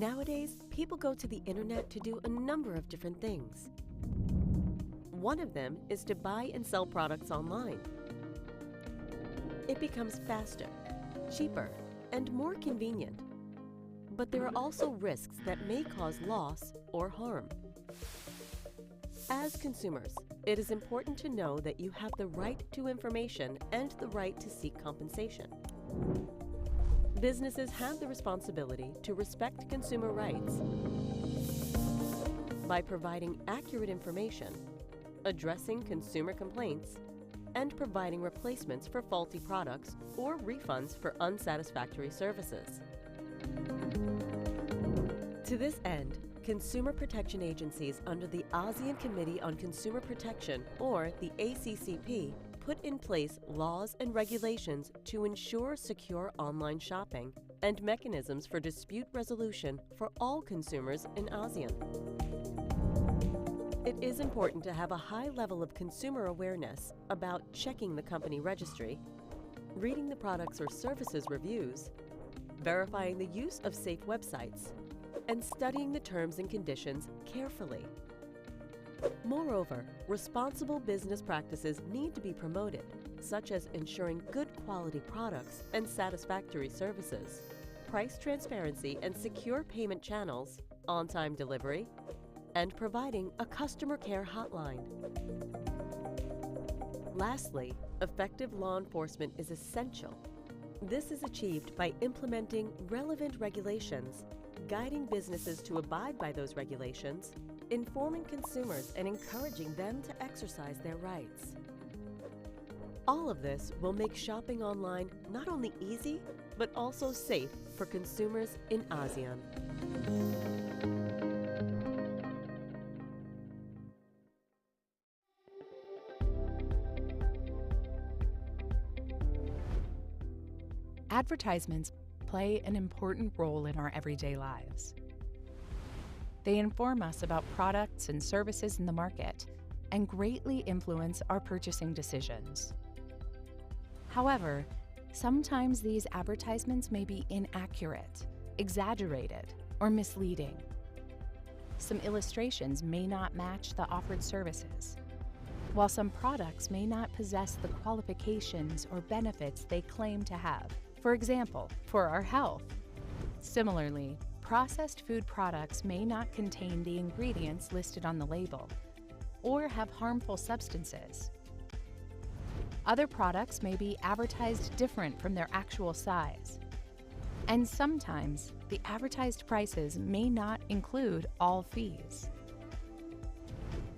Nowadays, people go to the internet to do a number of different things. One of them is to buy and sell products online. It becomes faster, cheaper, and more convenient. But there are also risks that may cause loss or harm. As consumers, it is important to know that you have the right to information and the right to seek compensation. Businesses have the responsibility to respect consumer rights by providing accurate information, addressing consumer complaints, and providing replacements for faulty products or refunds for unsatisfactory services. To this end, consumer protection agencies under the ASEAN Committee on Consumer Protection, or the ACCP, put in place laws and regulations to ensure secure online shopping and mechanisms for dispute resolution for all consumers in ASEAN. It is important to have a high level of consumer awareness about checking the company registry, reading the products or services reviews, verifying the use of safe websites, and studying the terms and conditions carefully. Moreover, responsible business practices need to be promoted, such as ensuring good quality products and satisfactory services, price transparency and secure payment channels, on-time delivery, and providing a customer care hotline. Lastly, effective law enforcement is essential. This is achieved by implementing relevant regulations, guiding businesses to abide by those regulations, informing consumers and encouraging them to exercise their rights. All of this will make shopping online not only easy, but also safe for consumers in ASEAN. Advertisements play an important role in our everyday lives. They inform us about products and services in the market and greatly influence our purchasing decisions. However, sometimes these advertisements may be inaccurate, exaggerated, or misleading. Some illustrations may not match the offered services, while some products may not possess the qualifications or benefits they claim to have, for example, for our health. Similarly, processed food products may not contain the ingredients listed on the label or have harmful substances. Other products may be advertised different from their actual size. And sometimes, the advertised prices may not include all fees.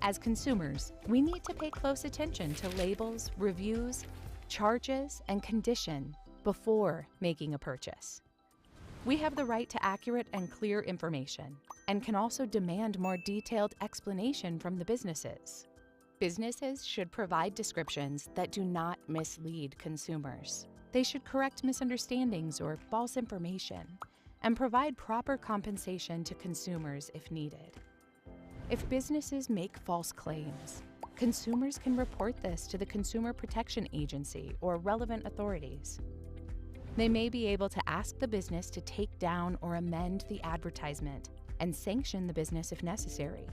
As consumers, we need to pay close attention to labels, reviews, charges, and condition before making a purchase. We have the right to accurate and clear information and can also demand more detailed explanation from the businesses. Businesses should provide descriptions that do not mislead consumers. They should correct misunderstandings or false information and provide proper compensation to consumers if needed. If businesses make false claims, consumers can report this to the Consumer Protection Agency or relevant authorities. They may be able to ask the business to take down or amend the advertisement and sanction the business if necessary.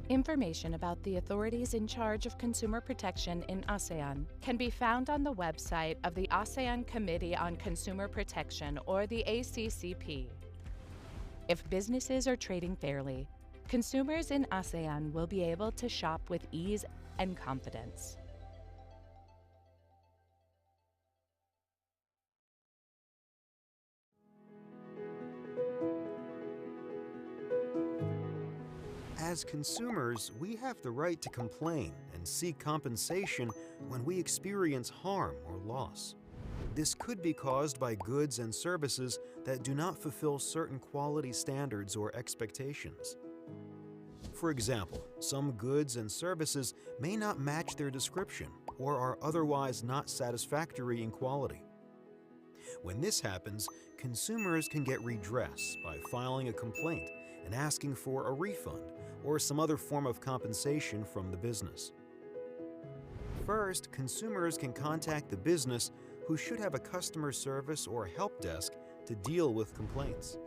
Information about the authorities in charge of consumer protection in ASEAN can be found on the website of the ASEAN Committee on Consumer Protection, or the ACCP. If businesses are trading fairly, consumers in ASEAN will be able to shop with ease and confidence. As consumers, we have the right to complain and seek compensation when we experience harm or loss. This could be caused by goods and services that do not fulfill certain quality standards or expectations. For example, some goods and services may not match their description or are otherwise not satisfactory in quality. When this happens, consumers can get redress by filing a complaint and asking for a refund or some other form of compensation from the business. First, consumers can contact the business, who should have a customer service or help desk to deal with complaints.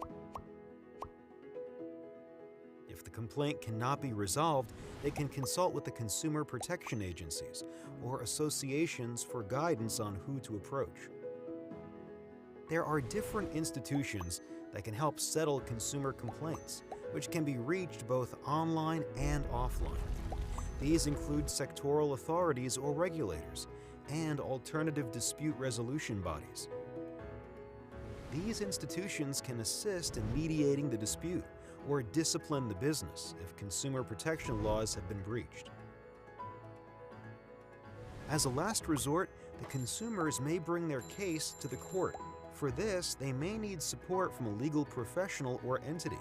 If the complaint cannot be resolved, they can consult with the consumer protection agencies or associations for guidance on who to approach. There are different institutions that can help settle consumer complaints, which can be reached both online and offline. These include sectoral authorities or regulators and alternative dispute resolution bodies. These institutions can assist in mediating the dispute or discipline the business if consumer protection laws have been breached. As a last resort, the consumers may bring their case to the court. For this, they may need support from a legal professional or entity.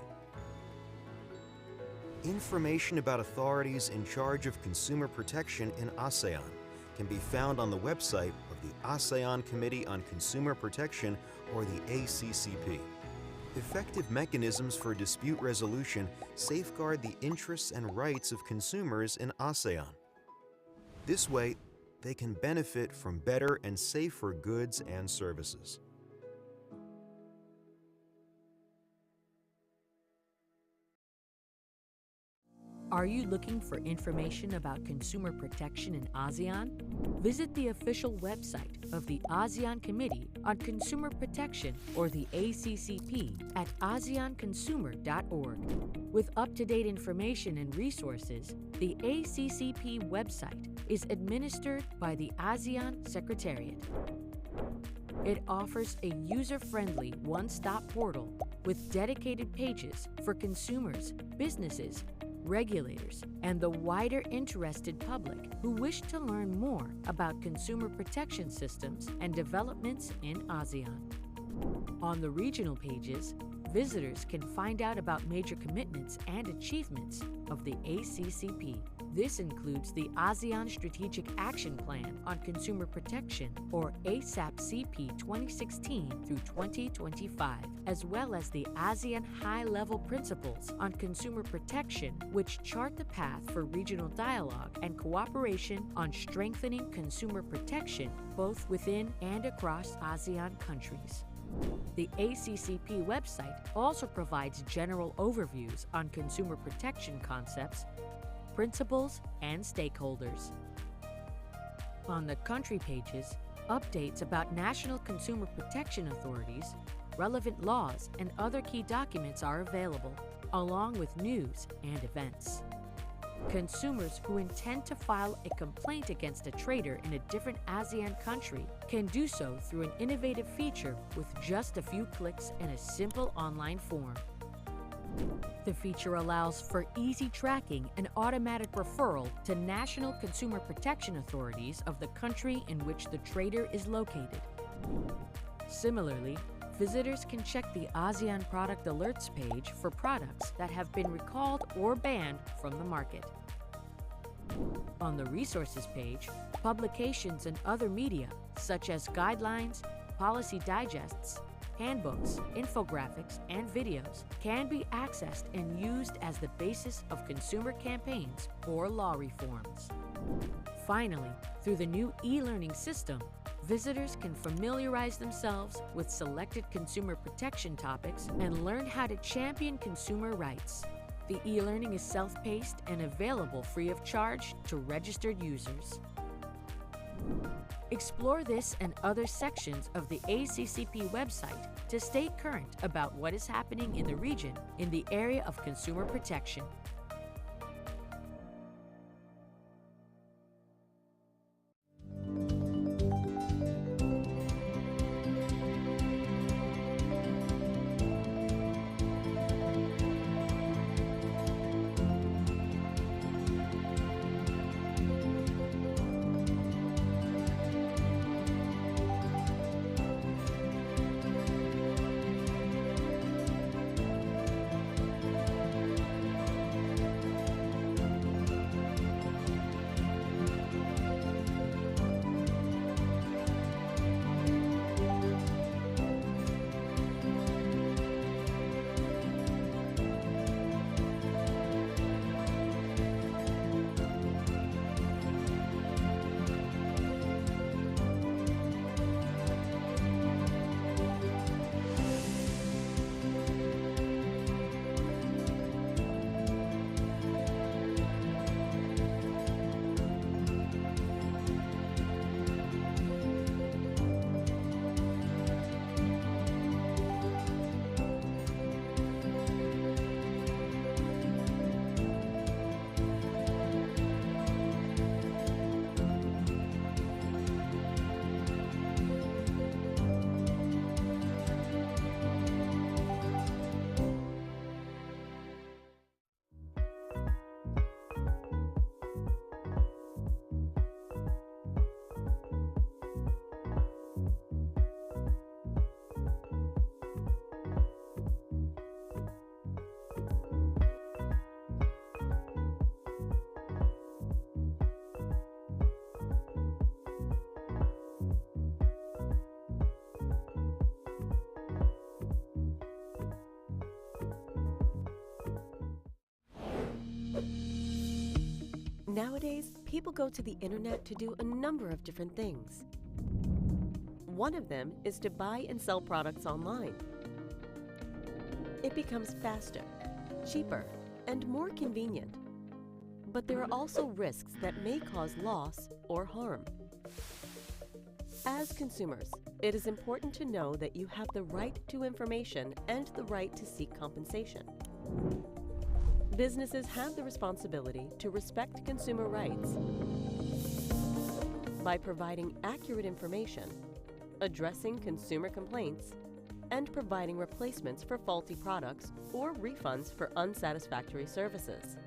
Information about authorities in charge of consumer protection in ASEAN can be found on the website of the ASEAN Committee on Consumer Protection, or the ACCP. Effective mechanisms for dispute resolution safeguard the interests and rights of consumers in ASEAN. This way, they can benefit from better and safer goods and services. Are you looking for information about consumer protection in ASEAN? Visit the official website of the ASEAN Committee on Consumer Protection, or the ACCP, at aseanconsumer.org. With up-to-date information and resources, the ACCP website is administered by the ASEAN Secretariat. It offers a user-friendly one-stop portal with dedicated pages for consumers, businesses, regulators, and the wider interested public who wish to learn more about consumer protection systems and developments in ASEAN. On the regional pages, visitors can find out about major commitments and achievements of the ACCP. This includes the ASEAN Strategic Action Plan on Consumer Protection, or ASAP-CP 2016 through 2025, as well as the ASEAN High-Level Principles on Consumer Protection, which chart the path for regional dialogue and cooperation on strengthening consumer protection both within and across ASEAN countries. The ACCP website also provides general overviews on consumer protection concepts, principles, and stakeholders. On the country pages, updates about national consumer protection authorities, relevant laws, and other key documents are available, along with news and events. Consumers who intend to file a complaint against a trader in a different ASEAN country can do so through an innovative feature with just a few clicks and a simple online form. The feature allows for easy tracking and automatic referral to national consumer protection authorities of the country in which the trader is located. Similarly, visitors can check the ASEAN Product Alerts page for products that have been recalled or banned from the market. On the Resources page, publications and other media, such as guidelines, policy digests, handbooks, infographics, and videos, can be accessed and used as the basis of consumer campaigns or law reforms. Finally, through the new e-learning system, visitors can familiarize themselves with selected consumer protection topics and learn how to champion consumer rights. The e-learning is self-paced and available free of charge to registered users. Explore this and other sections of the ACCP website to stay current about what is happening in the region in the area of consumer protection. Nowadays, people go to the internet to do a number of different things. One of them is to buy and sell products online. It becomes faster, cheaper, and more convenient. But there are also risks that may cause loss or harm. As consumers, it is important to know that you have the right to information and the right to seek compensation. Businesses have the responsibility to respect consumer rights by providing accurate information, addressing consumer complaints, and providing replacements for faulty products or refunds for unsatisfactory services.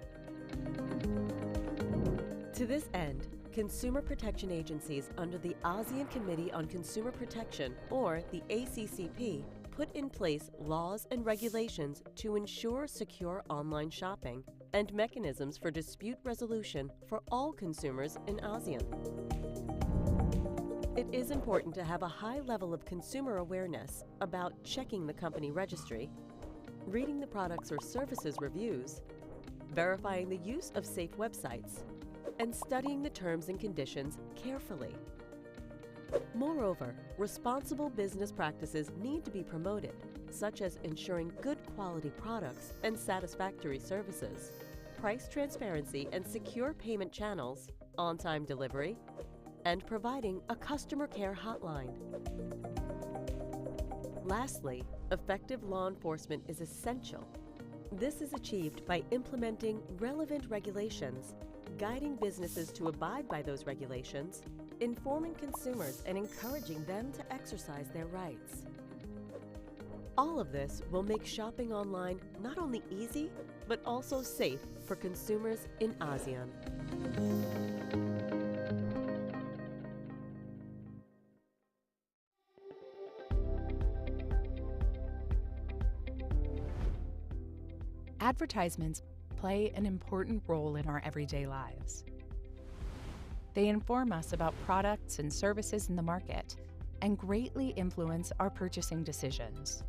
To this end, consumer protection agencies under the ASEAN Committee on Consumer Protection, or the ACCP, put in place laws and regulations to ensure secure online shopping and mechanisms for dispute resolution for all consumers in ASEAN. It is important to have a high level of consumer awareness about checking the company registry, reading the products or services reviews, verifying the use of safe websites, and studying the terms and conditions carefully. Moreover, responsible business practices need to be promoted, such as ensuring good quality products and satisfactory services, price transparency and secure payment channels, on-time delivery, and providing a customer care hotline. Lastly, effective law enforcement is essential. This is achieved by implementing relevant regulations, guiding businesses to abide by those regulations, informing consumers and encouraging them to exercise their rights. All of this will make shopping online not only easy, but also safe for consumers in ASEAN. Advertisements play an important role in our everyday lives. They inform us about products and services in the market and greatly influence our purchasing decisions.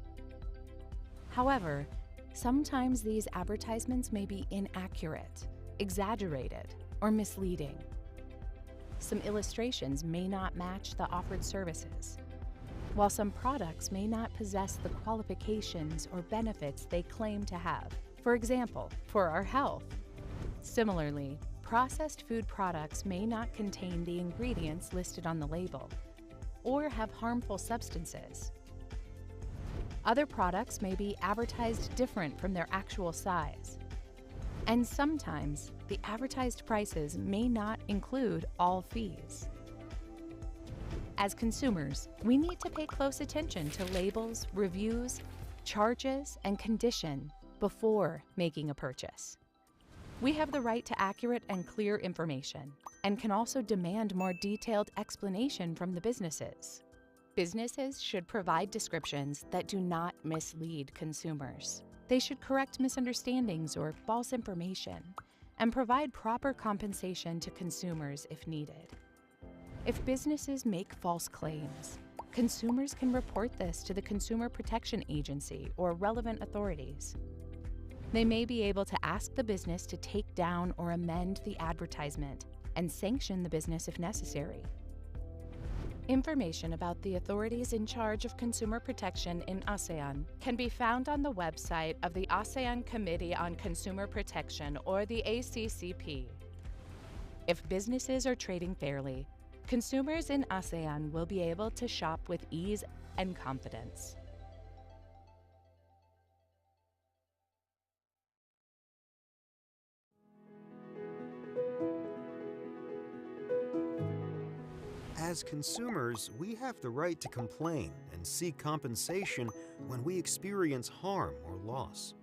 However, sometimes these advertisements may be inaccurate, exaggerated, or misleading. Some illustrations may not match the offered services, while some products may not possess the qualifications or benefits they claim to have. For example, for our health. Similarly, processed food products may not contain the ingredients listed on the label or have harmful substances. Other products may be advertised different from their actual size. And sometimes, the advertised prices may not include all fees. As consumers, we need to pay close attention to labels, reviews, charges, and condition before making a purchase. We have the right to accurate and clear information and can also demand more detailed explanation from the businesses. Businesses should provide descriptions that do not mislead consumers. They should correct misunderstandings or false information and provide proper compensation to consumers if needed. If businesses make false claims, consumers can report this to the Consumer Protection Agency or relevant authorities. They may be able to ask the business to take down or amend the advertisement and sanction the business if necessary. Information about the authorities in charge of consumer protection in ASEAN can be found on the website of the ASEAN Committee on Consumer Protection, or the ACCP. If businesses are trading fairly, consumers in ASEAN will be able to shop with ease and confidence. As consumers, we have the right to complain and seek compensation when we experience harm or loss.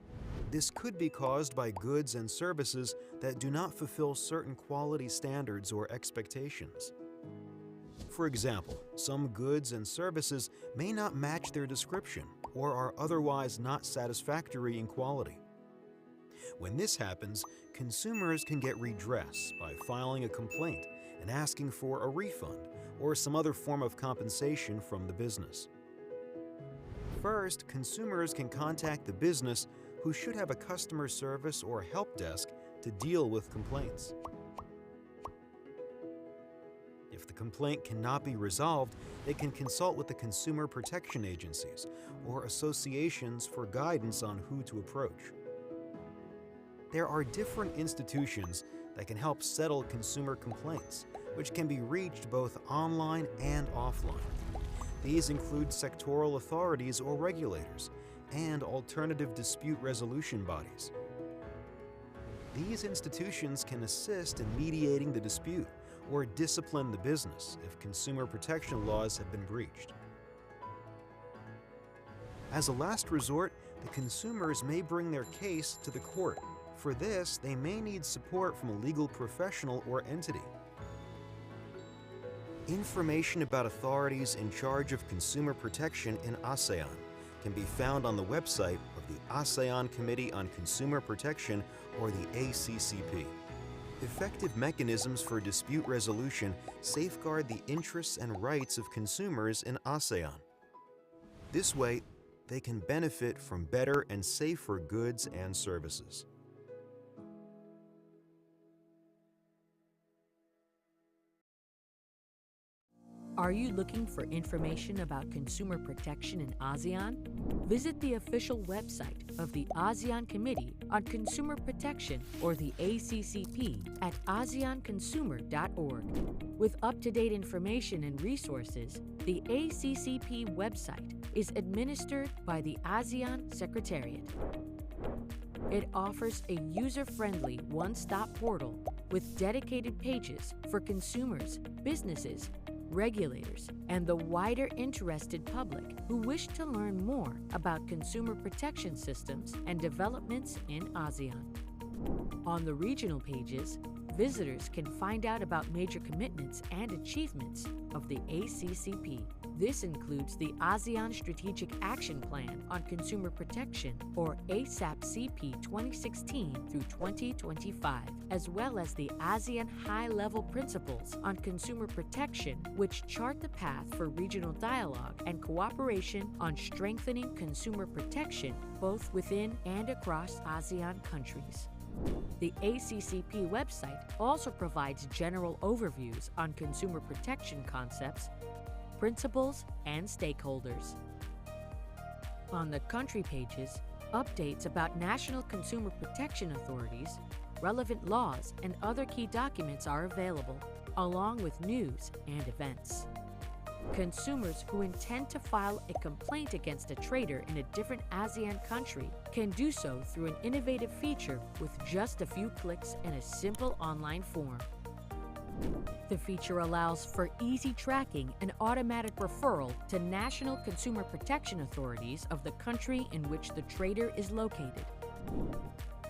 This could be caused by goods and services that do not fulfill certain quality standards or expectations. For example, some goods and services may not match their description or are otherwise not satisfactory in quality. When this happens, consumers can get redress by filing a complaint and asking for a refund or some other form of compensation from the business. First, consumers can contact the business, who should have a customer service or help desk to deal with complaints. If the complaint cannot be resolved, they can consult with the consumer protection agencies or associations for guidance on who to approach. There are different institutions that can help settle consumer complaints, which can be reached both online and offline. These include sectoral authorities or regulators and alternative dispute resolution bodies. These institutions can assist in mediating the dispute or discipline the business if consumer protection laws have been breached. As a last resort, the consumers may bring their case to the court. For this, they may need support from a legal professional or entity. Information about authorities in charge of consumer protection in ASEAN can be found on the website of the ASEAN Committee on Consumer Protection, or the ACCP. Effective mechanisms for dispute resolution safeguard the interests and rights of consumers in ASEAN. This way, they can benefit from better and safer goods and services. Are you looking for information about consumer protection in ASEAN? Visit the official website of the ASEAN Committee on Consumer Protection, or the ACCP, at aseanconsumer.org. With up-to-date information and resources, the ACCP website is administered by the ASEAN Secretariat. It offers a user-friendly one-stop portal with dedicated pages for consumers, businesses, regulators, and the wider interested public who wish to learn more about consumer protection systems and developments in ASEAN. On the regional pages, visitors can find out about major commitments and achievements of the ACCP. This includes the ASEAN Strategic Action Plan on Consumer Protection, or ASAP-CP 2016 through 2025, as well as the ASEAN High-Level Principles on Consumer Protection, which chart the path for regional dialogue and cooperation on strengthening consumer protection both within and across ASEAN countries. The ACCP website also provides general overviews on consumer protection concepts, principles, and stakeholders. On the country pages, updates about national consumer protection authorities, relevant laws, and other key documents are available, along with news and events. Consumers who intend to file a complaint against a trader in a different ASEAN country can do so through an innovative feature with just a few clicks and a simple online form. The feature allows for easy tracking and automatic referral to national consumer protection authorities of the country in which the trader is located.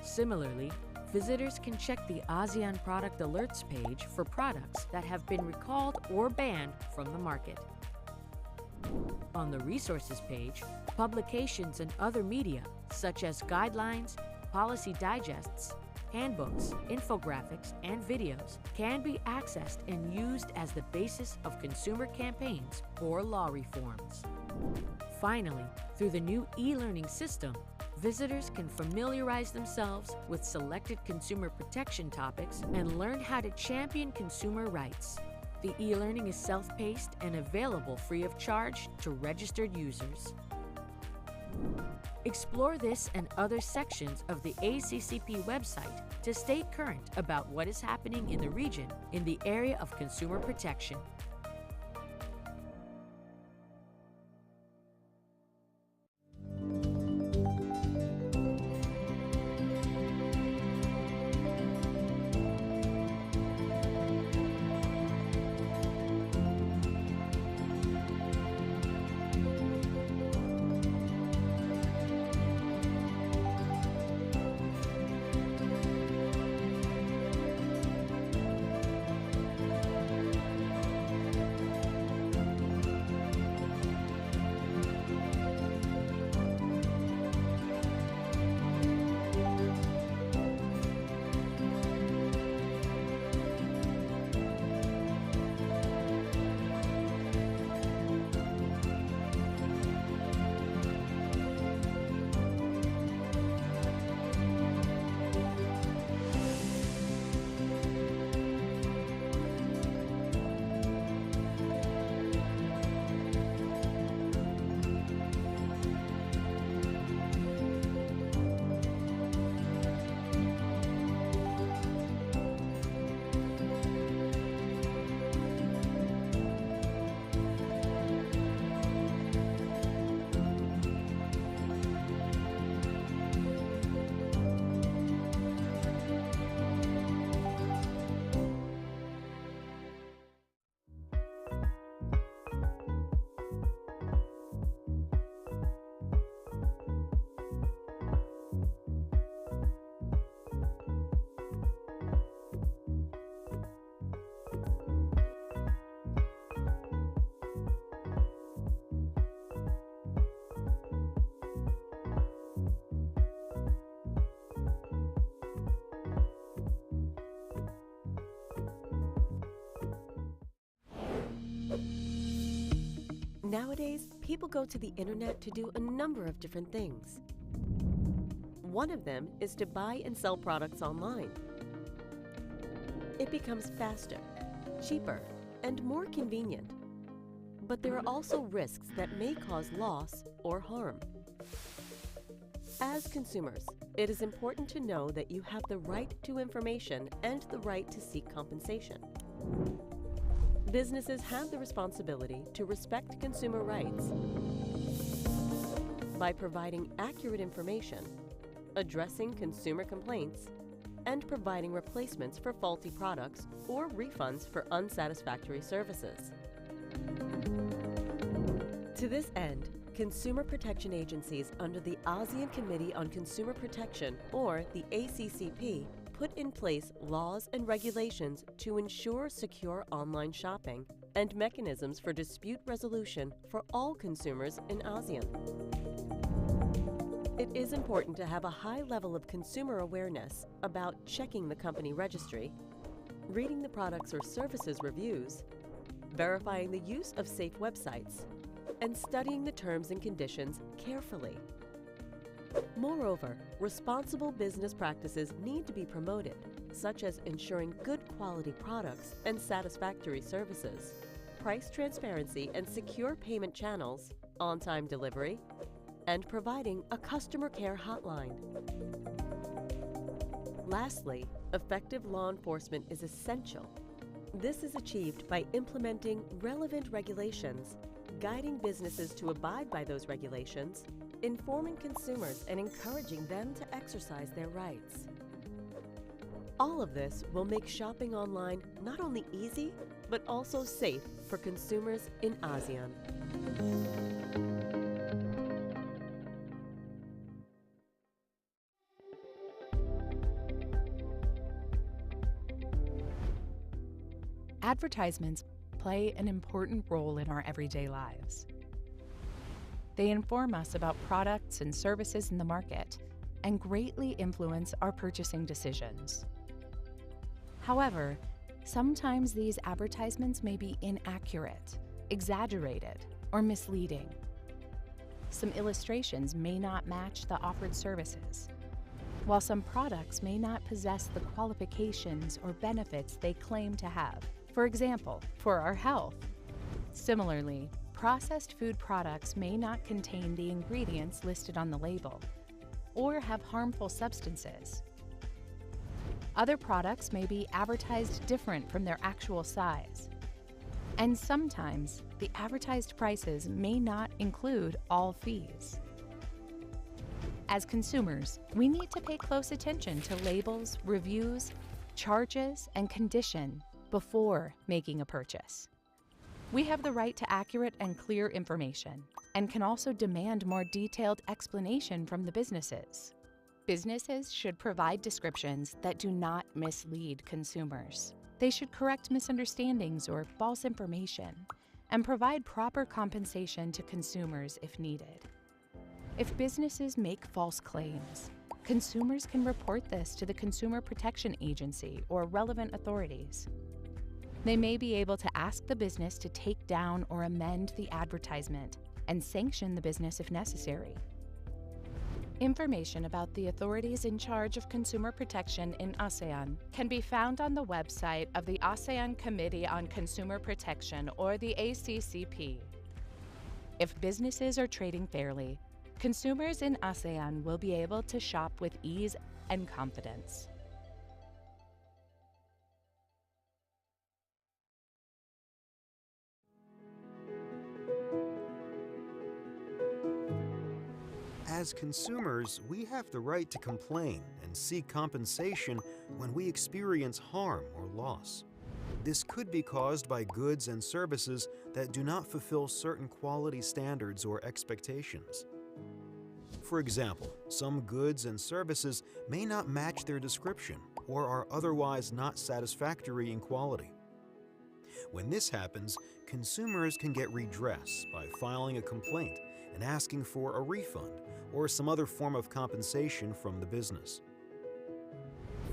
Similarly, visitors can check the ASEAN Product Alerts page for products that have been recalled or banned from the market. On the Resources page, publications and other media, such as guidelines, policy digests, handbooks, infographics, and videos, can be accessed and used as the basis of consumer campaigns or law reforms. Finally, through the new e-learning system, visitors can familiarize themselves with selected consumer protection topics and learn how to champion consumer rights. The e-learning is self-paced and available free of charge to registered users. Explore this and other sections of the ACCP website to stay current about what is happening in the region in the area of consumer protection. Nowadays, people go to the internet to do a number of different things. One of them is to buy and sell products online. It becomes faster, cheaper, and more convenient. But there are also risks that may cause loss or harm. As consumers, it is important to know that you have the right to information and the right to seek compensation. Businesses have the responsibility to respect consumer rights by providing accurate information, addressing consumer complaints, and providing replacements for faulty products or refunds for unsatisfactory services. To this end, consumer protection agencies under the ASEAN Committee on Consumer Protection, or the ACCP, put in place laws and regulations to ensure secure online shopping and mechanisms for dispute resolution for all consumers in ASEAN. It is important to have a high level of consumer awareness about checking the company registry, reading the products or services reviews, verifying the use of safe websites, and studying the terms and conditions carefully. Moreover, responsible business practices need to be promoted, such as ensuring good quality products and satisfactory services, price transparency and secure payment channels, on-time delivery, and providing a customer care hotline. Lastly, effective law enforcement is essential. This is achieved by implementing relevant regulations, guiding businesses to abide by those regulations, informing consumers and encouraging them to exercise their rights. All of this will make shopping online not only easy, but also safe for consumers in ASEAN. Advertisements play an important role in our everyday lives. They inform us about products and services in the market and greatly influence our purchasing decisions. However, sometimes these advertisements may be inaccurate, exaggerated, or misleading. Some illustrations may not match the offered services, while some products may not possess the qualifications or benefits they claim to have. For example, for our health. Similarly, processed food products may not contain the ingredients listed on the label or have harmful substances. Other products may be advertised different from their actual size. And sometimes, the advertised prices may not include all fees. As consumers, we need to pay close attention to labels, reviews, charges, and condition before making a purchase. We have the right to accurate and clear information and can also demand more detailed explanation from the businesses. Businesses should provide descriptions that do not mislead consumers. They should correct misunderstandings or false information and provide proper compensation to consumers if needed. If businesses make false claims, consumers can report this to the Consumer Protection Agency or relevant authorities. They may be able to ask the business to take down or amend the advertisement and sanction the business if necessary. Information about the authorities in charge of consumer protection in ASEAN can be found on the website of the ASEAN Committee on Consumer Protection, or the ACCP. If businesses are trading fairly, consumers in ASEAN will be able to shop with ease and confidence. As consumers, we have the right to complain and seek compensation when we experience harm or loss. This could be caused by goods and services that do not fulfill certain quality standards or expectations. For example, some goods and services may not match their description or are otherwise not satisfactory in quality. When this happens, consumers can get redress by filing a complaint and asking for a refund or some other form of compensation from the business.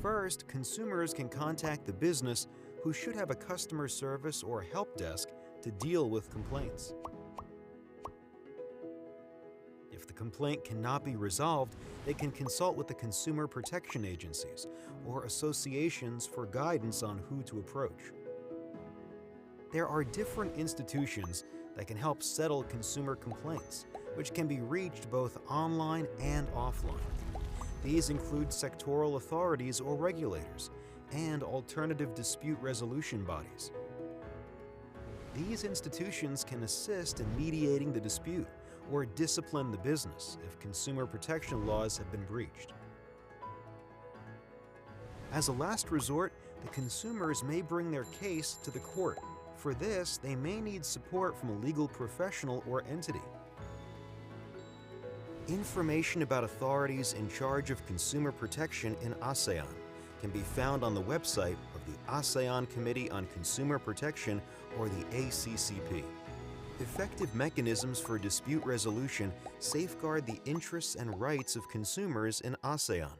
First, consumers can contact the business, who should have a customer service or help desk to deal with complaints. If the complaint cannot be resolved, they can consult with the consumer protection agencies or associations for guidance on who to approach. There are different institutions that can help settle consumer complaints, which can be reached both online and offline. These include sectoral authorities or regulators and alternative dispute resolution bodies. These institutions can assist in mediating the dispute or discipline the business if consumer protection laws have been breached. As a last resort, the consumers may bring their case to the court. For this, they may need support from a legal professional or entity. Information about authorities in charge of consumer protection in ASEAN can be found on the website of the ASEAN Committee on Consumer Protection, or the ACCP. Effective mechanisms for dispute resolution safeguard the interests and rights of consumers in ASEAN.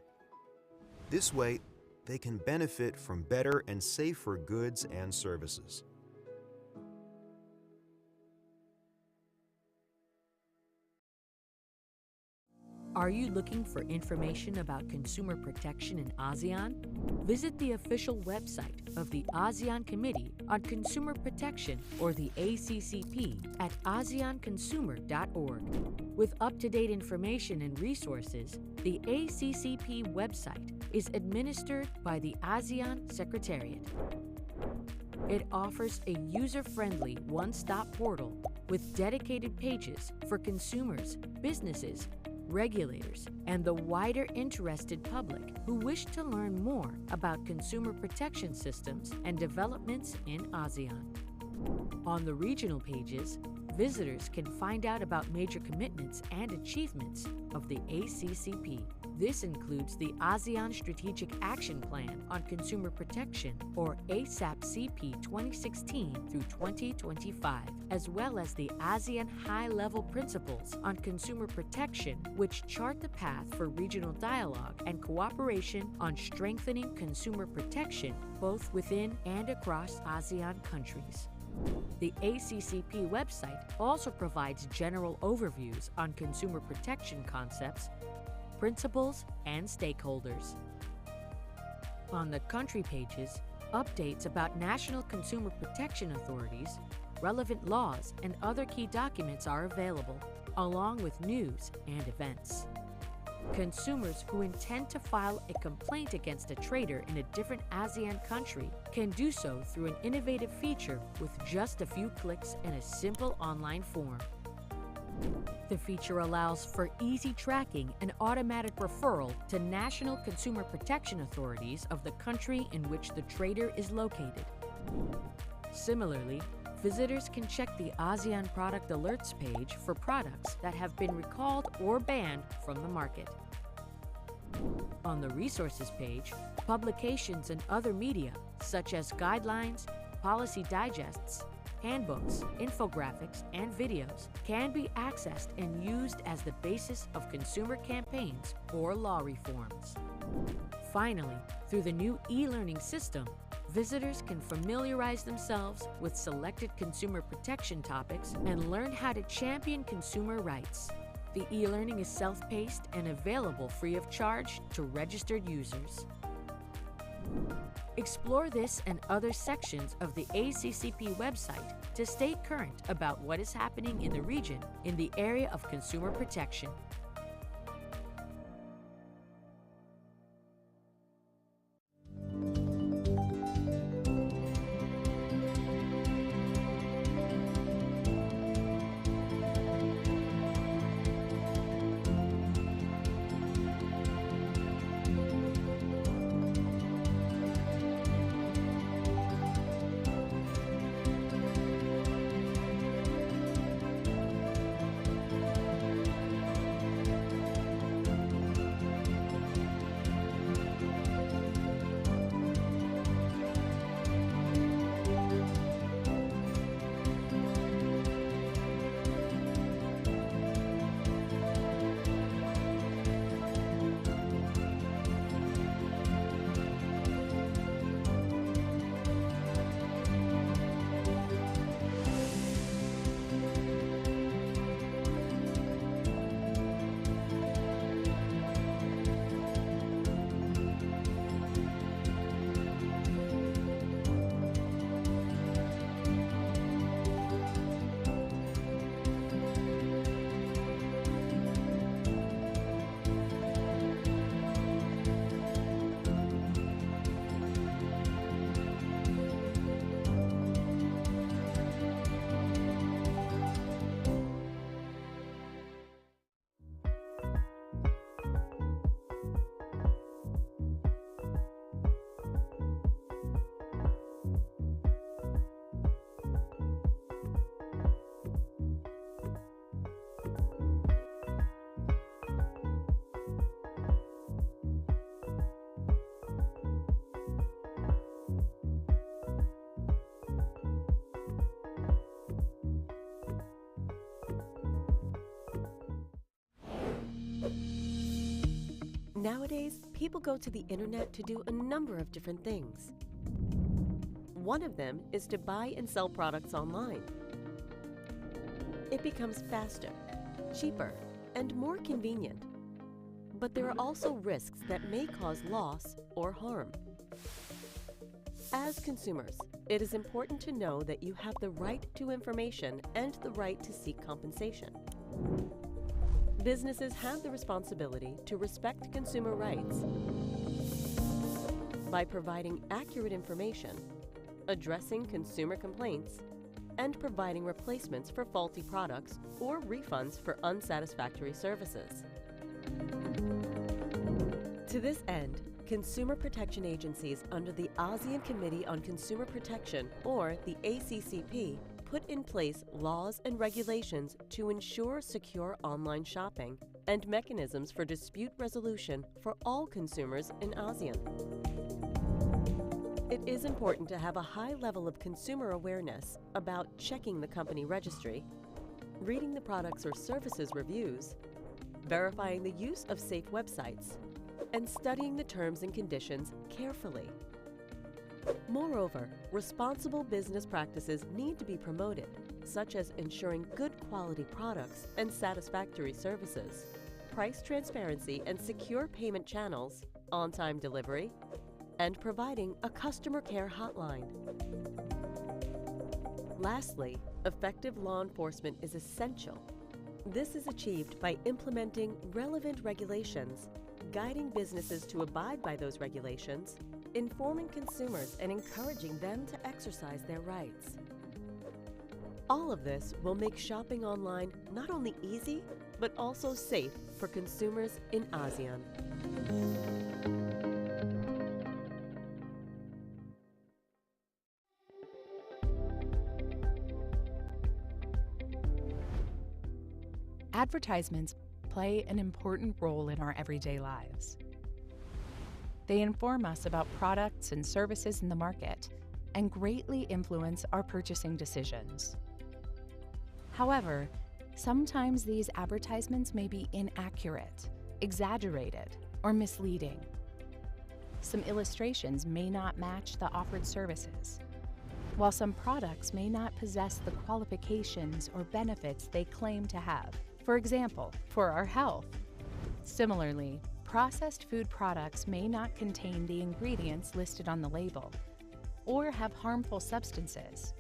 This way, they can benefit from better and safer goods and services. Are you looking for information about consumer protection in ASEAN? Visit the official website of the ASEAN Committee on Consumer Protection, or the ACCP, at aseanconsumer.org. With up-to-date information and resources, the ACCP website is administered by the ASEAN Secretariat. It offers a user-friendly one-stop portal with dedicated pages for consumers, businesses, regulators, and the wider interested public who wish to learn more about consumer protection systems and developments in ASEAN. On the regional pages, visitors can find out about major commitments and achievements of the ACCP. This includes the ASEAN Strategic Action Plan on Consumer Protection, or ASAP-CP 2016 through 2025, as well as the ASEAN High-Level Principles on Consumer Protection, which chart the path for regional dialogue and cooperation on strengthening consumer protection both within and across ASEAN countries. The ACCP website also provides general overviews on consumer protection concepts, principles, and stakeholders. On the country pages, updates about national consumer protection authorities, relevant laws, and other key documents are available, along with news and events. Consumers who intend to file a complaint against a trader in a different ASEAN country can do so through an innovative feature with just a few clicks and a simple online form. The feature allows for easy tracking and automatic referral to national consumer protection authorities of the country in which the trader is located. Similarly, visitors can check the ASEAN Product Alerts page for products that have been recalled or banned from the market. On the Resources page, publications and other media, such as guidelines, policy digests, handbooks, infographics, and videos, can be accessed and used as the basis of consumer campaigns or law reforms. Finally, through the new e-learning system, visitors can familiarize themselves with selected consumer protection topics and learn how to champion consumer rights. The e-learning is self-paced and available free of charge to registered users. Explore this and other sections of the ACCP website to stay current about what is happening in the region in the area of consumer protection. Nowadays, people go to the internet to do a number of different things. One of them is to buy and sell products online. It becomes faster, cheaper, and more convenient. But there are also risks that may cause loss or harm. As consumers, it is important to know that you have the right to information and the right to seek compensation. Businesses have the responsibility to respect consumer rights by providing accurate information, addressing consumer complaints, and providing replacements for faulty products or refunds for unsatisfactory services. To this end, consumer protection agencies under the ASEAN Committee on Consumer Protection, or the ACCP, put in place laws and regulations to ensure secure online shopping and mechanisms for dispute resolution for all consumers in ASEAN. It is important to have a high level of consumer awareness about checking the company registry, reading the products or services reviews, verifying the use of safe websites, and studying the terms and conditions carefully. Moreover, responsible business practices need to be promoted, such as ensuring good quality products and satisfactory services, price transparency and secure payment channels, on-time delivery, and providing a customer care hotline. Lastly, effective law enforcement is essential. This is achieved by implementing relevant regulations, guiding businesses to abide by those regulations, informing consumers and encouraging them to exercise their rights. All of this will make shopping online not only easy, but also safe for consumers in ASEAN. Advertisements play an important role in our everyday lives. They inform us about products and services in the market and greatly influence our purchasing decisions. However, sometimes these advertisements may be inaccurate, exaggerated, or misleading. Some illustrations may not match the offered services, while some products may not possess the qualifications or benefits they claim to have. For example, for our health. Similarly, processed food products may not contain the ingredients listed on the label or have harmful substances.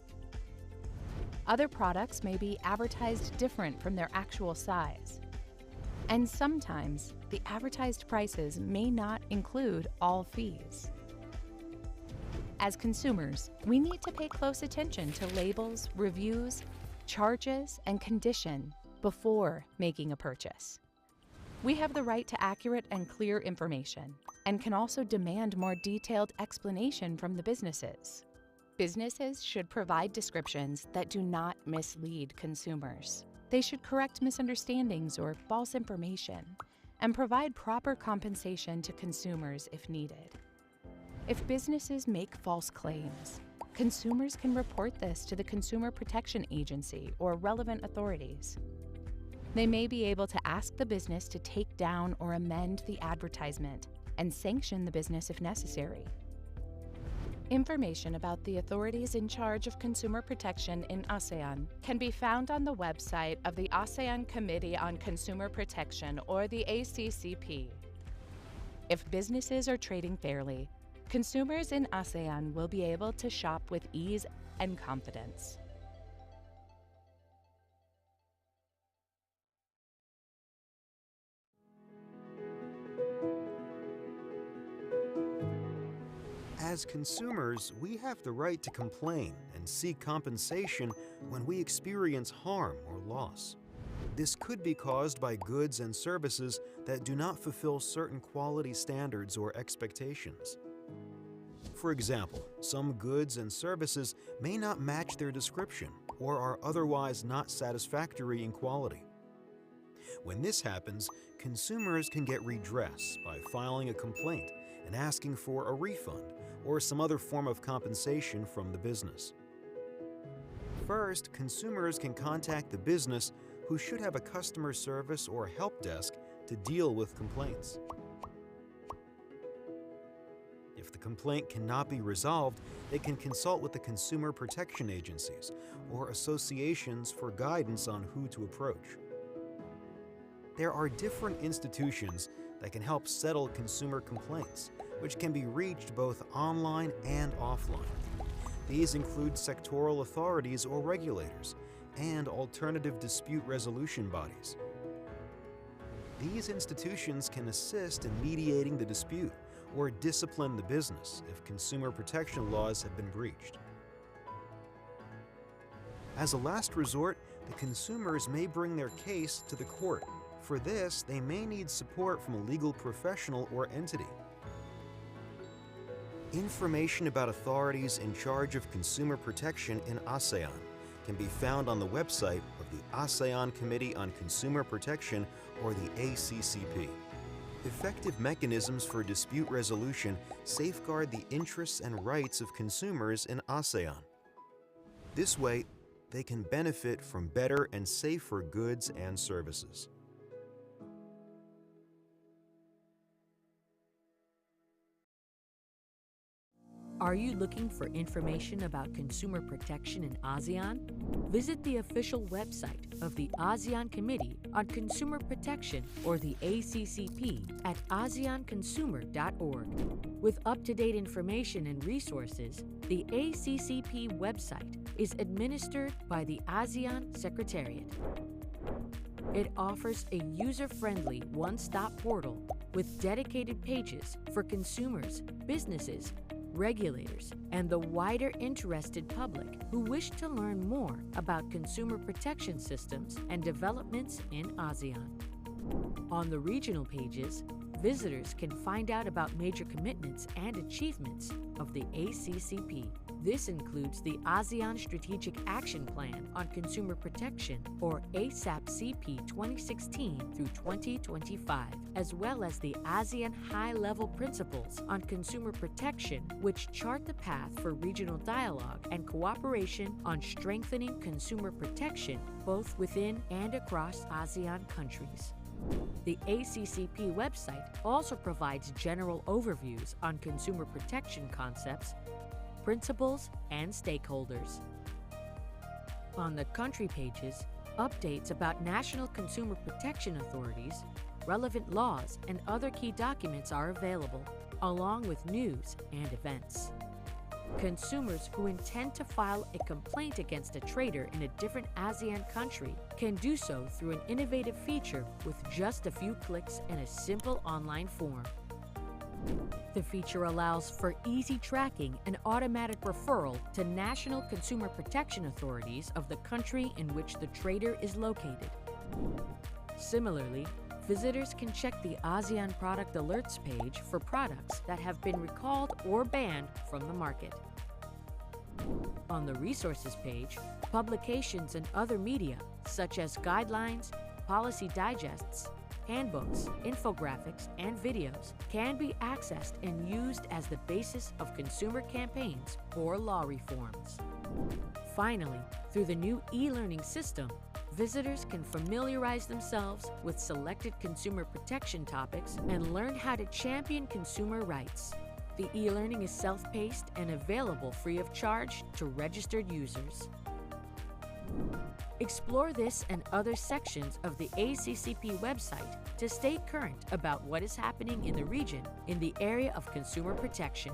Other products may be advertised different from their actual size. And sometimes, the advertised prices may not include all fees. As consumers, we need to pay close attention to labels, reviews, charges, and condition before making a purchase. We have the right to accurate and clear information and can also demand more detailed explanation from the businesses. Businesses should provide descriptions that do not mislead consumers. They should correct misunderstandings or false information and provide proper compensation to consumers if needed. If businesses make false claims, consumers can report this to the Consumer Protection Agency or relevant authorities. They may be able to ask the business to take down or amend the advertisement and sanction the business if necessary. Information about the authorities in charge of consumer protection in ASEAN can be found on the website of the ASEAN Committee on Consumer Protection, or the ACCP. If businesses are trading fairly, consumers in ASEAN will be able to shop with ease and confidence. As consumers, we have the right to complain and seek compensation when we experience harm or loss. This could be caused by goods and services that do not fulfill certain quality standards or expectations. For example, some goods and services may not match their description or are otherwise not satisfactory in quality. When this happens, consumers can get redress by filing a complaint and asking for a refund or some other form of compensation from the business. First, consumers can contact the business, who should have a customer service or help desk to deal with complaints. If the complaint cannot be resolved, they can consult with the consumer protection agencies or associations for guidance on who to approach. There are different institutions that can help settle consumer complaints, which can be reached both online and offline. These include sectoral authorities or regulators and alternative dispute resolution bodies. These institutions can assist in mediating the dispute or discipline the business if consumer protection laws have been breached. As a last resort, the consumers may bring their case to the court. For this, they may need support from a legal professional or entity. Information about authorities in charge of consumer protection in ASEAN can be found on the website of the ASEAN Committee on Consumer Protection, or the ACCP. Effective mechanisms for dispute resolution safeguard the interests and rights of consumers in ASEAN. This way, they can benefit from better and safer goods and services. Are you looking for information about consumer protection in ASEAN? Visit the official website of the ASEAN Committee on Consumer Protection, or the ACCP, at aseanconsumer.org. With up-to-date information and resources, the ACCP website is administered by the ASEAN Secretariat. It offers a user-friendly one-stop portal with dedicated pages for consumers, businesses, regulators, and the wider interested public who wish to learn more about consumer protection systems and developments in ASEAN. On the regional pages, visitors can find out about major commitments and achievements of the ACCP. This includes the ASEAN Strategic Action Plan on Consumer Protection, or ASAP-CP 2016 through 2025, as well as the ASEAN High-Level Principles on Consumer Protection, which chart the path for regional dialogue and cooperation on strengthening consumer protection both within and across ASEAN countries. The ACCP website also provides general overviews on consumer protection concepts, principles, and stakeholders. On the country pages, updates about national consumer protection authorities, relevant laws, and other key documents are available, along with news and events. Consumers who intend to file a complaint against a trader in a different ASEAN country can do so through an innovative feature with just a few clicks and a simple online form. The feature allows for easy tracking and automatic referral to national consumer protection authorities of the country in which the trader is located. Similarly, visitors can check the ASEAN Product Alerts page for products that have been recalled or banned from the market. On the Resources page, publications and other media, such as guidelines, policy digests, handbooks, infographics, and videos, can be accessed and used as the basis of consumer campaigns or law reforms. Finally, through the new e-learning system, visitors can familiarize themselves with selected consumer protection topics and learn how to champion consumer rights. The e-learning is self-paced and available free of charge to registered users. Explore this and other sections of the ACCP website to stay current about what is happening in the region in the area of consumer protection.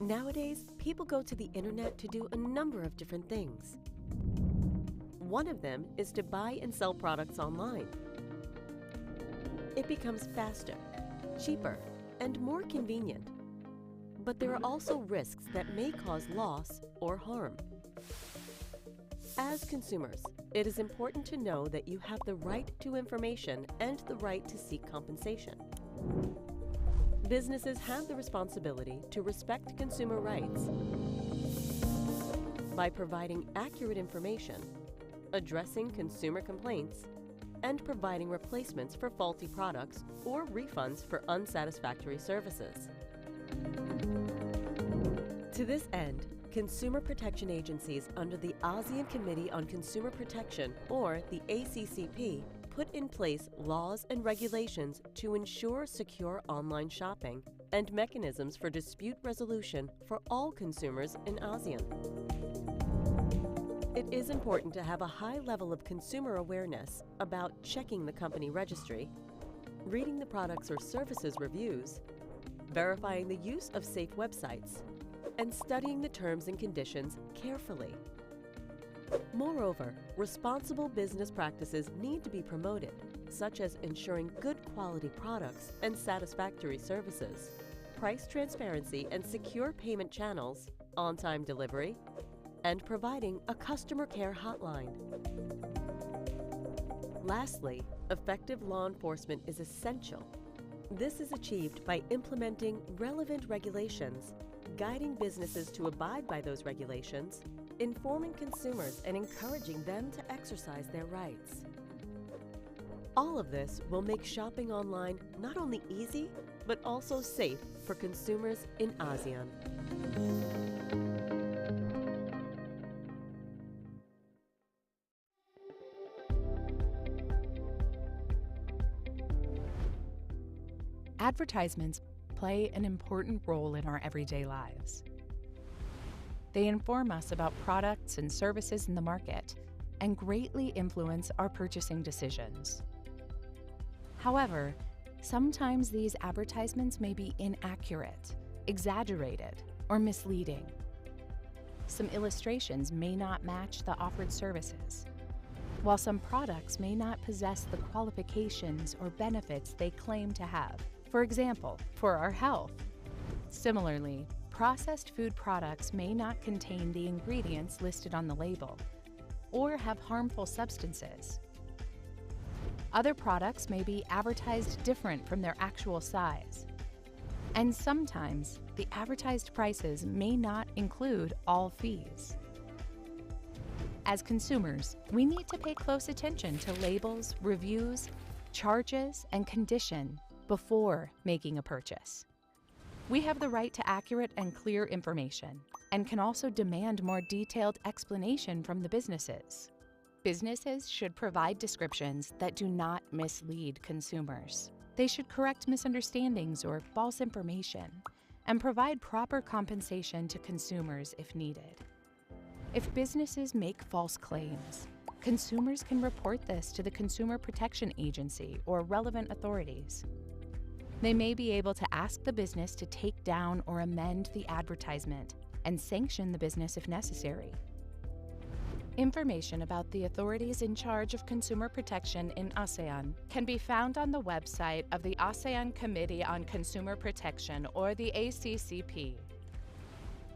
Nowadays, people go to the internet to do a number of different things. One of them is to buy and sell products online. It becomes faster, cheaper, and more convenient. But there are also risks that may cause loss or harm. As consumers, it is important to know that you have the right to information and the right to seek compensation. Businesses have the responsibility to respect consumer rights by providing accurate information, addressing consumer complaints, and providing replacements for faulty products or refunds for unsatisfactory services. To this end, consumer protection agencies under the ASEAN Committee on Consumer Protection, or the ACCP, put in place laws and regulations to ensure secure online shopping and mechanisms for dispute resolution for all consumers in ASEAN. It is important to have a high level of consumer awareness about checking the company registry, reading the products or services reviews, verifying the use of safe websites, and studying the terms and conditions carefully. Moreover, responsible business practices need to be promoted, such as ensuring good quality products and satisfactory services, price transparency and secure payment channels, on-time delivery, and providing a customer care hotline. Lastly, effective law enforcement is essential. This is achieved by implementing relevant regulations, guiding businesses to abide by those regulations, informing consumers and encouraging them to exercise their rights. All of this will make shopping online not only easy, but also safe for consumers in ASEAN. Advertisements play an important role in our everyday lives. They inform us about products and services in the market and greatly influence our purchasing decisions. However, sometimes these advertisements may be inaccurate, exaggerated, or misleading. Some illustrations may not match the offered services, while some products may not possess the qualifications or benefits they claim to have. For example, for our health. Similarly, processed food products may not contain the ingredients listed on the label or have harmful substances. Other products may be advertised different from their actual size. And sometimes, the advertised prices may not include all fees. As consumers, we need to pay close attention to labels, reviews, charges, and condition before making a purchase. We have the right to accurate and clear information and can also demand more detailed explanation from the businesses. Businesses should provide descriptions that do not mislead consumers. They should correct misunderstandings or false information and provide proper compensation to consumers if needed. If businesses make false claims, consumers can report this to the Consumer Protection Agency or relevant authorities. They may be able to ask the business to take down or amend the advertisement and sanction the business if necessary. Information about the authorities in charge of consumer protection in ASEAN can be found on the website of the ASEAN Committee on Consumer Protection, or the ACCP.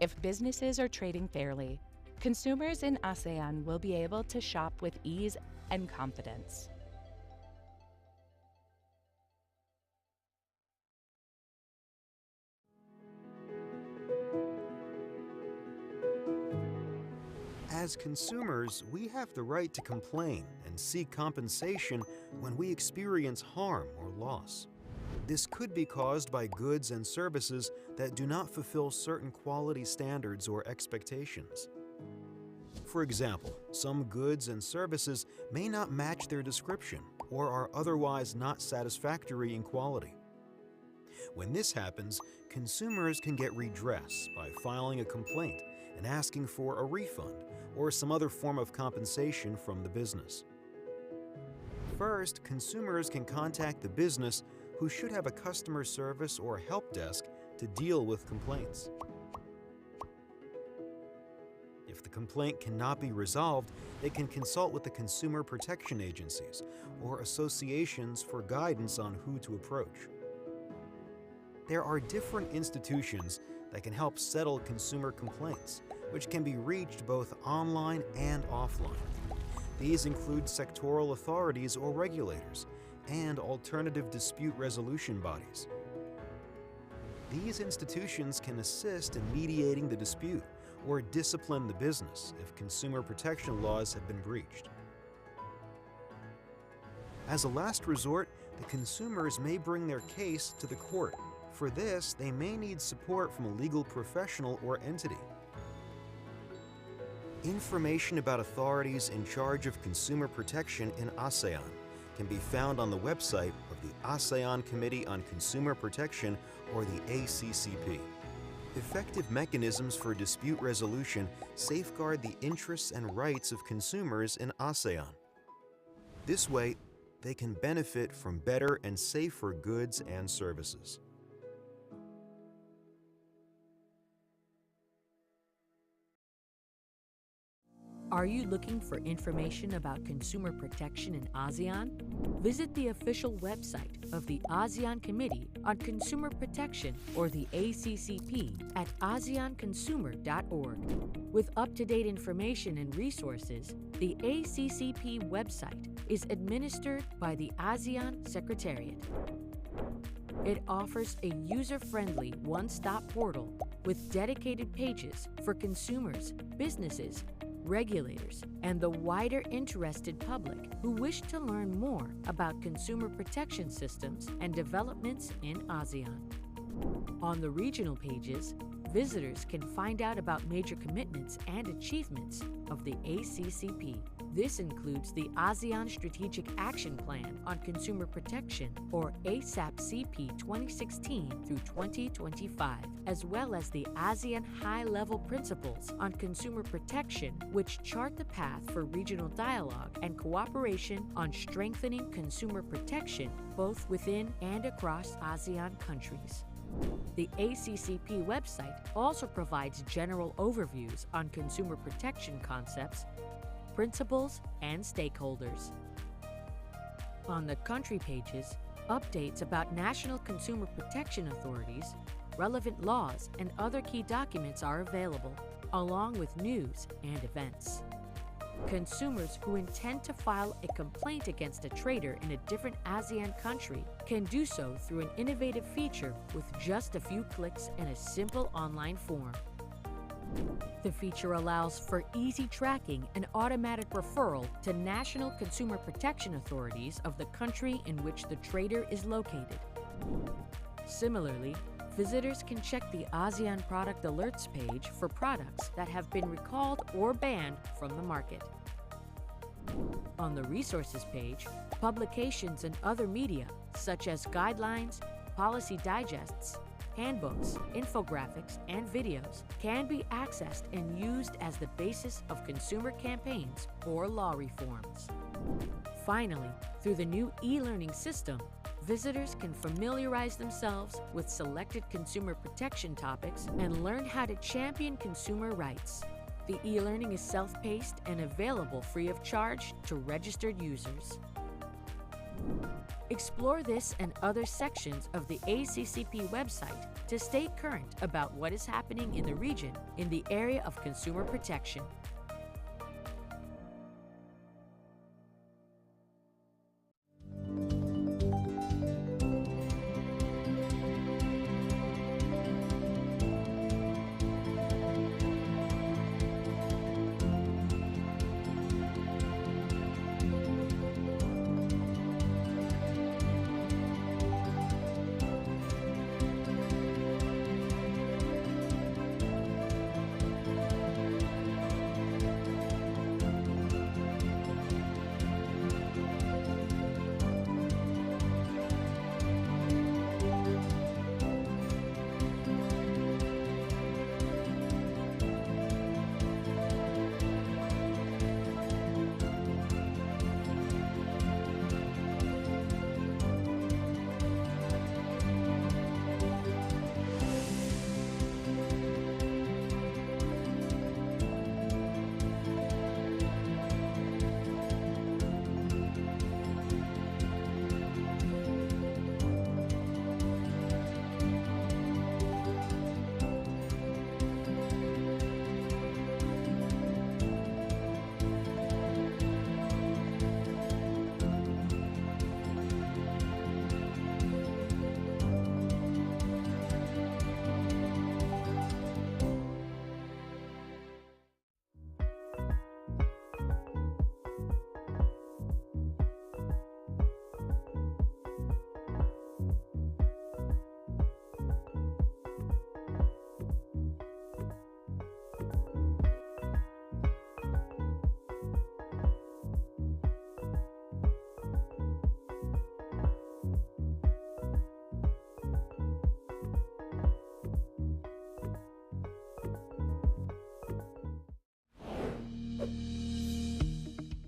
If businesses are trading fairly, consumers in ASEAN will be able to shop with ease and confidence. As consumers, we have the right to complain and seek compensation when we experience harm or loss. This could be caused by goods and services that do not fulfill certain quality standards or expectations. For example, some goods and services may not match their description or are otherwise not satisfactory in quality. When this happens, consumers can get redress by filing a complaint and asking for a refund or some other form of compensation from the business. First, consumers can contact the business, who should have a customer service or help desk to deal with complaints. If the complaint cannot be resolved, they can consult with the consumer protection agencies or associations for guidance on who to approach. There are different institutions that can help settle consumer complaints, which can be reached both online and offline. These include sectoral authorities or regulators and alternative dispute resolution bodies. These institutions can assist in mediating the dispute or discipline the business if consumer protection laws have been breached. As a last resort, the consumers may bring their case to the court. For this, they may need support from a legal professional or entity. Information about authorities in charge of consumer protection in ASEAN can be found on the website of the ASEAN Committee on Consumer Protection, or the ACCP. Effective mechanisms for dispute resolution safeguard the interests and rights of consumers in ASEAN. This way, they can benefit from better and safer goods and services. Are you looking for information about consumer protection in ASEAN? Visit the official website of the ASEAN Committee on Consumer Protection, or the ACCP, at aseanconsumer.org. With up-to-date information and resources, the ACCP website is administered by the ASEAN Secretariat. It offers a user-friendly one-stop portal with dedicated pages for consumers, businesses, regulators, and the wider interested public who wish to learn more about consumer protection systems and developments in ASEAN. On the regional pages, visitors can find out about major commitments and achievements of the ACCP. This includes the ASEAN Strategic Action Plan on Consumer Protection, or ASAP-CP 2016 through 2025, as well as the ASEAN High-Level Principles on Consumer Protection, which chart the path for regional dialogue and cooperation on strengthening consumer protection both within and across ASEAN countries. The ACCP website also provides general overviews on consumer protection concepts, principles, and stakeholders. On the country pages, updates about national consumer protection authorities, relevant laws, and other key documents are available, along with news and events. Consumers who intend to file a complaint against a trader in a different ASEAN country can do so through an innovative feature with just a few clicks and a simple online form. The feature allows for easy tracking and automatic referral to national consumer protection authorities of the country in which the trader is located. Similarly, visitors can check the ASEAN Product Alerts page for products that have been recalled or banned from the market. On the Resources page, publications and other media, such as guidelines, policy digests, handbooks, infographics, and videos, can be accessed and used as the basis of consumer campaigns or law reforms. Finally, through the new e-learning system, visitors can familiarize themselves with selected consumer protection topics and learn how to champion consumer rights. The e-learning is self-paced and available free of charge to registered users. Explore this and other sections of the ACCP website to stay current about what is happening in the region in the area of consumer protection.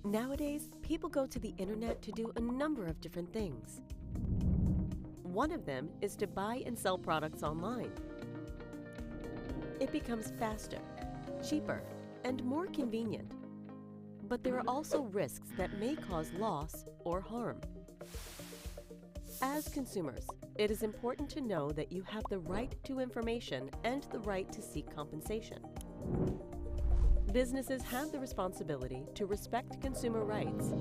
Nowadays, people go to the internet to do a number of different things. One of them is to buy and sell products online. It becomes faster, cheaper, and more convenient. But there are also risks that may cause loss or harm. As consumers, it is important to know that you have the right to information and the right to seek compensation. Businesses have the responsibility to respect consumer rights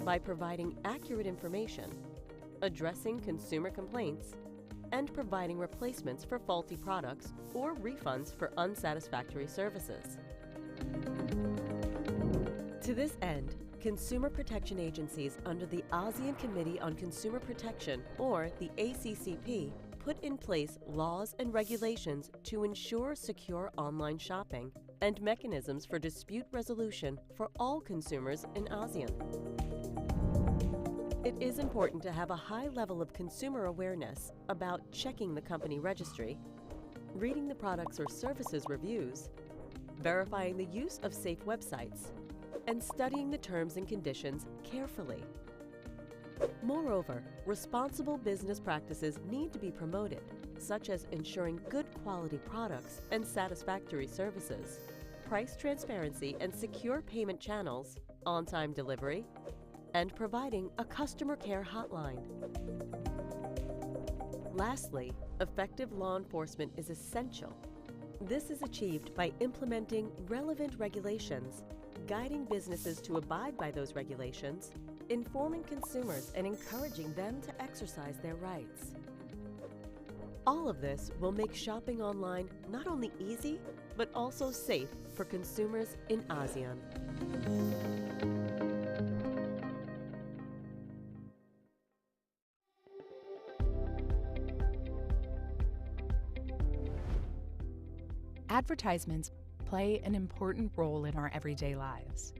by providing accurate information, addressing consumer complaints, and providing replacements for faulty products or refunds for unsatisfactory services. To this end, consumer protection agencies under the ASEAN Committee on Consumer Protection, or the ACCP, put in place laws and regulations to ensure secure online shopping and mechanisms for dispute resolution for all consumers in ASEAN. It is important to have a high level of consumer awareness about checking the company registry, reading the products or services reviews, verifying the use of safe websites, and studying the terms and conditions carefully. Moreover, responsible business practices need to be promoted, such as ensuring good quality products and satisfactory services, price transparency and secure payment channels, on-time delivery, and providing a customer care hotline. Lastly, effective law enforcement is essential. This is achieved by implementing relevant regulations, guiding businesses to abide by those regulations, informing consumers and encouraging them to exercise their rights. All of this will make shopping online not only easy, but also safe for consumers in ASEAN. Advertisements play an important role in our everyday lives.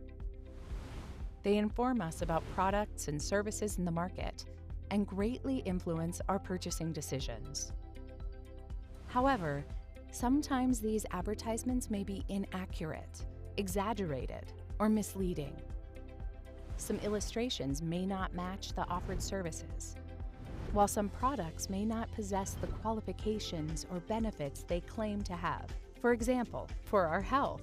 They inform us about products and services in the market and greatly influence our purchasing decisions. However, sometimes these advertisements may be inaccurate, exaggerated, or misleading. Some illustrations may not match the offered services, while some products may not possess the qualifications or benefits they claim to have. For example, for our health.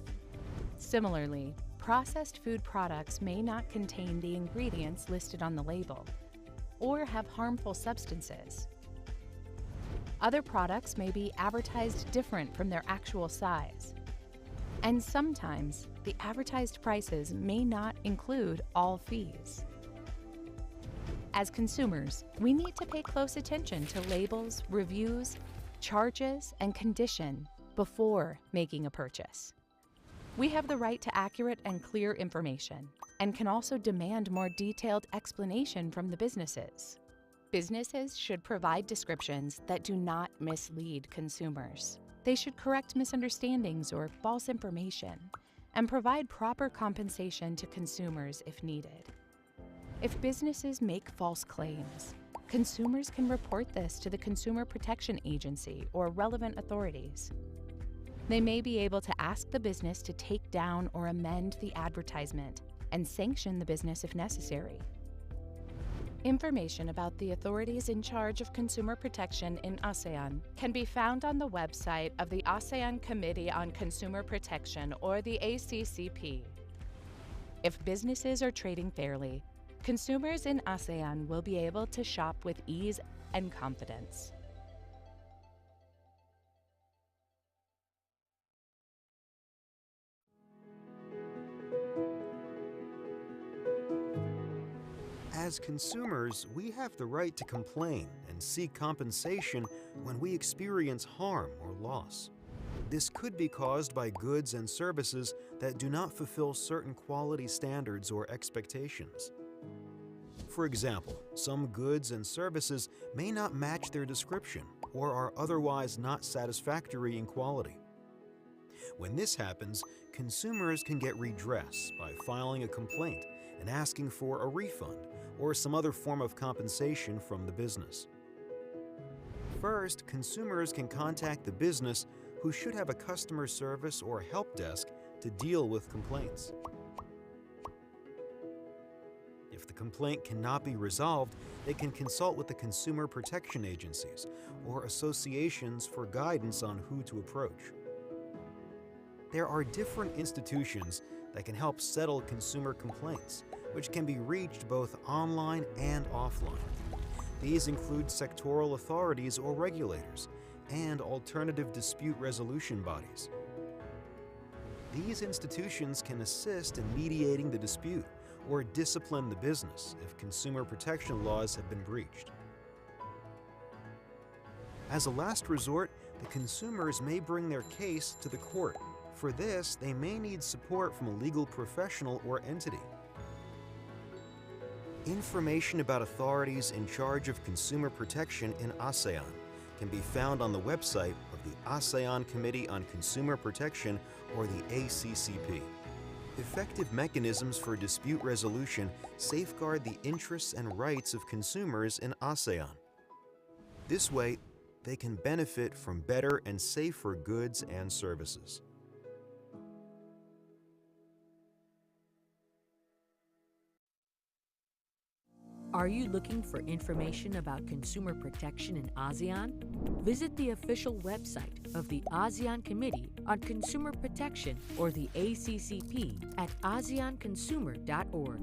Similarly, processed food products may not contain the ingredients listed on the label or have harmful substances. Other products may be advertised different from their actual size. And sometimes, the advertised prices may not include all fees. As consumers, we need to pay close attention to labels, reviews, charges, and condition before making a purchase. We have the right to accurate and clear information and can also demand more detailed explanation from the businesses. Businesses should provide descriptions that do not mislead consumers. They should correct misunderstandings or false information and provide proper compensation to consumers if needed. If businesses make false claims, consumers can report this to the Consumer Protection Agency or relevant authorities. They may be able to ask the business to take down or amend the advertisement and sanction the business if necessary. Information about the authorities in charge of consumer protection in ASEAN can be found on the website of the ASEAN Committee on Consumer Protection, or the ACCP. If businesses are trading fairly, consumers in ASEAN will be able to shop with ease and confidence. As consumers, we have the right to complain and seek compensation when we experience harm or loss. This could be caused by goods and services that do not fulfill certain quality standards or expectations. For example, some goods and services may not match their description or are otherwise not satisfactory in quality. When this happens, consumers can get redress by filing a complaint and asking for a refund or some other form of compensation from the business. First, consumers can contact the business, who should have a customer service or help desk to deal with complaints. If the complaint cannot be resolved, they can consult with the consumer protection agencies or associations for guidance on who to approach. There are different institutions that can help settle consumer complaints, which can be reached both online and offline. These include sectoral authorities or regulators and alternative dispute resolution bodies. These institutions can assist in mediating the dispute or discipline the business if consumer protection laws have been breached. As a last resort, the consumers may bring their case to the court. For this, they may need support from a legal professional or entity. Information about authorities in charge of consumer protection in ASEAN can be found on the website of the ASEAN Committee on Consumer Protection, or the ACCP. Effective mechanisms for dispute resolution safeguard the interests and rights of consumers in ASEAN. This way, they can benefit from better and safer goods and services. Are you looking for information about consumer protection in ASEAN? Visit the official website of the ASEAN Committee on Consumer Protection, or the ACCP, at aseanconsumer.org.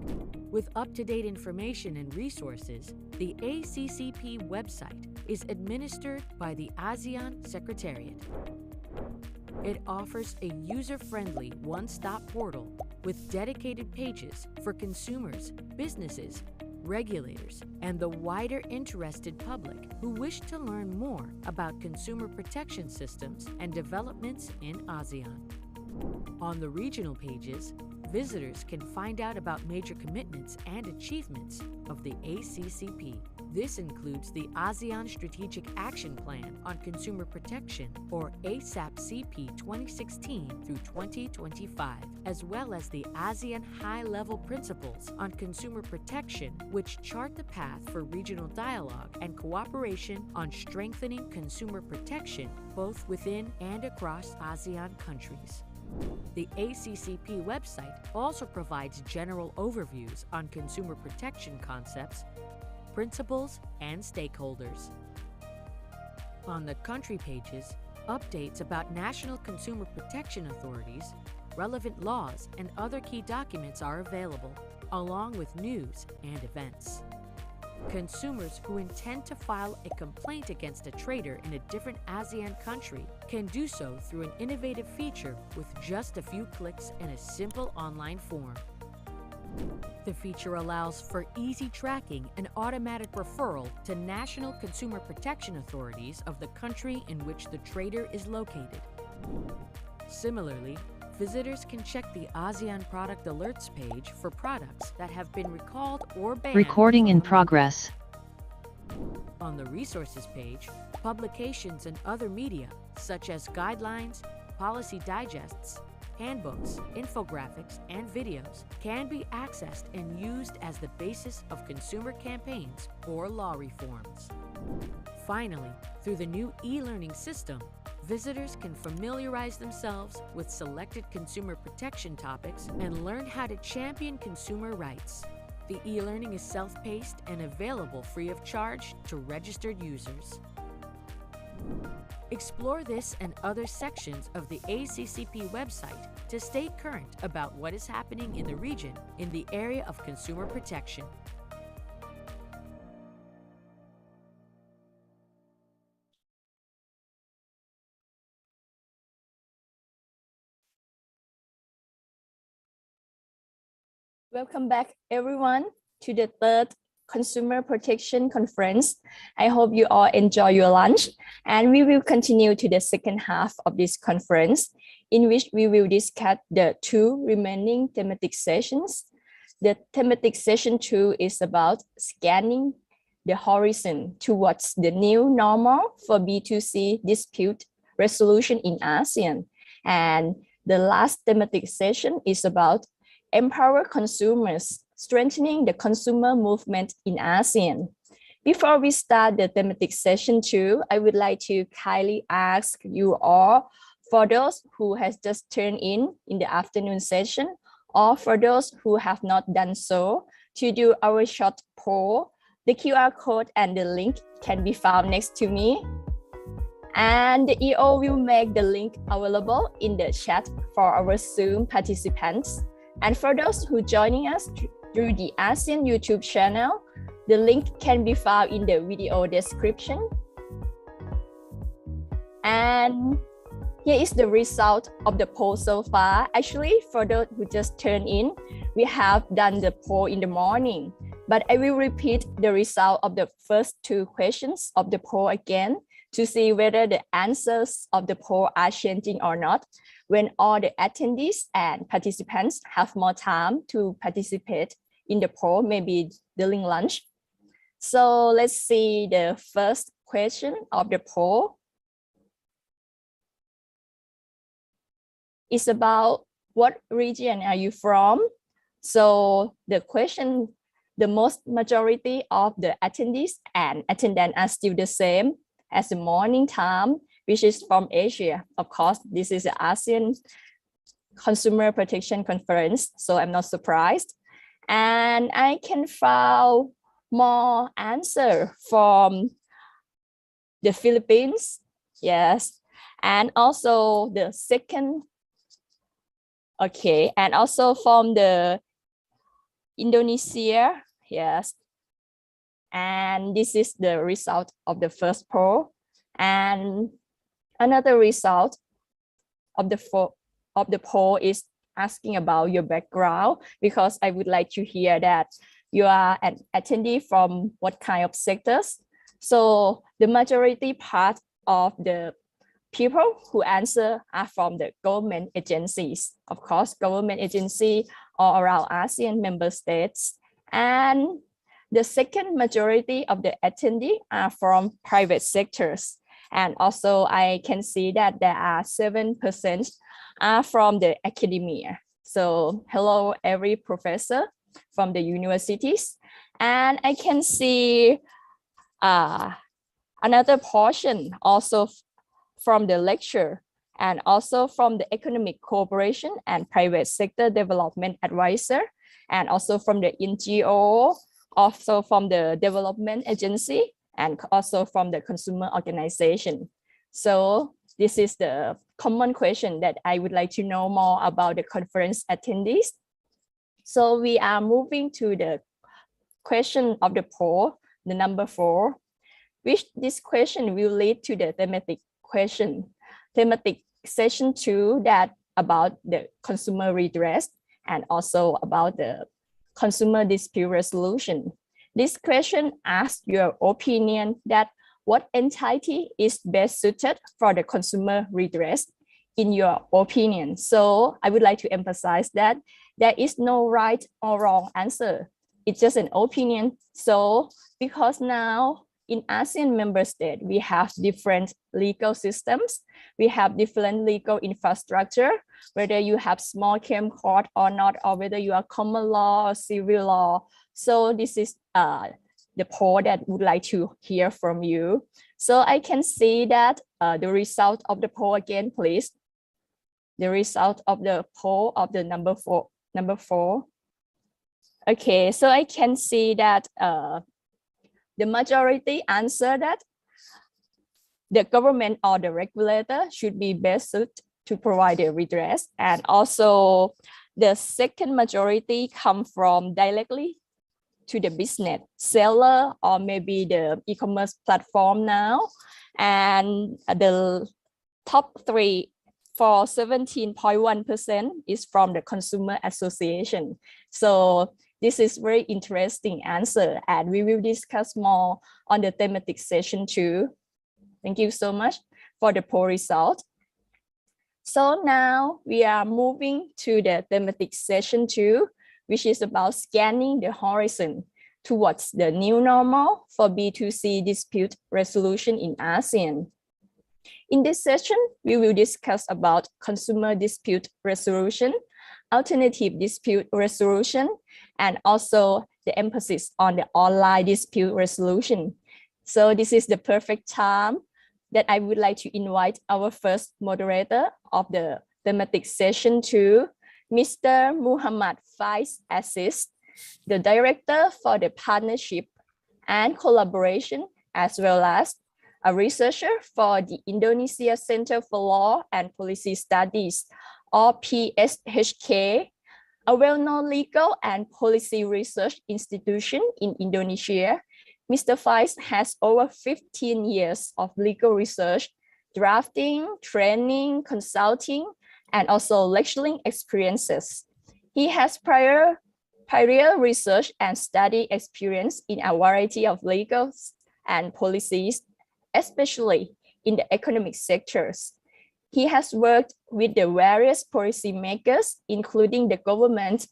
With up-to-date information and resources, the ACCP website is administered by the ASEAN Secretariat. It offers a user-friendly one-stop portal with dedicated pages for consumers, businesses, regulators, and the wider interested public who wish to learn more about consumer protection systems and developments in ASEAN. On the regional pages, visitors can find out about major commitments and achievements of the ACCP. This includes the ASEAN Strategic Action Plan on Consumer Protection, or ASAP-CP 2016 through 2025, as well as the ASEAN High-Level Principles on Consumer Protection, which chart the path for regional dialogue and cooperation on strengthening consumer protection both within and across ASEAN countries. The ACCP website also provides general overviews on consumer protection concepts, principles, and stakeholders. On the country pages, updates about national consumer protection authorities, relevant laws, and other key documents are available, along with news and events. Consumers who intend to file a complaint against a trader in a different ASEAN country can do so through an innovative feature with just a few clicks and a simple online form. The feature allows for easy tracking and automatic referral to national consumer protection authorities of the country in which the trader is located. Similarly, visitors can check the ASEAN Product Alerts page for products that have been recalled or banned. Recording in progress. On the Resources page, publications and other media, such as guidelines, policy digests, handbooks, infographics, and videos, can be accessed and used as the basis of consumer campaigns or law reforms. Finally, through the new e-learning system, visitors can familiarize themselves with selected consumer protection topics and learn how to champion consumer rights. The e-learning is self-paced and available free of charge to registered users. Explore this and other sections of the ACCP website to stay current about what is happening in the region in the area of consumer protection. Welcome back, everyone, to the third Consumer Protection Conference. I hope you all enjoy your lunch, and we will continue to the second half of this conference, in which we will discuss the two remaining thematic sessions. The thematic session 2 is about scanning the horizon towards the new normal for B2C dispute resolution in ASEAN. And the last thematic session is about empower consumers, strengthening the consumer movement in ASEAN. Before we start the thematic session 2, I would like to kindly ask you all, for those who has just turned in the afternoon session, or for those who have not done so, to do our short poll. The QR code and the link can be found next to me. And the EO will make the link available in the chat for our Zoom participants. And for those who joining us through the ASEAN YouTube channel, the link can be found in the video description. And here is the result of the poll so far. Actually, for those who just turned in, we have done the poll in the morning, but I will repeat the result of the first two questions of the poll again to see whether the answers of the poll are changing or not when all the attendees and participants have more time to participate in the poll, maybe during lunch. So let's see the first question of the poll. It's about what region are you from? So the question, the most majority of the attendees and attendants are still the same as the morning time, which is from Asia. Of course, this is the ASEAN Consumer Protection Conference, so I'm not surprised. And I can find more answer from the Philippines, yes, and also the second, okay, and also from the Indonesia, yes. And this is the result of the first poll. And another result of the poll is asking about your background, because I would like to hear that you are an attendee from what kind of sectors. So the majority part of the people who answer are from the government agencies. Of course, government agency all around ASEAN member states. And the second majority of the attendee are from private sectors. And also I can see that there are 7% are from the academia. So hello, every professor from the universities. And I can see another portion also from the lecture and also from the economic cooperation and private sector development advisor, and also from the NGO, also from the development agency, and also from the consumer organization. So this is the common question that I would like to know more about the conference attendees. So we are moving to the question of the poll, the number 4, which this question will lead to the thematic question, thematic session 2, that about the consumer redress and also about the consumer dispute resolution. This question asks your opinion that what entity is best suited for the consumer redress in your opinion. So I would like to emphasize that there is no right or wrong answer. It's just an opinion. So because now in ASEAN member state, we have different legal systems. We have different legal infrastructure, whether you have small claim court or not, or whether you are common law or civil law. So this is the poll that would like to hear from you. So I can see that the result of the poll again, please. The result of the poll of the number four. Okay, so I can see that the majority answer that the government or the regulator should be best suited to provide a redress. And also the second majority come from directly to the business seller or maybe the e-commerce platform now. And the top 3 for 17.1% is from the consumer association. So this is very interesting answer, and we will discuss more on the thematic session 2. Thank you so much for the poll result. So now we are moving to the thematic session 2, which is about scanning the horizon towards the new normal for B2C dispute resolution in ASEAN. In this session, we will discuss about consumer dispute resolution, alternative dispute resolution, and also the emphasis on the online dispute resolution. So this is the perfect time that I would like to invite our first moderator of the thematic session 2, Mr. Muhammad Faiz Aziz. the Director for the Partnership and Collaboration, as well as a researcher for the Indonesia Center for Law and Policy Studies, or PSHK, a well-known legal and policy research institution in Indonesia. Mr. Faiz has over 15 years of legal research, drafting, training, consulting, and also lecturing experiences. He has prior research and study experience in a variety of legal and policies, especially in the economic sectors. He has worked with the various policymakers, including the government,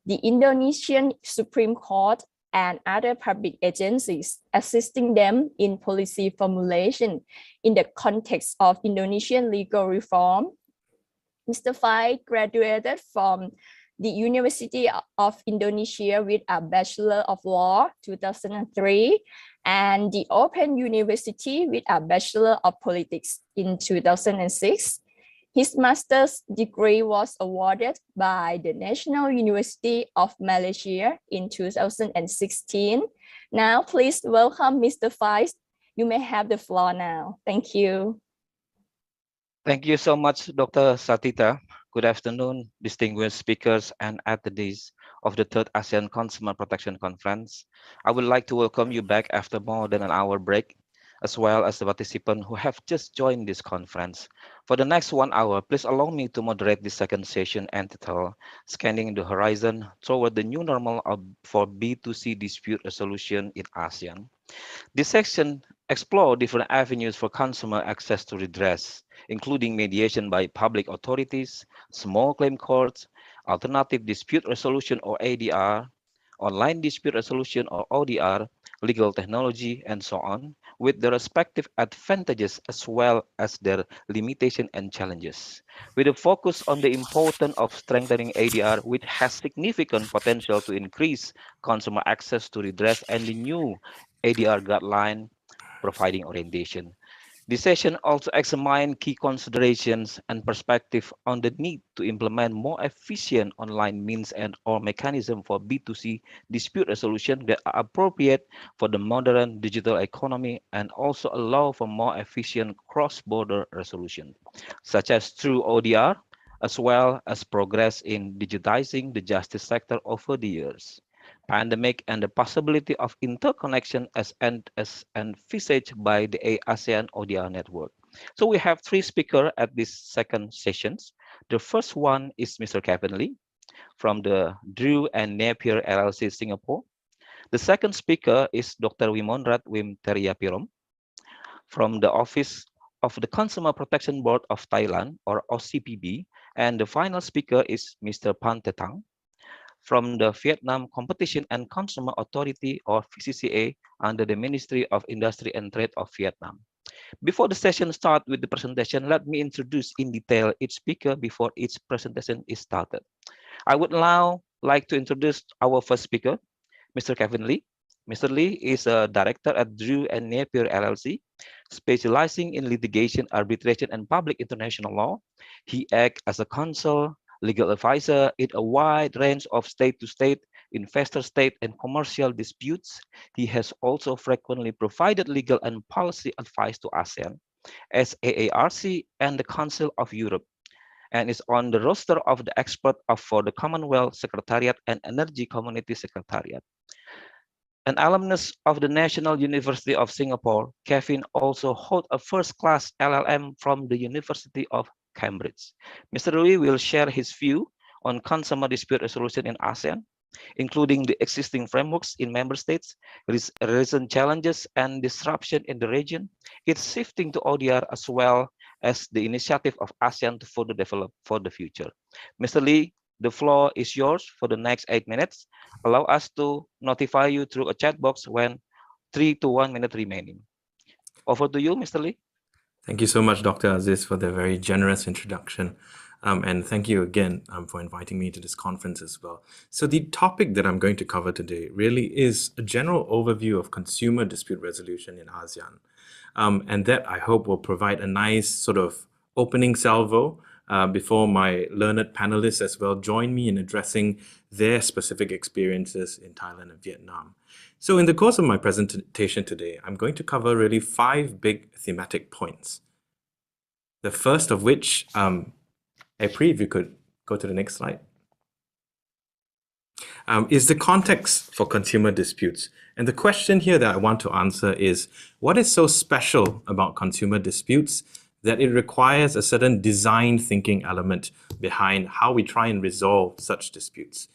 the Indonesian Supreme Court, and other public agencies, assisting them in policy formulation in the context of Indonesian legal reform. Mr. Fai graduated from the University of Indonesia with a Bachelor of Law 2003 and the Open University with a Bachelor of Politics in 2006. His master's degree was awarded by the National University of Malaysia in 2016. Now, please welcome Mr. Faiz. You may have the floor now. Thank you. Thank you so much, Dr. Satita. Good afternoon, distinguished speakers and attendees of the 3rd ASEAN Consumer Protection Conference. I would like to welcome you back after more than an hour break, as well as the participants who have just joined this conference. For the next 1 hour, please allow me to moderate the second session entitled Scanning the Horizon Toward the New Normal for B2C Dispute Resolution in ASEAN. This section explores different avenues for consumer access to redress, including mediation by public authorities, small claim courts, alternative dispute resolution or ADR, online dispute resolution or ODR, legal technology, and so on, with the respective advantages as well as their limitations and challenges. With a focus on the importance of strengthening ADR, which has significant potential to increase consumer access to redress, and the new ADR guideline providing orientation. This session also examines key considerations and perspective on the need to implement more efficient online means or mechanism for B2C dispute resolution that are appropriate for the modern digital economy and also allow for more efficient cross-border resolution, such as through ODR, as well as progress in digitizing the justice sector over the years. Pandemic and the possibility of interconnection as envisaged by the ASEAN ODR network. So we have 3 speakers at this second session. The first one is Mr. Kevin Lee from the Drew and Napier LLC Singapore. The second speaker is Dr. Wimonrat Wim Teriapirom from the Office of the Consumer Protection Board of Thailand, or ACCP. And the final speaker is Mr. Pan Tetang from the Vietnam Competition and Consumer Authority, or VCCA, under the Ministry of Industry and Trade of Vietnam. Before the session starts with the presentation, let me introduce in detail each speaker before each presentation is started. I would now like to introduce our first speaker, Mr. Kevin Lee. Mr. Lee is a director at Drew and Napier LLC, specializing in litigation, arbitration, and public international law. He acts as a counsel, legal advisor in a wide range of state-to-state, investor-state, and commercial disputes. He has also frequently provided legal and policy advice to ASEAN, SAARC, and the Council of Europe, and is on the roster of the expert for the Commonwealth Secretariat and Energy Community Secretariat. An alumnus of the National University of Singapore, Kevin also holds a first-class LLM from the University of Cambridge. Mr. Lee will share his view on consumer dispute resolution in ASEAN, including the existing frameworks in member states, recent challenges and disruption in the region, its shifting to ODR, as well as the initiative of ASEAN to further develop for the future. Mr. Lee, the floor is yours for the next 8 minutes. Allow us to notify you through a chat box when 3 to 1 minute remaining. Over to you, Mr. Lee. Thank you so much, Dr. Aziz, for the very generous introduction. And thank you again for inviting me to this conference as well. So the topic that I'm going to cover today really is a general overview of consumer dispute resolution in ASEAN. And that, I hope, will provide a nice sort of opening salvo before my learned panelists as well join me in addressing their specific experiences in Thailand and Vietnam. So in the course of my presentation today, I'm going to cover really 5 big thematic points. The first of which, April, if you could go to the next slide, is the context for consumer disputes. And the question here that I want to answer is, what is so special about consumer disputes that it requires a certain design thinking element behind how we try and resolve such disputes?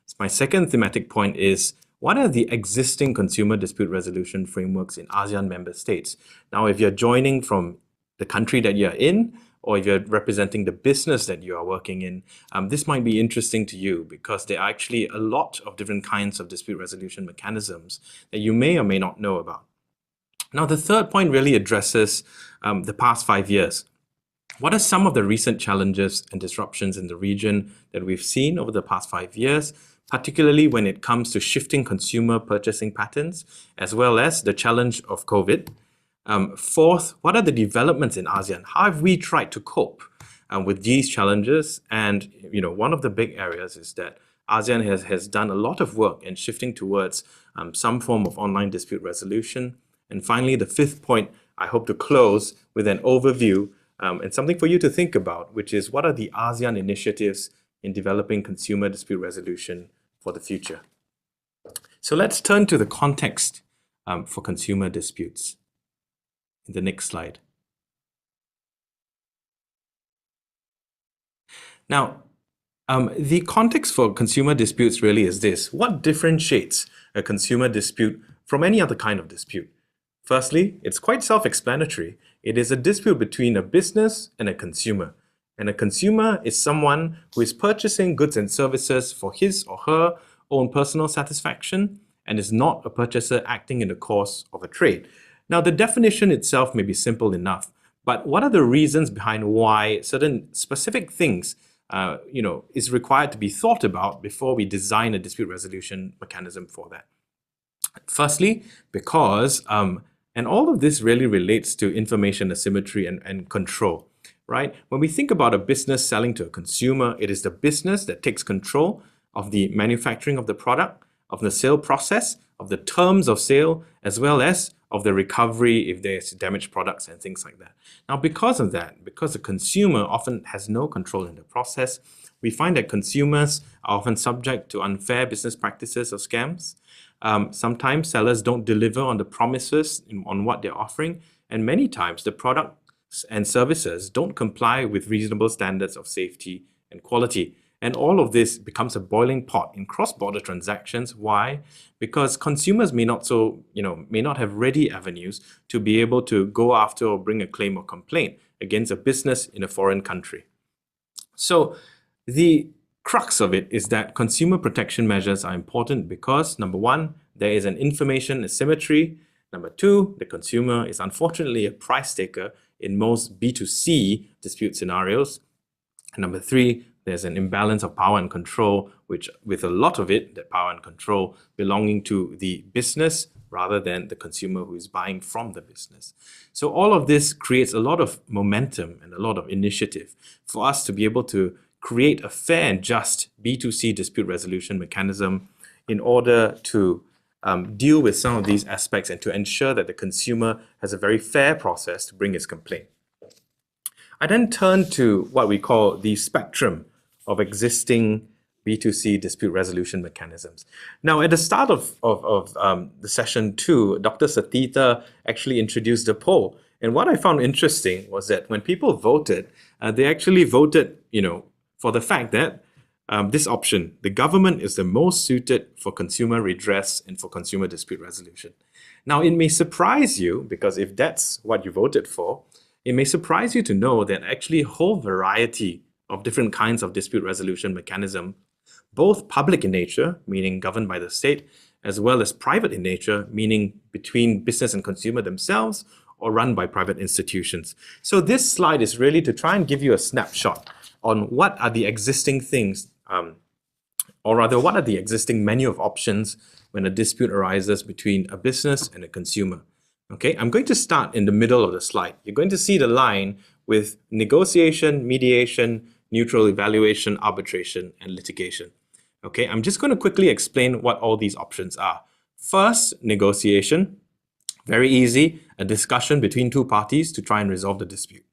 So my second thematic point is, what are the existing consumer dispute resolution frameworks in ASEAN member states? Now, if you're joining from the country that you're in, or if you're representing the business that you are working in, this might be interesting to you because there are actually a lot of different kinds of dispute resolution mechanisms that you may or may not know about. Now, the third point really addresses the past 5 years. What are some of the recent challenges and disruptions in the region that we've seen over the past 5 years, particularly when it comes to shifting consumer purchasing patterns, as well as the challenge of COVID? Fourth, what are the developments in ASEAN? How have we tried to cope with these challenges? And one of the big areas is that ASEAN has done a lot of work in shifting towards some form of online dispute resolution. And finally, the fifth point, I hope to close with an overview and something for you to think about, which is what are the ASEAN initiatives in developing consumer dispute resolution for the future? So let's turn to the context for consumer disputes. In the next slide. Now, the context for consumer disputes really is this. What differentiates a consumer dispute from any other kind of dispute? Firstly, it's quite self-explanatory. It is a dispute between a business and a consumer. And a consumer is someone who is purchasing goods and services for his or her own personal satisfaction and is not a purchaser acting in the course of a trade. Now, the definition itself may be simple enough, but what are the reasons behind why certain specific things, is required to be thought about before we design a dispute resolution mechanism for that? Firstly, because, and all of this really relates to information asymmetry and control, right? When we think about a business selling to a consumer, it is the business that takes control of the manufacturing of the product, of the sale process, of the terms of sale, as well as of the recovery if there's damaged products and things like that. Now, because of that, because the consumer often has no control in the process, we find that consumers are often subject to unfair business practices or scams. Sometimes sellers don't deliver on the promises on what they're offering, and many times the products and services don't comply with reasonable standards of safety and quality. And all of this becomes a boiling pot in cross-border transactions. Why? Because consumers may not have ready avenues to be able to go after or bring a claim or complaint against a business in a foreign country. So the crux of it is that consumer protection measures are important because, number one, there is an information asymmetry. Number two, the consumer is unfortunately a price taker in most B2C dispute scenarios. And number three, there's an imbalance of power and control, which with a lot of it, that power and control belonging to the business rather than the consumer who is buying from the business. So all of this creates a lot of momentum and a lot of initiative for us to be able to create a fair and just B2C dispute resolution mechanism in order to deal with some of these aspects and to ensure that the consumer has a very fair process to bring his complaint. I then turn to what we call the spectrum of existing B2C dispute resolution mechanisms. Now, at the start of the session 2, Dr. Satita actually introduced the poll. And what I found interesting was that when people voted, they actually voted, for the fact that this option, the government is the most suited for consumer redress and for consumer dispute resolution. Now, it may surprise you, because if that's what you voted for, it may surprise you to know that actually a whole variety of different kinds of dispute resolution mechanism, both public in nature, meaning governed by the state, as well as private in nature, meaning between business and consumer themselves, or run by private institutions. So this slide is really to try and give you a snapshot on what are the existing things, or rather, what are the existing menu of options when a dispute arises between a business and a consumer. Okay, I'm going to start in the middle of the slide. You're going to see the line with negotiation, mediation, neutral evaluation, arbitration, and litigation. Okay, I'm just going to quickly explain what all these options are. First, negotiation. Very easy, a discussion between two parties to try and resolve the dispute.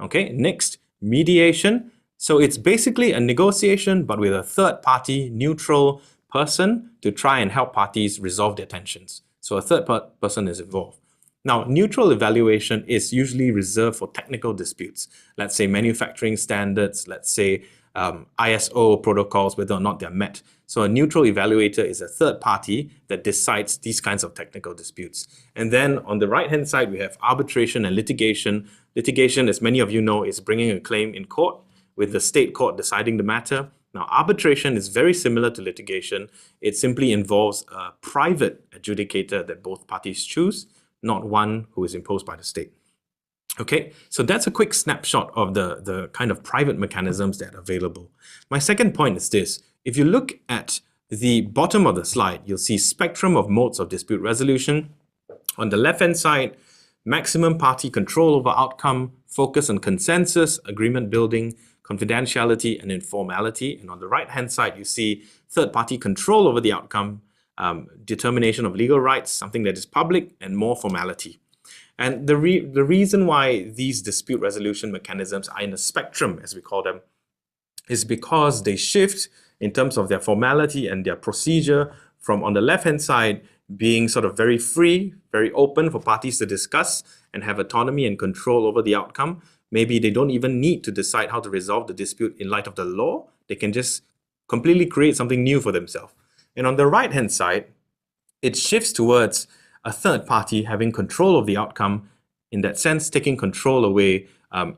Okay, next, mediation. So it's basically a negotiation, but with a third party, neutral person to try and help parties resolve their tensions. So a third person is involved. Now, neutral evaluation is usually reserved for technical disputes. Let's say manufacturing standards, let's say ISO protocols, whether or not they're met. So a neutral evaluator is a third party that decides these kinds of technical disputes. And then on the right-hand side, we have arbitration and litigation. Litigation, as many of you know, is bringing a claim in court with the state court deciding the matter. Now, arbitration is very similar to litigation. It simply involves a private adjudicator that both parties choose, not one who is imposed by the state. Okay, so that's a quick snapshot of the kind of private mechanisms that are available. My second point is this. If you look at the bottom of the slide, you'll see spectrum of modes of dispute resolution. On the left-hand side, maximum party control over outcome, focus on consensus, agreement building, confidentiality, and informality. And on the right-hand side, you see third-party control over the outcome, determination of legal rights, something that is public, and more formality. And the reason why these dispute resolution mechanisms are in a spectrum, as we call them, is because they shift in terms of their formality and their procedure from, on the left-hand side, being sort of very free, very open for parties to discuss and have autonomy and control over the outcome. Maybe they don't even need to decide how to resolve the dispute in light of the law. They can just completely create something new for themselves. And on the right-hand side, it shifts towards a third party having control of the outcome, in that sense, taking control away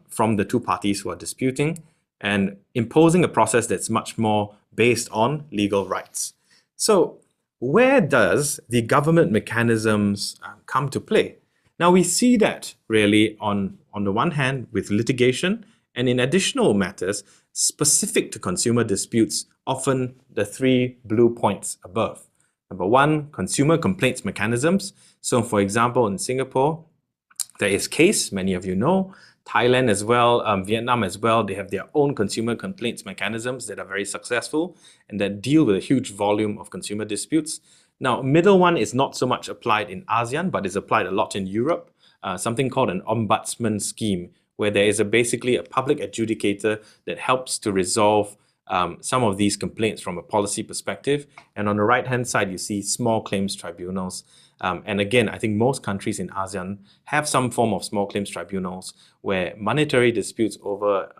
from the two parties who are disputing and imposing a process that's much more based on legal rights. So where does the government mechanisms come to play? Now, we see that really on the one hand with litigation, and in additional matters specific to consumer disputes, often the three blue points above. Number one, consumer complaints mechanisms. So for example, in Singapore, there is CASE, many of you know, Thailand as well, Vietnam as well. They have their own consumer complaints mechanisms that are very successful and that deal with a huge volume of consumer disputes. Now, middle one is not so much applied in ASEAN, but is applied a lot in Europe, something called an ombudsman scheme, where there is basically a public adjudicator that helps to resolve some of these complaints from a policy perspective. And on the right-hand side, you see small claims tribunals. And again, I think most countries in ASEAN have some form of small claims tribunals where monetary disputes over,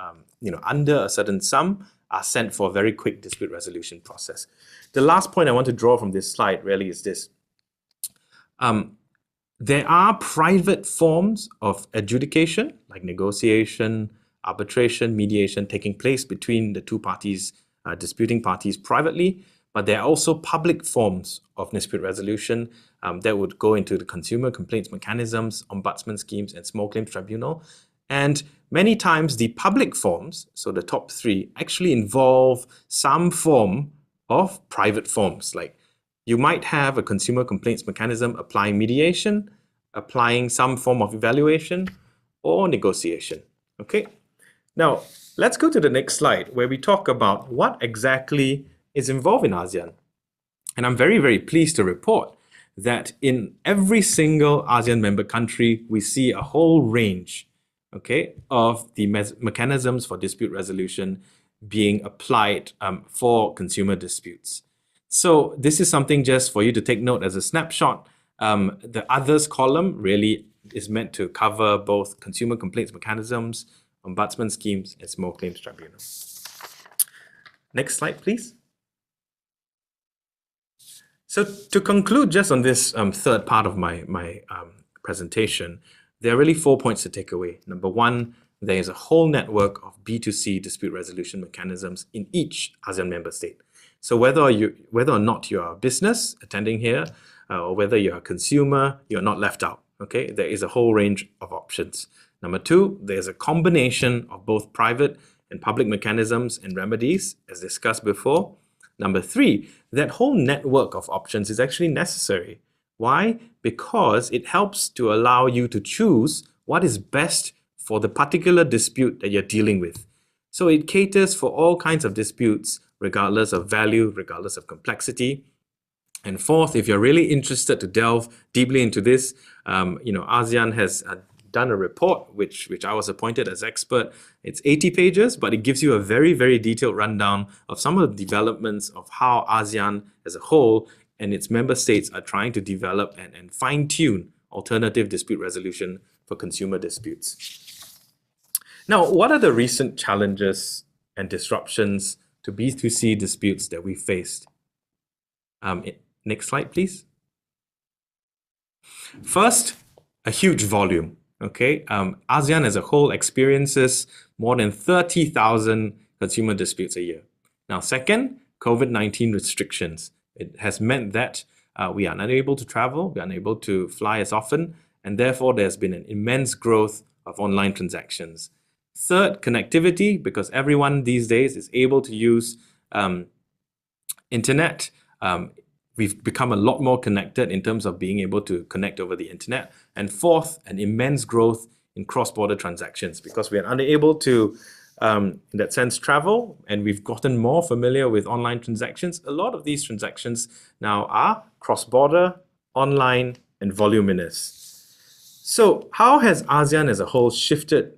under a certain sum are sent for a very quick dispute resolution process. The last point I want to draw from this slide really is this. There are private forms of adjudication, like negotiation, arbitration, mediation, taking place between the two parties, disputing parties privately, but there are also public forms of dispute resolution that would go into the consumer complaints mechanisms, ombudsman schemes, and small claims tribunal. And many times the public forms, so the top three, actually involve some form of private forms. Like you might have a consumer complaints mechanism applying mediation, applying some form of evaluation, or negotiation. Okay. Now, let's go to the next slide where we talk about what exactly is involved in ASEAN. And I'm very, very pleased to report that in every single ASEAN member country, we see a whole range, okay, of the mechanisms for dispute resolution being applied for consumer disputes. So this is something just for you to take note as a snapshot. The others column really is meant to cover both consumer complaints mechanisms, ombudsman schemes, and small claims tribunals. Next slide, please. So to conclude just on this third part of my presentation, there are really 4 points to take away. Number one, there is a whole network of B2C dispute resolution mechanisms in each ASEAN member state. So whether or not you're a business attending here, or whether you're a consumer, you're not left out. Okay, there is a whole range of options. Number two, there's a combination of both private and public mechanisms and remedies, as discussed before. Number three, that whole network of options is actually necessary. Why? Because it helps to allow you to choose what is best for the particular dispute that you're dealing with. So it caters for all kinds of disputes, regardless of value, regardless of complexity. And fourth, if you're really interested to delve deeply into this, ASEAN has done a report, which I was appointed as expert. It's 80 pages, but it gives you a very, very detailed rundown of some of the developments of how ASEAN as a whole and its member states are trying to develop and fine-tune alternative dispute resolution for consumer disputes. Now, what are the recent challenges and disruptions to B2C disputes that we faced? Next slide, please. First, a huge volume. Okay, ASEAN as a whole experiences more than 30,000 consumer disputes a year. Now, second, COVID-19 restrictions. It has meant that we are unable to travel, we are unable to fly as often, and therefore there's been an immense growth of online transactions. Third, connectivity, because everyone these days is able to use internet. We've become a lot more connected in terms of being able to connect over the internet. And fourth, an immense growth in cross-border transactions because we are unable to, in that sense, travel, and we've gotten more familiar with online transactions. A lot of these transactions now are cross-border, online, and voluminous. So how has ASEAN as a whole shifted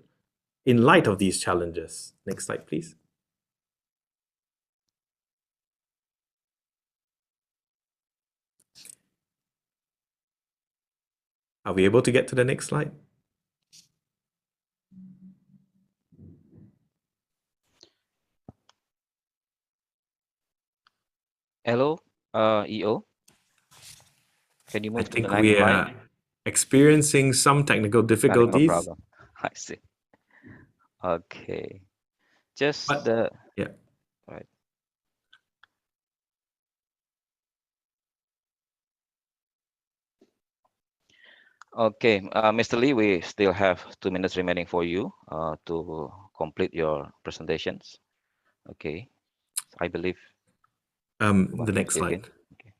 in light of these challenges? Next slide, please. Are we able to get to the next slide? Hello, EO. Can you move to the next slide? I think we are experiencing some technical difficulties. No problem. I see. Okay. Yeah. Right. Okay, Mr. Lee, we still have 2 minutes remaining for you to complete your presentations. Okay, I believe. The next slide. Okay.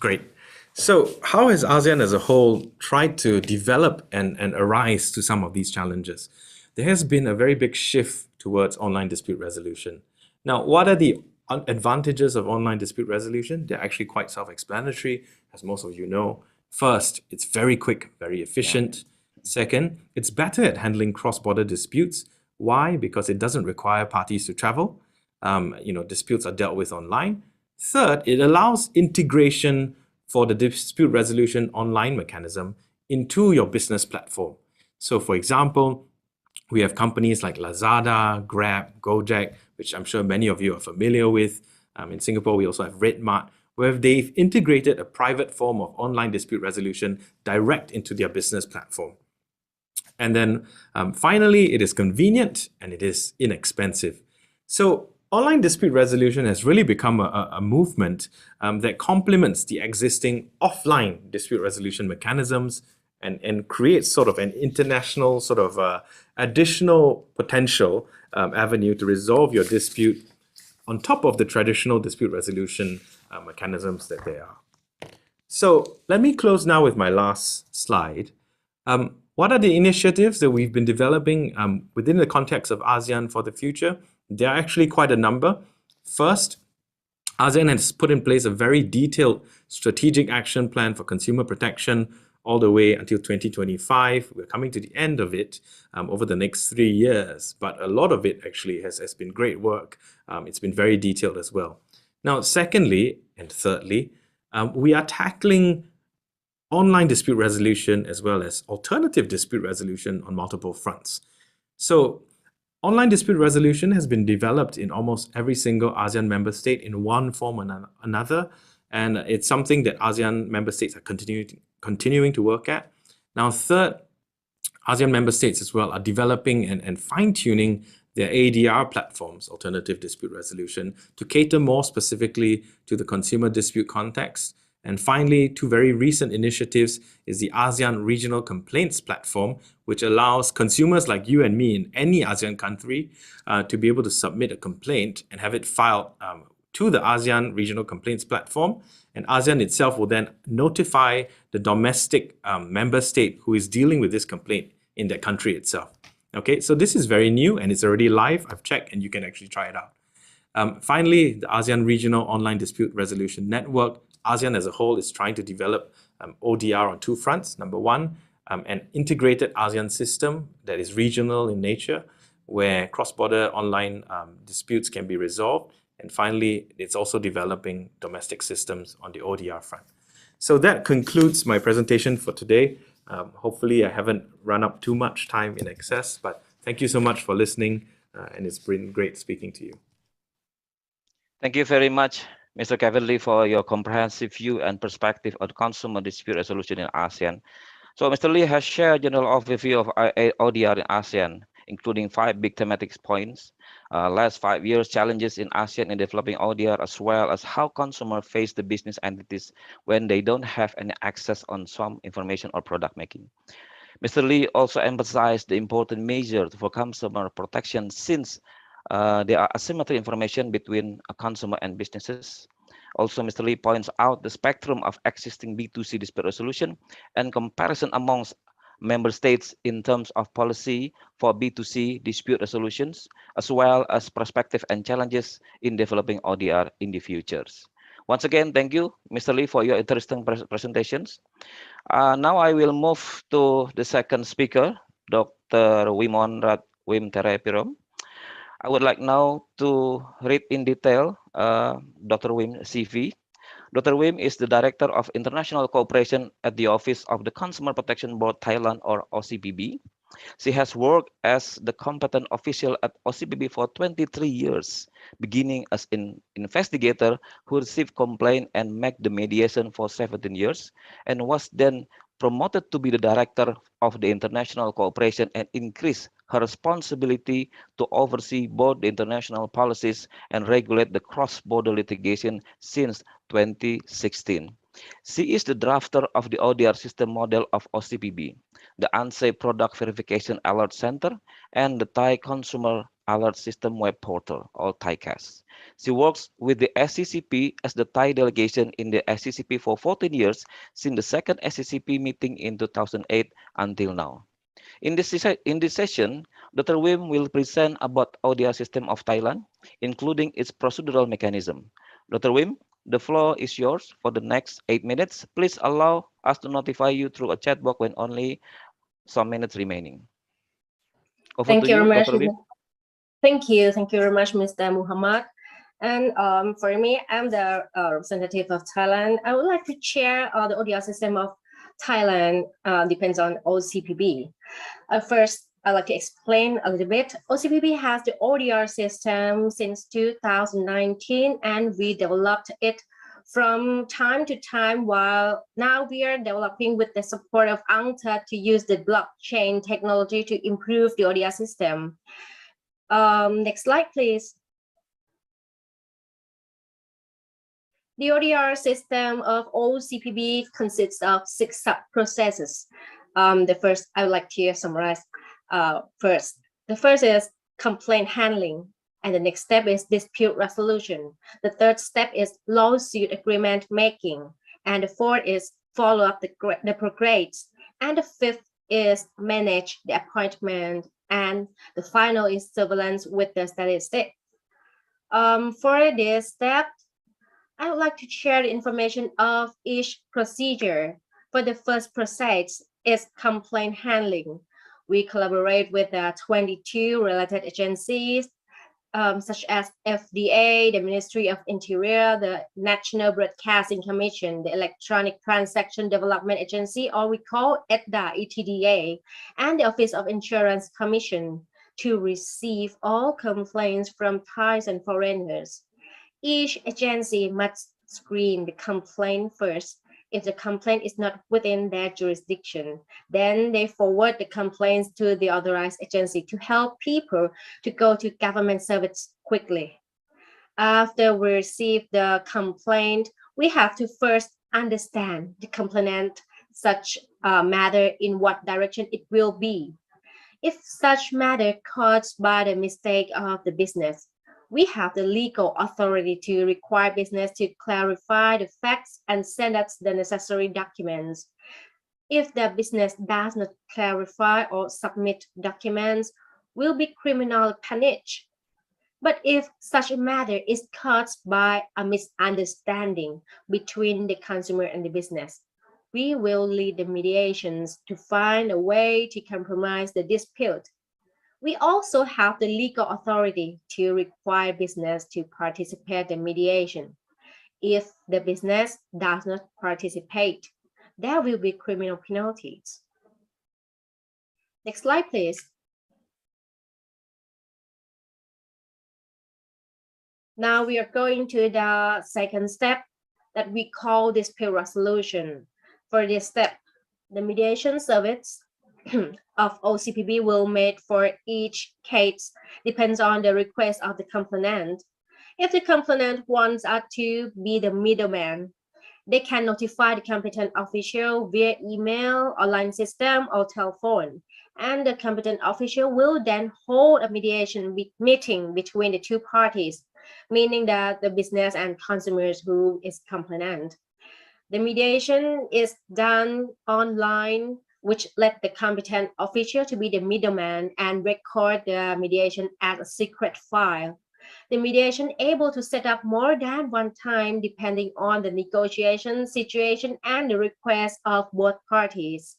Great. So how has ASEAN as a whole tried to develop and arise to some of these challenges? There has been a very big shift towards online dispute resolution. Now, what are the advantages of online dispute resolution? They're actually quite self-explanatory, as most of you know. First, it's very quick, very efficient. Second, it's better at handling cross-border disputes. Why? Because it doesn't require parties to travel. Disputes are dealt with online. Third, it allows integration for the dispute resolution online mechanism into your business platform. So, for example, we have companies like Lazada, Grab, Gojek, which I'm sure many of you are familiar with. In Singapore, we also have RedMart, where they've integrated a private form of online dispute resolution direct into their business platform. And then finally, it is convenient and it is inexpensive. So online dispute resolution has really become a movement that complements the existing offline dispute resolution mechanisms and creates sort of an international sort of additional potential avenue to resolve your dispute on top of the traditional dispute resolution mechanisms that there are. So let me close now with my last slide. What are the initiatives that we've been developing within the context of ASEAN for the future? There are actually quite a number. First, ASEAN has put in place a very detailed strategic action plan for consumer protection all the way until 2025. We're coming to the end of it over the next 3 years, but a lot of it actually has been great work. It's been very detailed as well. Now, secondly and thirdly, we are tackling online dispute resolution as well as alternative dispute resolution on multiple fronts. So online dispute resolution has been developed in almost every single ASEAN member state in one form or another, and it's something that ASEAN member states are continuing to work at. Now, third, ASEAN member states as well are developing and fine-tuning their ADR platforms, alternative dispute resolution, to cater more specifically to the consumer dispute context. And finally, two very recent initiatives is the ASEAN Regional Complaints Platform, which allows consumers like you and me in any ASEAN country to be able to submit a complaint and have it filed to the ASEAN Regional Complaints Platform, and ASEAN itself will then notify the domestic member state who is dealing with this complaint in that country itself. Okay, so this is very new and it's already live. I've checked and you can actually try it out. Finally, the ASEAN Regional Online Dispute Resolution Network. ASEAN as a whole is trying to develop ODR on two fronts. Number one, an integrated ASEAN system that is regional in nature, where cross-border online disputes can be resolved. And finally, it's also developing domestic systems on the ODR front. So that concludes my presentation for today. Hopefully I haven't run up too much time in excess, but thank you so much for listening, and it's been great speaking to you. Thank you very much, Mr. Kevin Lee, for your comprehensive view and perspective on consumer dispute resolution in ASEAN. So Mr. Lee has shared a general overview of ODR in ASEAN, including 5 big thematic points, last 5 years challenges in ASEAN in developing ODR, as well as how consumers face the business entities when they don't have any access on some information or product making. Mr. Lee also emphasized the important measure for consumer protection since there are asymmetry information between a consumer and businesses. Also, Mr. Lee points out the spectrum of existing B2C dispute resolution and comparison amongst member states in terms of policy for B2C dispute resolutions, as well as perspective and challenges in developing ODR in the futures. Once again, thank you, Mr. Lee, for your interesting presentations. Now I will move to the second speaker, Dr. Wimonrat Wimterepirom. I would like now to read in detail Dr. Wim's CV. Dr. Wim is the Director of International Cooperation at the Office of the Consumer Protection Board Thailand, or OCPB. She has worked as the competent official at OCPB for 23 years, beginning as an investigator who received complaint and made the mediation for 17 years, and was then promoted to be the Director of the International Cooperation and increased her responsibility to oversee both the international policies and regulate the cross-border litigation since 2016. She is the drafter of the ODR system model of OCPB, the Unsafe Product Verification Alert Center, and the Thai Consumer Alert System Web Portal, or ThaiCAS. She works with the ACCP as the Thai delegation in the ACCP for 14 years, since the second ACCP meeting in 2008 until now. In this session, Dr. Wim will present about ODR system of Thailand, including its procedural mechanism. Dr. Wim, the floor is yours for the next 8 minutes. Please allow us to notify you through a chat box when only some minutes remaining. Over to you, Dr. Wim. Thank you very much, Mr. Muhammad. And for me, I'm the representative of Thailand. I would like to share the ODR system of Thailand depends on OCPB. First, I'd like to explain a little bit. OCPB has the ODR system since 2019, and we developed it from time to time, while now we are developing with the support of UNCTAD to use the blockchain technology to improve the ODR system. Next slide, please. The ODR system of OCPB consists of 6 sub-processes. The first, I would like to summarize first. The first is complaint handling, and the next step is dispute resolution. The third step is lawsuit agreement making, and the fourth is follow up the progress, and the fifth is manage the appointment, and the final is surveillance with the statistic. For this step, I would like to share the information of each procedure. For the first process is complaint handling. We collaborate with 22 related agencies, such as FDA, the Ministry of Interior, the National Broadcasting Commission, the Electronic Transaction Development Agency, or we call ETDA, and the Office of Insurance Commission, to receive all complaints from Thais and foreigners. Each agency must screen the complaint first. If the complaint is not within their jurisdiction, then they forward the complaints to the authorized agency to help people to go to government service quickly. After we receive the complaint, we have to first understand the complainant, such matter in what direction it will be. If such matter caused by the mistake of the business, We have the legal authority to require business to clarify the facts and send us the necessary documents. If the business does not clarify or submit documents, will be criminally punished. But if such a matter is caused by a misunderstanding between the consumer and the business, we will lead the mediations to find a way to compromise the dispute. We also have the legal authority to require business to participate in mediation. If the business does not participate, there will be criminal penalties. Next slide, please. Now we are going to the second step that we call dispute resolution. For this step, the mediation service of OCPB will make for each case depends on the request of the complainant. If the complainant wants us to be the middleman, they can notify the competent official via email, online system, or telephone. And the competent official will then hold a mediation meeting between the two parties, meaning that the business and consumers who is complainant. The mediation is done online, which let the competent official to be the middleman and record the mediation as a secret file. The mediation able to set up more than one time depending on the negotiation situation and the request of both parties.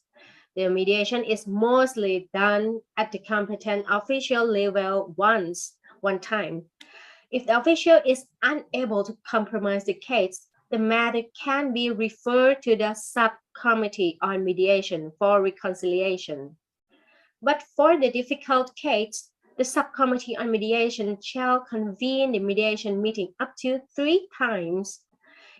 The mediation is mostly done at the competent official level one time. If the official is unable to compromise the case, the matter can be referred to the subcommittee on mediation for reconciliation. But for the difficult case, the subcommittee on mediation shall convene the mediation meeting up to 3 times.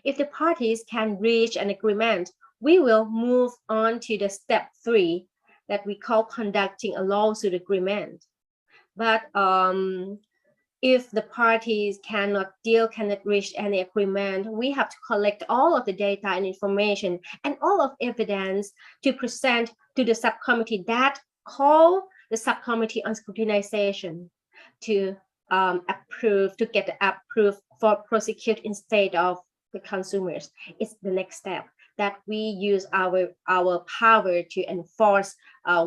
If the parties can reach an agreement, we will move on to the step 3 that we call conducting a lawsuit agreement. But if the parties cannot reach any agreement, we have to collect all of the data and information and all of evidence to present to the subcommittee that call the subcommittee on scrutinization to get approved for prosecute instead of the consumers. It's the next step that we use our power to enforce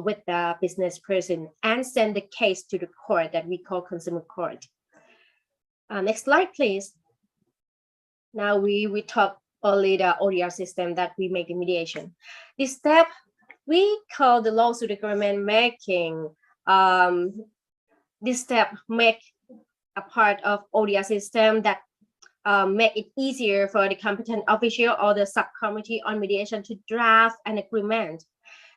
with the business person and send the case to the court that we call consumer court. Next slide, please. Now we talk only the ODR system that we make the mediation. This step we call the lawsuit agreement making. This step make a part of ODR system that make it easier for the competent official or the subcommittee on mediation to draft an agreement.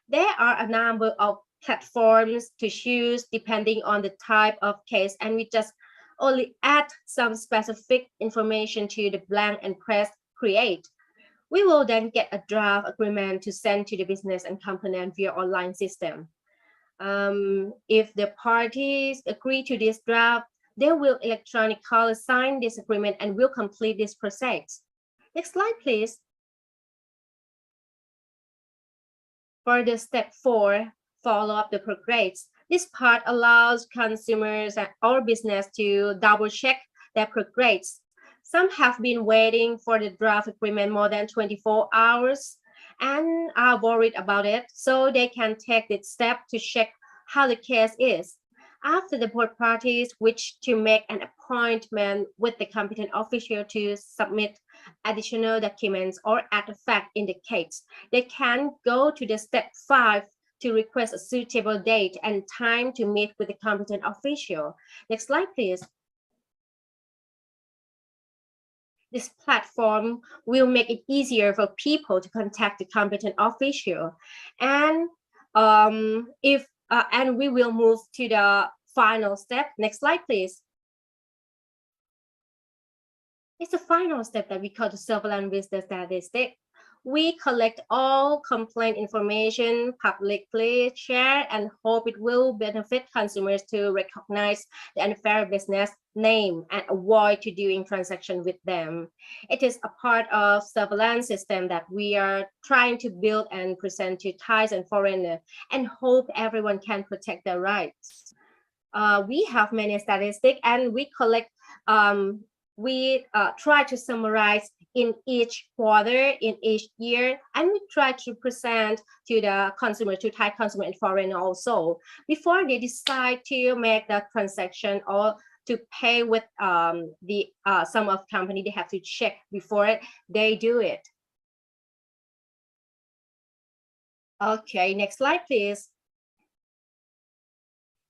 There are a number of platforms to choose depending on the type of case, and we just only add some specific information to the blank and press create. We will then get a draft agreement to send to the business and complainant via online system. If the parties agree to this draft, they will electronically sign this agreement and will complete this process. Next slide, please. For the step 4, follow up the progress. This part allows consumers or business to double check their progress. Some have been waiting for the draft agreement more than 24 hours and are worried about it, so they can take this step to check how the case is. After the both parties wish to make an appointment with the competent official to submit additional documents or add a fact in the case, they can go to the step 5 to request a suitable date and time to meet with the competent official. Next slide, please. This platform will make it easier for people to contact the competent official. And and we will move to the final step. Next slide, please. It's the final step that we call the surveillance business statistic. We collect all complaint information, publicly share, and hope it will benefit consumers to recognize the unfair business name and avoid to doing transaction with them. It is a part of surveillance system that we are trying to build and present to Thais and foreigners and hope everyone can protect their rights. we have many statistics and we collect, we try to summarize in each quarter, in each year, and we try to present to the consumer, to Thai consumer and foreign also, before they decide to make the transaction or to pay with the some of company. They have to check before they do it. Okay, next slide, please.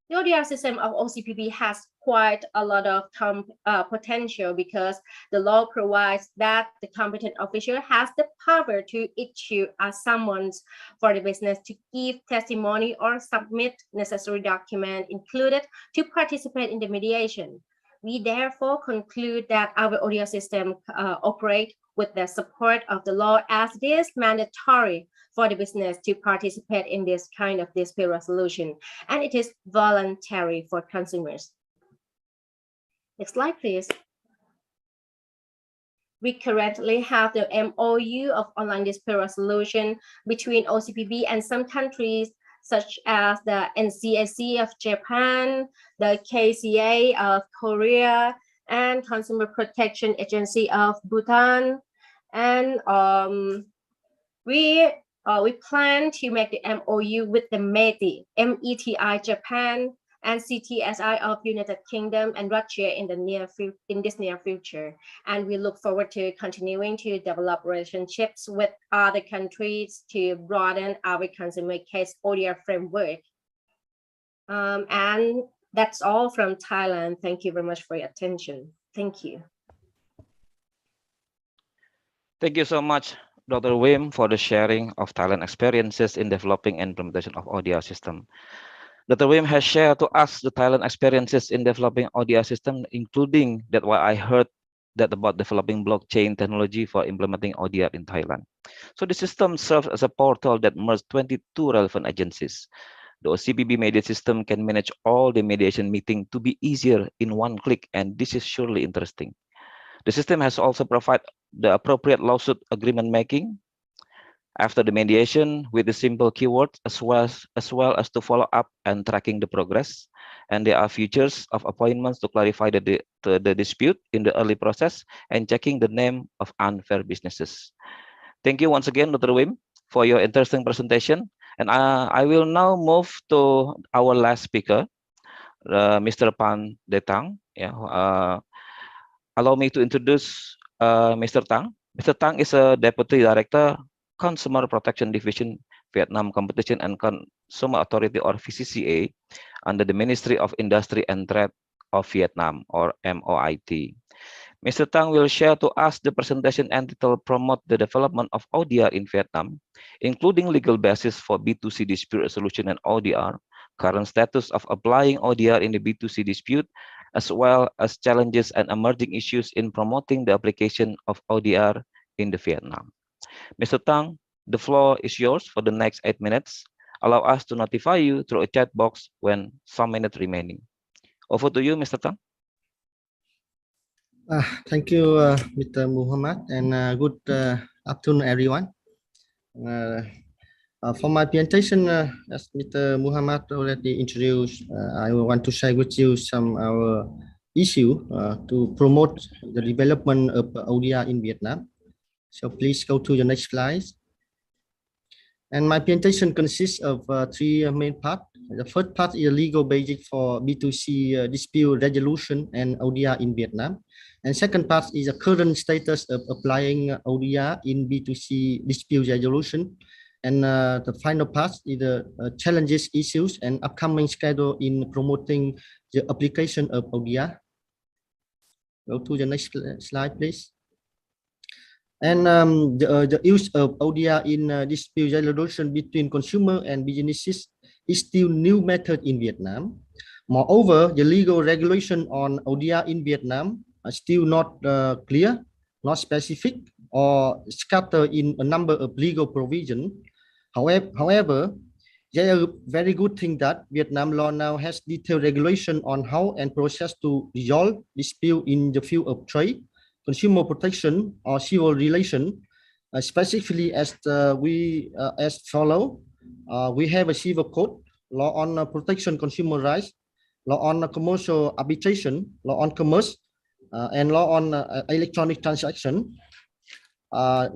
The ODR system of OCPP has quite a lot of potential because the law provides that the competent official has the power to issue a summons for the business to give testimony or submit necessary document included to participate in the mediation. We therefore conclude that our ODR system operates with the support of the law, as it is mandatory for the business to participate in this kind of dispute resolution, and it is voluntary for consumers. Next slide, please. We currently have the MOU of online dispute resolution between OCPP and some countries, such as the NCAC of Japan, the KCA of Korea, and Consumer Protection Agency of Bhutan. And we plan to make the MOU with the METI Japan, and CTSI of United Kingdom and Russia in this near future. And we look forward to continuing to develop relationships with other countries to broaden our consumer case ODR framework. And that's all from Thailand. Thank you very much for your attention. Thank you. Thank you so much, Dr. Wim, for the sharing of Thailand experiences in developing and implementation of ODR system. Dr. Wim has shared to us the Thailand experiences in developing ODR system, including that what I heard that about developing blockchain technology for implementing ODR in Thailand. So the system serves as a portal that merges 22 relevant agencies. The OCPP media system can manage all the mediation meeting to be easier in one click, and this is surely interesting. The system has also provided the appropriate lawsuit agreement making after the mediation with the simple keywords, as well as to follow up and tracking the progress. And there are features of appointments to clarify the dispute in the early process and checking the name of unfair businesses. Thank you once again, Dr. Wim, for your interesting presentation. And I will now move to our last speaker, Mr. Pan Detang. Yeah, allow me to introduce Mr. Tang. Mr. Tang is a Deputy Director, Consumer Protection Division, Vietnam Competition and Consumer Authority, or VCCA, under the Ministry of Industry and Trade of Vietnam, or MOIT. Mr. Tang will share to us the presentation entitled Promote the Development of ODR in Vietnam, including legal basis for B2C dispute resolution and ODR, current status of applying ODR in the B2C dispute, as well as challenges and emerging issues in promoting the application of ODR in the Vietnam. Mr. Tang, the floor is yours for the next 8 minutes. Allow us to notify you through a chat box when some minutes remaining. Over to you, Mr. Tang. Thank you, Mr. Muhammad, and good afternoon, everyone. For my presentation, as Mr. Muhammad already introduced, I want to share with you some our issue to promote the development of ODR in Vietnam. So please go to the next slide. And my presentation consists of 3 main parts. The first part is a legal basis for B2C dispute resolution and ODR in Vietnam. And second part is a current status of applying ODR in B2C dispute resolution. And the final part is the challenges, issues, and upcoming schedule in promoting the application of ODR. Go to the next slide, please. And the use of ODR in dispute resolution between consumer and businesses is still new method in Vietnam. Moreover, the legal regulation on ODR in Vietnam are still not clear, not specific, or scattered in a number of legal provisions. However, there are very good thing that Vietnam law now has detailed regulation on how and process to resolve dispute in the field of trade, consumer protection, or civil relation. Specifically, as follow, we have a civil code, law on protection consumer rights, law on commercial arbitration, law on commerce, and law on electronic transaction.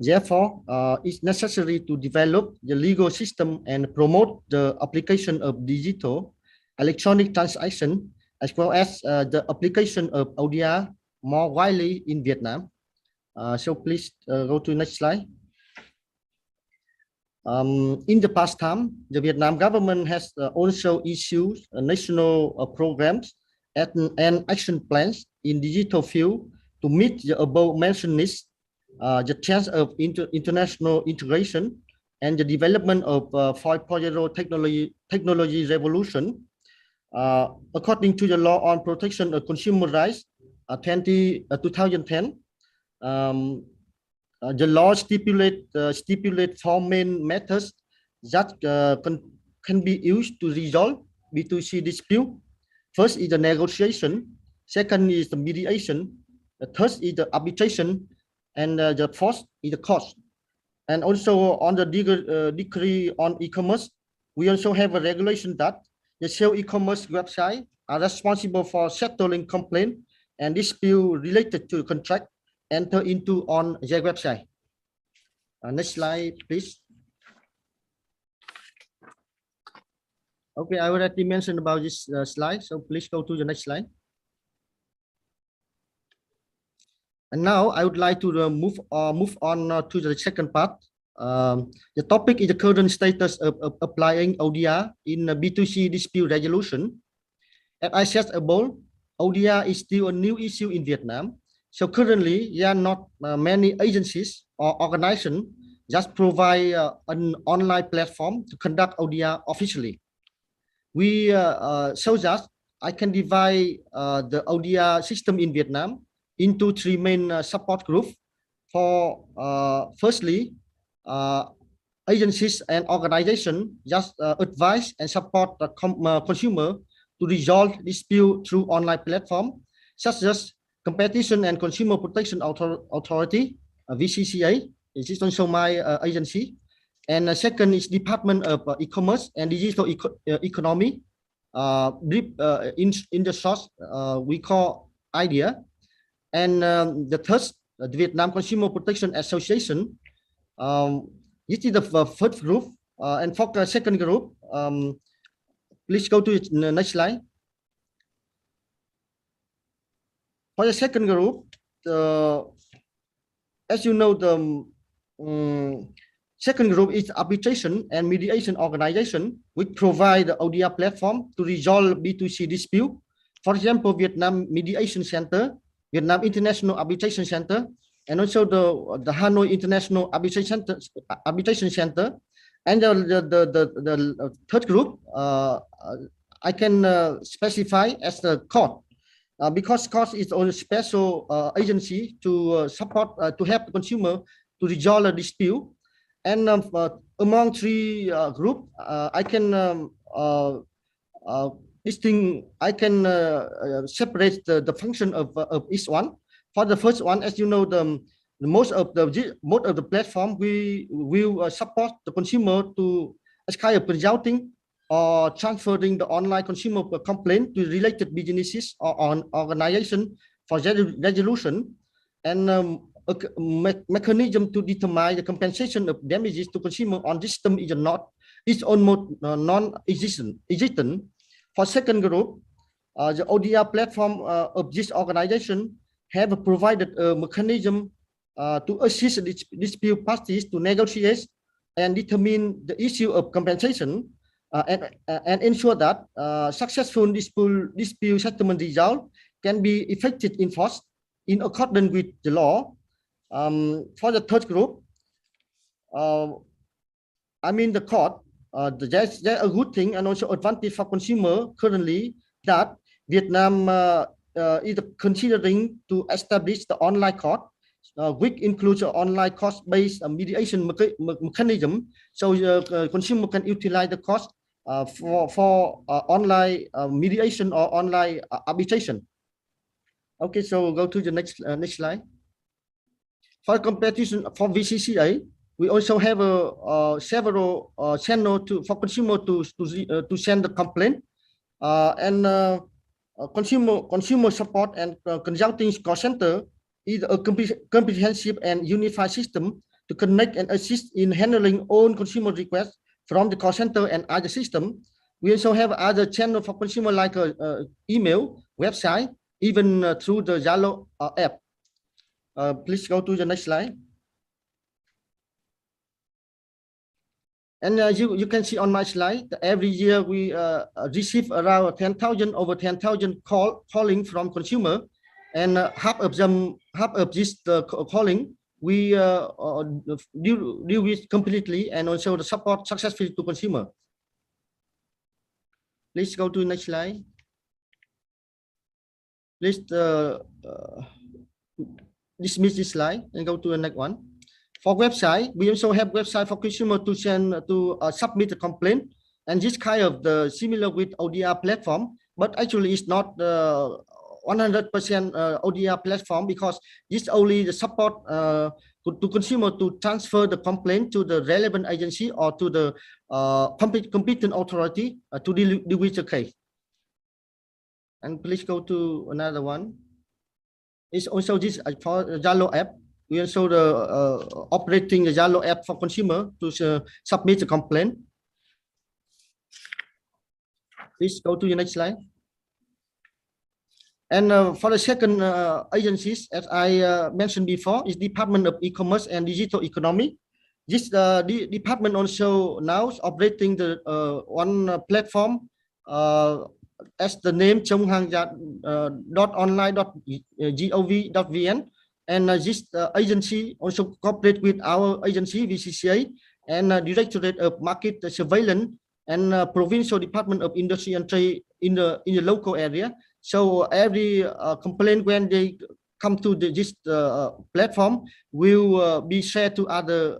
Therefore, it's necessary to develop the legal system and promote the application of digital electronic transaction, as well as the application of ODR more widely in Vietnam. So please go to the next slide. In the past time, the Vietnam government has also issued national programs and action plans in digital field to meet the above mentioned needs, the chance of international integration, and the development of 4.0 technology revolution. According to the law on protection of consumer rights, 2010, the law stipulate four main methods that can be used to resolve B2C dispute. First is the negotiation. Second is the mediation. The third is the arbitration, and the fourth is the cost. And also on the decree on e-commerce, we also have a regulation that the sale e-commerce website are responsible for settling complaint and dispute related to contract enter into on their website. Next slide, please. Okay, I already mentioned about this slide, so please go to the next slide. And now I would like to move on to the second part. The topic is the current status of applying ODR in B2C dispute resolution. As I said above, ODR is still a new issue in Vietnam. So currently, there are not many agencies or organizations that provide an online platform to conduct ODR officially. We so that I can divide the ODR system in Vietnam into three main support groups. For firstly, agencies and organizations just advise and support the consumer to resolve dispute through online platform, such as Competition and Consumer Protection Authority, VCCA. This is also my agency. And second is Department of E-commerce and Digital Economy. In the short, we call IDEA. And the third, the Vietnam Consumer Protection Association. This is the first group. And for the second group, please go to the next slide. For the second group, as you know, the second group is arbitration and mediation organization, which provide the ODR platform to resolve B2C dispute. For example, Vietnam Mediation Center, Vietnam International Arbitration Center, and also the Hanoi International Arbitration Center. And the third group, I can specify as the court. Because court is a special agency to support, to help the consumer to resolve a dispute. And among three groups, I can separate the function of each one. For the first one, as you know, most of the platform we will support the consumer to as kind of resulting or transferring the online consumer complaint to related businesses or on organization for resolution, and a mechanism to determine the compensation of damages to consumer on this system is almost non-existent. For second group, the ODR platform of this organization have provided a mechanism to assist dispute parties to negotiate and determine the issue of compensation. And ensure that successful dispute settlement result can be effective enforced in accordance with the law. For the third group, I mean the court, there's a good thing and also advantage for consumer currently that Vietnam is considering to establish the online court, which includes an online cost-based mediation mechanism, so consumer can utilize the cost for online mediation or online arbitration. Okay, so go to the next slide. For competition for VCCA, we also have several channels for consumer to send the complaint, and consumer support and consulting call center is a comprehensive and unified system to connect and assist in handling all consumer requests from the call center and other system. We also have other channels for consumer like email, website, even through the Zalo app. Please go to the next slide. And you can see on my slide, every year we receive around 10,000, over 10,000 calling from consumer, and half of this calling we deal with completely and also the support successfully to consumer. Please go to the next slide. Please dismiss this slide and go to the next one. For website, we also have website for consumer to submit a complaint, and this kind of the similar with ODR platform, but actually it's not 100% ODR platform, because this only the support to consumer to transfer the complaint to the relevant agency or to the competent authority to deal with the case. And please go to another one. It's also this for Zalo app. We also operating the Zalo app for consumer to submit the complaint. Please go to the next slide. And for the second agencies, as I mentioned before, is Department of E-commerce and Digital Economy. This department also now is operating the one platform as the name chonghang.online.gov.vn. And this agency also cooperate with our agency, VCCA, and Directorate of Market Surveillance and Provincial Department of Industry and Trade in the local area. So every complaint when they come to this platform will be shared to other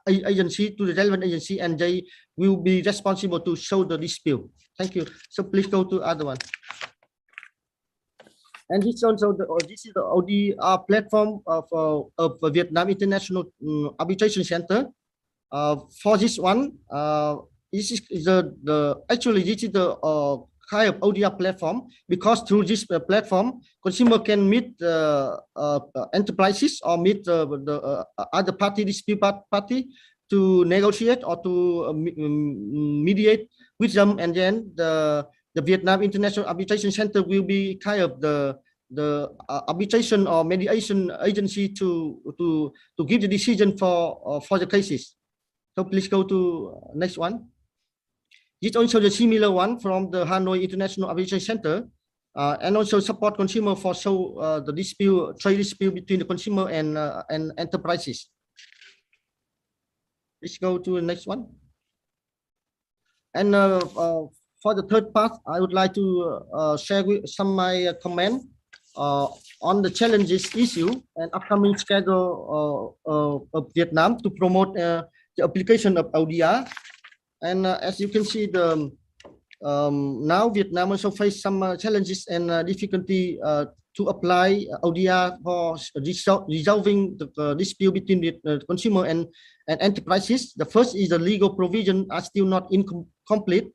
agency, to the relevant agency, and they will be responsible to show the dispute. Thank you. So please go to other one. And this also this is the ODR platform of Vietnam International Arbitration Center. For this one, this is actually this is the kind of ODR platform, because through this platform, consumer can meet enterprises or meet the other party, dispute party, to negotiate or to mediate with them, and then the Vietnam International Arbitration Center will be kind of the arbitration or mediation agency to give the decision for the cases. So please go to next one. This also the similar one from the Hanoi International Arbitration Center, and also support consumer for the dispute, trade dispute between the consumer and enterprises. Let's go to the next one. And for the third part, I would like to share with some of my comment on the challenges issue and upcoming schedule of Vietnam to promote the application of ODR. And as you can see, now Vietnam also face some challenges and difficulty to apply ODR for resolving the dispute between the consumer and enterprises. The first is the legal provision are still not incomplete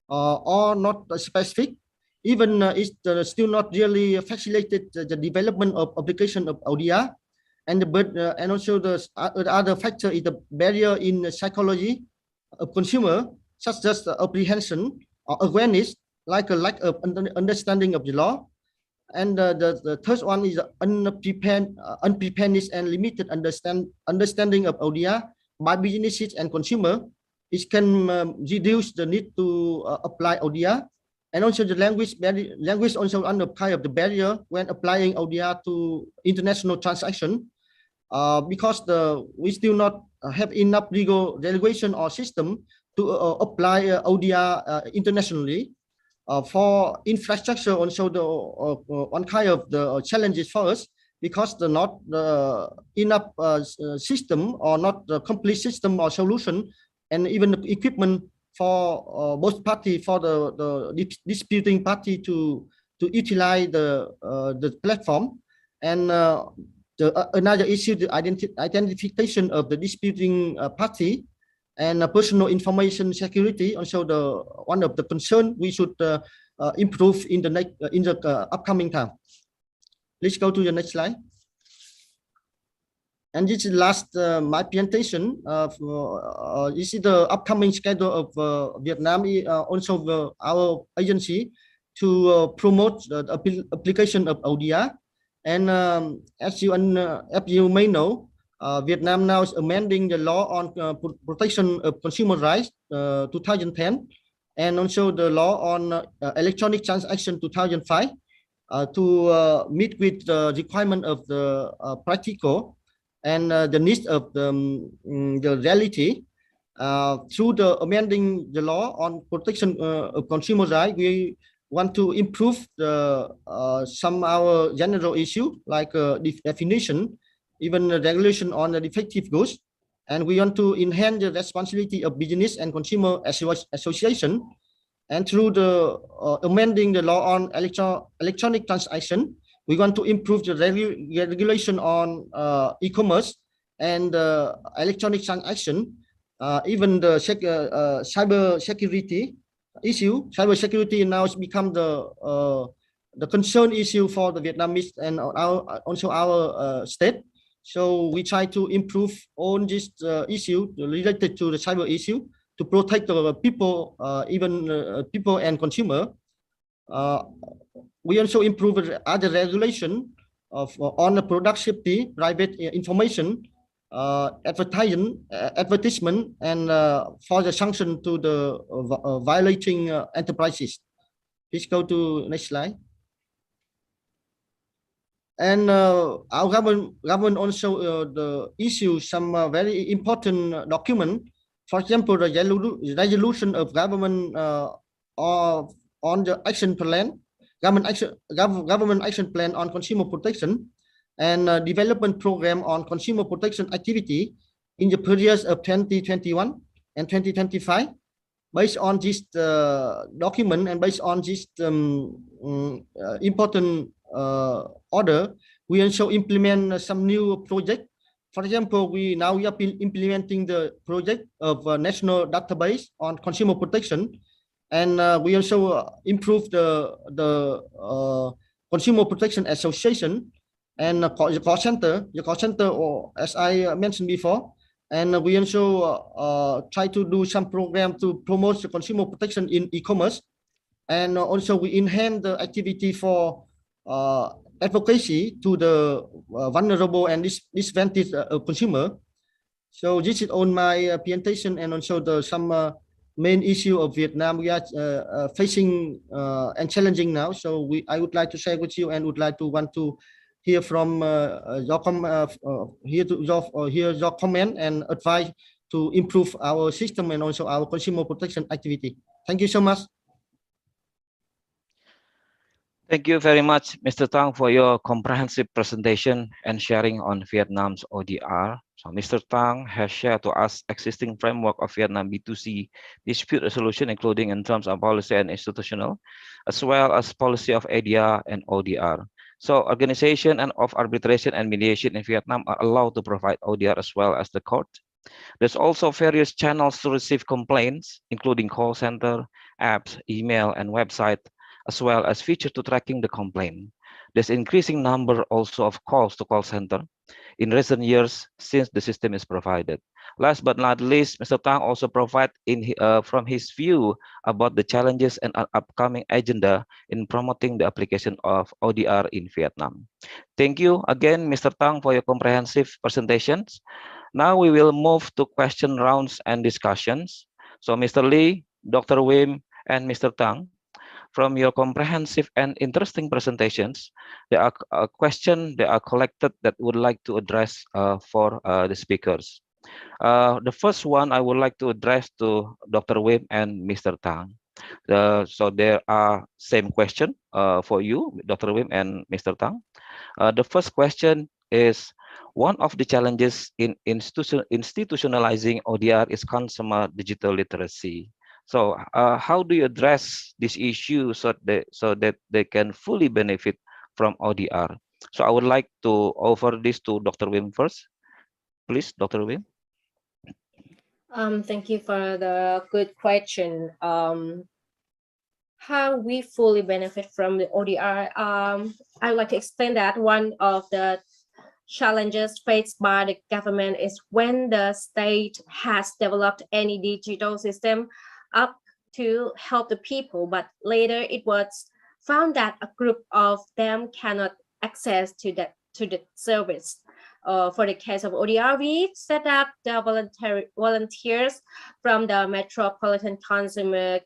or not specific. Even it's still not really facilitated the development of application of ODR. And also the other factor is the barrier in psychology of consumer, such as the apprehension or awareness, like a lack of understanding of the law. And the third one is unpreparedness and limited understanding of ODR by businesses and consumer. It can reduce the need to apply ODR. And also the language also under kind of the barrier when applying ODR to international transaction, because we still not have enough legal regulation or system to apply ODR internationally. For infrastructure, also the one kind of the challenges for us, because the not enough system or not the complete system or solution, and even the equipment for both party, for the disputing party to utilize the platform. And another issue, the identification of the disputing party and personal information security. Also, one of the concern we should improve in the next upcoming time. Please go to the next slide. And this is last my presentation. This is the upcoming schedule of Vietnam. Also our agency to promote the application of ODR. And as you may know, Vietnam now is amending the law on protection of consumer rights 2010, and also the law on electronic transaction 2005 to meet with the requirement of the practical and the needs of the reality. Through the amending the law on protection of consumer rights, we want to improve the some our general issue like definition, even the regulation on the defective goods, and we want to enhance the responsibility of business and consumer association. And through the amending the law on electronic transaction, we want to improve the regulation on e-commerce and electronic transaction, even the cyber security issue. Cyber security now has become the concern issue for the Vietnamese and also our state. So we try to improve all this issue related to the cyber issue to protect the people, even people and consumer. We also improve other regulation on the product safety, private information, advertisement, and for the sanction to the violating enterprises. Please go to next slide. And our government also the issue some very important document. For example, the resolution of government on the action plan, government action plan on consumer protection, and development program on consumer protection activity in the periods of 2021 and 2025. Based on this document and based on this important order, we also implement some new project. For example, we are implementing the project of a national database on consumer protection, and we also improve the consumer protection association and the call center. The call center, or as I mentioned before, and we also try to do some program to promote the consumer protection in e-commerce, and also we enhance the activity for advocacy to the vulnerable and disadvantaged consumer. So this is on my presentation, and also the some main issue of Vietnam we are facing and challenging now. So I would like to share with you and would like to want to hear from your comment and advice to improve our system and also our consumer protection activity. Thank you so much. Thank you very much, Mr. Tang, for your comprehensive presentation and sharing on Vietnam's ODR. So Mr. Tang has shared to us existing framework of Vietnam B2C dispute resolution, including in terms of policy and institutional, as well as policy of ADR and ODR. So organization and of arbitration and mediation in Vietnam are allowed to provide ODR as well as the court. There's also various channels to receive complaints, including call center, apps, email, and website, as well as feature to tracking the complaint. There's increasing number also of calls to call center in recent years since the system is provided. Last but not least, Mr. Tang also provide from his view about the challenges and upcoming agenda in promoting the application of ODR in Vietnam. Thank you again, Mr. Tang, for your comprehensive presentations. Now we will move to question rounds and discussions. So Mr. Lee, Dr. Wim, and Mr. Tang, from your comprehensive and interesting presentations, there are questions that are collected that would like to address for the speakers. The first one I would like to address to Dr. Wim and Mr. Tang. So there are same question for you, Dr. Wim and Mr. Tang. The first question is, one of the challenges in institutionalizing ODR is consumer digital literacy. So how do you address this issue so that they can fully benefit from ODR? So I would like to offer this to Dr. Wim first. Please, Dr. Wim. Thank you for the good question. how we fully benefit from the ODR. I would like to explain that one of the challenges faced by the government is when the state has developed any digital system up to help the people, but later it was found that a group of them cannot access to the service. For the case of ODR, we set up the volunteers from the Metropolitan Consumer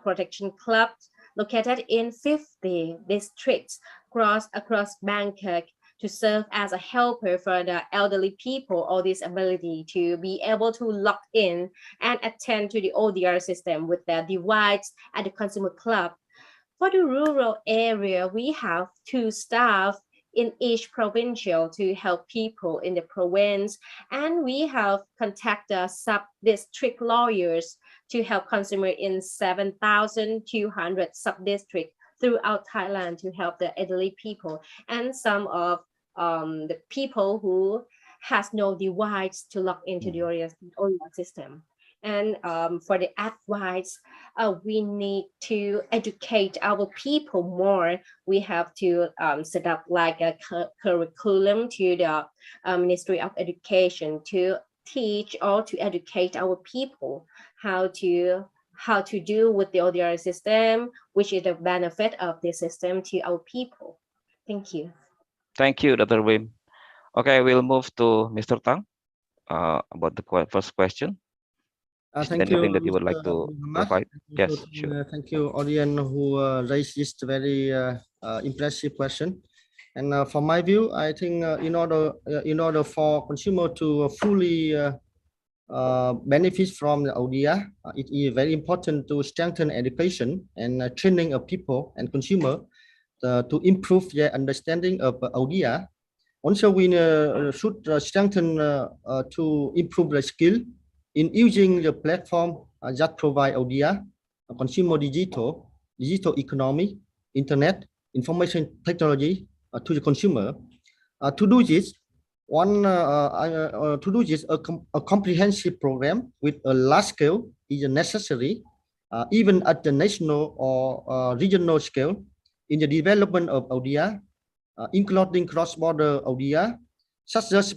Protection Club located in 50 districts across Bangkok to serve as a helper for the elderly people or disability to be able to log in and attend to the ODR system with their device at the consumer club. For the rural area, we have 2 staff in each provincial to help people in the province, and we have contacted sub-district lawyers to help consumers in 7,200 sub-districts throughout Thailand to help the elderly people and some of the people who has no device to log into the ODR system. And for the advice, we need to educate our people more. We have to set up like a curriculum to the Ministry of Education to teach or to educate our people how to do with the ODR system, which is the benefit of the system to our people. Thank you. Thank you, Dr. Wim. Okay, we'll move to Mr. Tang about the first question. Is there anything that you would like to provide? Yes, sure. Thank you, audience who raised this very impressive question. And from my view, I think in order for consumer to fully benefit from the ODR, it is very important to strengthen education and training of people and consumer to improve their understanding of ODR. Also, we should strengthen to improve the skill in using the platform that provide ODR, consumer digital economy, internet, information technology to the consumer. To do this, a comprehensive program with a large scale is necessary, even at the national or regional scale, in the development of ODR, including cross-border ODR, such as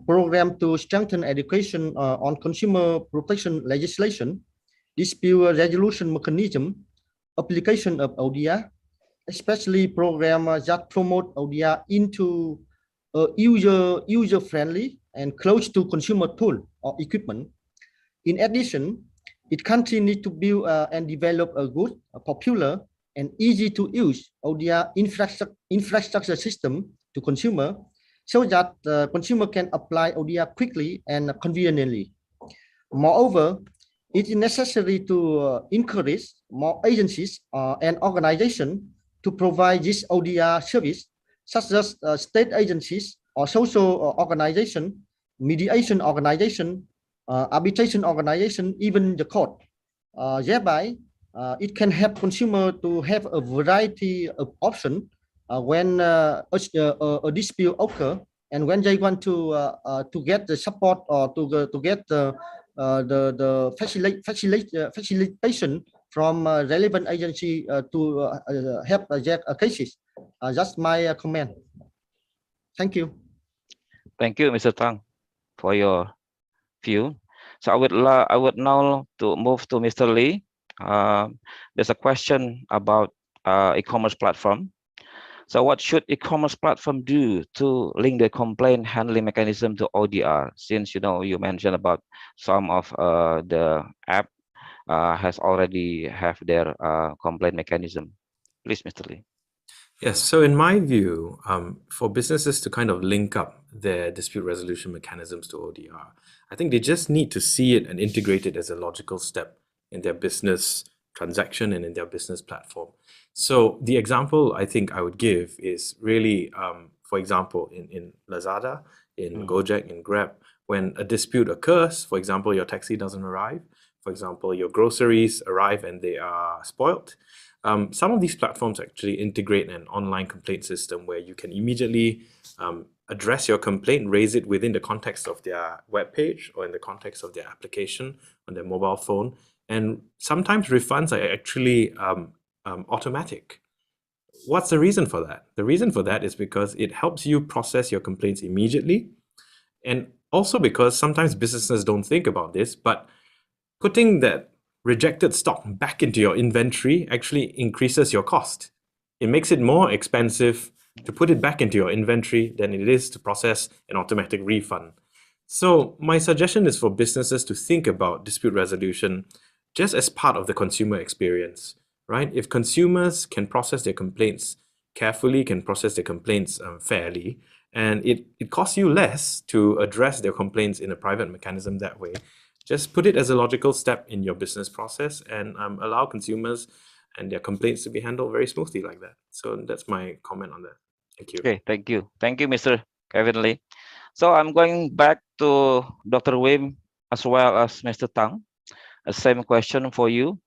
program to strengthen education on consumer protection legislation, dispute resolution mechanism, application of ODR, especially programs that promote ODR into a user-friendly and close to consumer tool or equipment. In addition, it continues to build and develop a good, popular, and easy to use ODR infrastructure system to consumer, so that the consumer can apply ODR quickly and conveniently. Moreover, it is necessary to encourage more agencies and organizations to provide this ODR service, such as state agencies or social organization, mediation organization, arbitration organization, even the court. Thereby, it can help consumer to have a variety of options when a dispute occur, and when they want to get the support or to get the facilitation from relevant agency to help their cases. That's my comment. Thank you. Thank you, Mr. Tang, for your view. So I would now to move to Mr. Lee. There's a question about e-commerce platform. So what should e-commerce platform do to link the complaint handling mechanism to ODR? Since you mentioned about some of the app has already have their complaint mechanism. Please, Mr. Lee. Yes, so in my view, for businesses to kind of link up their dispute resolution mechanisms to ODR, I think they just need to see it and integrate it as a logical step in their business transaction and in their business platform. So the example I think I would give is really, for example, in Lazada, in Gojek, in Grab, when a dispute occurs, for example, your taxi doesn't arrive, for example, your groceries arrive and they are spoiled. Some of these platforms actually integrate an online complaint system where you can immediately address your complaint, raise it within the context of their web page or in the context of their application on their mobile phone. And sometimes refunds are actually automatic. What's the reason for that? The reason for that is because it helps you process your complaints immediately, and also because sometimes businesses don't think about this, but putting that rejected stock back into your inventory actually increases your cost. It makes it more expensive to put it back into your inventory than it is to process an automatic refund. So my suggestion is for businesses to think about dispute resolution just as part of the consumer experience, right? If consumers can process their complaints carefully, can process their complaints fairly, and it costs you less to address their complaints in a private mechanism that way, just put it as a logical step in your business process and allow consumers and their complaints to be handled very smoothly like that. So that's my comment on that. Thank you. Okay, thank you. Thank you, Mr. Kevin Lee. So I'm going back to Dr. Wim as well as Mr. Tang. The same question for you.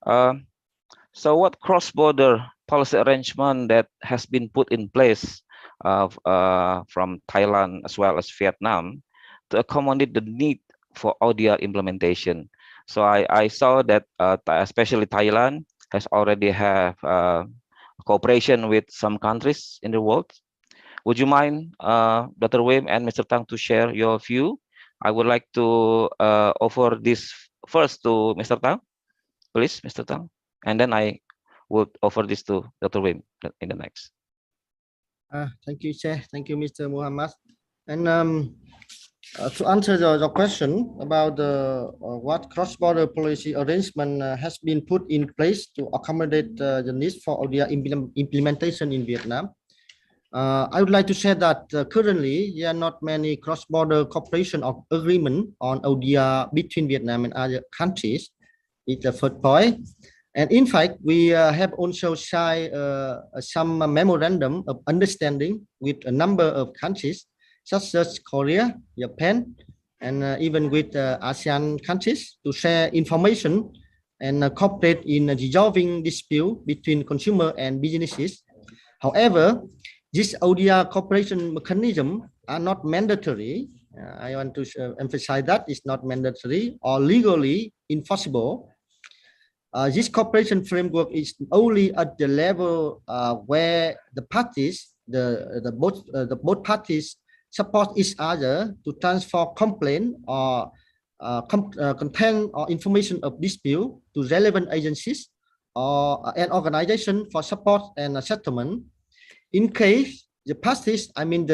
So what cross-border policy arrangement that has been put in place from Thailand as well as Vietnam to accommodate the need for ODR implementation? So I saw that especially Thailand has already have cooperation with some countries in the world. Would you mind, Dr. Wim and Mr. Tang, to share your view? I would like to offer this first to Mr. Tang, please, Mr. Tang, and then I would offer this to Dr. Wim in the next. Thank you, Chair. Thank you, Mr. Muhammad. And to answer your question about what cross-border policy arrangement has been put in place to accommodate the needs for ODR implementation in Vietnam, I would like to say that currently there are not many cross-border cooperation of agreement on ODR between Vietnam and other countries. It's the first point. And in fact, we have also signed some memorandum of understanding with a number of countries, such as Korea, Japan, and even with ASEAN countries to share information and cooperate in resolving dispute between consumer and businesses. However, these ODR cooperation mechanisms are not mandatory. I want to emphasize that it's not mandatory or legally enforceable. This cooperation framework is only at the level where the parties, both parties support each other to transfer complaint or content or information of dispute to relevant agencies or an organization for support and settlement. In case the parties, I mean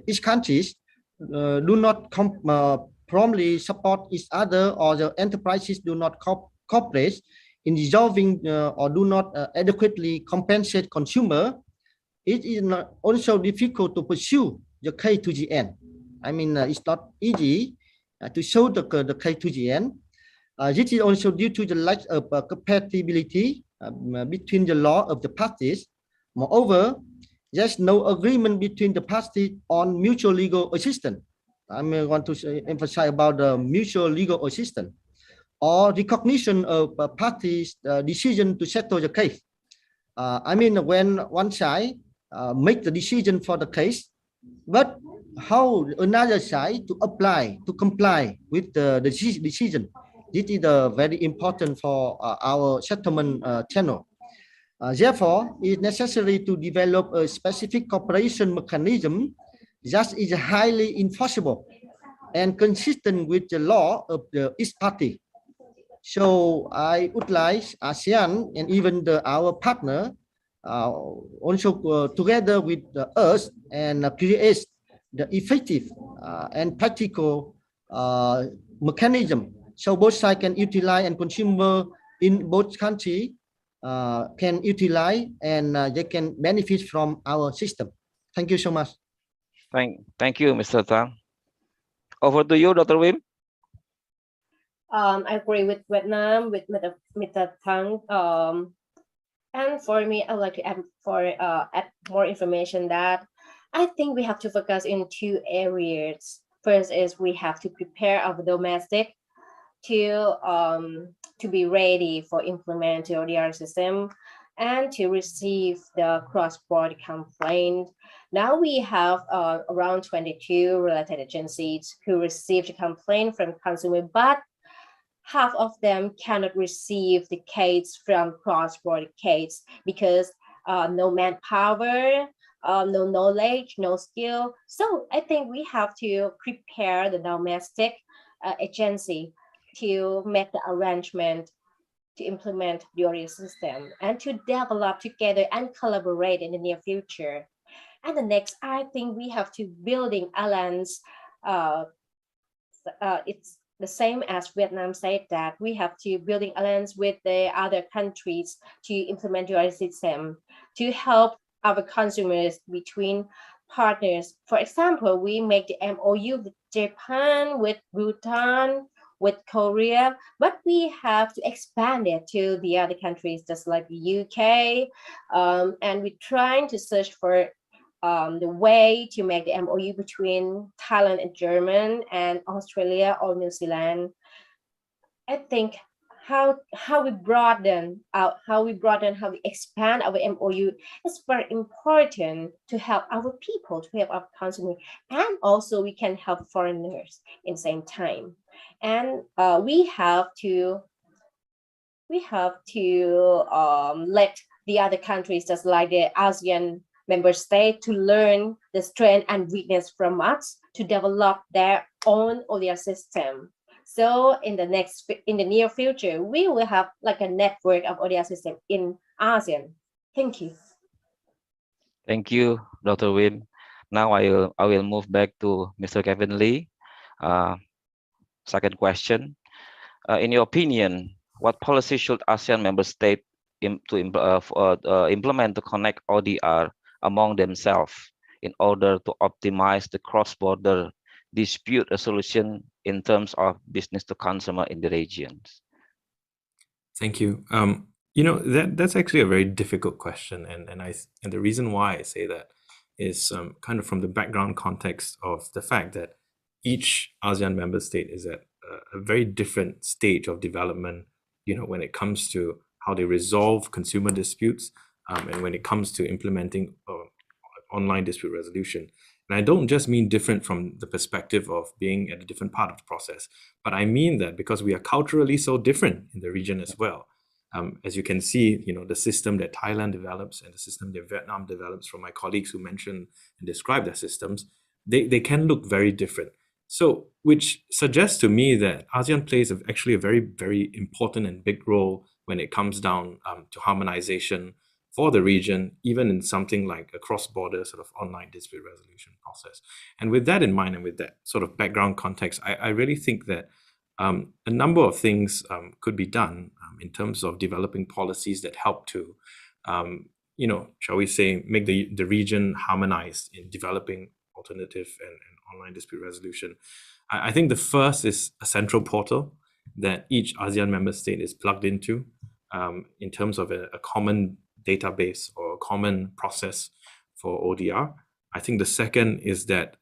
each countries do not promptly support each other, or the enterprises do not cooperate in resolving or do not adequately compensate consumer, it is also difficult to pursue the case to the end. I mean, it's not easy to show the case to the end. This is also due to the lack of compatibility between the law of the parties. Moreover, there's no agreement between the parties on mutual legal assistance. I want to emphasize about the mutual legal assistance or recognition of parties' decision to settle the case. I mean, when one side make the decision for the case, but how another side to comply with the decision. This is very important for our settlement channel. Therefore, it is necessary to develop a specific cooperation mechanism that is highly enforceable and consistent with the law of each party. So I would like ASEAN and even our partner also together with us and create the effective and practical mechanism so both sides can utilize and consumer in both countries can utilize and they can benefit from our system. Thank you so much. Thank you, Mr. Tang. Over to you, Dr. Wim. I agree with Vietnam, with Mr. Tang. And for me, I would like to add more information that I think we have to focus in two areas. First is we have to prepare our domestic to be ready for implementing the ODR system and to receive the cross-border complaint. Now we have around 22 related agencies who received a complaint from consumer, but half of them cannot receive the case from cross-border case because no manpower, no knowledge, no skill. So I think we have to prepare the domestic agency to make the arrangement to implement the system and to develop together and collaborate in the near future. And the next, I think we have to building alliance. It's the same as Vietnam said that we have to building alliance with the other countries to implement the system to help our consumers between partners. For example, we make the MOU with Japan, with Bhutan, with Korea, but we have to expand it to the other countries, just like the UK. And we're trying to search for the way to make the MOU between Thailand and German and Australia or New Zealand. I think how we broaden out, how we expand our MOU is very important to help our people, to help our consumers, and also we can help foreigners in the same time. And we have to let the other countries, just like the ASEAN member state, to learn the strength and weakness from us to develop their own ODR system. So in the near future, we will have like a network of ODR system in ASEAN. Thank you. Thank you, Dr. Win. Now I will move back to Mr. Kevin Lee. Second question. In your opinion, what policy should ASEAN member states implement to connect ODR among themselves in order to optimize the cross-border dispute resolution in terms of business to consumer in the regions? Thank you. You know, that's actually a very difficult question, and the reason why I say that is kind of from the background context of the fact that each ASEAN member state is at a very different stage of development, you know, when it comes to how they resolve consumer disputes, and when it comes to implementing online dispute resolution. And I don't just mean different from the perspective of being at a different part of the process, but I mean that because we are culturally so different in the region as well. As you can see, you know, the system that Thailand develops and the system that Vietnam develops, from my colleagues who mentioned and described their systems, they can look very different. So, which suggests to me that ASEAN plays actually a very, very important and big role when it comes down to harmonization for the region, even in something like a cross-border sort of online dispute resolution process. And with that in mind, and with that sort of background context, I really think that a number of things could be done in terms of developing policies that help to, you know, shall we say, make the region harmonized in developing alternative and online dispute resolution. I think the first is a central portal that each ASEAN member state is plugged into in terms of a common database or a common process for ODR. I think the second is that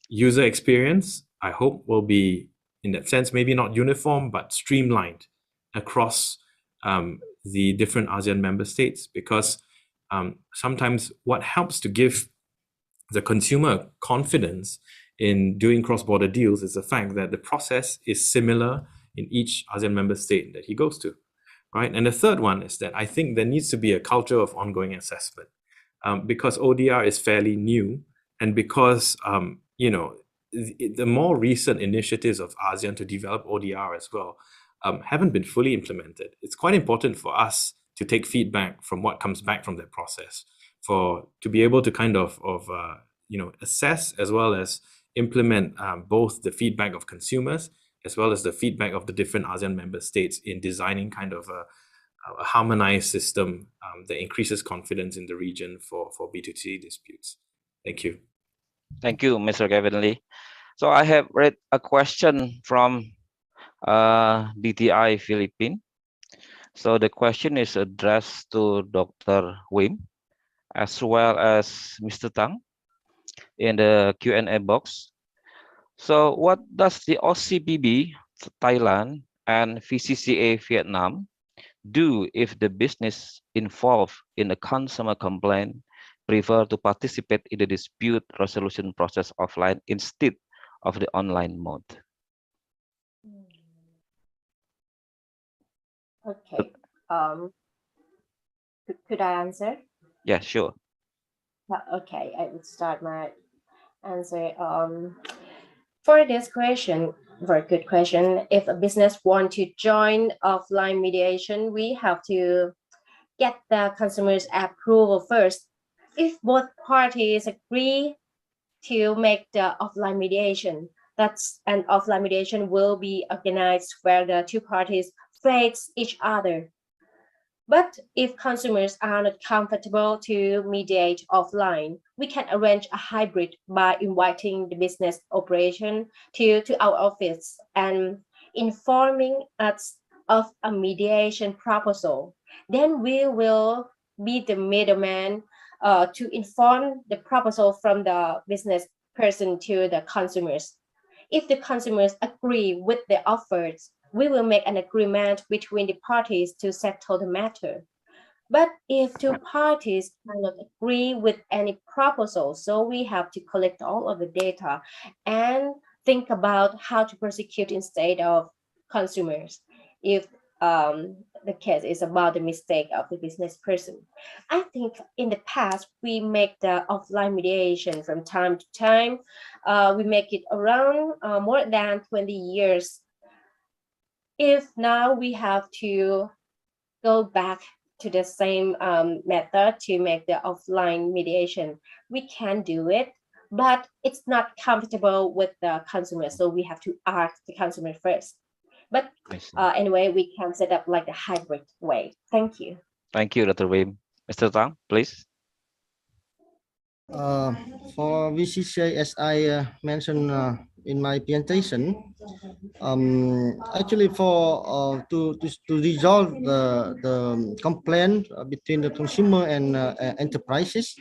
user experience, I hope, will be, in that sense, maybe not uniform, but streamlined across the different ASEAN member states, because sometimes what helps to give the consumer confidence in doing cross-border deals is the fact that the process is similar in each ASEAN member state that he goes to, right? And the third one is that I think there needs to be a culture of ongoing assessment, because ODR is fairly new, and because you know, the more recent initiatives of ASEAN to develop ODR as well haven't been fully implemented. It's quite important for us to take feedback from what comes back from that process, to be able to kind of you know, assess as well as implement both the feedback of consumers as well as the feedback of the different ASEAN member states in designing kind of a harmonized system that increases confidence in the region for B2C disputes. Thank you. Thank you, Mr. Kevin Lee. So I have read a question from DTI Philippine. So the question is addressed to Dr. Wim as well as Mr. Tang in the Q&A box. So what does the ACCP Thailand and VCCA Vietnam do if the business involved in a consumer complaint prefer to participate in the dispute resolution process offline instead of the online mode? Okay. Could I answer? Yeah, sure. Okay, I will start my answer. For this question, very good question. If a business want to join offline mediation, we have to get the consumer's approval first. If both parties agree to make the offline mediation, that's an offline mediation will be organized where the two parties face each other. But if consumers are not comfortable to mediate offline, we can arrange a hybrid by inviting the business operation to our office and informing us of a mediation proposal. Then we will be the middleman to inform the proposal from the business person to the consumers. If the consumers agree with the offers, we will make an agreement between the parties to settle the matter. But if two parties cannot agree with any proposal, so we have to collect all of the data and think about how to prosecute instead of consumers. If the case is about the mistake of the business person. I think in the past, we make the offline mediation from time to time. We make it around more than 20 years. If now we have to go back to the same method to make the offline mediation, we can do it, but it's not comfortable with the consumer. So we have to ask the consumer first. But anyway, we can set up like the hybrid way. Thank you. Thank you, Dr. Wim. Mr. Tang, please. For VCCI, as I mentioned in my presentation, actually for to resolve the complaint between the consumer and enterprises,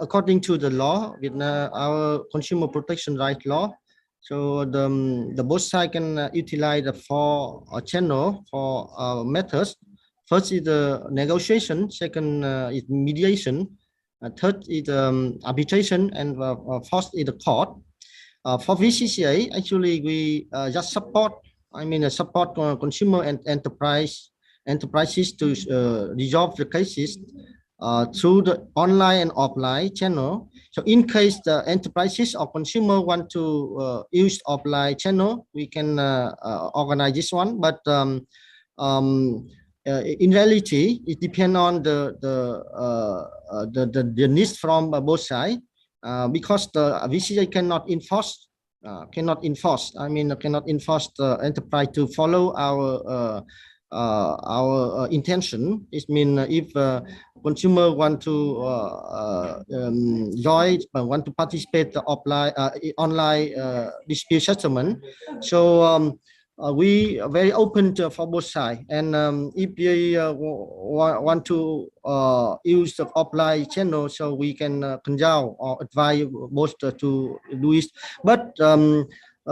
according to the law, with our consumer protection right law, so the both sides can utilize the four channel for methods. First is the negotiation, second is mediation, third is arbitration, and fourth is the court. For VCCA, actually we just support, support consumer and enterprises to resolve the cases through the online and offline channel. So in case the enterprises or consumer want to use offline channel, we can organize this one. But in reality, it depends on the needs from both sides, because the VCCA cannot enforce cannot enforce the enterprise to follow our intention. It means if consumer want to join, want to participate the offline online dispute settlement, so we are very open for both sides. And if they want to use the offline channel, so we can consult or advise both to do it. But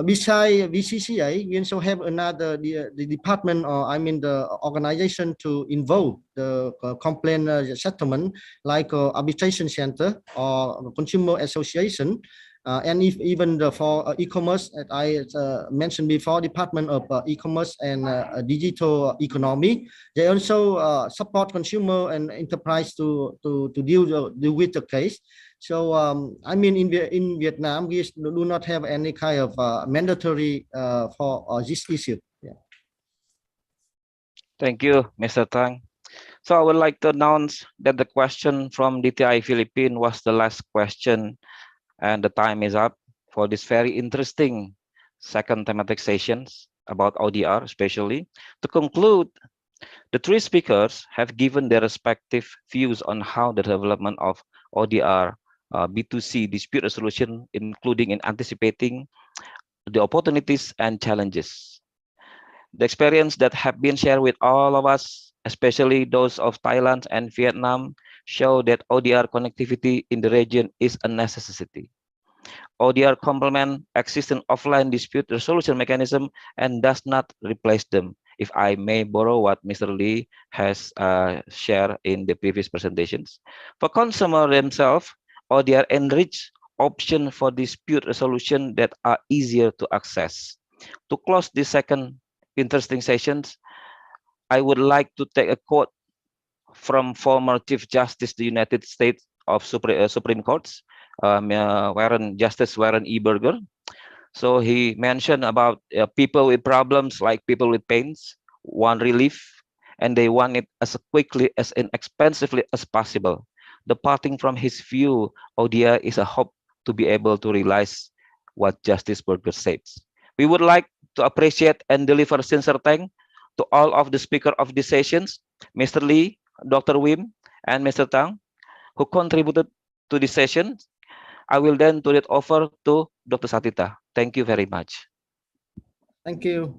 besides VCCA, we also have another the department, or the organization to involve the complaint settlement, like arbitration center or consumer association. And if even for e-commerce, as I mentioned before, Department of E-commerce and Digital Economy, they also support consumer and enterprise to deal with the case. So in Vietnam, we do not have any kind of mandatory for this issue. Yeah. Thank you, Mr. Tang. So I would like to announce that the question from DTI Philippines was the last question, and the time is up for this very interesting second thematic sessions about ODR, especially. To conclude, the three speakers have given their respective views on how the development of ODR B2C dispute resolution, including in anticipating the opportunities and challenges. The experience that have been shared with all of us, especially those of Thailand and Vietnam, show that ODR connectivity in the region is a necessity. ODR complement existing offline dispute resolution mechanism and does not replace them. If I may borrow what Mr. Lee has shared in the previous presentations. For consumer themselves, ODR enrich options for dispute resolution that are easier to access. To close this second interesting sessions, I would like to take a quote from former Chief Justice of the United States of Supreme Courts, Justice Warren E. Burger. So he mentioned about people with problems like people with pains want relief, and they want it as quickly as inexpensively as possible. Departing from his view, ODA is a hope to be able to realize what Justice Burger says. We would like to appreciate and deliver sincere thanks to all of the speakers of these sessions, Mr. Lee, Dr. Wim, and Mr. Tang, who contributed to this session. I will then turn it over to Dr. Satita. Thank you very much. Thank you.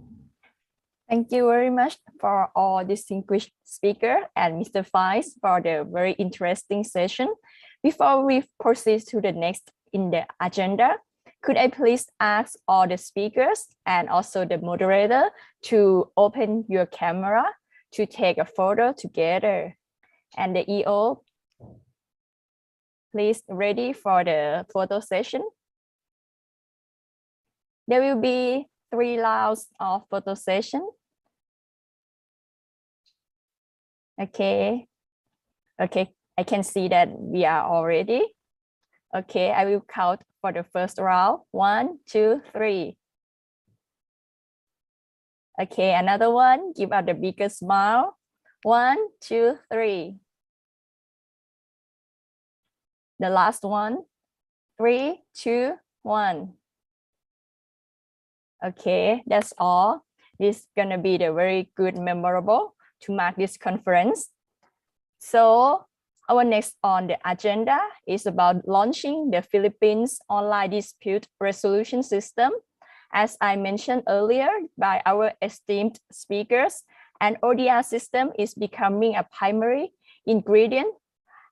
Thank you very much for all distinguished speaker and Mr. Faiz for the very interesting session. Before we proceed to the next in the agenda, could I please ask all the speakers and also the moderator to open your camera to take a photo together? And the EO, please ready for the photo session. There will be 3 rounds of photo session. Okay. Okay, I can see that we are all ready. Okay, I will count for the first round. 1, 2, 3. Okay, another one. Give out the biggest smile. 1, 2, 3. The last one. 3, 2, 1. Okay, that's all. This is gonna be the very good memorable to mark this conference. So our next on the agenda is about launching the Philippines online dispute resolution system. As I mentioned earlier by our esteemed speakers, an ODR system is becoming a primary ingredient,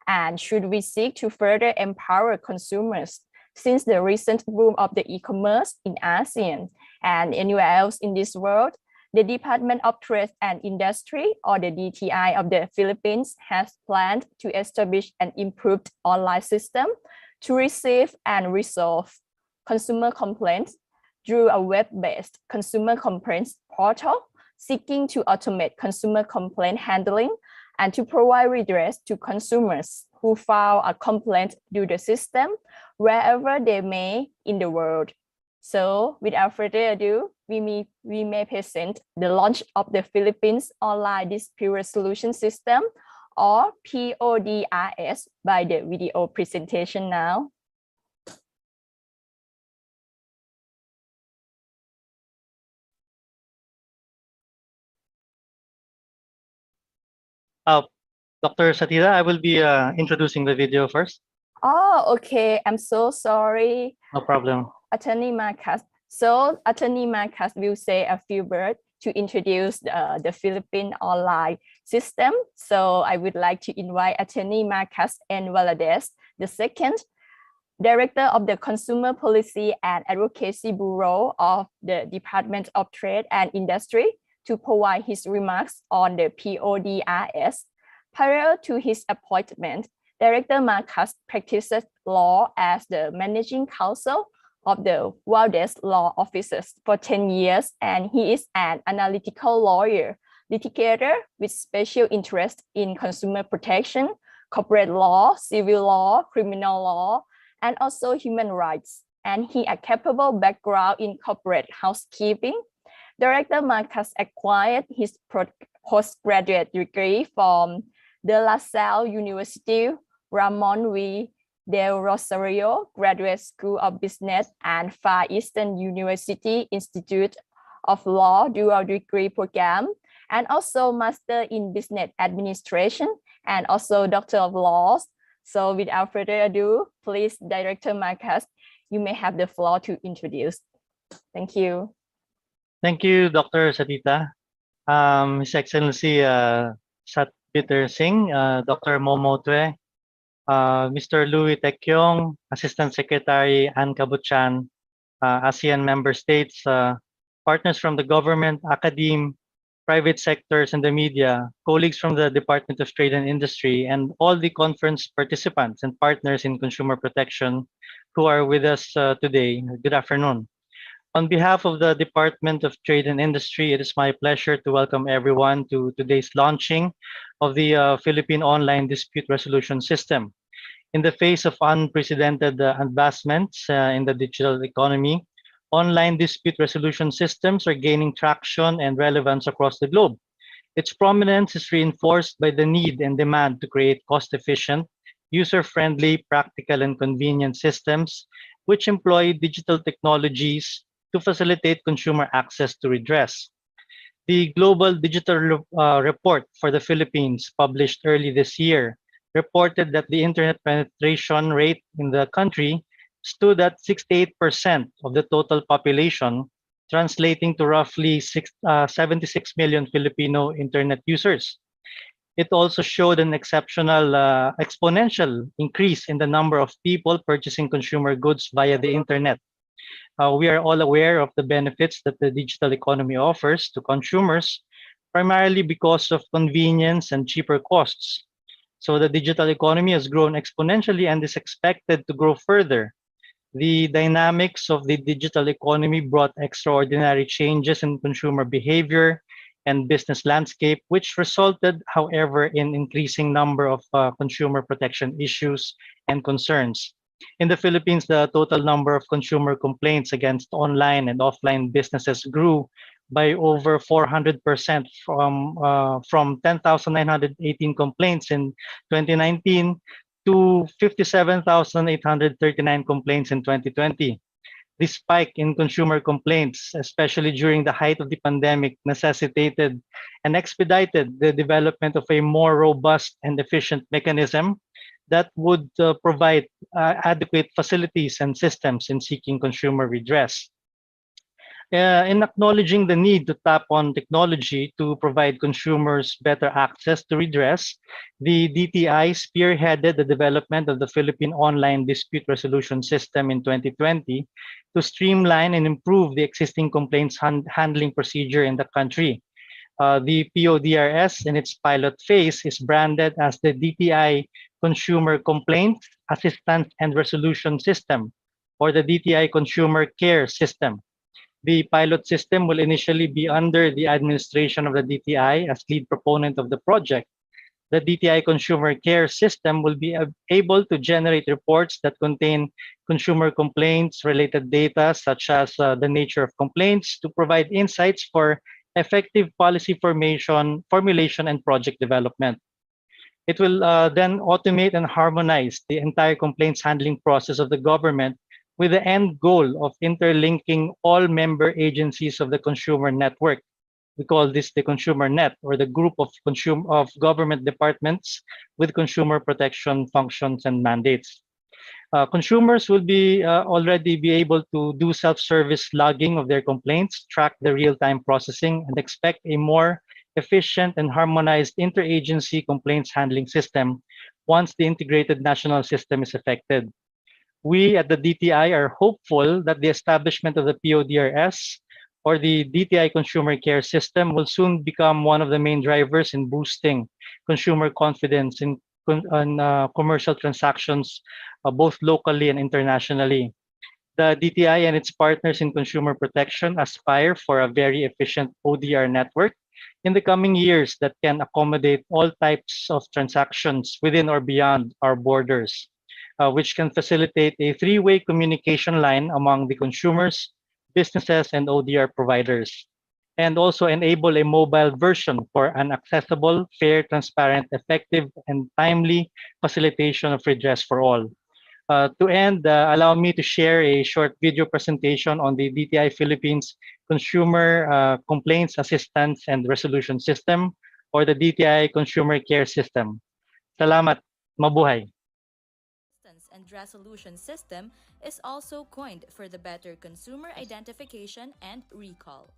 and should we seek to further empower consumers since the recent boom of the e-commerce in ASEAN and anywhere else in this world, the Department of Trade and Industry, or the DTI of the Philippines, has planned to establish an improved online system to receive and resolve consumer complaints through a web-based consumer complaints portal, seeking to automate consumer complaint handling and to provide redress to consumers who file a complaint through the system wherever they may in the world. So without further ado, we may present the launch of the Philippines Online Dispute Resolution System, or PODRS, by the video presentation now. Dr. Satira, I will be introducing the video first. Oh, okay. I'm so sorry. No problem. Attorney Marcus. So Attorney Marcus will say a few words to introduce the Philippine online system. So I would like to invite Attorney Marcus N. Valadez, the second Director of the Consumer Policy and Advocacy Bureau of the Department of Trade and Industry, to provide his remarks on the PODRS. Prior to his appointment, Director Marcus practiced law as the Managing Counsel of the Wildest Law Offices for 10 years, and he is an analytical lawyer, litigator with special interest in consumer protection, corporate law, civil law, criminal law, and also human rights. And he has a capable background in corporate housekeeping. Director Marcus acquired his postgraduate degree from De La Salle University, Ramon V. Del Rosario Graduate School of Business, and Far Eastern University Institute of Law dual degree program, and also Master in Business Administration, and also Doctor of Laws. So without further ado, please, Director Marcus, you may have the floor to introduce. Thank you. Thank you, Dr. Satita. His Excellency Sat Peter Singh, Dr. Momo Tue, Mr. Louis Tekyong, Assistant Secretary Ann Kabuchan, ASEAN member states, partners from the government, academe, private sectors, and the media, colleagues from the Department of Trade and Industry, and all the conference participants and partners in consumer protection who are with us today. Good afternoon. On behalf of the Department of Trade and Industry, it is my pleasure to welcome everyone to today's launching of the Philippine Online Dispute Resolution System. In the face of unprecedented advancements in the digital economy, online dispute resolution systems are gaining traction and relevance across the globe. Its prominence is reinforced by the need and demand to create cost-efficient, user-friendly, practical, and convenient systems which employ digital technologies to facilitate consumer access to redress. The Global Digital Report for the Philippines, published early this year, reported that the internet penetration rate in the country stood at 68% of the total population, translating to roughly 76 million Filipino internet users. It also showed an exceptional exponential increase in the number of people purchasing consumer goods via the internet. We are all aware of the benefits that the digital economy offers to consumers, primarily because of convenience and cheaper costs. So the digital economy has grown exponentially and is expected to grow further. The dynamics of the digital economy brought extraordinary changes in consumer behavior and business landscape, which resulted, however, in increasing number of consumer protection issues and concerns. In the Philippines, the total number of consumer complaints against online and offline businesses grew by over 400% from 10,918 complaints in 2019 to 57,839 complaints in 2020. This spike in consumer complaints, especially during the height of the pandemic, necessitated and expedited the development of a more robust and efficient mechanism that would provide adequate facilities and systems in seeking consumer redress. In acknowledging the need to tap on technology to provide consumers better access to redress, the DTI spearheaded the development of the Philippine Online Dispute Resolution System in 2020 to streamline and improve the existing complaints handling procedure in the country. The PODRS in its pilot phase is branded as the DTI Consumer Complaints Assistance and Resolution System, or the DTI Consumer Care System. The pilot system will initially be under the administration of the DTI as lead proponent of the project. The DTI Consumer Care System will be able to generate reports that contain consumer complaints, related data such as the nature of complaints, to provide insights for effective policy formulation and project development. It will then automate and harmonize the entire complaints handling process of the government with the end goal of interlinking all member agencies of the consumer network. We call this the consumer net, or the group of government departments with consumer protection functions and mandates. Consumers will already be able to do self-service logging of their complaints, track the real-time processing, and expect a more efficient and harmonized interagency complaints handling system once the integrated national system is effected. We at the DTI are hopeful that the establishment of the PODRS, or the DTI Consumer Care System, will soon become one of the main drivers in boosting consumer confidence in commercial transactions, both locally and internationally. The DTI and its partners in consumer protection aspire for a very efficient ODR network in the coming years that can accommodate all types of transactions within or beyond our borders, which can facilitate a three-way communication line among the consumers, businesses, and ODR providers, and also enable a mobile version for an accessible, fair, transparent, effective, and timely facilitation of redress for all. To end, allow me to share a short video presentation on the DTI Philippines Consumer Complaints Assistance and Resolution System, or the DTI Consumer Care System. Salamat. Mabuhay. And resolution system is also coined for the better consumer identification and recall.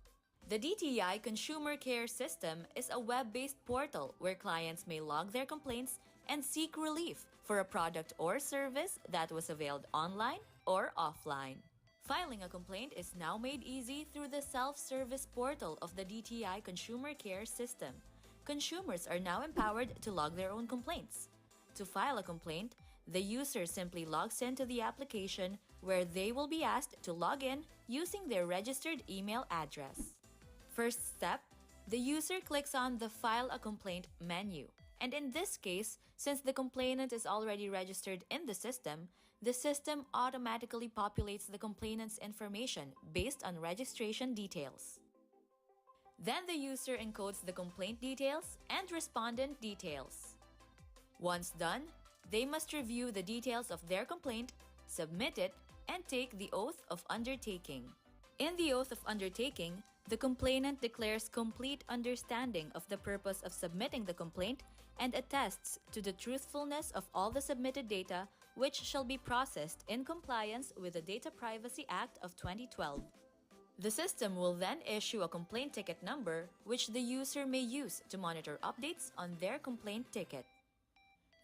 The DTI Consumer Care System is a web-based portal where clients may log their complaints and seek relief for a product or service that was availed online or offline. Filing a complaint is now made easy through the self-service portal of the DTI Consumer Care System. Consumers are now empowered to log their own complaints. To file a complaint, The user simply logs into the application where they will be asked to log in using their registered email address. First step, the user clicks on the File a Complaint menu. And in this case, since the complainant is already registered in the system automatically populates the complainant's information based on registration details. Then the user encodes the complaint details and respondent details. Once done, they must review the details of their complaint, submit it, and take the oath of undertaking. In the oath of undertaking, the complainant declares complete understanding of the purpose of submitting the complaint and attests to the truthfulness of all the submitted data, which shall be processed in compliance with the Data Privacy Act of 2012. The system will then issue a complaint ticket number, which the user may use to monitor updates on their complaint ticket.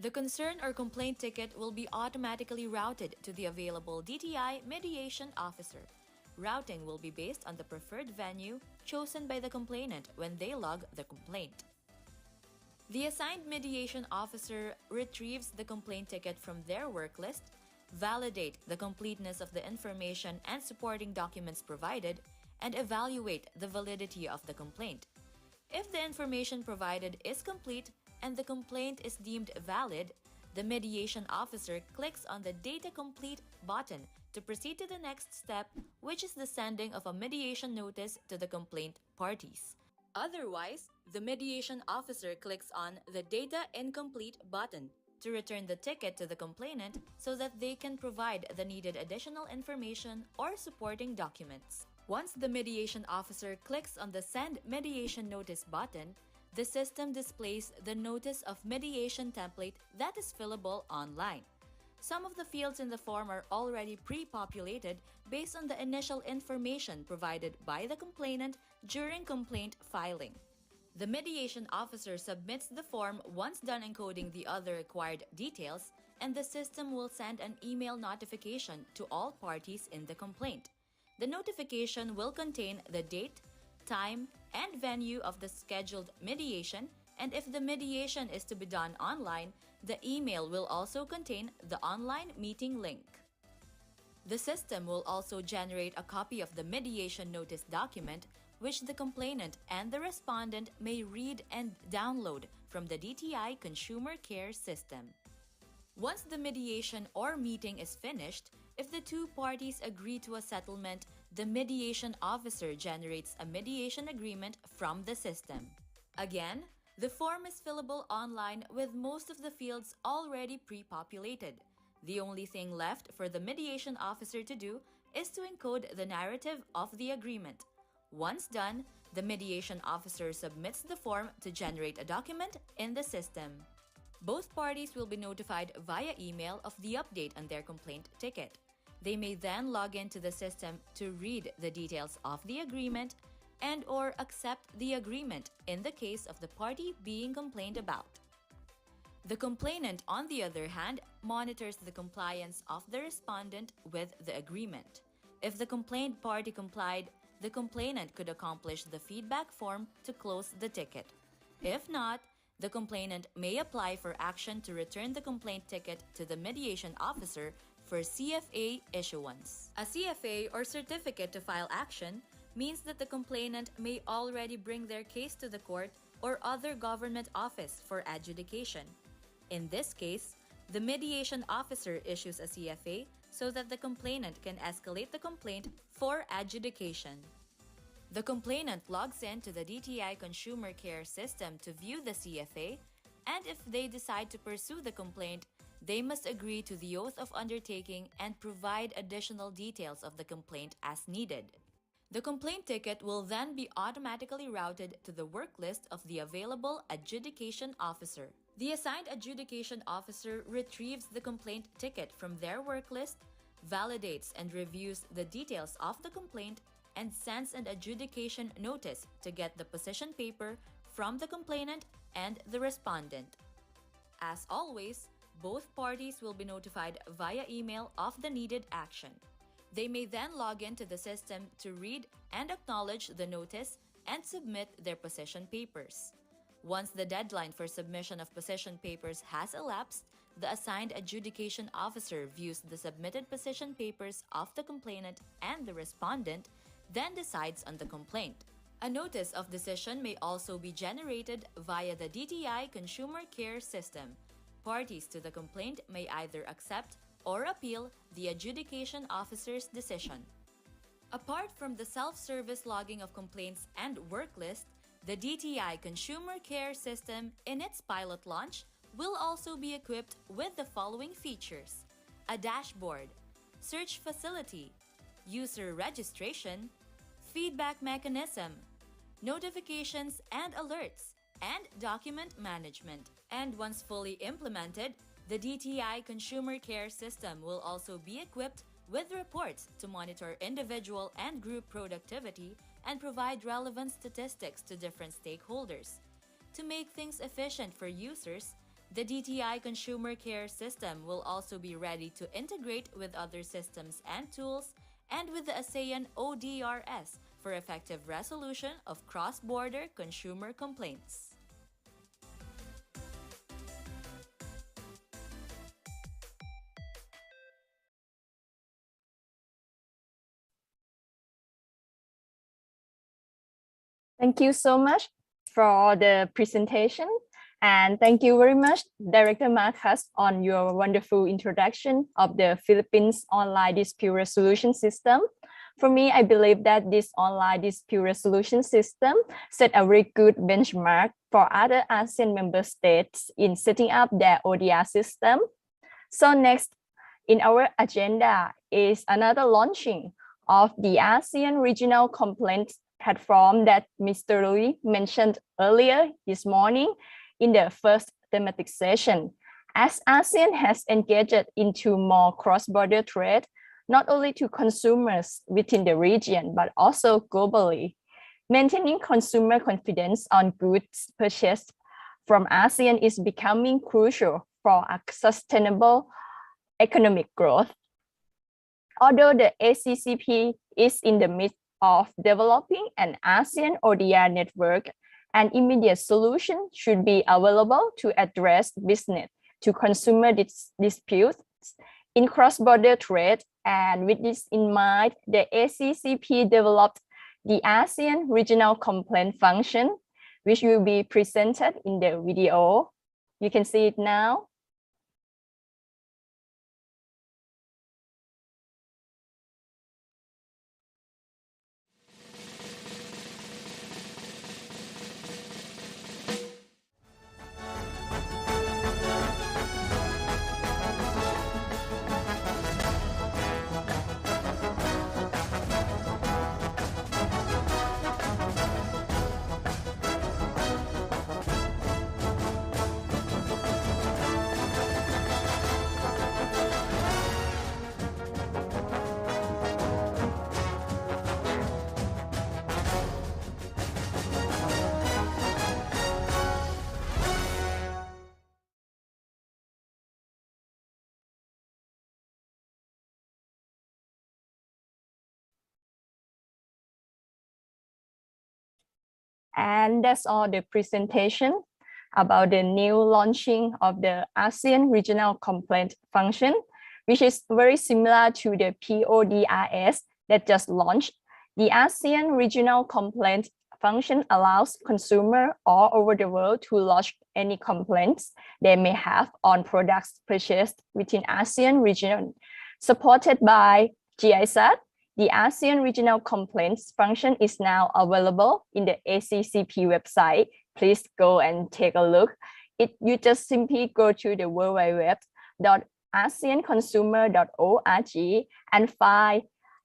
The concern or complaint ticket will be automatically routed to the available DTI mediation officer. Routing will be based on the preferred venue chosen by the complainant when they log the complaint. The assigned mediation officer retrieves the complaint ticket from their work list, validate the completeness of the information and supporting documents provided, and evaluate the validity of the complaint. If the information provided is complete and the complaint is deemed valid, the mediation officer clicks on the Data Complete button to proceed to the next step, which is the sending of a mediation notice to the complaint parties. Otherwise, the mediation officer clicks on the Data Incomplete button to return the ticket to the complainant so that they can provide the needed additional information or supporting documents. Once the mediation officer clicks on the Send Mediation Notice button, the system displays the Notice of Mediation template that is fillable online. Some of the fields in the form are already pre-populated based on the initial information provided by the complainant during complaint filing. The mediation officer submits the form once done encoding the other required details, and the system will send an email notification to all parties in the complaint. The notification will contain the date, time, and venue of the scheduled mediation, and if the mediation is to be done online, the email will also contain the online meeting link. The system will also generate a copy of the mediation notice document, which the complainant and the respondent may read and download from the DTI Consumer Care System. Once the mediation or meeting is finished, if the two parties agree to a settlement, the mediation officer generates a mediation agreement from the system. Again, the form is fillable online with most of the fields already pre-populated. The only thing left for the mediation officer to do is to encode the narrative of the agreement. Once done, the mediation officer submits the form to generate a document in the system. Both parties will be notified via email of the update on their complaint ticket. They may then log into the system to read the details of the agreement and/or accept the agreement in the case of the party being complained about. The complainant, on the other hand, monitors the compliance of the respondent with the agreement. If the complaint party complied, the complainant could accomplish the feedback form to close the ticket. If not, the complainant may apply for action to return the complaint ticket to the mediation officer for CFA issuance. A CFA, or certificate to file action, means that the complainant may already bring their case to the court or other government office for adjudication. In this case, the mediation officer issues a CFA so that the complainant can escalate the complaint for adjudication. The complainant logs in to the DTI Consumer Care System to view the CFA, and if they decide to pursue the complaint, they must agree to the oath of undertaking and provide additional details of the complaint as needed. The complaint ticket will then be automatically routed to the work list of the available adjudication officer. The assigned adjudication officer retrieves the complaint ticket from their work list, validates and reviews the details of the complaint, and sends an adjudication notice to get the position paper from the complainant and the respondent. As always, both parties will be notified via email of the needed action. They may then log into the system to read and acknowledge the notice and submit their position papers. Once the deadline for submission of position papers has elapsed, the assigned adjudication officer views the submitted position papers of the complainant and the respondent, then decides on the complaint. A notice of decision may also be generated via the DTI Consumer Care System. Parties to the complaint may either accept or appeal the adjudication officer's decision. Apart from the self-service logging of complaints and work list, the DTI Consumer Care System, in its pilot launch, will also be equipped with the following features: a dashboard, search facility, user registration, feedback mechanism, notifications and alerts, and document management. And once fully implemented, the DTI Consumer Care System will also be equipped with reports to monitor individual and group productivity and provide relevant statistics to different stakeholders. To make things efficient for users, the DTI Consumer Care System will also be ready to integrate with other systems and tools and with the ASEAN ODRS for effective resolution of cross-border consumer complaints. Thank you so much for the presentation. And thank you very much, Director Marcus, on your wonderful introduction of the Philippines Online Dispute Resolution System. For me, I believe that this online dispute resolution system set a very good benchmark for other ASEAN member states in setting up their ODR system. So next in our agenda is another launching of the ASEAN Regional Complaints Platform that Mr. Louis mentioned earlier this morning in the first thematic session. As ASEAN has engaged into more cross-border trade, not only to consumers within the region, but also globally, maintaining consumer confidence on goods purchased from ASEAN is becoming crucial for a sustainable economic growth. Although the ACCP is in the midst of developing an ASEAN ODR network, an immediate solution should be available to address business to consumer disputes in cross-border trade. And with this in mind, the ACCP developed the ASEAN Regional Complaint Function, which will be presented in the video. You can see it now. And that's all the presentation about the new launching of the ASEAN Regional Complaint Function, which is very similar to the PODRS that just launched. The ASEAN Regional Complaint Function allows consumers all over the world to lodge any complaints they may have on products purchased within ASEAN region. Supported by GIZ, the ASEAN Regional Complaints Function is now available in the ACCP website. Please go and take a look. You just simply go to the www.aseanconsumer.org and find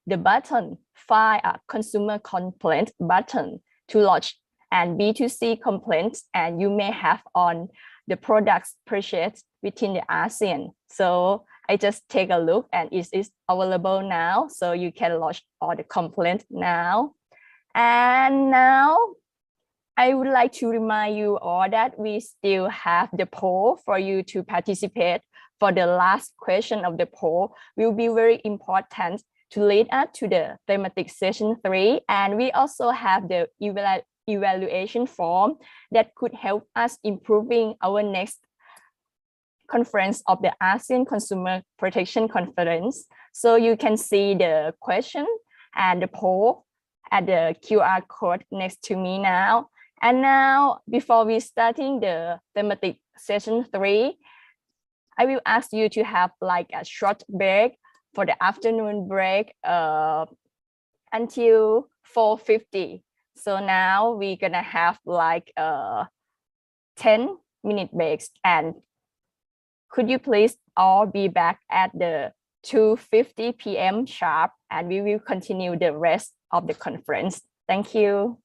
the button, File a Consumer Complaint button to lodge and B2C complaints, and you may have on the products purchased within the ASEAN. So I just take a look and it is available now. So you can lodge all the complaints now. And now I would like to remind you all that we still have the poll for you to participate. For the last question of the poll will be very important to lead us to the thematic session 3. And we also have the evaluation form that could help us improving our next conference of the ASEAN Consumer Protection Conference. So you can see the question and the poll at the QR code next to me now. And now, before we starting the thematic session 3, I will ask you to have like a short break for the afternoon break until 4:50. So now we're gonna have like 10-minute breaks. And could you please all be back at the 2:50 p.m. sharp, and we will continue the rest of the conference. Thank you.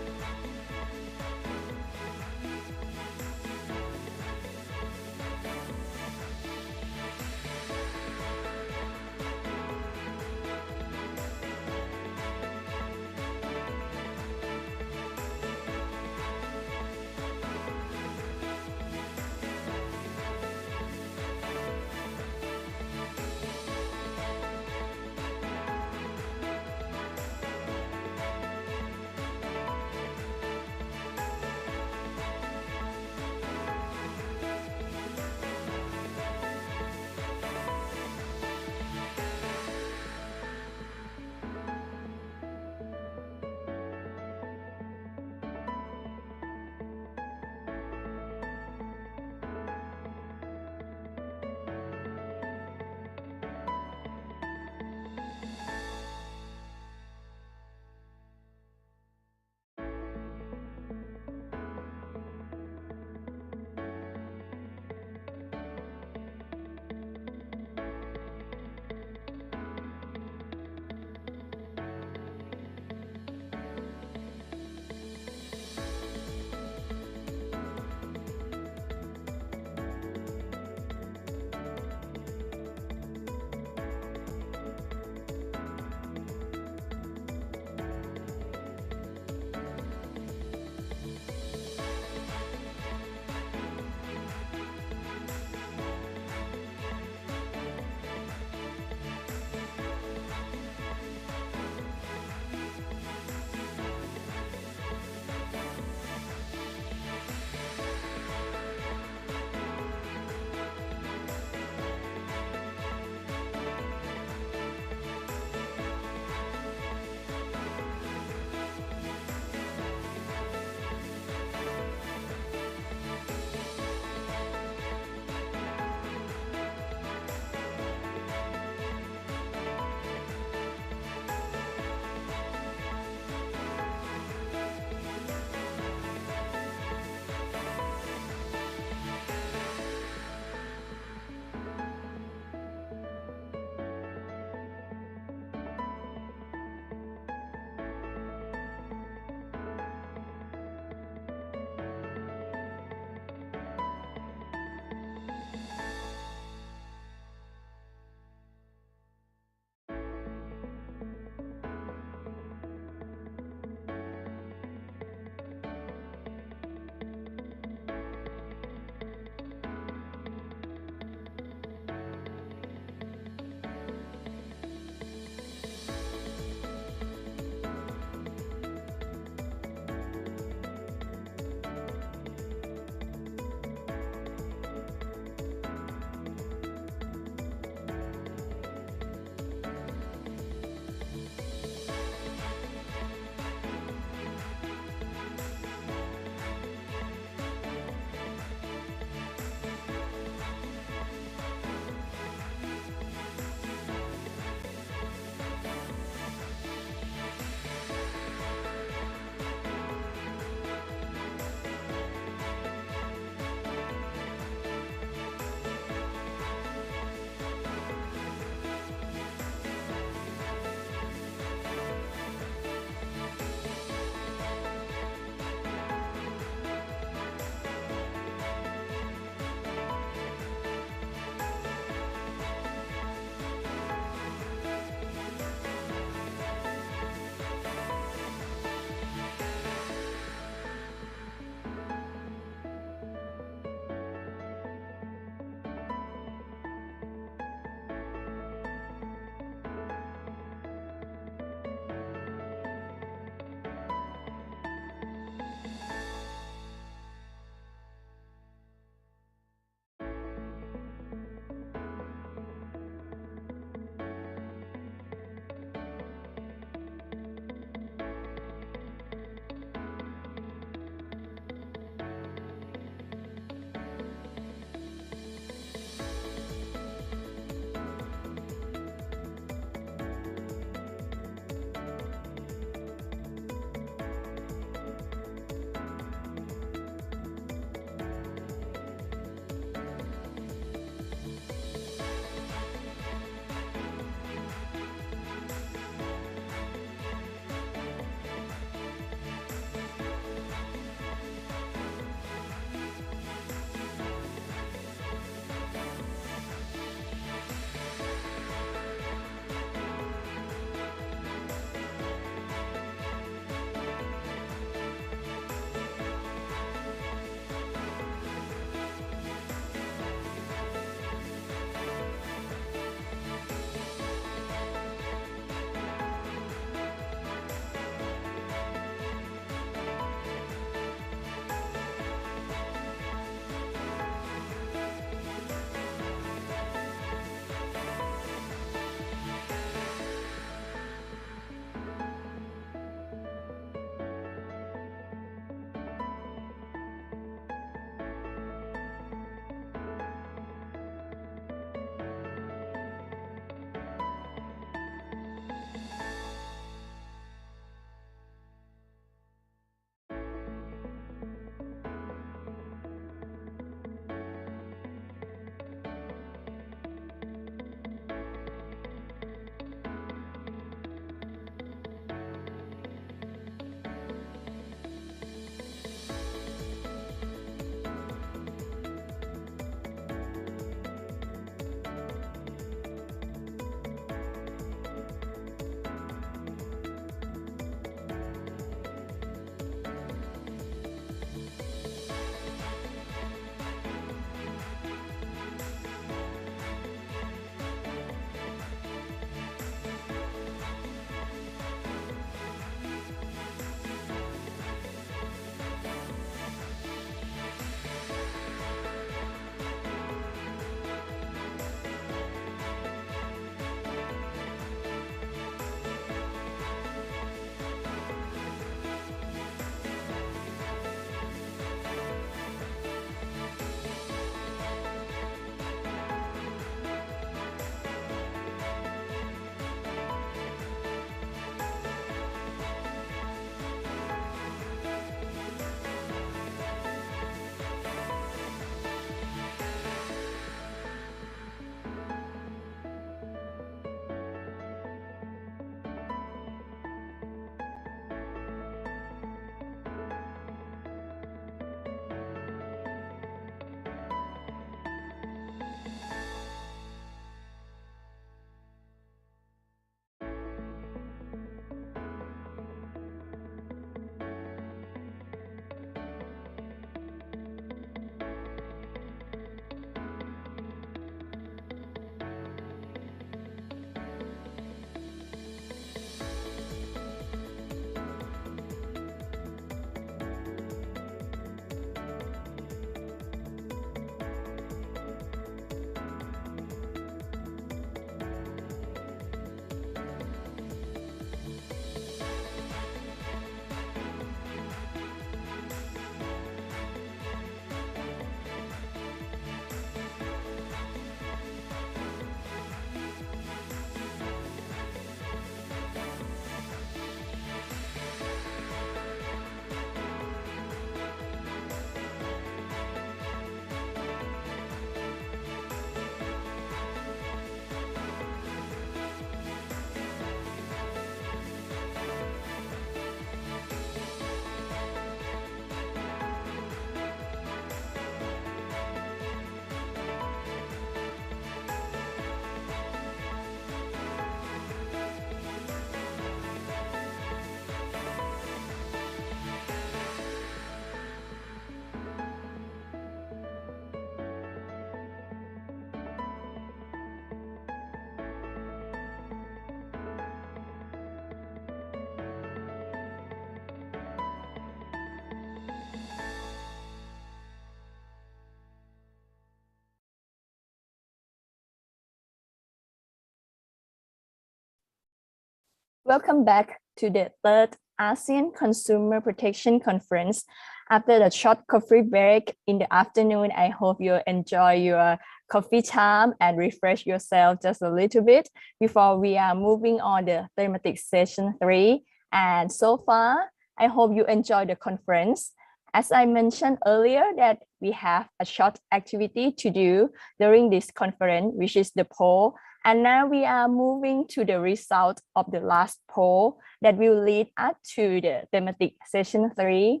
Welcome back to the third ASEAN Consumer Protection Conference. After the short coffee break in the afternoon, I hope you enjoy your coffee time and refresh yourself just a little bit before we are moving on the thematic session 3. And so far, I hope you enjoy the conference. As I mentioned earlier, that we have a short activity to do during this conference, which is the poll. And now we are moving to the result of the last poll that will lead us to the thematic session 3.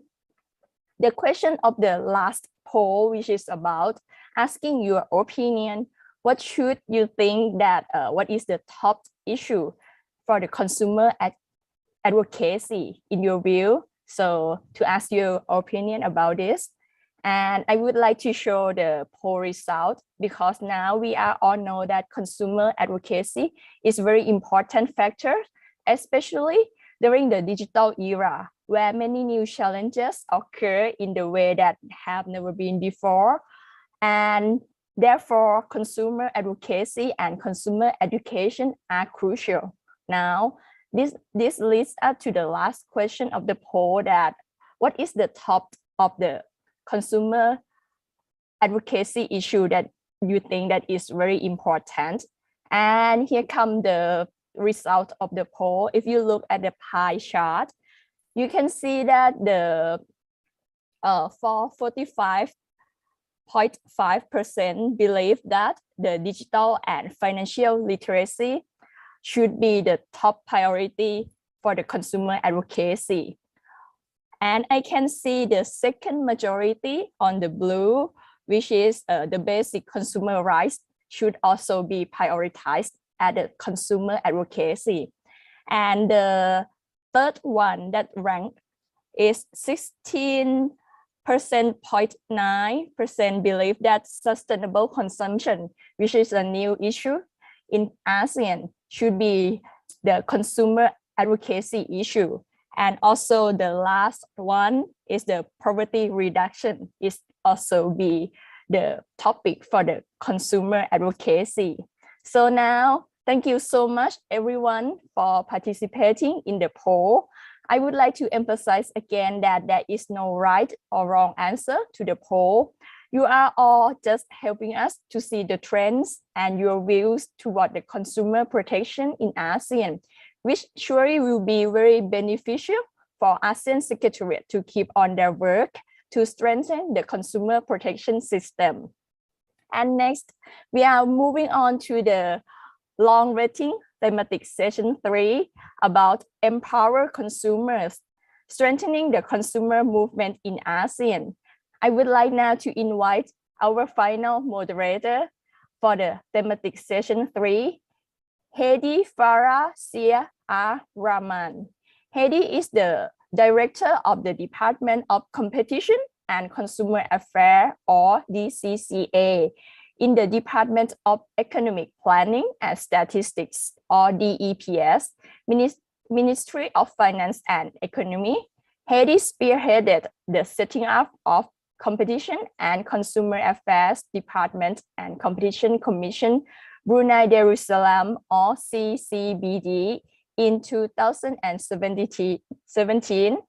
The question of the last poll, which is about asking your opinion, what should you think that, what is the top issue for the consumer advocacy in your view? So to ask your opinion about this. And I would like to show the poll result because now we all know that consumer advocacy is a very important factor, especially during the digital era, where many new challenges occur in the way that have never been before. And therefore, consumer advocacy and consumer education are crucial. Now, this leads us to the last question of the poll, that what is the top of the consumer advocacy issue that you think that is very important? And here come the result of the poll. If you look at the pie chart, you can see that the for 45.5% believe that the digital and financial literacy should be the top priority for the consumer advocacy. And I can see the second majority on the blue, which is the basic consumer rights should also be prioritized at the consumer advocacy. And the third one that ranked is 16.9% believe that sustainable consumption, which is a new issue in ASEAN, should be the consumer advocacy issue. And also the last one is the poverty reduction is also be the topic for the consumer advocacy. So now, thank you so much everyone for participating in the poll. I would like to emphasize again that there is no right or wrong answer to the poll. You are all just helping us to see the trends and your views toward the consumer protection in ASEAN, which surely will be very beneficial for ASEAN Secretariat to keep on their work to strengthen the consumer protection system. And next, we are moving on to the long-waiting thematic session 3 about empower consumers, strengthening the consumer movement in ASEAN. I would like now to invite our final moderator for the thematic session 3, Hedi Farah Sia Rahman. Hedi is the Director of the Department of Competition and Consumer Affairs, or DCCA, in the Department of Economic Planning and Statistics, or DEPS, Ministry of Finance and Economy. Hedi spearheaded the setting up of Competition and Consumer Affairs Department and Competition Commission, Brunei Darussalam, or CCBD, in 2017.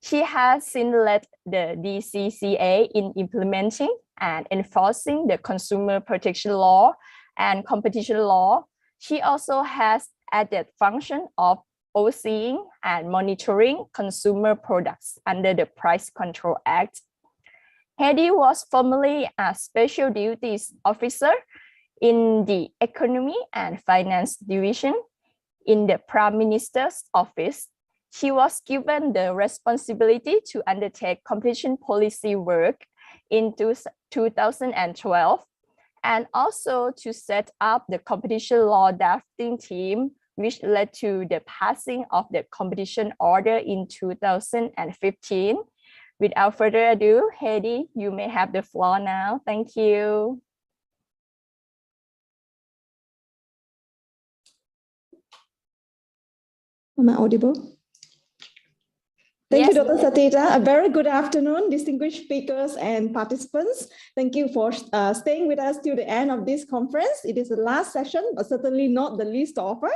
She has since led the DCCA in implementing and enforcing the consumer protection law and competition law. She also has added function of overseeing and monitoring consumer products under the Price Control Act. Hedi was formerly a Special Duties Officer in the Economy and Finance Division in the Prime Minister's Office. She was given the responsibility to undertake competition policy work in 2012 and also to set up the competition law drafting team, which led to the passing of the competition order in 2015. Without further ado, Hedi, you may have the floor now. Thank you. Am I audible? Thank you, Dr. Satita. A very good afternoon, distinguished speakers and participants. Thank you for staying with us till the end of this conference. It is the last session, but certainly not the least offer.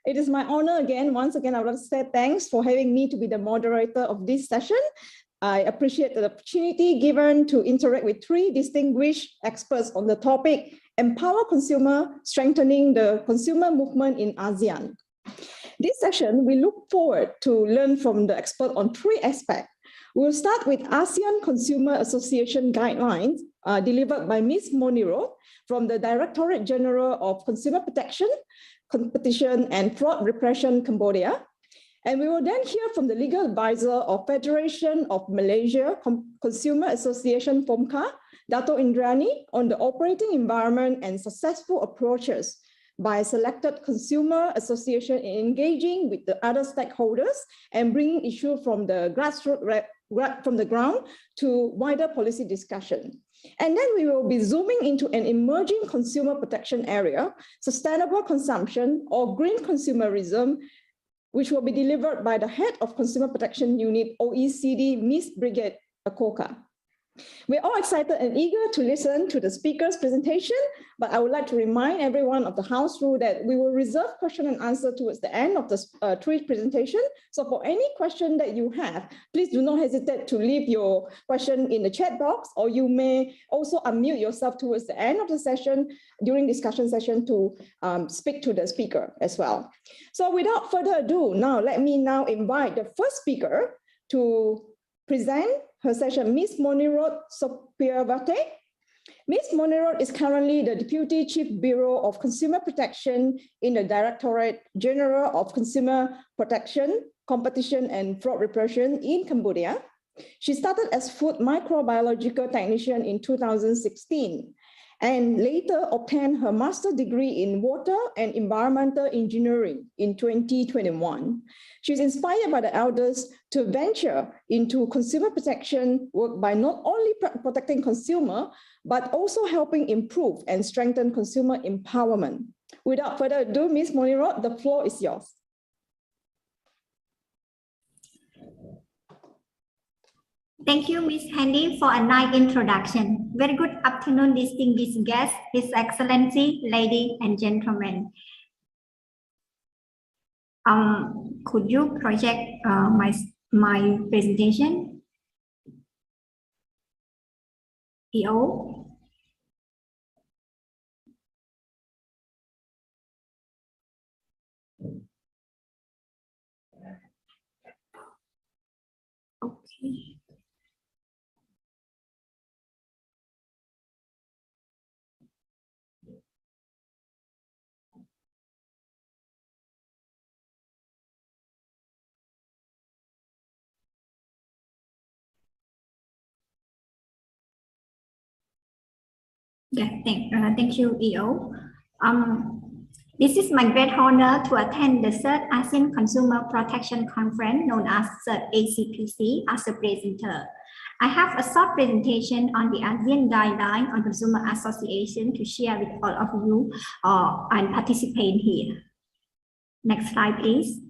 It is my honor again, once again, I would like to say thanks for having me to be the moderator of this session. I appreciate the opportunity given to interact with three distinguished experts on the topic, Empower Consumer, Strengthening the Consumer Movement in ASEAN. This session, we look forward to learn from the expert on three aspects. We'll start with ASEAN Consumer Association guidelines delivered by Ms. Moniro from the Directorate General of Consumer Protection, Competition and Fraud Repression, Cambodia. And we will then hear from the legal advisor of Federation of Malaysia Consumer Association, FOMCA, Dato Indrani, on the operating environment and successful approaches by selected consumer association in engaging with the other stakeholders and bringing issues from the grassroots, from the ground to wider policy discussion. And then we will be zooming into an emerging consumer protection area, sustainable consumption or green consumerism, which will be delivered by the head of Consumer Protection Unit, OECD, Ms. Brigitte Akoka. We're all excited and eager to listen to the speaker's presentation, but I would like to remind everyone of the house rule that we will reserve question and answer towards the end of the three presentation. So for any question that you have, please do not hesitate to leave your question in the chat box, or you may also unmute yourself towards the end of the session during discussion session to speak to the speaker as well. So without further ado, let me invite the first speaker to present her session, Ms. Moniro Sopiawate. Ms. Moniro is currently the Deputy Chief Bureau of Consumer Protection in the Directorate General of Consumer Protection, Competition and Fraud Repression in Cambodia. She started as food microbiological technician in 2016 and later obtained her master's degree in water and environmental engineering in 2021. She's inspired by the elders to venture into consumer protection work by not only protecting consumer, but also helping improve and strengthen consumer empowerment. Without further ado, Ms. Moniro, the floor is yours. Thank you, Ms. Handy, for a nice introduction. Very good afternoon, distinguished guests, His Excellency, ladies and gentlemen. Could you project my presentation? EO? Okay. Yeah, thank you, EO. This is my great honor to attend the third ASEAN Consumer Protection Conference, known as third ACCP, as a presenter. I have a short presentation on the ASEAN Guideline on Consumer Association to share with all of you and participate here. Next slide, please.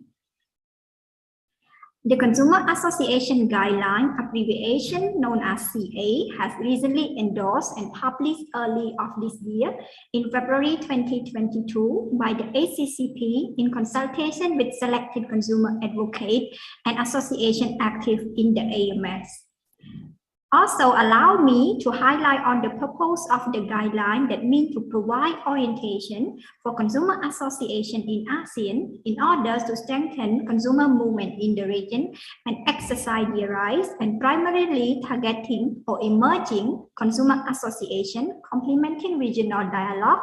The Consumer Association Guideline, abbreviation known as CA, has recently endorsed and published early of this year in February 2022 by the ACCP in consultation with selected consumer advocates and association active in the AMS. Also, allow me to highlight on the purpose of the guideline, that means to provide orientation for consumer association in ASEAN in order to strengthen consumer movement in the region and exercise their rights, and primarily targeting or emerging consumer association, complementing regional dialogue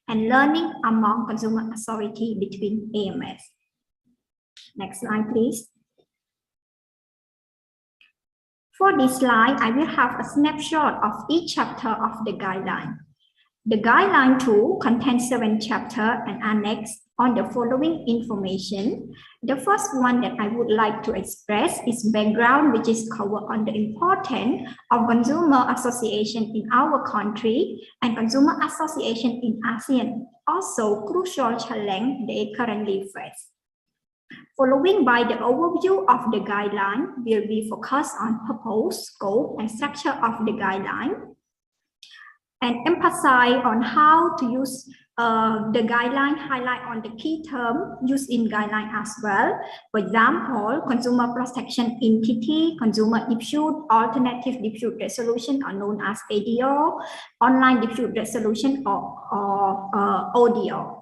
and learning among consumer authority between AMS. Next slide, please. For this slide, I will have a snapshot of each chapter of the guideline. The guideline 2 contains 7 chapters and annex on the following information. The first one that I would like to express is background, which is covered on the importance of consumer association in our country and consumer association in ASEAN, also crucial challenge they currently face. Following by the overview of the guideline, will be focused on purpose, scope, and structure of the guideline, and emphasize on how to use The guideline highlight on the key term used in guideline as well. For example, consumer protection entity, consumer dispute, alternative dispute resolution are known as ADO, online dispute resolution or ODO.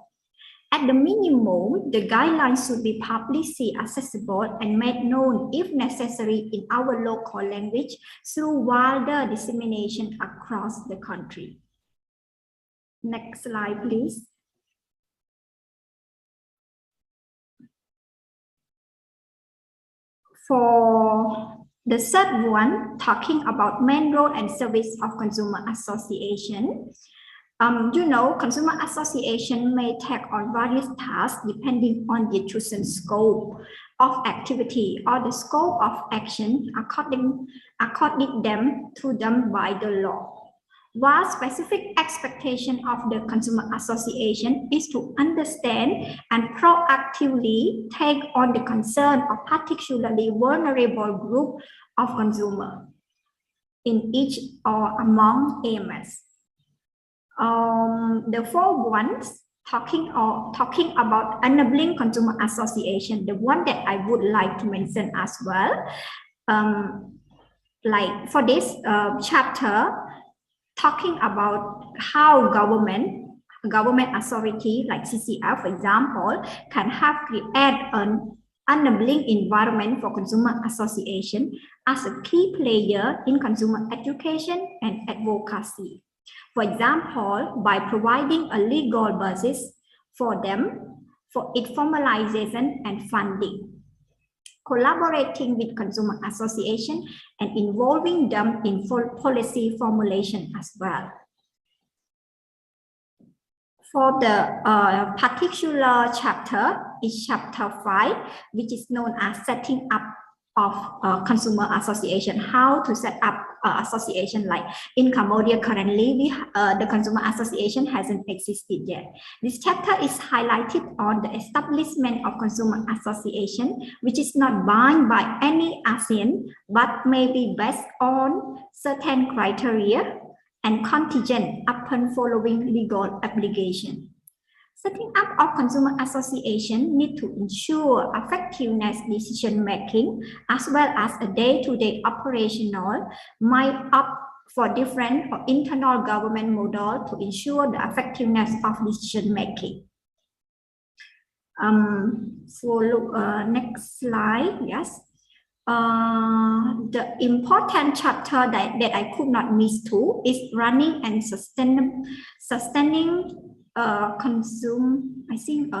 At the minimum, the guidelines should be publicly accessible and made known if necessary in our local language through wider dissemination across the country. Next slide, please. For the third one, talking about main role and service of consumer association. Consumer association may take on various tasks depending on the chosen scope of activity or the scope of action according to them by the law. While specific expectation of the consumer association is to understand and proactively take on the concern of particularly vulnerable group of consumer in each or among AMS. The fourth ones talking about enabling consumer association, the one that I would like to mention as well. Like for this chapter, talking about how government authority like CCF, for example, can have create an enabling environment for consumer association as a key player in consumer education and advocacy. For example, by providing a legal basis for them for its formalization and funding, collaborating with consumer association and involving them in policy formulation as well. For the particular chapter is chapter 5, which is known as setting up of consumer association, how to set up association. Like in Cambodia currently, the consumer association hasn't existed yet. This chapter is highlighted on the establishment of consumer association, which is not bound by any ASEAN, but may be based on certain criteria and contingent upon following legal obligation. Setting up of consumer association need to ensure effectiveness decision-making as well as a day-to-day operational might opt for different or internal government model to ensure the effectiveness of decision-making. Next slide, yes. The important chapter that I could not miss too is running and sustaining consume. I think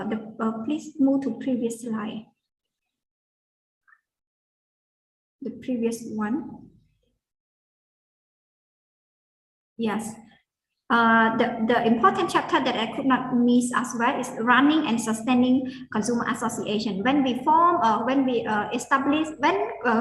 please move to previous slide. The previous one. Yes. The important chapter that I could not miss as well is running and sustaining consumer association. When we form,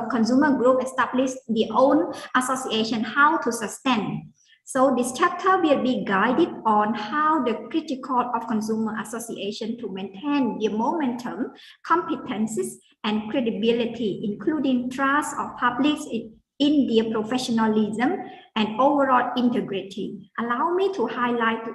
consumer group establish their own association, how to sustain. So this chapter will be guided on how the critical of consumer association to maintain their momentum, competencies, and credibility, including trust of public in their professionalism and overall integrity. Allow me to highlight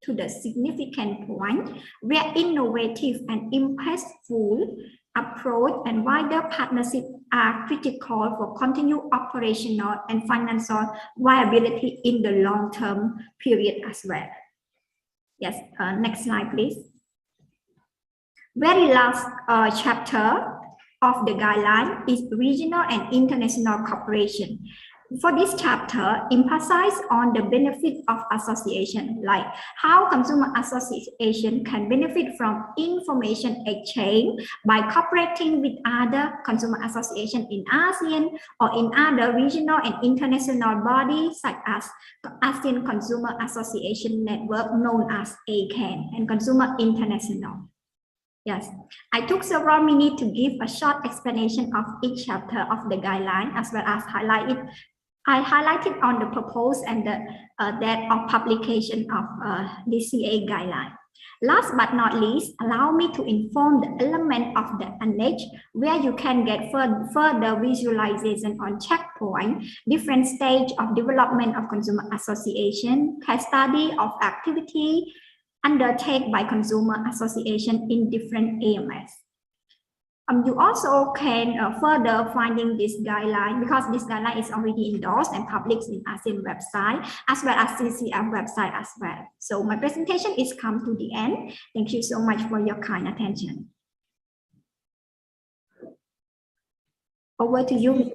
to the significant point where innovative and impactful approach and wider partnership are critical for continued operational and financial viability in the long-term period as well. Yes, next slide, please. Very last chapter of the guideline is regional and international cooperation. For this chapter, emphasize on the benefit of association, like how consumer association can benefit from information exchange by cooperating with other consumer associations in ASEAN or in other regional and international bodies such as ASEAN Consumer Association Network known as ACCP and Consumer International. Yes, I took several minutes to give a short explanation of each chapter of the guideline as well as I highlighted on the proposed and the date of publication of DCA guideline. Last but not least, allow me to inform the element of the annex where you can get further visualization on checkpoint, different stage of development of consumer association, case study of activity, undertaken by consumer association in different AMS. You also can further finding this guideline, because this guideline is already endorsed and published in ASEAN website as well as CCF website as well. So my presentation is come to the end. Thank you so much for your kind attention. Over to you.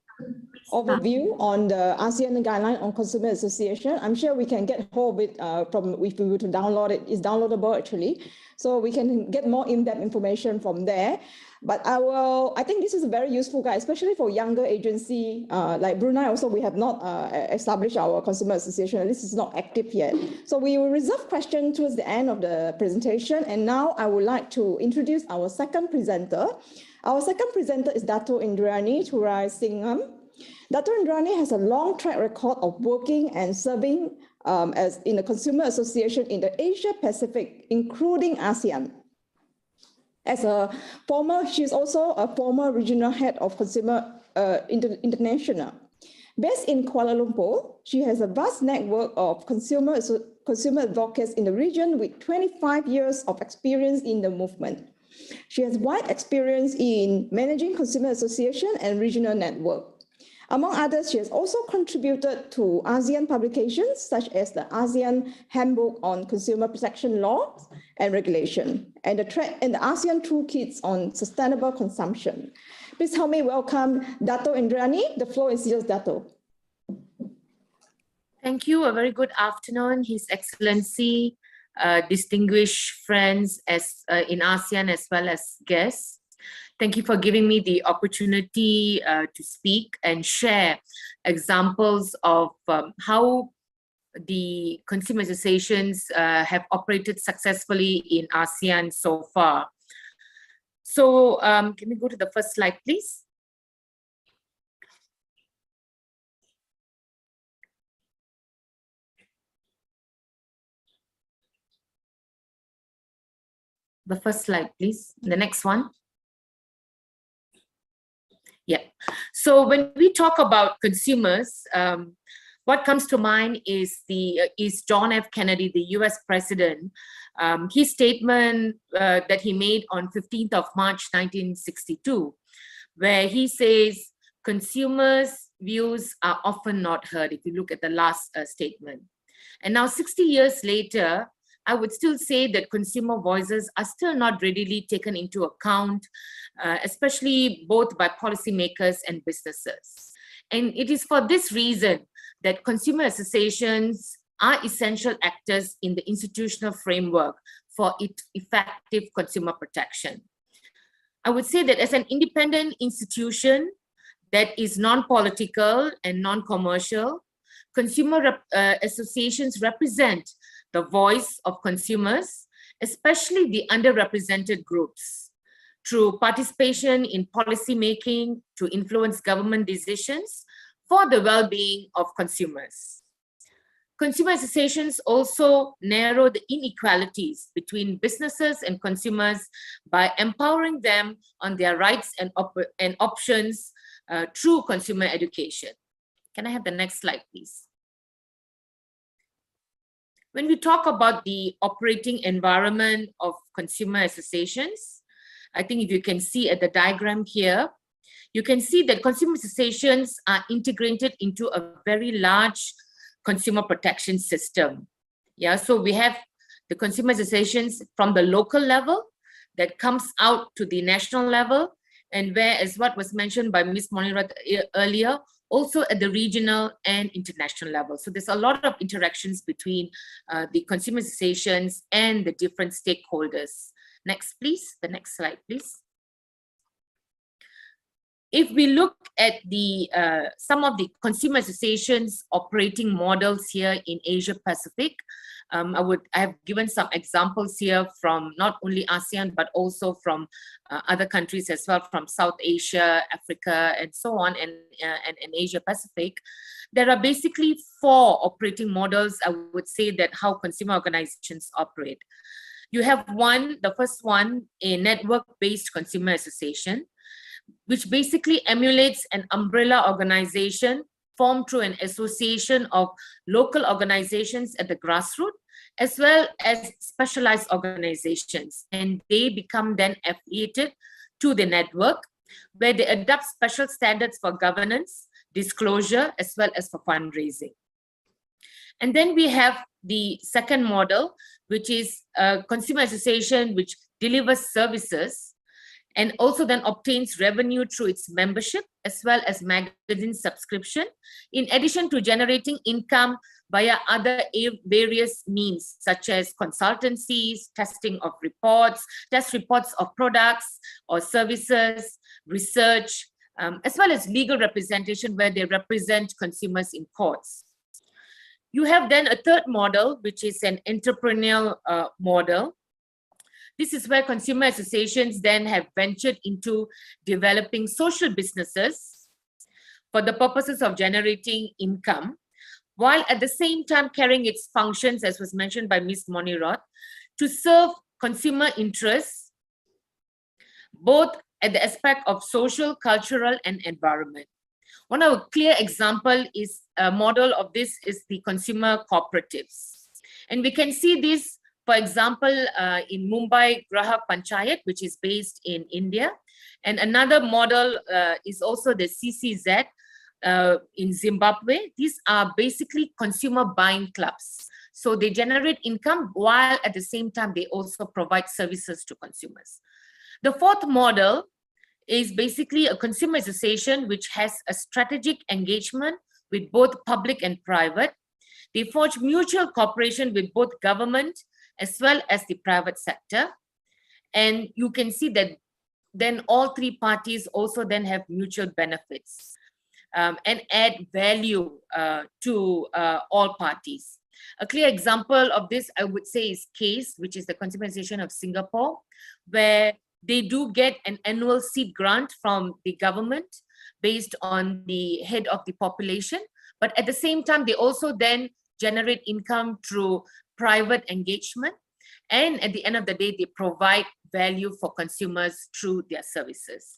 Overview on the ASEAN guideline on consumer association. I'm sure we can get hold of it from, if we were to download it. It's downloadable actually. So we can get more in-depth information from there. But I think this is a very useful guide, especially for younger agency like Brunei. Also, we have not established our consumer association. This is not active yet. So we will reserve questions towards the end of the presentation. And now I would like to introduce our second presenter. Our second presenter is Dato Indriani Thurai Singham. Dato Indriani has a long track record of working and serving as in a consumer association in the Asia Pacific, including ASEAN. She is also a former regional head of Consumer International. Based in Kuala Lumpur, she has a vast network of consumer advocates in the region with 25 years of experience in the movement. She has wide experience in managing consumer association and regional network. Among others, she has also contributed to ASEAN publications such as the ASEAN Handbook on Consumer Protection Laws and Regulation and the ASEAN Toolkits on Sustainable Consumption. Please help me welcome Dato Indriani. The floor is yours, Dato. Thank you. A very good afternoon, His Excellency, distinguished friends in ASEAN as well as guests. Thank you for giving me the opportunity to speak and share examples of how the consumer associations have operated successfully in ASEAN so far. So can we go to the first slide, please? The first slide, please. The next one. Yeah. So when we talk about consumers, what comes to mind is John F. Kennedy, the US president, his statement that he made on 15th of March, 1962, where he says, consumers' views are often not heard, if you look at the last statement. And now 60 years later, I would still say that consumer voices are still not readily taken into account, especially both by policymakers and businesses. And it is for this reason that consumer associations are essential actors in the institutional framework for effective consumer protection. I would say that as an independent institution that is non-political and non-commercial, consumer associations represent the voice of consumers, especially the underrepresented groups, through participation in policy making to influence government decisions for the well-being of consumers. Consumer associations also narrow the inequalities between businesses and consumers by empowering them on their rights and options through consumer education. Can I have the next slide, please? When we talk about the operating environment of consumer associations, I think if you can see at the diagram here, you can see that consumer associations are integrated into a very large consumer protection system. Yeah, so we have the consumer associations from the local level that comes out to the national level, and where, as what was mentioned by Ms. Monirat earlier, also at the regional and international level. So there's a lot of interactions between the consumer associations and the different stakeholders. Next, please. The next slide, please. If we look at the some of the consumer associations operating models here in Asia Pacific, I have given some examples here from not only ASEAN, but also from other countries as well, from South Asia, Africa, and so on, and Asia Pacific. There are basically 4 operating models, I would say, that how consumer organizations operate. You have one, the first one, a network-based consumer association, which basically emulates an umbrella organization formed through an association of local organizations at the grassroots as well as specialized organizations, and they become then affiliated to the network, where they adopt special standards for governance, disclosure, as well as for fundraising. And then we have the second model, which is a consumer association which delivers services and also then obtains revenue through its membership as well as magazine subscription, in addition to generating income via other various means such as consultancies, testing of reports, test reports of products or services, research, as well as legal representation where they represent consumers in courts. You have then a third model, which is an entrepreneurial model. This is where consumer associations then have ventured into developing social businesses for the purposes of generating income, while at the same time carrying its functions, as was mentioned by Ms. Monirot, to serve consumer interests, both at the aspect of social, cultural, and environment. One of a clear example is a model of this is the consumer cooperatives. And we can see this, for example, in Mumbai Grahak Panchayat, which is based in India. And another model is also the CCZ in Zimbabwe. These are basically consumer buying clubs. So they generate income while at the same time they also provide services to consumers. The fourth model is basically a consumer association which has a strategic engagement with both public and private. They forge mutual cooperation with both government as well as the private sector. And you can see that then all three parties also then have mutual benefits and add value to all parties. A clear example of this, I would say, is CASE, which is the Consumer Association of Singapore, where they do get an annual seed grant from the government based on the head of the population. But at the same time, they also then generate income through private engagement. And at the end of the day, they provide value for consumers through their services.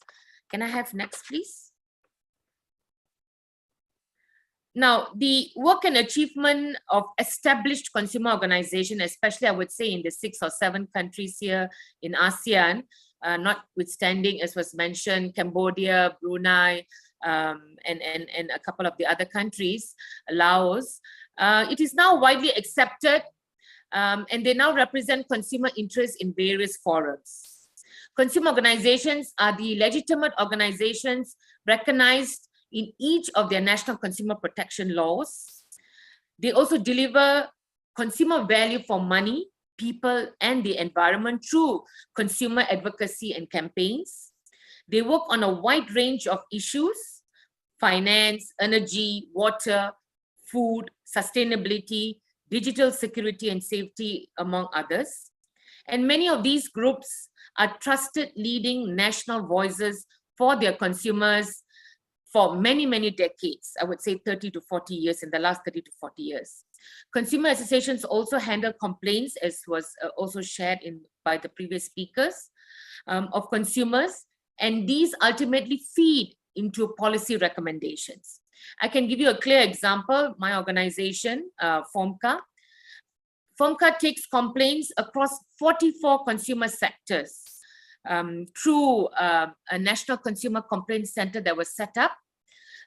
Can I have next, please? Now, the work and achievement of established consumer organizations, especially I would say in the 6 or 7 countries here in ASEAN, notwithstanding, as was mentioned, Cambodia, Brunei, and a couple of the other countries, Laos, it is now widely accepted and they now represent consumer interests in various forums. Consumer organizations are the legitimate organizations recognized in each of their national consumer protection laws. They also deliver consumer value for money, people, and the environment through consumer advocacy and campaigns. They work on a wide range of issues: finance, energy, water, food, sustainability, digital security and safety, among others. And many of these groups are trusted leading national voices for their consumers for many, many decades. I would say 30 to 40 years, in the last 30 to 40 years. Consumer associations also handle complaints, as was also shared by the previous speakers, of consumers, and these ultimately feed into policy recommendations. I can give you a clear example. My organization, FOMCA. FOMCA takes complaints across 44 consumer sectors through a National Consumer Complaint Center that was set up.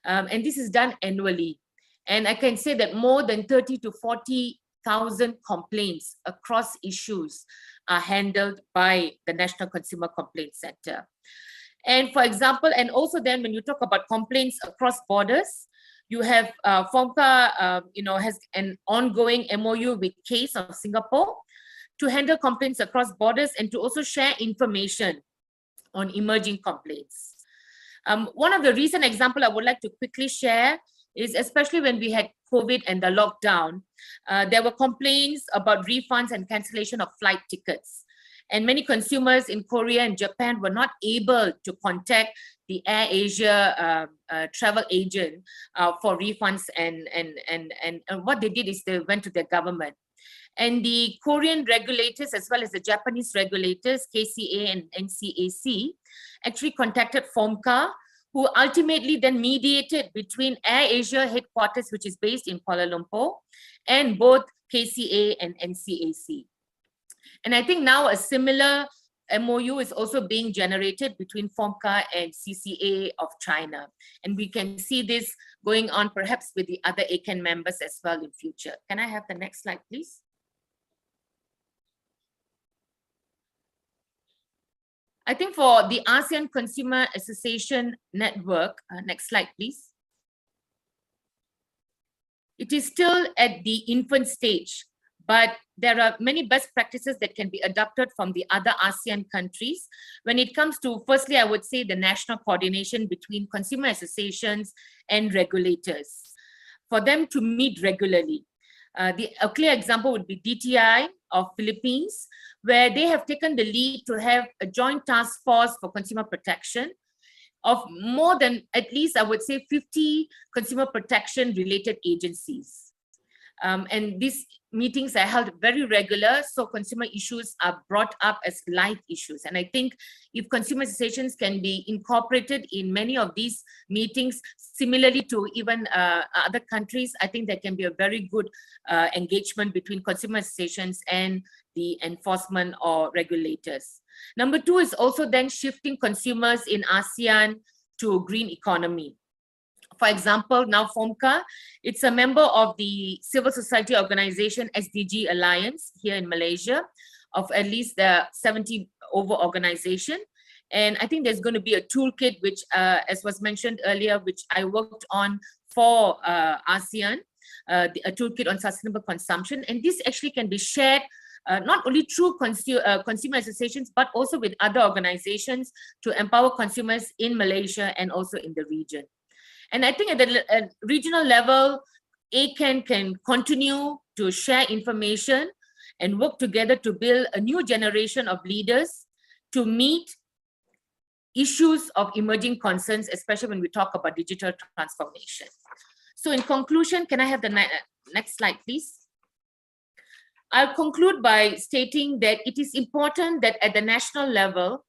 And this is done annually. And I can say that more than 30 to 40,000 complaints across issues are handled by the National Consumer Complaint Center. And for example, and also then when you talk about complaints across borders, you have FOMCA, has an ongoing MOU with CASE of Singapore to handle complaints across borders and to also share information on emerging complaints. One of the recent examples I would like to quickly share is, especially when we had COVID and the lockdown, there were complaints about refunds and cancellation of flight tickets. And many consumers in Korea and Japan were not able to contact the AirAsia travel agent for refunds. And what they did is they went to their government. And the Korean regulators, as well as the Japanese regulators, KCA and NCAC, actually contacted FOMCA, who ultimately then mediated between AirAsia headquarters, which is based in Kuala Lumpur, and both KCA, and NCAC. And I think now a similar MOU is also being generated between FOMCA and CCA of China. And we can see this going on perhaps with the other ACAN members as well in future. Can I have the next slide, please? I think for the ASEAN Consumer Association Network, next slide, please. It is still at the infant stage, but there are many best practices that can be adopted from the other ASEAN countries. When it comes to, firstly, I would say the national coordination between consumer associations and regulators, for them to meet regularly. A clear example would be DTI of Philippines, where they have taken the lead to have a joint task force for consumer protection of more than, at least I would say, 50 consumer protection related agencies. And these meetings are held very regular, so consumer issues are brought up as live issues. And I think if consumer associations can be incorporated in many of these meetings, similarly to even other countries, I think there can be a very good engagement between consumer associations and the enforcement or regulators. Number two is also then shifting consumers in ASEAN to green economy. For example, now FOMCA, it's a member of the civil society organization SDG Alliance here in Malaysia, of at least the 70 over organization. And I think there's going to be a toolkit, which, as was mentioned earlier, which I worked on for ASEAN, a toolkit on sustainable consumption. And this actually can be shared not only through consumer associations, but also with other organizations to empower consumers in Malaysia and also in the region. And I think at the regional level, ACAN can continue to share information and work together to build a new generation of leaders to meet issues of emerging concerns, especially when we talk about digital transformation. So in conclusion, can I have the next slide, please? I'll conclude by stating that it is important that at the national level,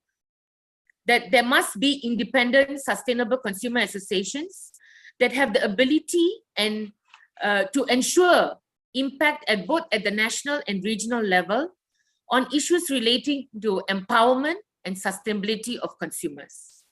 that there must be independent, sustainable consumer associations that have the ability and to ensure impact at both at the national and regional level on issues relating to empowerment and sustainability of consumers.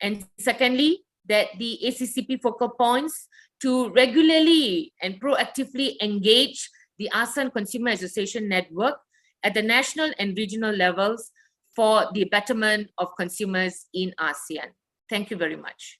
And secondly, that the ACCP focal points to regularly and proactively engage the ASEAN Consumer Association Network at the national and regional levels for the betterment of consumers in ASEAN. Thank you very much.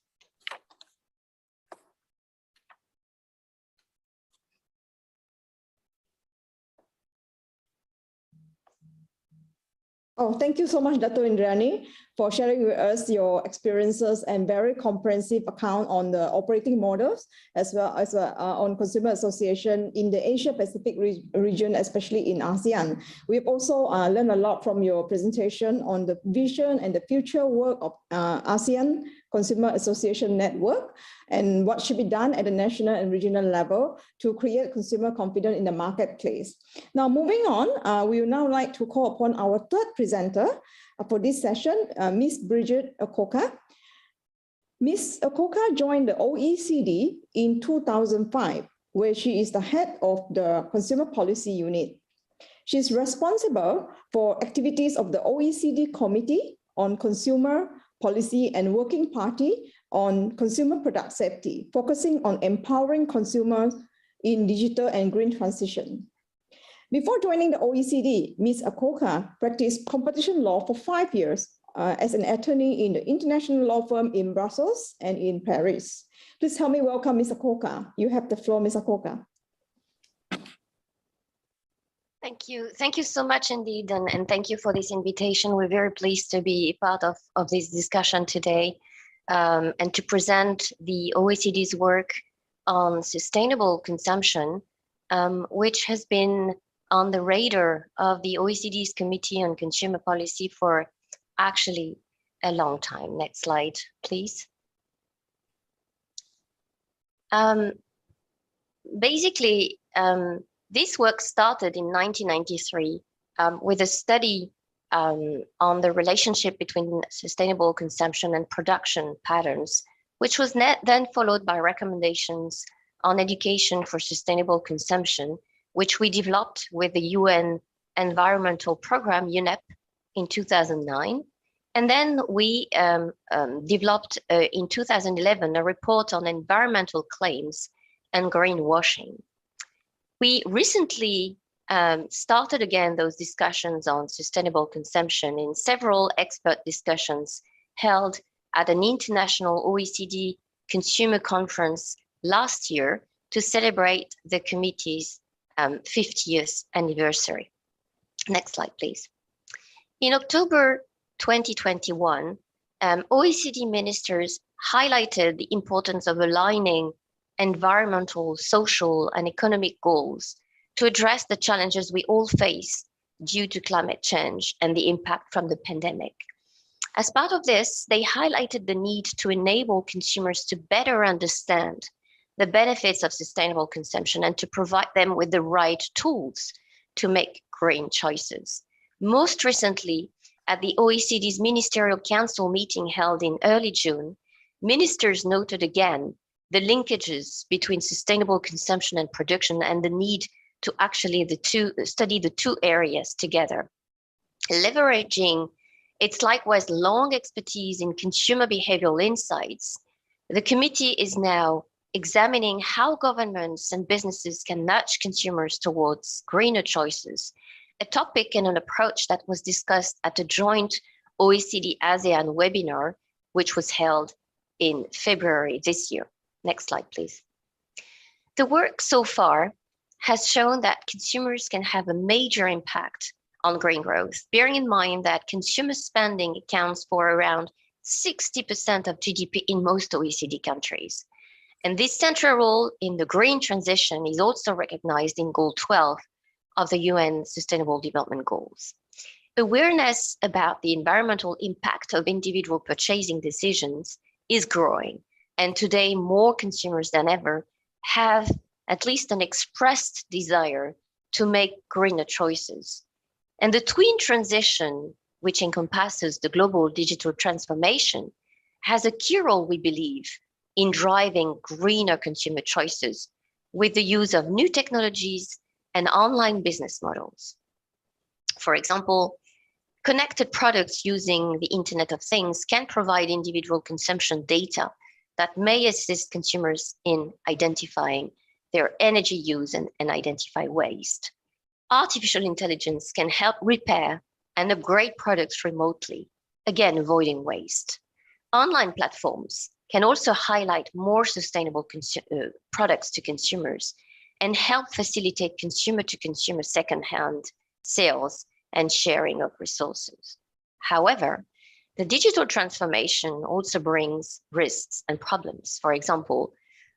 Oh, thank you so much, Dato' Indriani, for sharing with us your experiences and very comprehensive account on the operating models, as well as on consumer association in the Asia Pacific region, especially in ASEAN. We've also learned a lot from your presentation on the vision and the future work of ASEAN Consumer Association Network and what should be done at the national and regional level to create consumer confidence in the marketplace. Now, moving on, we would now like to call upon our third presenter for this session, Ms. Bridget Okoka. Ms. Okoka joined the OECD in 2005, where she is the head of the Consumer Policy Unit. She's responsible for activities of the OECD Committee on Consumer Policy and Working Party on Consumer Product Safety, focusing on empowering consumers in digital and green transition. Before joining the OECD, Ms. Okoka practiced competition law for 5 years as an attorney in the international law firm in Brussels and in Paris. Please help me welcome Ms. Okoka. You have the floor, Ms. Okoka. Thank you. Thank you so much indeed, and thank you for this invitation. We're very pleased to be part of this discussion today and to present the OECD's work on sustainable consumption, which has been on the radar of the OECD's Committee on Consumer Policy for actually a long time. Next slide, please. Basically, this work started in 1993 with a study on the relationship between sustainable consumption and production patterns, which was then followed by recommendations on education for sustainable consumption, which we developed with the UN Environmental Program, UNEP, in 2009. And then we developed in 2011 a report on environmental claims and greenwashing. We recently started again those discussions on sustainable consumption in several expert discussions held at an international OECD consumer conference last year to celebrate the committee's 50th anniversary. Next slide, please. In October 2021, OECD ministers highlighted the importance of aligning environmental, social, and economic goals to address the challenges we all face due to climate change and the impact from the pandemic. As part of this, they highlighted the need to enable consumers to better understand the benefits of sustainable consumption and to provide them with the right tools to make green choices. Most recently, at the OECD's Ministerial Council meeting held in early June, ministers noted again the linkages between sustainable consumption and production and the need to actually study the two areas together. Leveraging its likewise long expertise in consumer behavioral insights, the committee is now examining how governments and businesses can nudge consumers towards greener choices, a topic and an approach that was discussed at a joint OECD ASEAN webinar, which was held in February this year. Next slide, please. The work so far has shown that consumers can have a major impact on green growth, bearing in mind that consumer spending accounts for around 60% of GDP in most OECD countries. And this central role in the green transition is also recognized in Goal 12 of the UN Sustainable Development Goals. Awareness about the environmental impact of individual purchasing decisions is growing, and today more consumers than ever have at least an expressed desire to make greener choices. And the twin transition, which encompasses the global digital transformation, has a key role, we believe, in driving greener consumer choices with the use of new technologies and online business models. For example, connected products using the Internet of Things can provide individual consumption data that may assist consumers in identifying their energy use and identify waste. Artificial intelligence can help repair and upgrade products remotely, again, avoiding waste. Online platforms can also highlight more sustainable products to consumers and help facilitate consumer-to-consumer second-hand sales and sharing of resources. However, the digital transformation also brings risks and problems. For example,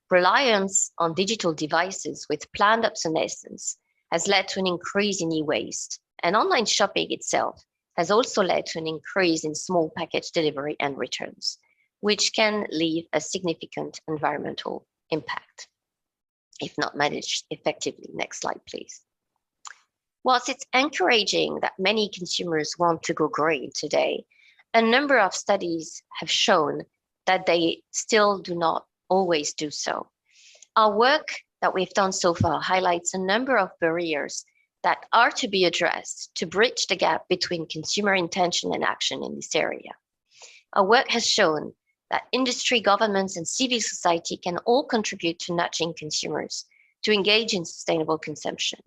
reliance on digital devices with planned obsolescence has led to an increase in e-waste, and online shopping itself has also led to an increase in small package delivery and returns, which can leave a significant environmental impact if not managed effectively. Next slide, please. Whilst it's encouraging that many consumers want to go green today, a number of studies have shown that they still do not always do so. Our work that we've done so far highlights a number of barriers that are to be addressed to bridge the gap between consumer intention and action in this area. Our work has shown that industry, governments, and civil society can all contribute to nudging consumers to engage in sustainable consumption,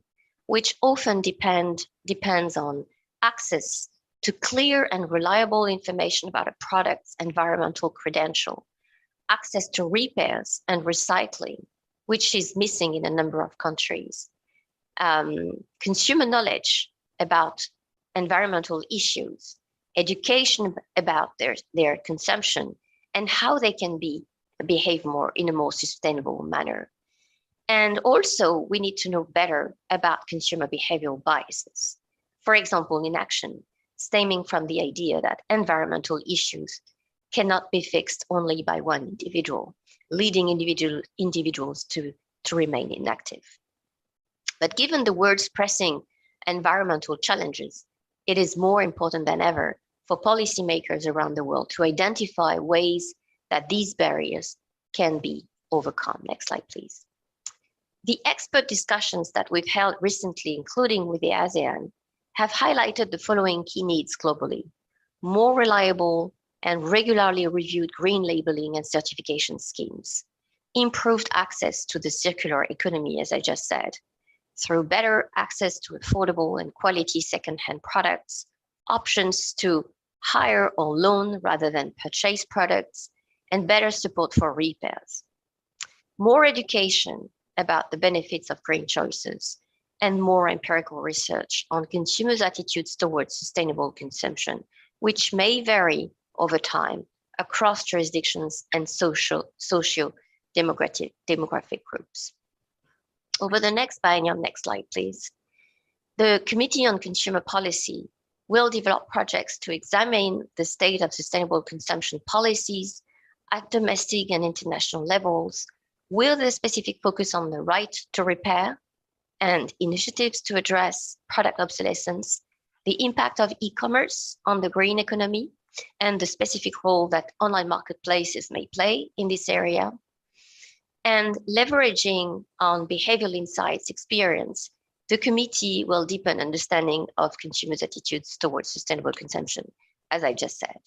which often depends on access to clear and reliable information about a product's environmental credential, access to repairs and recycling, which is missing in a number of countries, consumer knowledge about environmental issues, education about their consumption, and how they can behave in a more sustainable manner. And also, we need to know better about consumer behavioral biases. For example, inaction, stemming from the idea that environmental issues cannot be fixed only by one individual, leading individuals to remain inactive. But given the world's pressing environmental challenges, it is more important than ever for policymakers around the world to identify ways that these barriers can be overcome. Next slide, please. The expert discussions that we've held recently, including with the ASEAN, have highlighted the following key needs globally: more reliable and regularly reviewed green labeling and certification schemes, improved access to the circular economy, as I just said, through better access to affordable and quality second-hand products, options to hire or loan rather than purchase products, and better support for repairs. More education about the benefits of green choices, and more empirical research on consumers' attitudes towards sustainable consumption, which may vary over time across jurisdictions and socio-demographic groups. Over the next biennium, next slide, please. The Committee on Consumer Policy will develop projects to examine the state of sustainable consumption policies at domestic and international levels, with a specific focus on the right to repair and initiatives to address product obsolescence, the impact of e-commerce on the green economy, and the specific role that online marketplaces may play in this area. And leveraging on behavioral insights experience, the committee will deepen understanding of consumers' attitudes towards sustainable consumption, as I just said.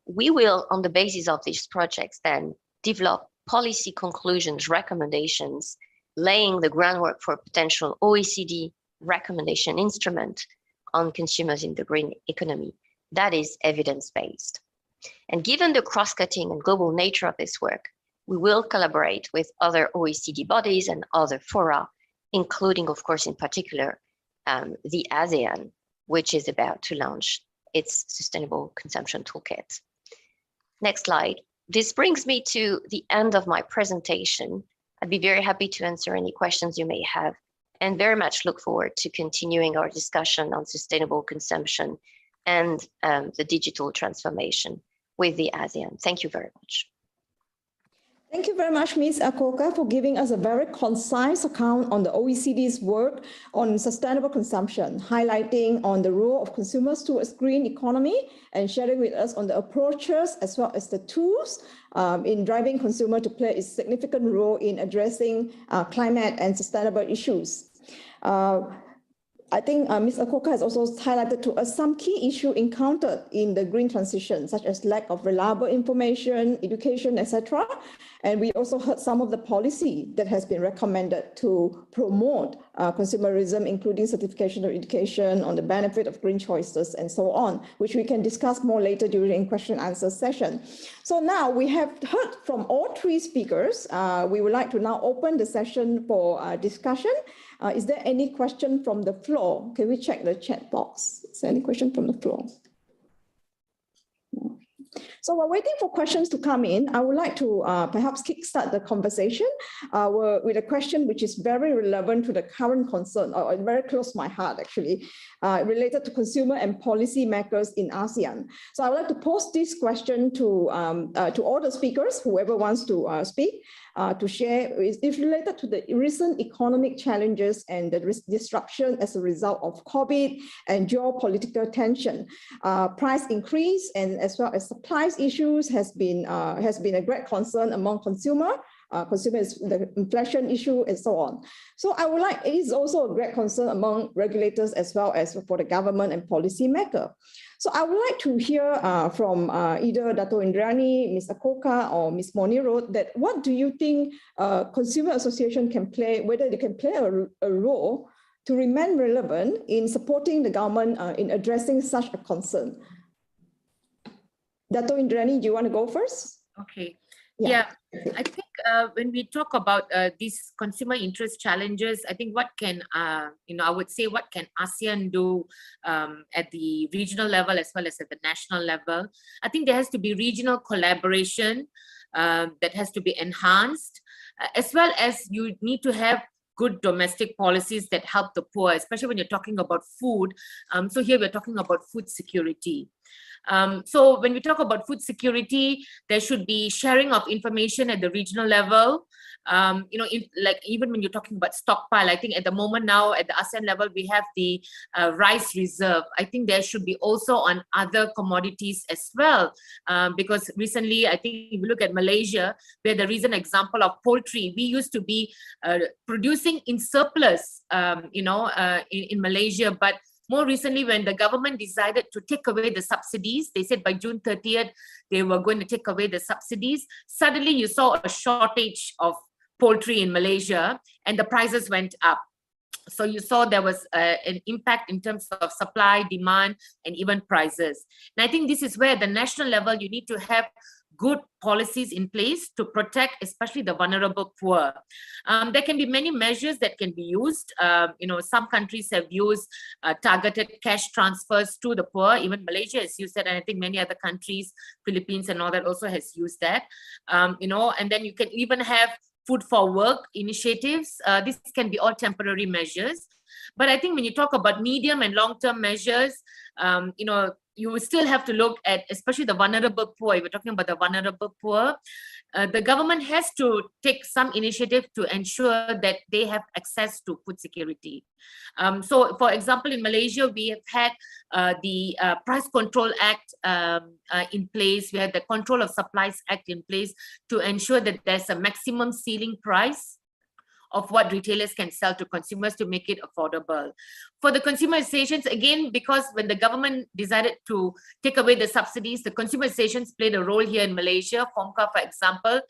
We will, on the basis of these projects, then develop policy conclusions, recommendations, laying the groundwork for a potential OECD recommendation instrument on consumers in the green economy that is evidence-based. And given the cross-cutting and global nature of this work, we will collaborate with other OECD bodies and other fora, including, of course, in particular, the ASEAN, which is about to launch its Sustainable Consumption Toolkit. Next slide. This brings me to the end of my presentation. I'd be very happy to answer any questions you may have, and very much look forward to continuing our discussion on sustainable consumption and the digital transformation with the ASEAN. Thank you very much. Thank you very much, Ms. Akoka, for giving us a very concise account on the OECD's work on sustainable consumption, highlighting on the role of consumers towards green economy and sharing with us on the approaches as well as the tools in driving consumer to play a significant role in addressing climate and sustainable issues. I think Ms. Akoka has also highlighted to us some key issues encountered in the green transition, such as lack of reliable information, education, etc. And we also heard some of the policy that has been recommended to promote consumerism, including certification of education on the benefit of green choices and so on, which we can discuss more later during question and answer session. So now we have heard from all three speakers. We would like to now open the session for discussion. Is there any question from the floor? Can we check the chat box? Is there any question from the floor? So while waiting for questions to come in, I would like to perhaps kickstart the conversation with a question which is very relevant to the current concern, or very close to my heart actually, related to consumer and policy makers in ASEAN. So I would like to pose this question to all the speakers, whoever wants to speak, to share. It's related to the recent economic challenges and the disruption as a result of COVID and geopolitical tension. Price increase and as well as supply issues has been a great concern among consumers, the inflation issue and so on. So it is also a great concern among regulators as well as for the government and policymaker. So I would like to hear from either Dato' Indrani, Ms. Akoka, or Ms. Moniro, that what do you think consumer association can play, whether they can play a role to remain relevant in supporting the government in addressing such a concern? Dato' Indrani, do you want to go first? Okay. Yeah, I think when we talk about these consumer interest challenges, I think what can, I would say what can ASEAN do at the regional level as well as at the national level? I think there has to be regional collaboration that has to be enhanced, as well as you need to have good domestic policies that help the poor, especially when you're talking about food. So here we're talking about food security. So when we talk about food security, there should be sharing of information at the regional level Like even when you're talking about stockpile, I think at the moment now at the ASEAN level, we have the rice reserve. I think there should be also on other commodities as well, because recently, I think if you look at Malaysia, where there is an example of poultry, we used to be producing in surplus, in Malaysia, but more recently, when the government decided to take away the subsidies, they said by June 30th, they were going to take away the subsidies. Suddenly, you saw a shortage of poultry in Malaysia and the prices went up. So you saw there was an impact in terms of supply, demand, and even prices. And I think this is where the national level, you need to have good policies in place to protect especially the vulnerable poor. There can be many measures that can be used. Some countries have used targeted cash transfers to the poor. Even Malaysia has used that, and I think many other countries, Philippines and all that also has used that. And then you can even have food for work initiatives. This can be all temporary measures. But I think when you talk about medium and long-term measures, you will still have to look at, especially the vulnerable poor. If we're talking about the vulnerable poor, the government has to take some initiative to ensure that they have access to food security. So, for example, in Malaysia, we have had the Price Control Act in place. We had the Control of Supplies Act in place to ensure that there's a maximum ceiling price of what retailers can sell to consumers to make it affordable. For the consumer associations, again, because when the government decided to take away the subsidies, the consumer associations played a role here in Malaysia. FOMCA, for example,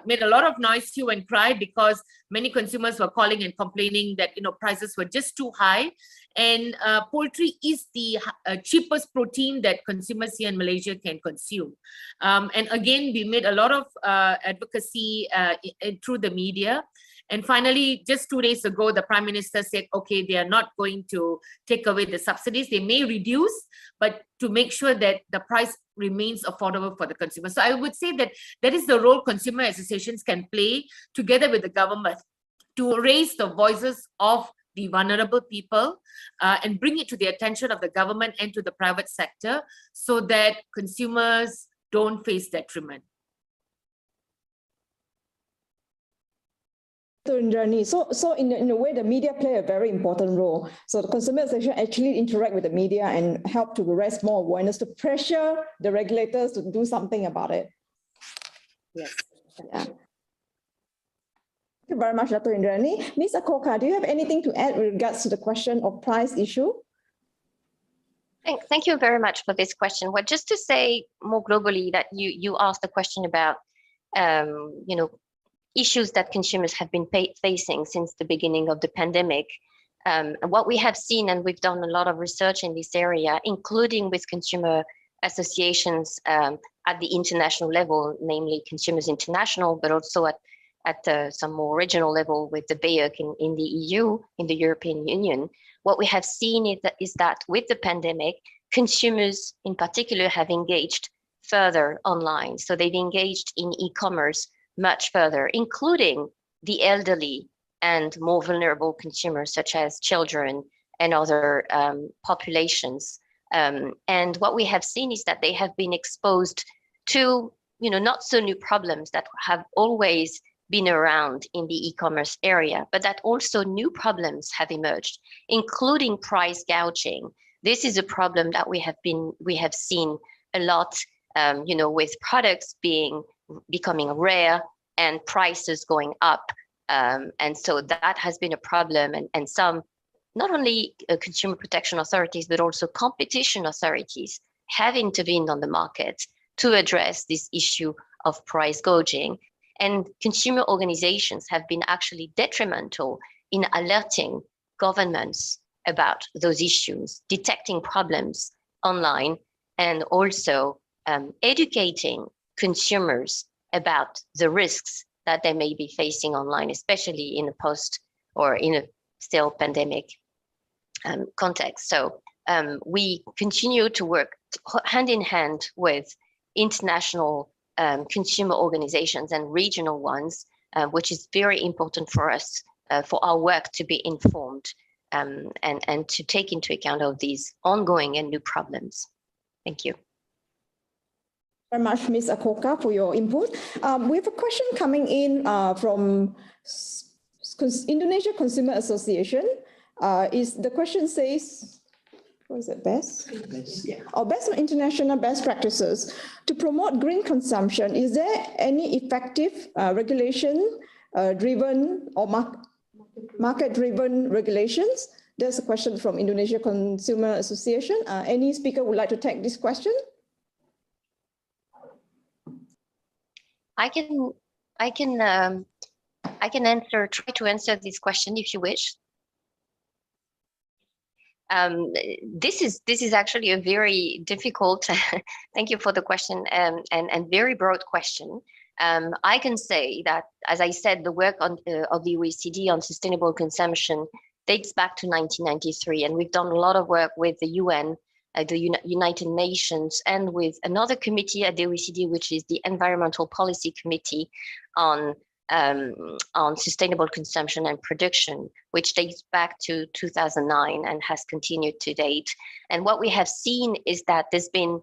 made a lot of noise, hue and cry, because many consumers were calling and complaining that prices were just too high. And poultry is the cheapest protein that consumers here in Malaysia can consume. And again, we made a lot of advocacy through the media. And finally, just 2 days ago, the Prime Minister said, okay, they are not going to take away the subsidies. They may reduce, but to make sure that the price remains affordable for the consumer. So I would say that that is the role consumer associations can play together with the government to raise the voices of the vulnerable people and bring it to the attention of the government and to the private sector so that consumers don't face detriment. So in a way, the media play a very important role. So the consumer association actually interact with the media and help to raise more awareness, to pressure the regulators to do something about it. Yes. Yeah. Thank you very much, Dr. Indrani. Ms. Akoka, do you have anything to add with regards to the question of price issue? Thank you very much for this question. Well, just to say more globally that you asked the question about, issues that consumers have been facing since the beginning of the pandemic. What we have seen, and we've done a lot of research in this area, including with consumer associations at the international level, namely Consumers International, but also at some more regional level with the BEUC in the EU, in the European Union. What we have seen is that with the pandemic, consumers in particular have engaged further online. So they've engaged in e-commerce much further, including the elderly and more vulnerable consumers, such as children and other populations. And what we have seen is that they have been exposed to, not so new problems that have always been around in the e-commerce area, but that also new problems have emerged, including price gouging. This is a problem that we have seen a lot, with products becoming rare and prices going up. And so that has been a problem. And some, not only consumer protection authorities, but also competition authorities have intervened on the market to address this issue of price gouging. And consumer organizations have been actually detrimental in alerting governments about those issues, detecting problems online, and also educating consumers about the risks that they may be facing online, especially in a post or in a still pandemic context. So we continue to work hand in hand with international consumer organizations and regional ones, which is very important for us, for our work to be informed and to take into account of these ongoing and new problems. Thank you. very much, Ms. Akoka, for your input. We have a question coming in from Indonesia Consumer Association. The question says, what is it, best? Yeah. Based on international best practices to promote green consumption, is there any effective regulation driven or market-driven regulations? There's a question from Indonesia Consumer Association. Any speaker would like to take this question? I can try to answer this question if you wish. This is actually a very difficult, thank you for the question, and very broad question. I can say that, as I said, the work of the OECD on sustainable consumption dates back to 1993, and we've done a lot of work with the UN, the United Nations, and with another committee at the OECD, which is the Environmental Policy Committee on sustainable consumption and production, which dates back to 2009 and has continued to date. And what we have seen is that there's been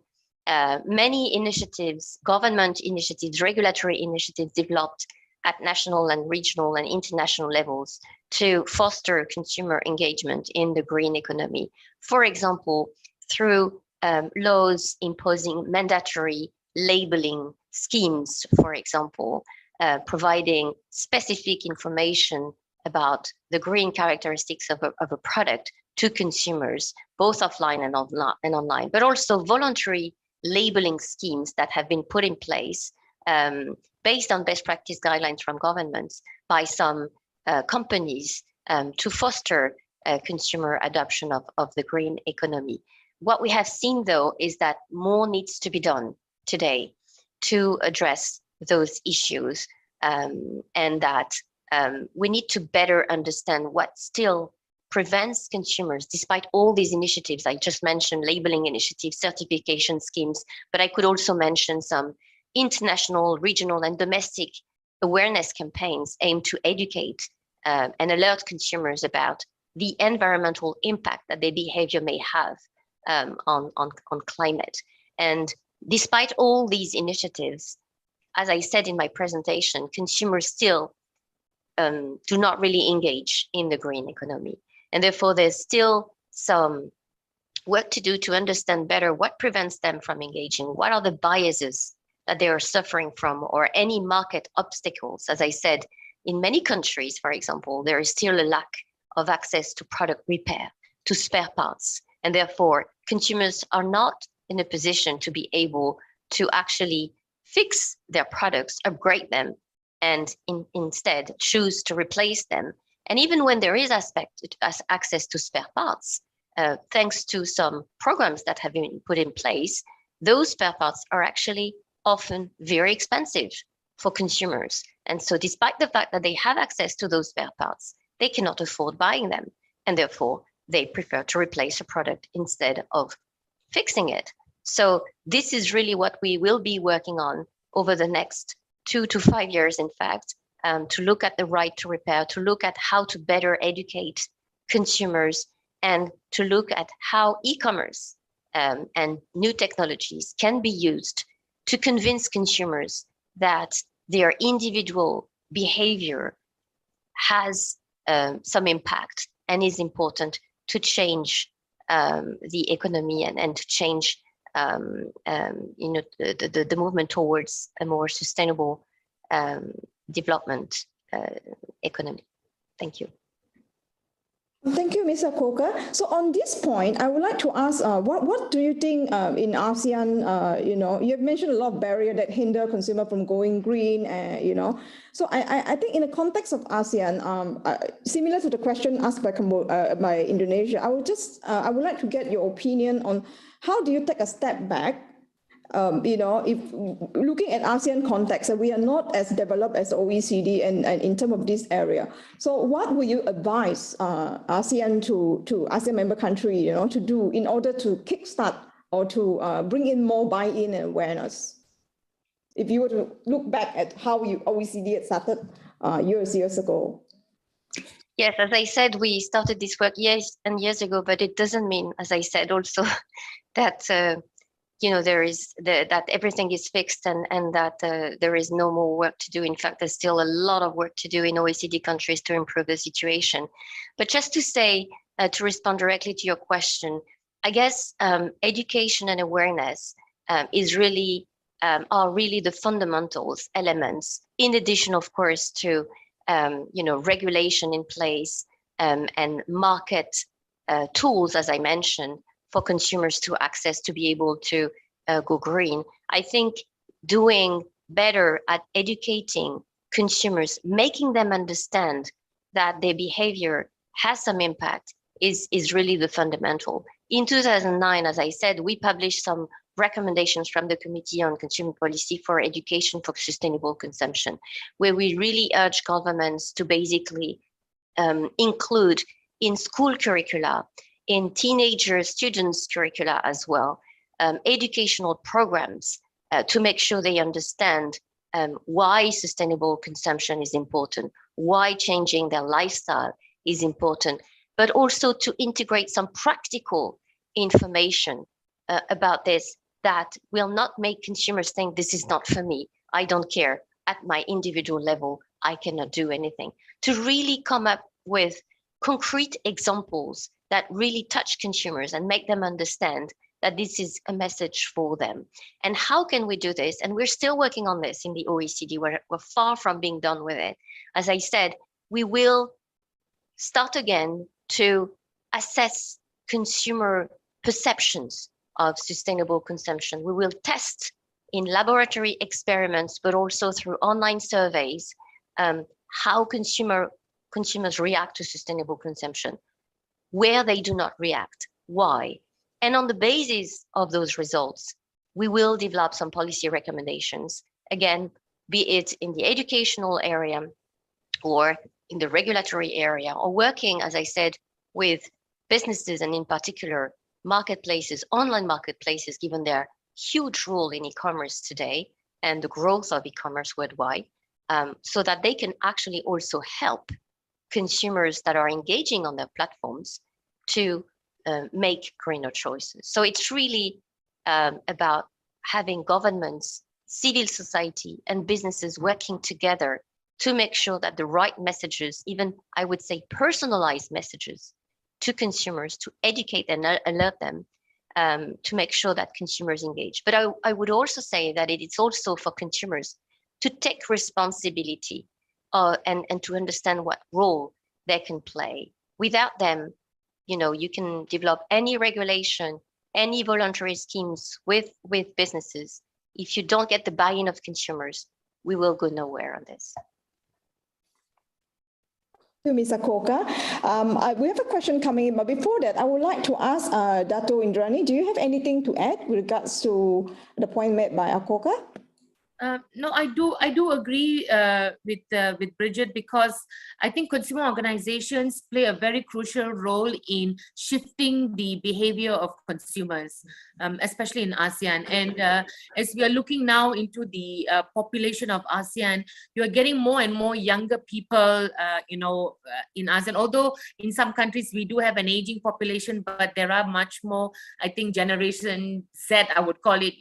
many initiatives, government initiatives, regulatory initiatives developed at national and regional and international levels to foster consumer engagement in the green economy. For example, through laws imposing mandatory labeling schemes, for example, providing specific information about the green characteristics of a product to consumers, both offline and online, but also voluntary labeling schemes that have been put in place based on best practice guidelines from governments by some companies to foster consumer adoption of the green economy. What we have seen, though, is that more needs to be done today to address those issues, and that we need to better understand what still prevents consumers, despite all these initiatives I just mentioned, labeling initiatives, certification schemes, but I could also mention some international, regional, and domestic awareness campaigns aimed to educate and alert consumers about the environmental impact that their behavior may have on climate. And despite all these initiatives, as I said in my presentation, consumers still do not really engage in the green economy. And therefore, there's still some work to do to understand better what prevents them from engaging, what are the biases that they are suffering from, or any market obstacles. As I said, in many countries, for example, there is still a lack of access to product repair, to spare parts. And therefore, consumers are not in a position to be able to actually fix their products, upgrade them, and instead choose to replace them. And even when there is access to spare parts, thanks to some programs that have been put in place, those spare parts are actually often very expensive for consumers. And so despite the fact that they have access to those spare parts, they cannot afford buying them. And therefore, they prefer to replace a product instead of fixing it. So this is really what we will be working on over the next 2 to 5 years, in fact, to look at the right to repair, to look at how to better educate consumers, and to look at how e-commerce and new technologies can be used to convince consumers that their individual behavior has some impact and is important to change the economy and to change the movement towards a more sustainable development economy. Thank you. Thank you, Ms. Akoka. So on this point, I would like to ask, what do you think in ASEAN, you've mentioned a lot of barriers that hinder consumer from going green, So I think in the context of ASEAN, similar to the question asked by Indonesia, I would like to get your opinion on how do you take a step back. If looking at ASEAN context, we are not as developed as OECD and in terms of this area. So what will you advise ASEAN to ASEAN member country, to do in order to kickstart or to bring in more buy-in and awareness? If you were to look back at how OECD had started years ago. Yes, as I said, we started this work years and years ago, but it doesn't mean, as I said also, that there is that everything is fixed and that there is no more work to do. In fact, there's still a lot of work to do in OECD countries to improve the situation. But just to say, to respond directly to your question, I guess education and awareness are really the fundamentals elements, in addition, of course, to regulation in place and market tools, as I mentioned, for consumers to access to be able to go green. I think doing better at educating consumers, making them understand that their behavior has some impact is really the fundamental. In 2009, as I said, we published some recommendations from the Committee on Consumer Policy for Education for Sustainable Consumption, where we really urge governments to basically include in school curricula, in teenager students' curricula as well, educational programs to make sure they understand why sustainable consumption is important, why changing their lifestyle is important, but also to integrate some practical information about this that will not make consumers think this is not for me, I don't care, at my individual level, I cannot do anything. To really come up with concrete examples that really touch consumers and make them understand that this is a message for them. And how can we do this? And we're still working on this in the OECD. We're far from being done with it. As I said, we will start again to assess consumer perceptions of sustainable consumption. We will test in laboratory experiments, but also through online surveys, how consumers react to sustainable consumption, where they do not react, why. And on the basis of those results, we will develop some policy recommendations, again, be it in the educational area or in the regulatory area, or working, as I said, with businesses and in particular marketplaces, online marketplaces, given their huge role in e-commerce today and the growth of e-commerce worldwide, so that they can actually also help consumers that are engaging on their platforms to make greener choices. So it's really about having governments, civil society, and businesses working together to make sure that the right messages, even I would say personalized messages to consumers, to educate and alert them, to make sure that consumers engage. But I would also say that it's also for consumers to take responsibility and to understand what role they can play. Without them, you can develop any regulation, any voluntary schemes with businesses. If you don't get the buy-in of consumers, we will go nowhere on this. Thank you, Ms. Akoka. We have a question coming in, but before that, I would like to ask Dato Indrani, do you have anything to add with regards to the point made by Akoka? No, I do agree with Bridget, because I think consumer organizations play a very crucial role in shifting the behavior of consumers, especially in ASEAN. And as we are looking now into the population of ASEAN, you are getting more and more younger people, in ASEAN. Although in some countries we do have an aging population, but there are much more, I think, Generation Z, I would call it,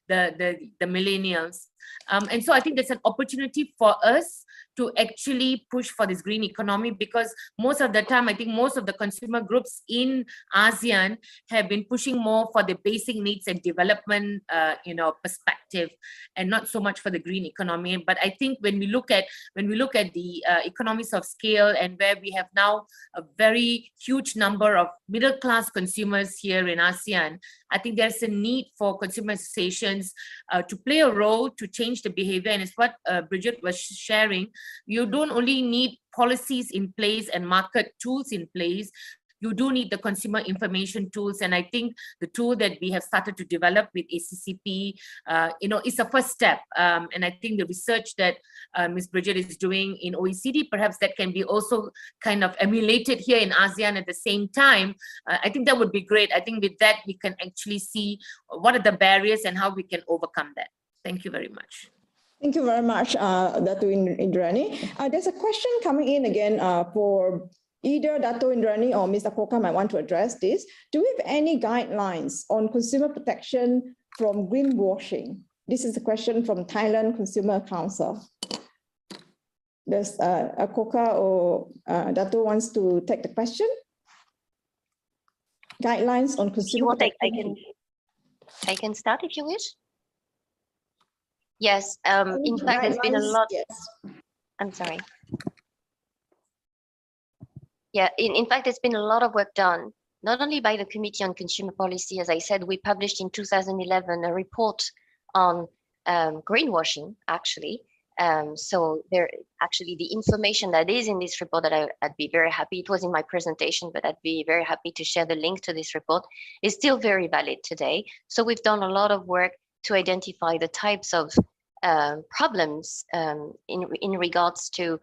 the millennials. And so I think there's an opportunity for us to actually push for this green economy, because most of the time, I think most of the consumer groups in ASEAN have been pushing more for the basic needs and development, perspective, and not so much for the green economy. But I think when we look at the economies of scale, and where we have now a very huge number of middle-class consumers here in ASEAN, I think there's a need for consumer associations to play a role to change the behavior. And it's what Bridget was sharing. You don't only need policies in place and market tools in place, you do need the consumer information tools. And I think the tool that we have started to develop with ACCP, is a first step. And I think the research that Ms. Bridget is doing in OECD, perhaps that can be also kind of emulated here in ASEAN at the same time. I think that would be great. I think with that, we can actually see what are the barriers and how we can overcome that. Thank you very much. Thank you very much, Dato Indrani. There's a question coming in again for either Dato Indrani or Ms. Akoka might want to address this. Do we have any guidelines on consumer protection from greenwashing? This is a question from Thailand Consumer Council. Does Akoka or Dato wants to take the question? Guidelines on consumer protection. I can start if you wish. Yes, in fact, there's been a lot. Yes. I'm sorry. Yeah, in fact, there's been a lot of work done, not only by the Committee on Consumer Policy. As I said, we published in 2011 a report on greenwashing, actually. So there, actually, the information that is in this report that I'd be very happy, it was in my presentation, but I'd be very happy to share the link to this report, is still very valid today. So we've done a lot of work to identify the types of problems in regards to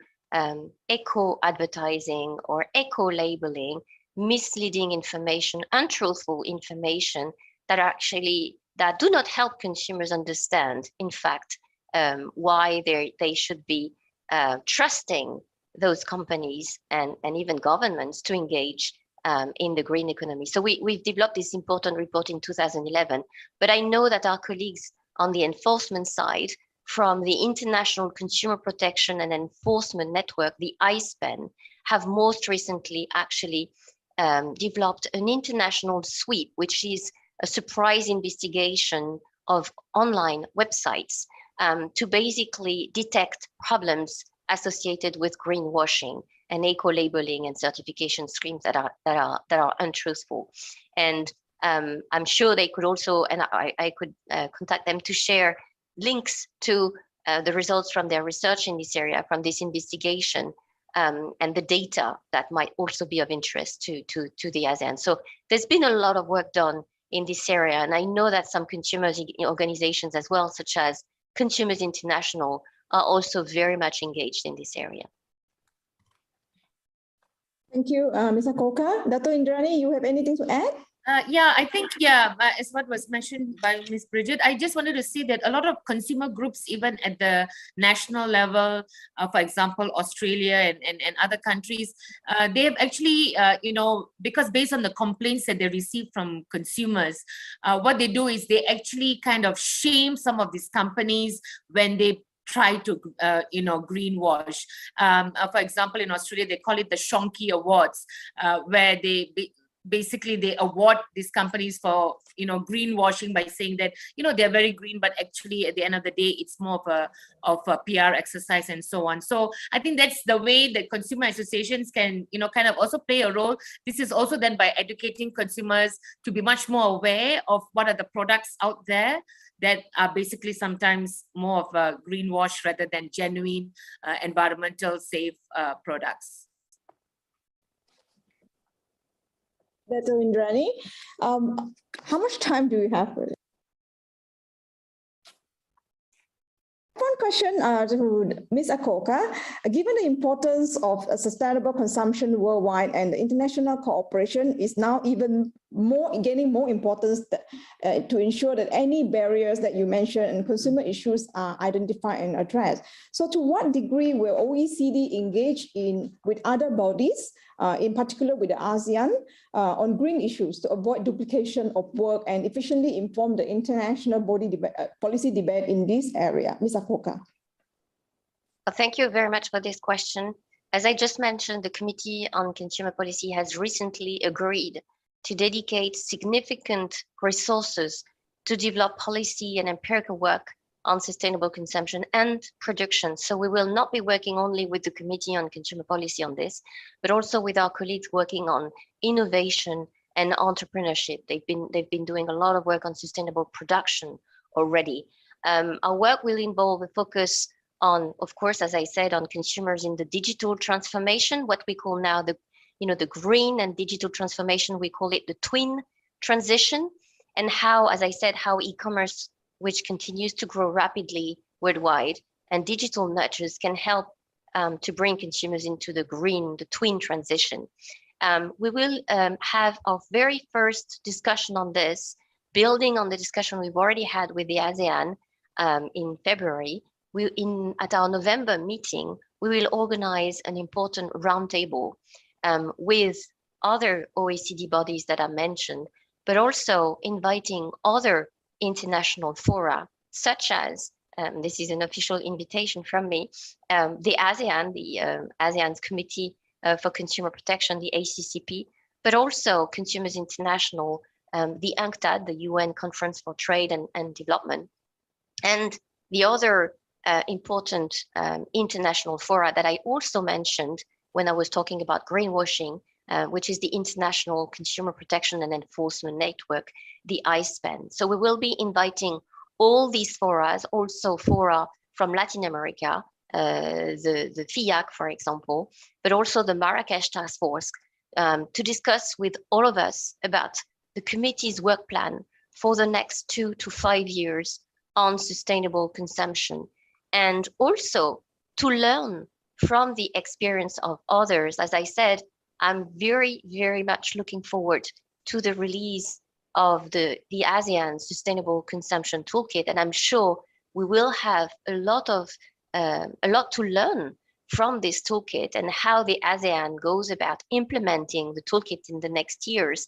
eco-advertising or eco-labeling, misleading information, untruthful information that do not help consumers understand, in fact, why they should be trusting those companies and even governments to engage in the green economy. So we've developed this important report in 2011, but I know that our colleagues on the enforcement side from the International Consumer Protection and Enforcement Network, the ICPEN, have most recently actually developed an international suite, which is a surprise investigation of online websites to basically detect problems associated with greenwashing and eco-labeling and certification schemes that are untruthful. And I'm sure they could also, and I could contact them to share links to the results from their research in this area, from this investigation, and the data that might also be of interest to the ASEAN. So there's been a lot of work done in this area, and I know that some consumers organizations as well, such as Consumers International, are also very much engaged in this area. Thank you, Ms. Akoka. Dato Indrani, you have anything to add? Yeah, I think, as what was mentioned by Ms. Bridget, I just wanted to say that a lot of consumer groups, even at the national level, for example, Australia and other countries, they have actually, because based on the complaints that they receive from consumers, what they do is they actually kind of shame some of these companies when they try to, greenwash. For example, in Australia, they call it the Shonky Awards, where basically they award these companies for greenwashing by saying that they're very green, but actually at the end of the day it's more of a PR exercise and so on. So I think that's the way that consumer associations can kind of also play a role. This is also then by educating consumers to be much more aware of what are the products out there that are basically sometimes more of a greenwash rather than genuine environmental safe products. Dato Indrani, how much time do you have for it? One question to Ms. Akoka. Given the importance of sustainable consumption worldwide and the international cooperation is now even gaining more importance to ensure that any barriers that you mentioned and consumer issues are identified and addressed. So to what degree will OECD engage with other bodies, in particular with the ASEAN, on green issues to avoid duplication of work and efficiently inform the international policy debate in this area? Ms. Akoka. Thank you very much for this question. As I just mentioned, the Committee on Consumer Policy has recently agreed to dedicate significant resources to develop policy and empirical work on sustainable consumption and production. So we will not be working only with the Committee on Consumer Policy on this, but also with our colleagues working on innovation and entrepreneurship. They've been doing a lot of work on sustainable production already. Our work will involve a focus on, of course, as I said, on consumers in the digital transformation, what we call now the green and digital transformation. We call it the twin transition, and how, as I said, how e-commerce, which continues to grow rapidly worldwide, and digital nudges can help to bring consumers into the twin transition. We will have our very first discussion on this, building on the discussion we've already had with the ASEAN in February. At our November meeting, we will organize an important roundtable with other OECD bodies that are mentioned, but also inviting other international fora, such as, this is an official invitation from me, the ASEAN, ASEAN's Committee for Consumer Protection, the ACCP, but also Consumers International, the UNCTAD, the UN Conference for Trade and Development, and the other important international fora that I also mentioned when I was talking about greenwashing, which is the International Consumer Protection and Enforcement Network, the ISPEN. So we will be inviting all these forums, also fora from Latin America, the FIAC, for example, but also the Marrakesh Task Force, to discuss with all of us about the committee's work plan for the next 2 to 5 years on sustainable consumption, and also to learn from the experience of others. As I said, I'm very, very much looking forward to the release of the ASEAN Sustainable Consumption Toolkit, and I'm sure we will have a lot to learn from this toolkit and how the ASEAN goes about implementing the toolkit in the next years,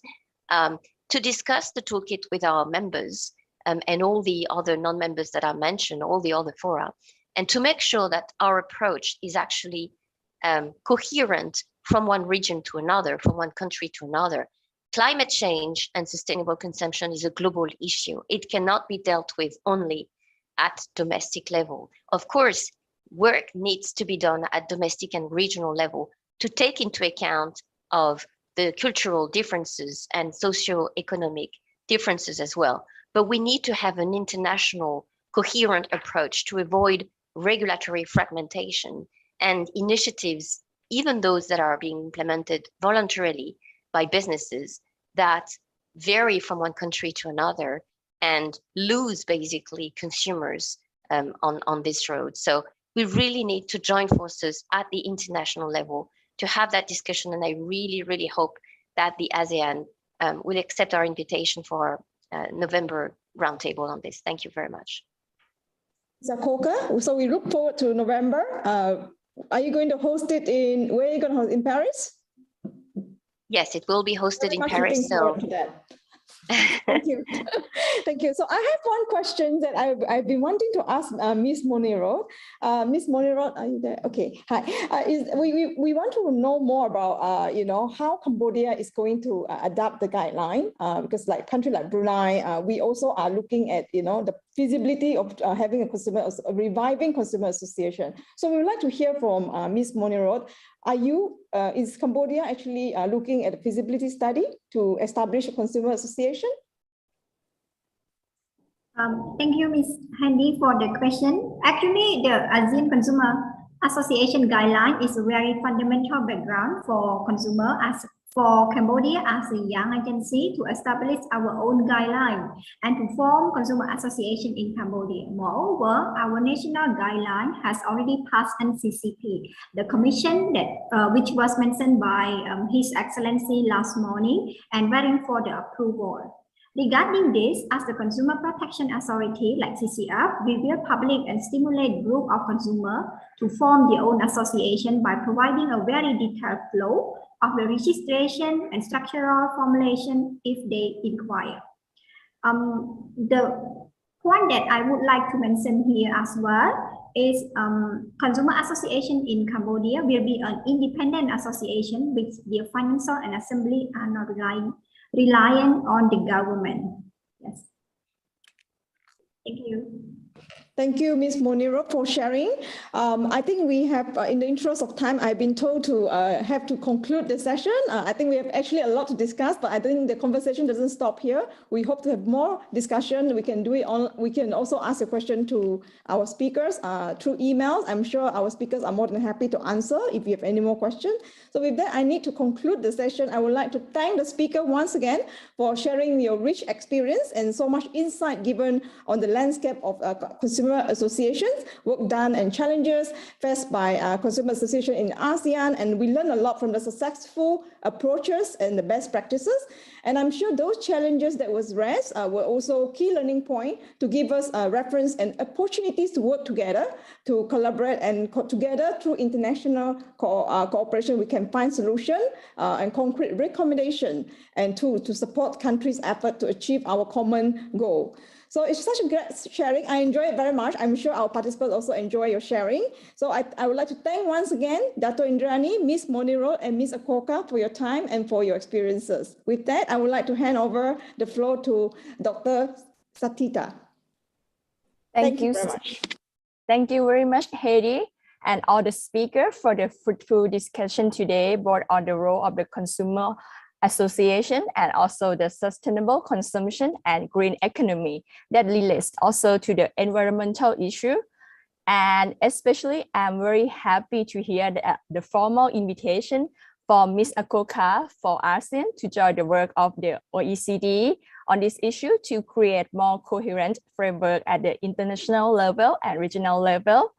to discuss the toolkit with our members and all the other non-members that I mentioned, all the other fora, and to make sure that our approach is actually coherent from one region to another, from one country to another. Climate change and sustainable consumption is a global issue. It cannot be dealt with only at domestic level. Of course, work needs to be done at domestic and regional level to take into account of the cultural differences and socio-economic differences as well. But we need to have an international coherent approach to avoid regulatory fragmentation and initiatives, even those that are being implemented voluntarily by businesses, that vary from one country to another and lose basically consumers on this road. So we really need to join forces at the international level to have that discussion. And I really, really hope that the ASEAN will accept our invitation for November roundtable on this. Thank you very much. Zakoka, so we look forward to November. Are you going to host it where are you going to host it, in Paris? Yes, it will be hosted in Paris. So Thank you. Thank you. So I have one question that I've been wanting to ask Ms. Moniro. Ms. Moniro, are you there? Okay. Hi. We want to know more about how Cambodia is going to adapt the guideline, because like country like Brunei, we also are looking at the feasibility of having a reviving consumer association. So we would like to hear from Ms. Moniro. Is Cambodia actually looking at a feasibility study to establish a consumer association? Thank you, Ms. Handy, for the question. Actually, the ASEAN Consumer Association guideline is a very fundamental background for consumer for Cambodia as a young agency to establish our own guideline and to form consumer association in Cambodia. Moreover, our national guideline has already passed ACCP, the commission that which was mentioned by His Excellency last morning, and waiting for the approval. Regarding this, as the Consumer Protection Authority, like CCF, we will public and stimulate group of consumers to form their own association by providing a very detailed flow of the registration and structural formulation if they inquire. The point that I would like to mention here as well is Consumer Association in Cambodia will be an independent association which their financial and assembly are not reliant on the government. Yes. Thank you. Thank you, Ms. Moniro, for sharing. I think we have, in the interest of time, I've been told to have to conclude the session. I think we have actually a lot to discuss, but I think the conversation doesn't stop here. We hope to have more discussion. We can do it on. We can also ask a question to our speakers through emails. I'm sure our speakers are more than happy to answer if you have any more questions. So with that, I need to conclude the session. I would like to thank the speaker once again for sharing your rich experience and so much insight given on the landscape of consumer associations, work done and challenges faced by consumer association in ASEAN, and we learn a lot from the successful approaches and the best practices. And I'm sure those challenges that was raised were also key learning point to give us a reference and opportunities to work together, to collaborate, and together through international cooperation, we can find solution and concrete recommendation and to support countries' effort to achieve our common goal. So it's such a great sharing. I enjoy it very much. I'm sure our participants also enjoy your sharing. So I would like to thank once again Dato Indrani, Ms. Moniro, and Ms. Akoka for your time and for your experiences. With that, I would like to hand over the floor to Dr. Satita. Thank you very much. Thank you very much, Heidi, and all the speakers for the fruitful discussion today, both on the role of the consumer association and also the sustainable consumption and green economy that relates also to the environmental issue. And especially, I'm very happy to hear the formal invitation for Ms. Akoka for ASEAN to join the work of the OECD on this issue to create more coherent framework at the international level and regional level.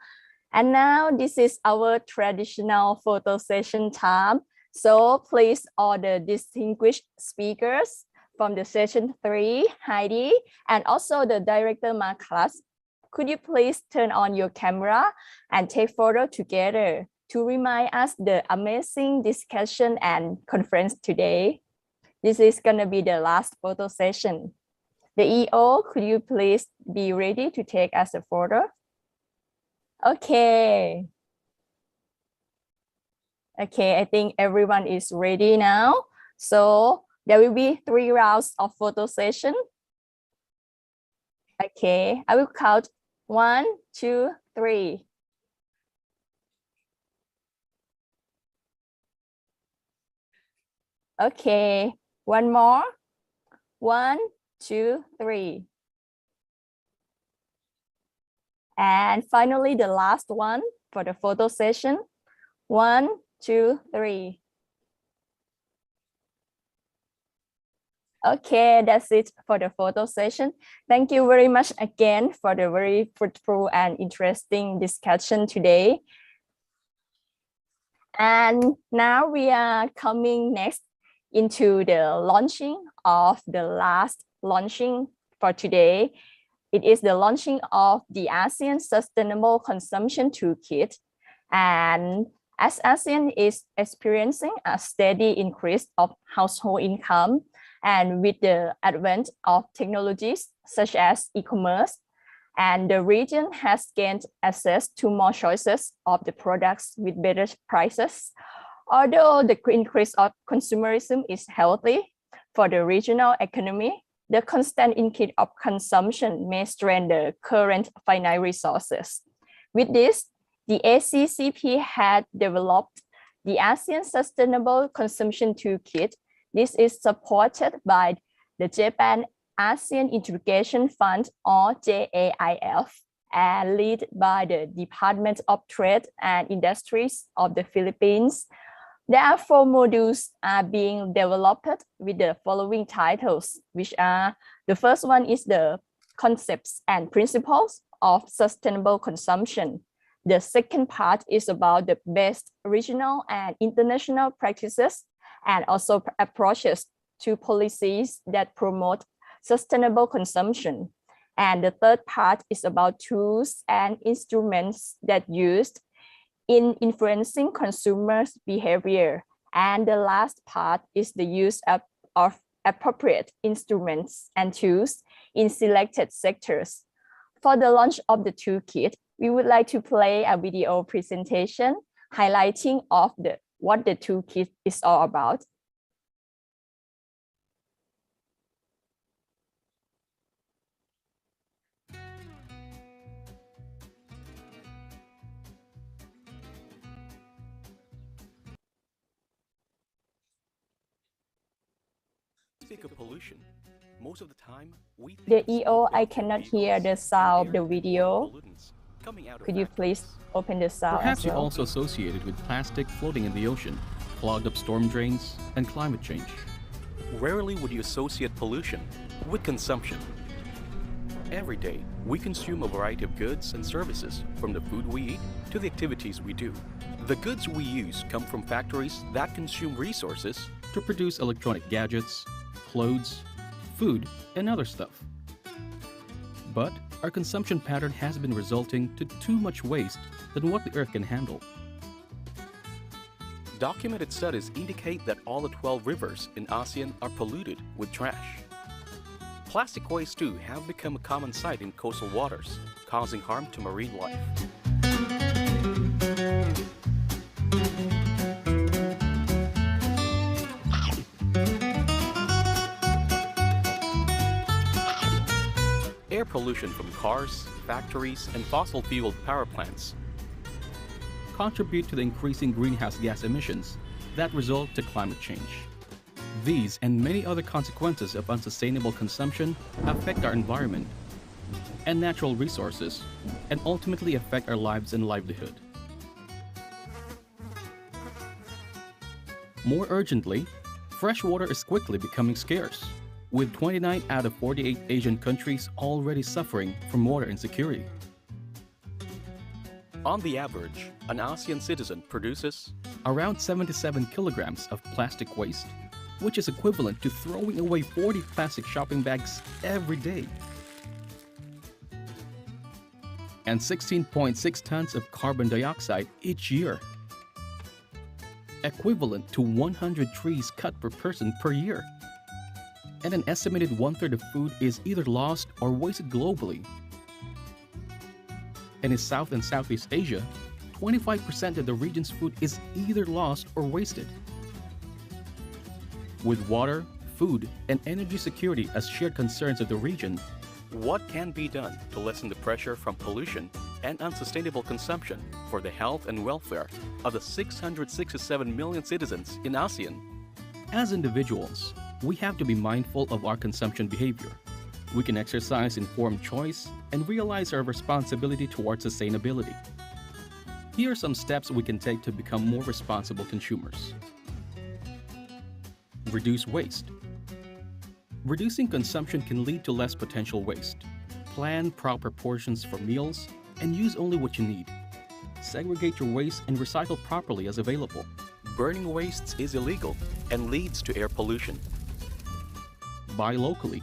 And now this is our traditional photo session time. So please, all the distinguished speakers from the session 3, Heidi, and also the director Marcus, could you please turn on your camera and take photo together to remind us the amazing discussion and conference today? This is gonna be the last photo session. The EO, could you please be ready to take us a photo? Okay. Okay, I think everyone is ready now. So there will be 3 rounds of photo session. Okay, I will count 1, 2, 3. Okay, one more. 1, 2, 3. And finally, the last one for the photo session. 1, 2, 3. Okay, that's it for the photo session. Thank you very much again for the very fruitful and interesting discussion today. And now we are coming next into the launching of the last launching for today. It is the launching of the ASEAN Sustainable Consumption Toolkit. And as ASEAN is experiencing a steady increase of household income, and with the advent of technologies such as e-commerce, and the region has gained access to more choices of the products with better prices. Although the increase of consumerism is healthy for the regional economy, the constant increase of consumption may strain the current finite resources. With this, the ACCP had developed the ASEAN Sustainable Consumption Toolkit. This is supported by the Japan ASEAN Integration Fund, or JAIF, and led by the Department of Trade and Industries of the Philippines. There are 4 modules being developed with the following titles, which are, the first one is the concepts and principles of sustainable consumption. The second part is about the best regional and international practices and also approaches to policies that promote sustainable consumption. And the third part is about tools and instruments that used in influencing consumers' behavior. And the last part is the use of appropriate instruments and tools in selected sectors. For the launch of the toolkit, we would like to play a video presentation highlighting of what the toolkit is all about. Speak of pollution. Most of the time, we The EO, I cannot hear the sound of the video. Could you please open the sound? Perhaps as well? you also associated with plastic floating in the ocean, clogged up storm drains, and climate change. Rarely would you associate pollution with consumption. Every day, we consume a variety of goods and services, from the food we eat to the activities we do. The goods we use come from factories that consume resources to produce electronic gadgets, clothes, food, and other stuff. But our consumption pattern has been resulting to too much waste than what the Earth can handle. Documented studies indicate that all the 12 rivers in ASEAN are polluted with trash. Plastic waste too have become a common sight in coastal waters, causing harm to marine life. Air pollution from cars, factories, and fossil-fueled power plants contribute to the increasing greenhouse gas emissions that result to climate change. These and many other consequences of unsustainable consumption affect our environment and natural resources, and ultimately affect our lives and livelihood. More urgently, fresh water is quickly becoming scarce, with 29 out of 48 Asian countries already suffering from water insecurity. On the average, an ASEAN citizen produces around 77 kilograms of plastic waste, which is equivalent to throwing away 40 plastic shopping bags every day, and 16.6 tons of carbon dioxide each year, equivalent to 100 trees cut per person per year. And an estimated 1/3 of food is either lost or wasted globally. And in South and Southeast Asia, 25% of the region's food is either lost or wasted. With water, food, and energy security as shared concerns of the region, what can be done to lessen the pressure from pollution and unsustainable consumption for the health and welfare of the 667 million citizens in ASEAN? As individuals, we have to be mindful of our consumption behavior. We can exercise informed choice and realize our responsibility towards sustainability. Here are some steps we can take to become more responsible consumers. Reduce waste. Reducing consumption can lead to less potential waste. Plan proper portions for meals and use only what you need. Segregate your waste and recycle properly as available. Burning wastes is illegal and leads to air pollution. Buy locally.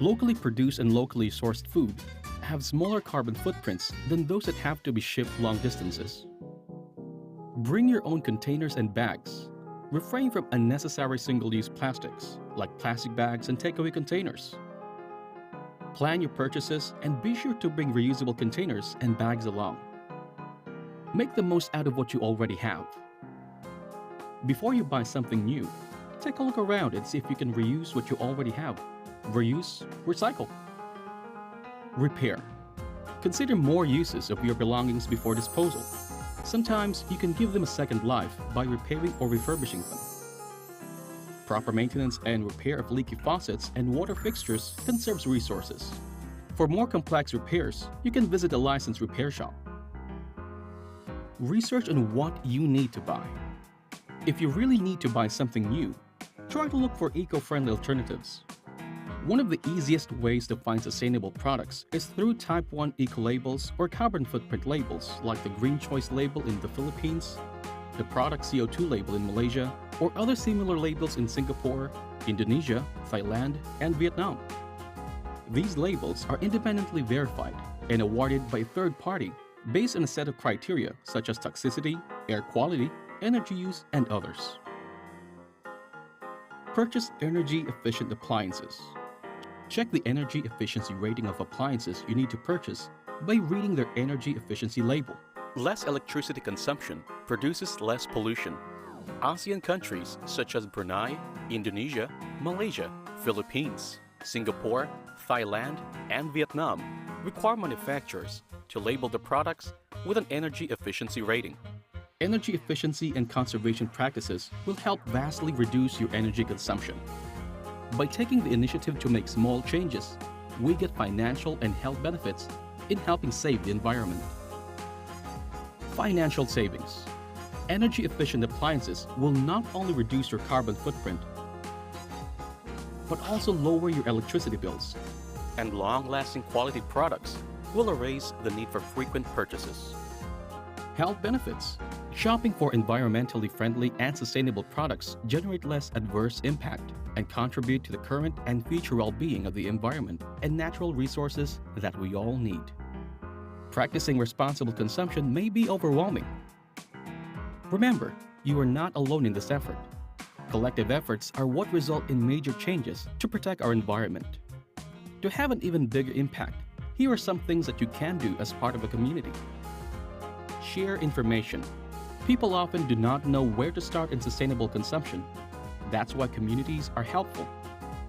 Locally produced and locally sourced food have smaller carbon footprints than those that have to be shipped long distances. Bring your own containers and bags. Refrain from unnecessary single-use plastics, like plastic bags and takeaway containers. Plan your purchases and be sure to bring reusable containers and bags along. Make the most out of what you already have. Before you buy something new, take a look around and see if you can reuse what you already have. Reuse, recycle. Repair. Consider more uses of your belongings before disposal. Sometimes you can give them a second life by repairing or refurbishing them. Proper maintenance and repair of leaky faucets and water fixtures conserves resources. For more complex repairs, you can visit a licensed repair shop. Research on what you need to buy. If you really need to buy something new, try to look for eco-friendly alternatives. One of the easiest ways to find sustainable products is through Type 1 eco-labels or carbon footprint labels like the Green Choice label in the Philippines, the Product CO2 label in Malaysia, or other similar labels in Singapore, Indonesia, Thailand, and Vietnam. These labels are independently verified and awarded by a third party based on a set of criteria such as toxicity, air quality, energy use, and others. Purchase energy-efficient appliances. Check the energy efficiency rating of appliances you need to purchase by reading their energy efficiency label. Less electricity consumption produces less pollution. ASEAN countries such as Brunei, Indonesia, Malaysia, Philippines, Singapore, Thailand, and Vietnam require manufacturers to label the products with an energy efficiency rating. Energy efficiency and conservation practices will help vastly reduce your energy consumption. By taking the initiative to make small changes, we get financial and health benefits in helping save the environment. Financial savings. Energy-efficient appliances will not only reduce your carbon footprint, but also lower your electricity bills. And long-lasting quality products will erase the need for frequent purchases. Health benefits. Shopping for environmentally friendly and sustainable products generate less adverse impact and contribute to the current and future well-being of the environment and natural resources that we all need. Practicing responsible consumption may be overwhelming. Remember, you are not alone in this effort. Collective efforts are what result in major changes to protect our environment. To have an even bigger impact, here are some things that you can do as part of a community. Share information. People often do not know where to start in sustainable consumption. That's why communities are helpful.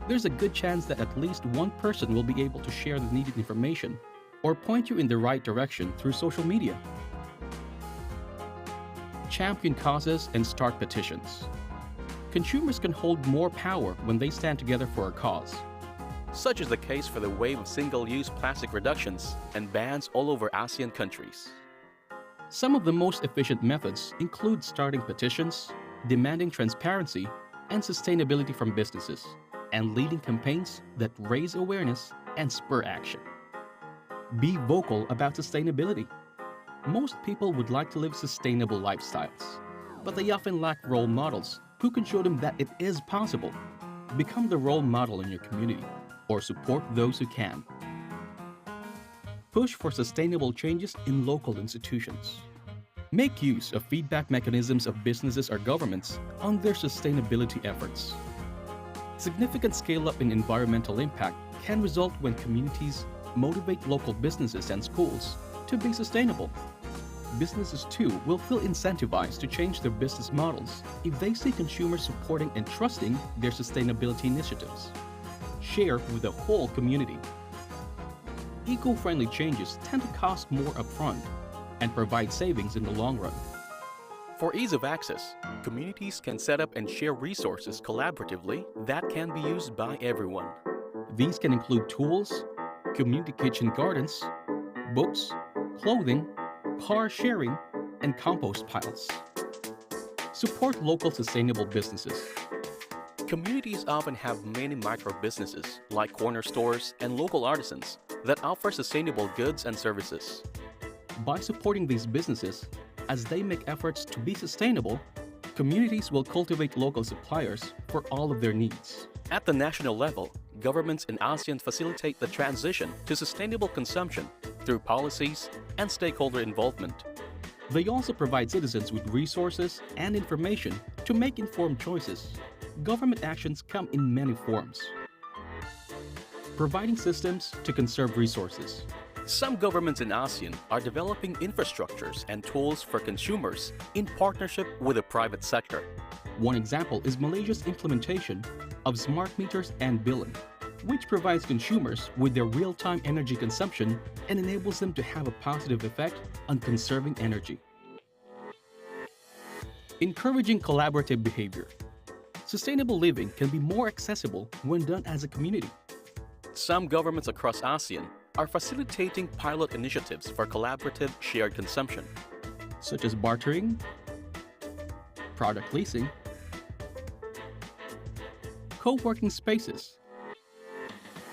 There's a good chance that at least one person will be able to share the needed information or point you in the right direction through social media. Champion causes and start petitions. Consumers can hold more power when they stand together for a cause. Such is the case for the wave of single-use plastic reductions and bans all over ASEAN countries. Some of the most efficient methods include starting petitions, demanding transparency and sustainability from businesses, and leading campaigns that raise awareness and spur action. Be vocal about sustainability. Most people would like to live sustainable lifestyles, but they often lack role models who can show them that it is possible. Become the role model in your community, or support those who can. Push for sustainable changes in local institutions. Make use of feedback mechanisms of businesses or governments on their sustainability efforts. Significant scale-up in environmental impact can result when communities motivate local businesses and schools to be sustainable. Businesses too will feel incentivized to change their business models if they see consumers supporting and trusting their sustainability initiatives. Share with the whole community. Eco-friendly changes tend to cost more upfront and provide savings in the long run. For ease of access, communities can set up and share resources collaboratively that can be used by everyone. These can include tools, community kitchen gardens, books, clothing, car sharing, and compost piles. Support local sustainable businesses. Communities often have many micro-businesses like corner stores and local artisans that offer sustainable goods and services. By supporting these businesses, as they make efforts to be sustainable, communities will cultivate local suppliers for all of their needs. At the national level, governments in ASEAN facilitate the transition to sustainable consumption through policies and stakeholder involvement. They also provide citizens with resources and information to make informed choices. Government actions come in many forms. Providing systems to conserve resources. Some governments in ASEAN are developing infrastructures and tools for consumers in partnership with the private sector. One example is Malaysia's implementation of smart meters and billing, which provides consumers with their real-time energy consumption and enables them to have a positive effect on conserving energy. Encouraging collaborative behavior. Sustainable living can be more accessible when done as a community. Some governments across ASEAN are facilitating pilot initiatives for collaborative shared consumption, such as bartering, product leasing, co-working spaces,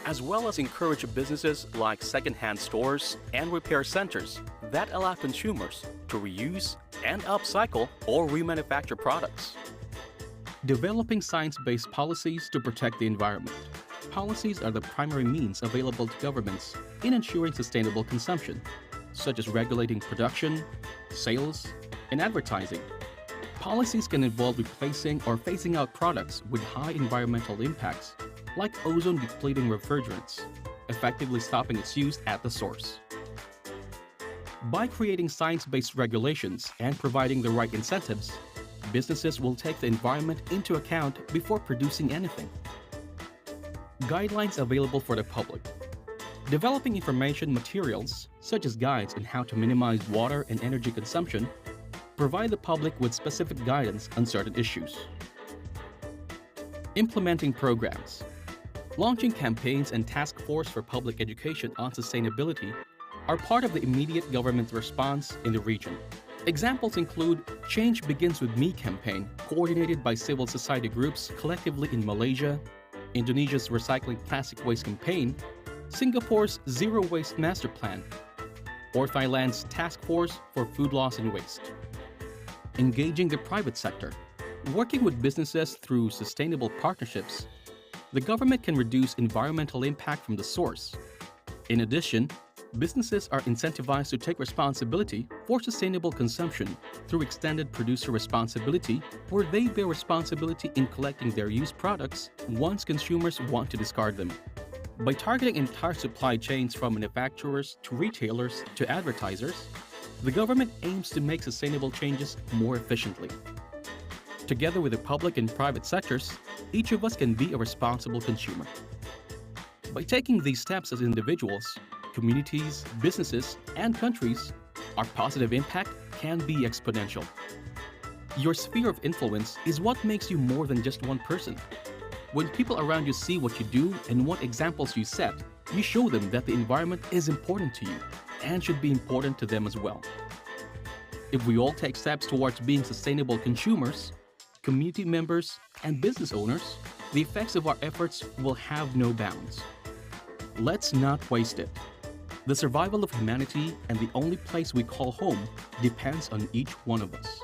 as well as encourage businesses like second-hand stores and repair centers that allow consumers to reuse and upcycle or remanufacture products. Developing science-based policies to protect the environment. Policies are the primary means available to governments in ensuring sustainable consumption, such as regulating production, sales, and advertising. Policies can involve replacing or phasing out products with high environmental impacts, like ozone-depleting refrigerants, effectively stopping its use at the source. By creating science-based regulations and providing the right incentives, businesses will take the environment into account before producing anything. Guidelines available for the public. Developing information materials, such as guides on how to minimize water and energy consumption, provide the public with specific guidance on certain issues. Implementing programs. Launching campaigns and task force for public education on sustainability are part of the immediate government response in the region. Examples include Change Begins With Me campaign, coordinated by civil society groups collectively in Malaysia, Indonesia's Recycling Plastic Waste campaign, Singapore's Zero Waste Master Plan, or Thailand's Task Force for Food Loss and Waste. Engaging the private sector. Working with businesses through sustainable partnerships, the government can reduce environmental impact from the source. In addition, businesses are incentivized to take responsibility for sustainable consumption through extended producer responsibility, where they bear responsibility in collecting their used products once consumers want to discard them. By targeting entire supply chains from manufacturers to retailers to advertisers, the government aims to make sustainable changes more efficiently. Together with the public and private sectors, each of us can be a responsible consumer. By taking these steps as individuals, communities, businesses, and countries, our positive impact can be exponential. Your sphere of influence is what makes you more than just one person. When people around you see what you do and what examples you set, you show them that the environment is important to you and should be important to them as well. If we all take steps towards being sustainable consumers, community members, and business owners, the effects of our efforts will have no bounds. Let's not waste it. The survival of humanity and the only place we call home depends on each one of us.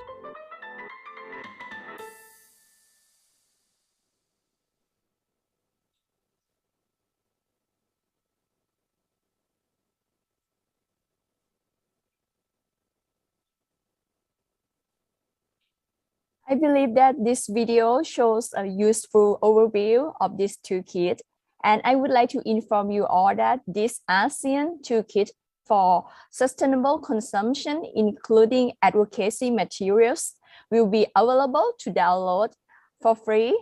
I believe that this video shows a useful overview of this toolkit, and I would like to inform you all that this ASEAN toolkit for sustainable consumption, including advocacy materials, will be available to download for free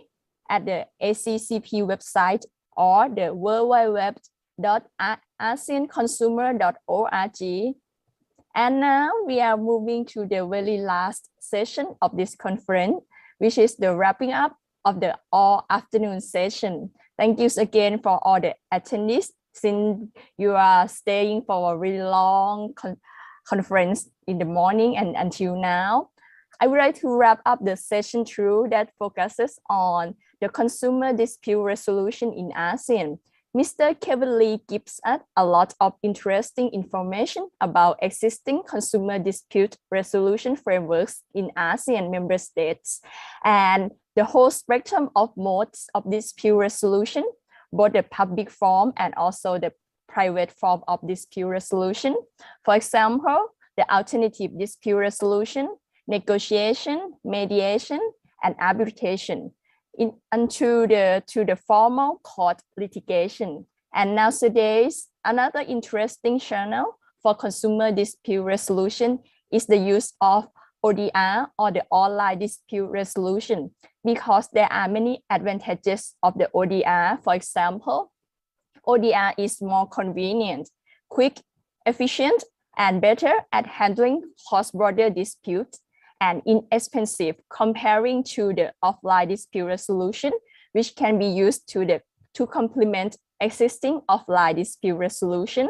at the ACCP website or the www.aseanconsumer.org. And now we are moving to the very last session of this conference, which is the wrapping up of the all afternoon session. Thank you again for all the attendees, since you are staying for a really long conference in the morning and until now. I would like to wrap up the session through that focuses on the consumer dispute resolution in ASEAN. Mr. Kevin Lee gives us a lot of interesting information about existing consumer dispute resolution frameworks in ASEAN member states and the whole spectrum of modes of dispute resolution, both the public form and also the private form of dispute resolution. For example, the alternative dispute resolution, negotiation, mediation, and arbitration. To the formal court litigation. And nowadays, another interesting channel for consumer dispute resolution is the use of ODR, or the online dispute resolution, because there are many advantages of the ODR. For example, ODR is more convenient, quick, efficient, and better at handling cross-border disputes, and inexpensive comparing to the offline dispute resolution, which can be used to complement existing offline dispute resolution.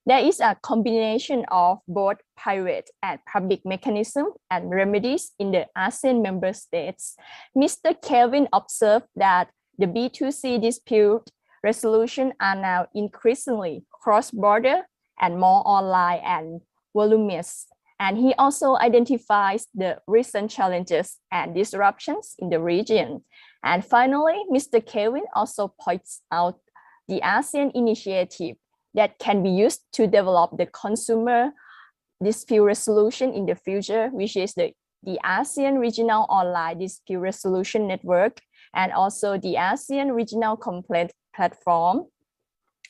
There is a combination of both private and public mechanisms and remedies in the ASEAN member states. Mr. Kelvin observed that the B2C dispute resolution are now increasingly cross-border and more online and voluminous. And he also identifies the recent challenges and disruptions in the region. And finally, Mr. Kevin also points out the ASEAN initiative that can be used to develop the consumer dispute resolution in the future, which is the ASEAN Regional Online Dispute Resolution Network, and also the ASEAN Regional Complaint Platform.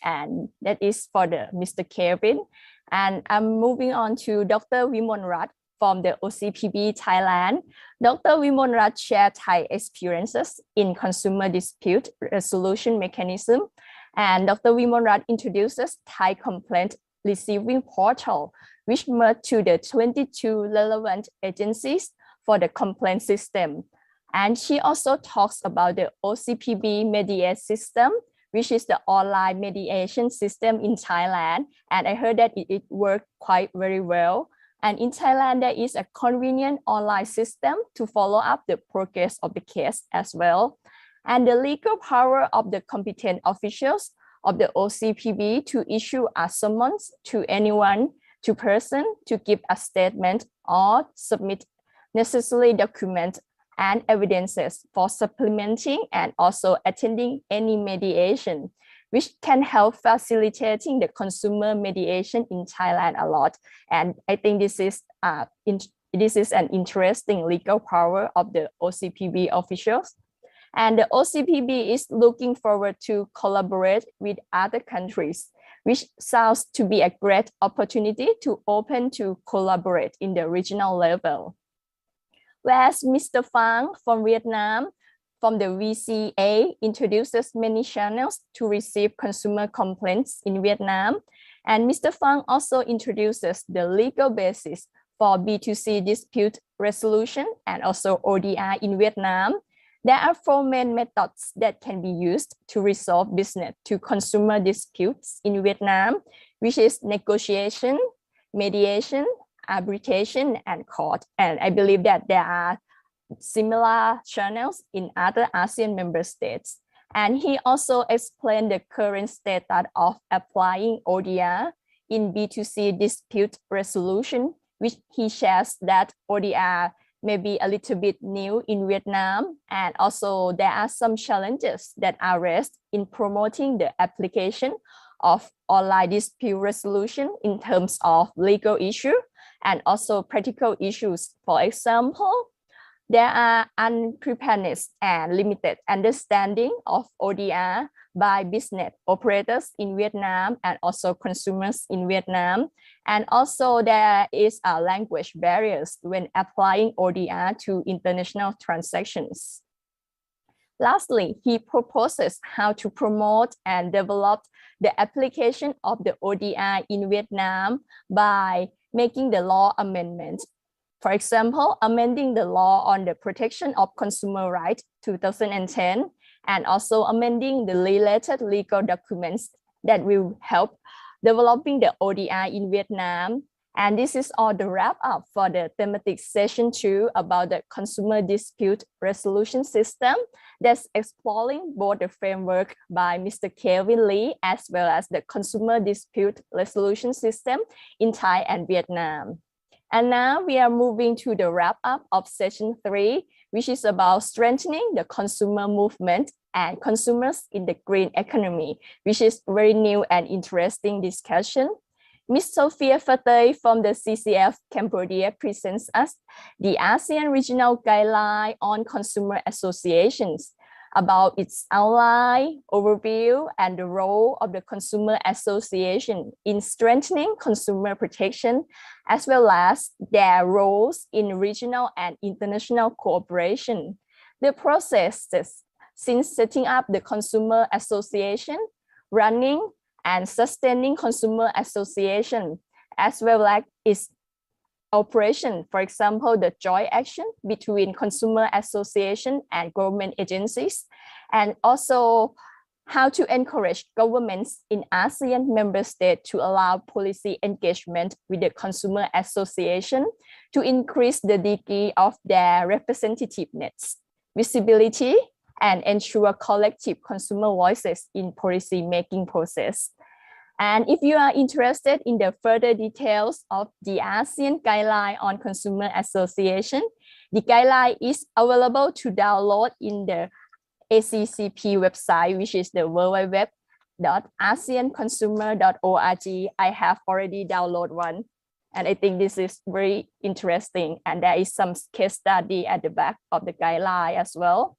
And that is for Mr. Kevin. And I'm moving on to Dr. Vimonrat from the OCPB Thailand. Dr. Vimonrat shared Thai experiences in consumer dispute resolution mechanism. And Dr. Vimonrat introduces Thai complaint receiving portal, which merged to the 22 relevant agencies for the complaint system. And she also talks about the OCPB mediate system, which is the online mediation system in Thailand. And I heard that it worked quite very well. And in Thailand, there is a convenient online system to follow up the progress of the case as well. And the legal power of the competent officials of the OCPB to issue a summons to anyone, to person, to give a statement or submit necessary documents and evidences for supplementing and also attending any mediation, which can help facilitating the consumer mediation in Thailand a lot. And I think this is an interesting legal power of the OCPB officials. And the OCPB is looking forward to collaborate with other countries, which sounds to be a great opportunity to open to collaborate in the regional level. Whereas Mr. Phang from Vietnam, from the VCA, introduces many channels to receive consumer complaints in Vietnam. And Mr. Phang also introduces the legal basis for B2C dispute resolution and also ODR in Vietnam. There are 4 main methods that can be used to resolve business to consumer disputes in Vietnam, which is negotiation, mediation, arbitration, and court. And I believe that there are similar channels in other ASEAN member states. And he also explained the current status of applying ODR in B2C dispute resolution, which he shares that ODR may be a little bit new in Vietnam. And also there are some challenges that are raised in promoting the application of online dispute resolution in terms of legal issue and also practical issues. For example, there are unpreparedness and limited understanding of ODR by business operators in Vietnam and also consumers in Vietnam. And also there is a language barriers when applying ODR to international transactions. Lastly, he proposes how to promote and develop the application of the ODR in Vietnam by making the law amendments. For example, amending the law on the protection of consumer rights 2010, and also amending the related legal documents that will help developing the ODR in Vietnam. And this is all the wrap up for the thematic session 2 about the consumer dispute resolution system that's exploring both the framework by Mr. Kevin Lee as well as the consumer dispute resolution system in Thai and Vietnam. And now we are moving to the wrap up of session 3, which is about strengthening the consumer movement and consumers in the green economy, which is very new and interesting discussion. Ms. Sophia Fatay from the CCF Cambodia presents us the ASEAN Regional Guideline on Consumer Associations about its outline, overview, and the role of the consumer association in strengthening consumer protection, as well as their roles in regional and international cooperation. The processes since setting up the consumer association, running and sustaining consumer association, as well as its operation, for example, the joint action between consumer association and government agencies, and also how to encourage governments in ASEAN member states to allow policy engagement with the consumer association to increase the degree of their representativeness, visibility, and ensure collective consumer voices in policy making process. And if you are interested in the further details of the ASEAN Guideline on Consumer Association, the guideline is available to download in the ACCP website, which is the www.aseanconsumer.org. I have already downloaded one, and I think this is very interesting. And there is some case study at the back of the guideline as well.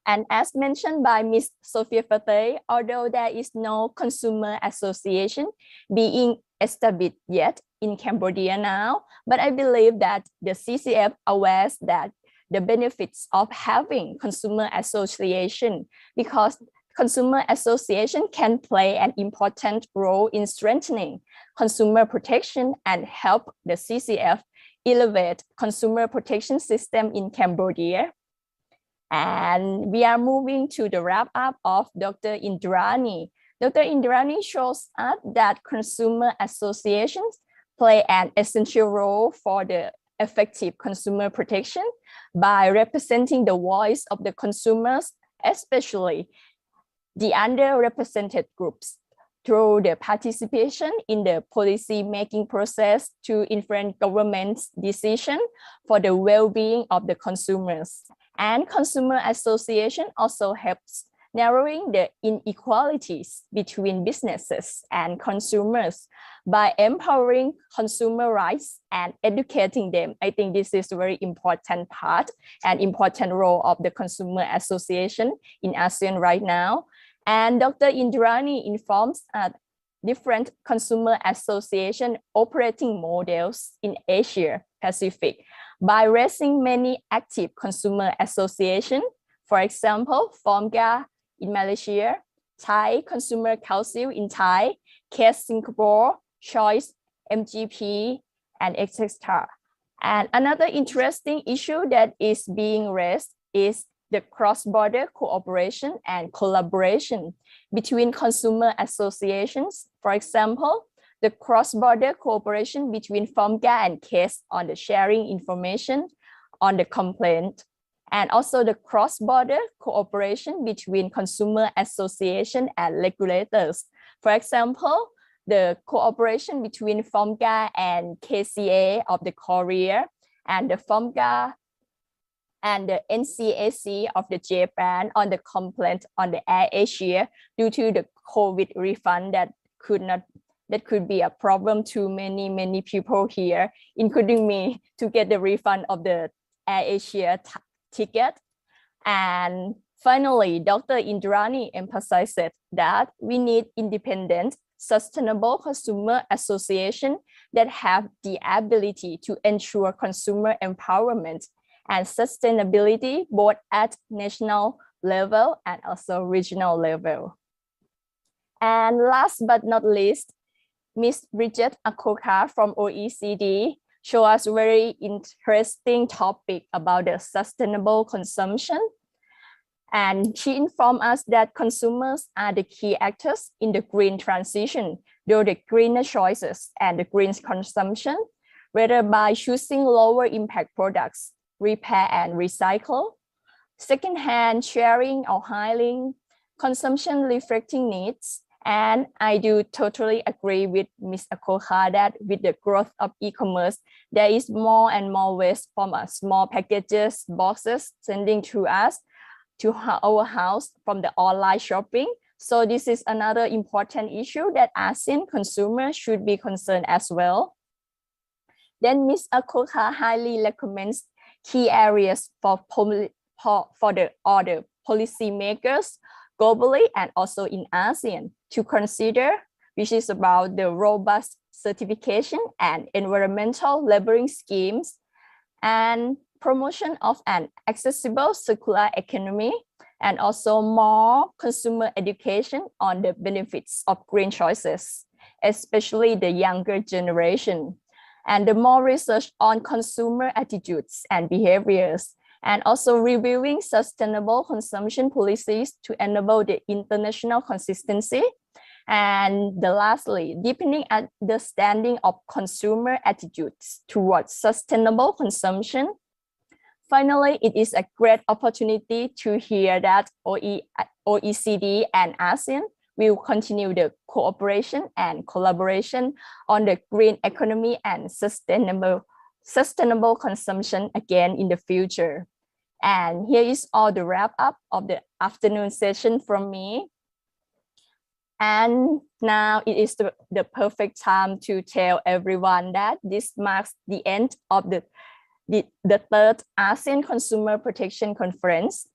And as mentioned by Ms. Sophia Fatay, although there is no consumer association being established yet in Cambodia now, but I believe that the CCF aware that the benefits of having consumer association, because consumer association can play an important role in strengthening consumer protection and help the CCF elevate consumer protection system in Cambodia. And we are moving to the wrap up of Dr. Indrani. Dr. Indrani shows us that consumer associations play an essential role for the effective consumer protection by representing the voice of the consumers, especially the underrepresented groups, through the participation in the policy making process to influence government's decision for the well-being of the consumers. And consumer association also helps narrowing the inequalities between businesses and consumers by empowering consumer rights and educating them. I think this is a very important part and important role of the Consumer Association in ASEAN right now. And Dr. Indrani informs different consumer association operating models in Asia Pacific by raising many active consumer associations. For example, FOMGA in Malaysia, Thai Consumer Council in Thai, CASE Singapore, Choice, MGP, and etc. And another interesting issue that is being raised is the cross-border cooperation and collaboration between consumer associations. For example, the cross-border cooperation between FOMGA and CASE on the sharing information on the complaint, and also the cross-border cooperation between consumer association and regulators. For example, the cooperation between FOMGA and KCA of the Korea, and the FOMGA and the NCAC of the Japan on the complaint on the Air Asia due to the COVID refund that could be a problem to many people here, including me, to get the refund of the Air Asia ticket. And finally, Dr. Indrani emphasized that we need independent, sustainable consumer association that have the ability to ensure consumer empowerment and sustainability both at national level and also regional level. And last but not least, Ms. Bridget Akoka from OECD show us very interesting topic about the sustainable consumption. And she informed us that consumers are the key actors in the green transition, though the greener choices and the green consumption, whether by choosing lower impact products, repair and recycle, secondhand sharing or hailing, consumption reflecting needs. And I do totally agree with Ms. Akoka that with the growth of e-commerce, there is more and more waste from small packages, boxes sending to us to our house from the online shopping. So this is another important issue that ASEAN consumers should be concerned as well. Then Ms. Akoka highly recommends key areas for the other policymakers globally and also in ASEAN to consider, which is about the robust certification and environmental labeling schemes and promotion of an accessible circular economy, and also more consumer education on the benefits of green choices, especially the younger generation, and the more research on consumer attitudes and behaviors, and also reviewing sustainable consumption policies to enable the international consistency. And lastly, deepening understanding of consumer attitudes towards sustainable consumption. Finally, it is a great opportunity to hear that OECD and ASEAN will continue the cooperation and collaboration on the green economy and sustainable consumption again in the future. And here is all the wrap up of the afternoon session from me. And now it is the perfect time to tell everyone that this marks the end of the third ASEAN Consumer Protection Conference.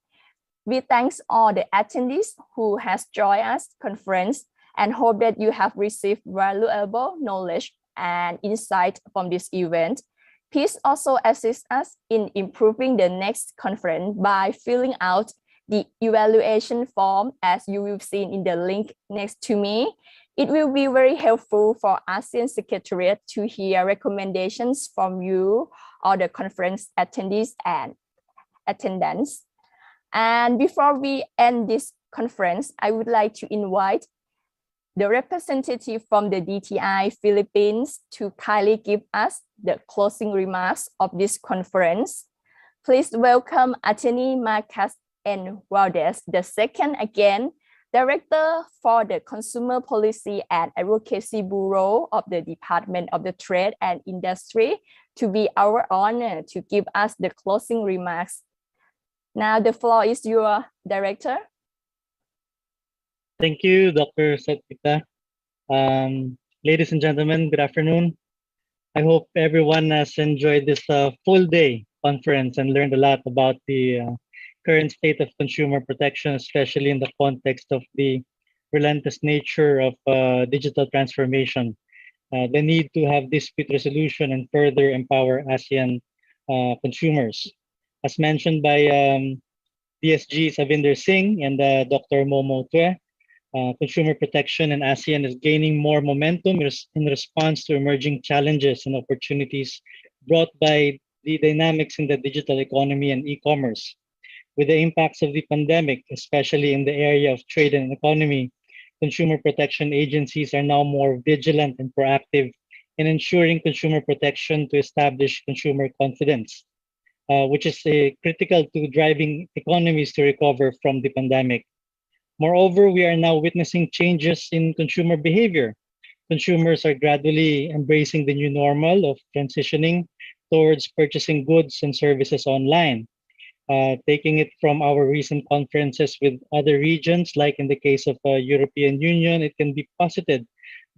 We thank all the attendees who has joined us conference and hope that you have received valuable knowledge and insight from this event. Please also assist us in improving the next conference by filling out the evaluation form as you will see in the link next to me. It will be very helpful for ASEAN Secretariat to hear recommendations from you or the conference attendees and attendants. And before we end this conference, I would like to invite the representative from the DTI Philippines to kindly give us the closing remarks of this conference. Please welcome Attorney Marcus N. Valdez II, again, Director for the Consumer Policy and Advocacy Bureau of the Department of the Trade and Industry, to be our honor to give us the closing remarks. Now the floor is your Director. Thank you, Dr. Satita. Ladies and gentlemen, good afternoon. I hope everyone has enjoyed this full day conference and learned a lot about the current state of consumer protection, especially in the context of the relentless nature of digital transformation, the need to have dispute resolution and further empower ASEAN consumers. As mentioned by DSG Savinder Singh and Dr. Momo Tue, consumer protection in ASEAN is gaining more momentum in response to emerging challenges and opportunities brought by the dynamics in the digital economy and e-commerce. With the impacts of the pandemic, especially in the area of trade and economy, consumer protection agencies are now more vigilant and proactive in ensuring consumer protection to establish consumer confidence, which is critical to driving economies to recover from the pandemic. Moreover, we are now witnessing changes in consumer behavior. Consumers are gradually embracing the new normal of transitioning towards purchasing goods and services online. Taking it from our recent conferences with other regions, like in the case of European Union, it can be posited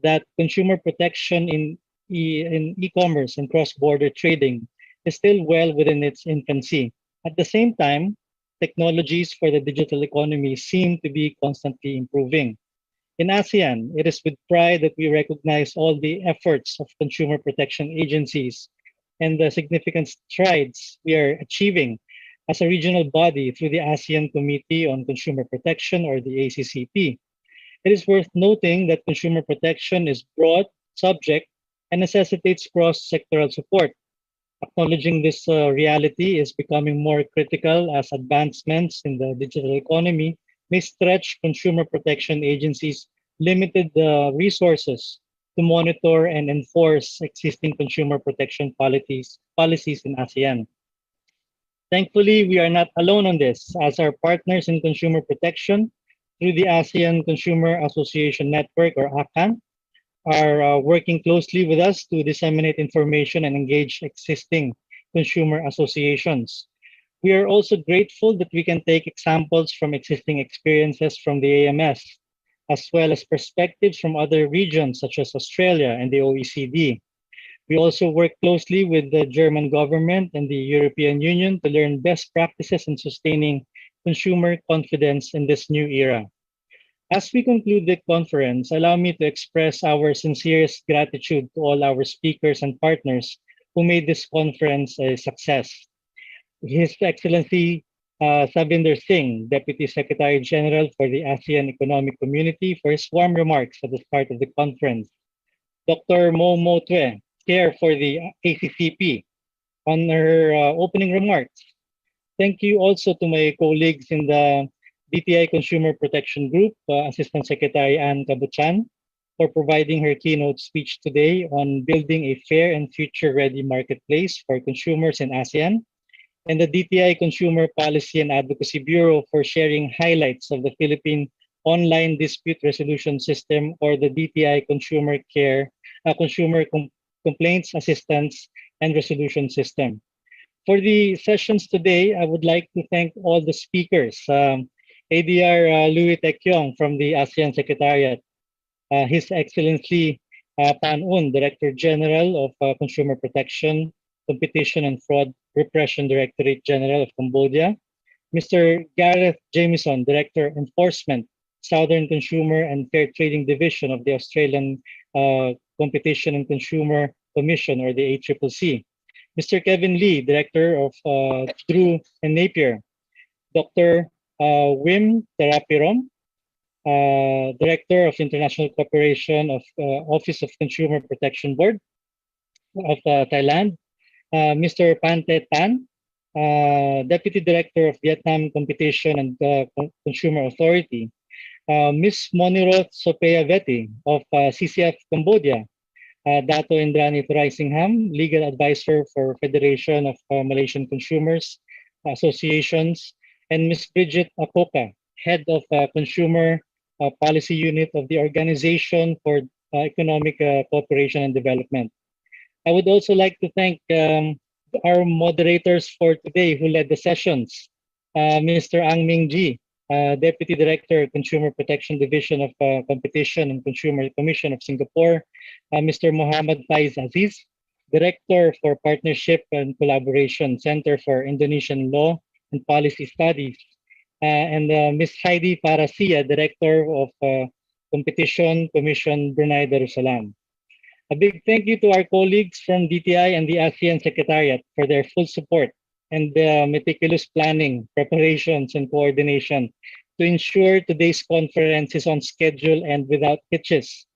that consumer protection in e-commerce and cross-border trading is still well within its infancy. At the same time, technologies for the digital economy seem to be constantly improving. In ASEAN, it is with pride that we recognize all the efforts of consumer protection agencies and the significant strides we are achieving as a regional body through the ASEAN Committee on Consumer Protection, or the ACCP. It is worth noting that consumer protection is broad, subject, and necessitates cross-sectoral support. Acknowledging this reality is becoming more critical as advancements in the digital economy may stretch consumer protection agencies' limited resources to monitor and enforce existing consumer protection policies in ASEAN. Thankfully, we are not alone on this, as our partners in consumer protection through the ASEAN Consumer Association Network, or ACCAN, are working closely with us to disseminate information and engage existing consumer associations. We are also grateful that we can take examples from existing experiences from the AMS, as well as perspectives from other regions such as Australia and the OECD. We also work closely with the German government and the European Union to learn best practices in sustaining consumer confidence in this new era. As we conclude the conference, allow me to express our sincerest gratitude to all our speakers and partners who made this conference a success. His Excellency Savinder Singh, Deputy Secretary General for the ASEAN Economic Community, for his warm remarks at the start of the conference. Dr. Momo Tue, Chair for the ACCP, on her opening remarks. Thank you also to my colleagues in the DTI Consumer Protection Group, Assistant Secretary Ann Kabuchan, for providing her keynote speech today on building a fair and future-ready marketplace for consumers in ASEAN, and the DTI Consumer Policy and Advocacy Bureau for sharing highlights of the Philippine Online Dispute Resolution System, or the DTI Consumer Complaints Assistance and Resolution System. For the sessions today, I would like to thank all the speakers. ADR Louis Tekyong from the ASEAN Secretariat, His Excellency Pan Un, Director General of Consumer Protection, Competition and Fraud Repression Directorate General of Cambodia, Mr. Gareth Jamieson, Director Enforcement, Southern Consumer and Fair Trading Division of the Australian Competition and Consumer Commission, or the ACCC, Mr. Kevin Lee, Director of Drew and Napier, Dr. Wim Terapirom, Director of International Cooperation of Office of Consumer Protection Board of Thailand, Mr. Pante Tan, Deputy Director of Vietnam Competition and Consumer Authority, Ms. Moniroth Sopea Veti of CCF Cambodia, Dato Indrani Thuraisingham, Legal Advisor for Federation of Malaysian Consumers Associations, and Ms. Bridget Akoka, Head of Consumer Policy Unit of the Organization for Economic Cooperation and Development. I would also like to thank our moderators for today who led the sessions, Mr. Ang Ming Ji, Deputy Director, Consumer Protection Division of Competition and Consumer Commission of Singapore, Mr. Muhammad Faiz Aziz, Director for Partnership and Collaboration, Center for Indonesian Law and Policy Studies, and Ms. Heidi Farasia, Director of Competition Commission, Brunei Darussalam. A big thank you to our colleagues from DTI and the ASEAN Secretariat for their full support and meticulous planning, preparations, and coordination to ensure today's conference is on schedule and without hitches.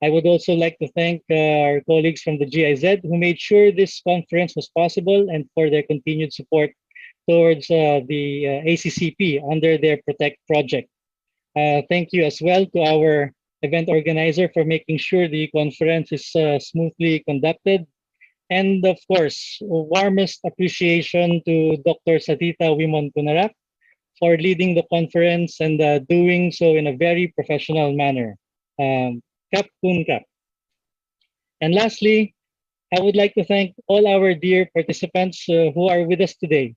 I would also like to thank our colleagues from the GIZ who made sure this conference was possible and for their continued support towards the ACCP under their Protect project. Thank you as well to our event organizer for making sure the conference is smoothly conducted. And of course, warmest appreciation to Dr. Satita Wimon Kunarak for leading the conference and doing so in a very professional manner. Kap kun kap. And lastly, I would like to thank all our dear participants who are with us today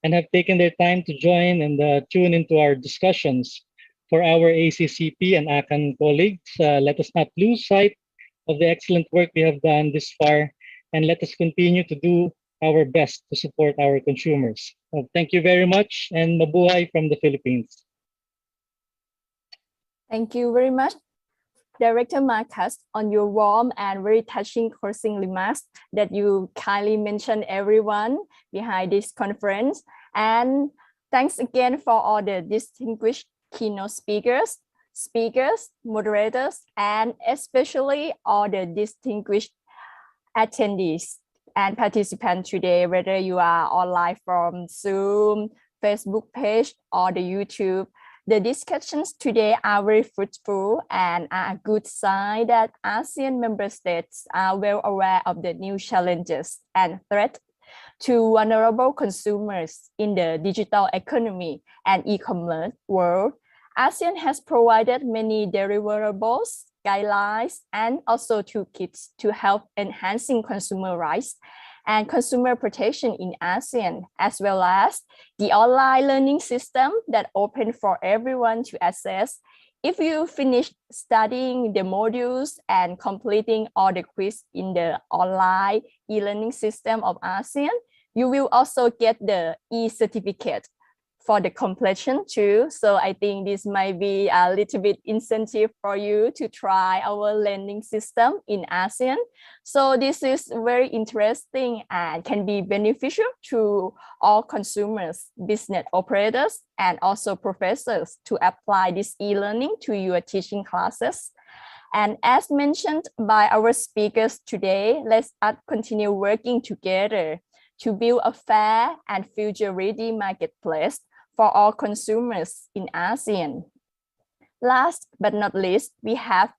and have taken their time to join and tune into our discussions. For our ACCP and ACAN colleagues, let us not lose sight of the excellent work we have done this far, and let us continue to do our best to support our consumers. Thank you very much, and mabuhay from the Philippines. Thank you very much, Director Marcus, on your warm and very touching closing remarks that you kindly mentioned everyone behind this conference. And thanks again for all the distinguished keynote speakers, moderators, and especially all the distinguished attendees and participants today, whether you are online from Zoom, Facebook page, or the YouTube. The discussions today are very fruitful and are a good sign that ASEAN member states are well aware of the new challenges and threats to vulnerable consumers in the digital economy and e-commerce world. ASEAN has provided many deliverables, guidelines, and also toolkits to help enhancing consumer rights and consumer protection in ASEAN, as well as the online learning system that open for everyone to access. If you finish studying the modules and completing all the quiz in the online e-learning system of ASEAN, you will also get the e-certificate for the completion too. So I think this might be a little bit incentive for you to try our learning system in ASEAN. So this is very interesting and can be beneficial to all consumers, business operators, and also professors to apply this e-learning to your teaching classes. And as mentioned by our speakers today, let's continue working together to build a fair and future-ready marketplace for all consumers in ASEAN. Last but not least, we have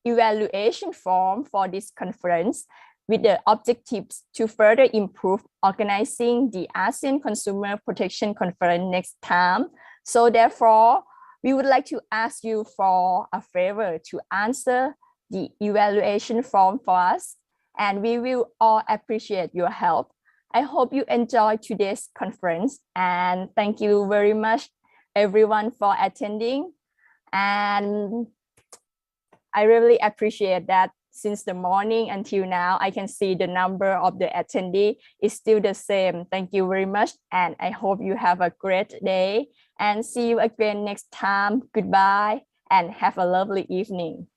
evaluation form for this conference with the objectives to further improve organizing the ASEAN Consumer Protection Conference next time. So therefore, we would like to ask you for a favor to answer the evaluation form for us, and we will all appreciate your help. I hope you enjoyed today's conference, and thank you very much everyone for attending. And I really appreciate that since the morning until now, I can see the number of the attendees is still the same. Thank you very much. And I hope you have a great day and see you again next time. Goodbye and have a lovely evening.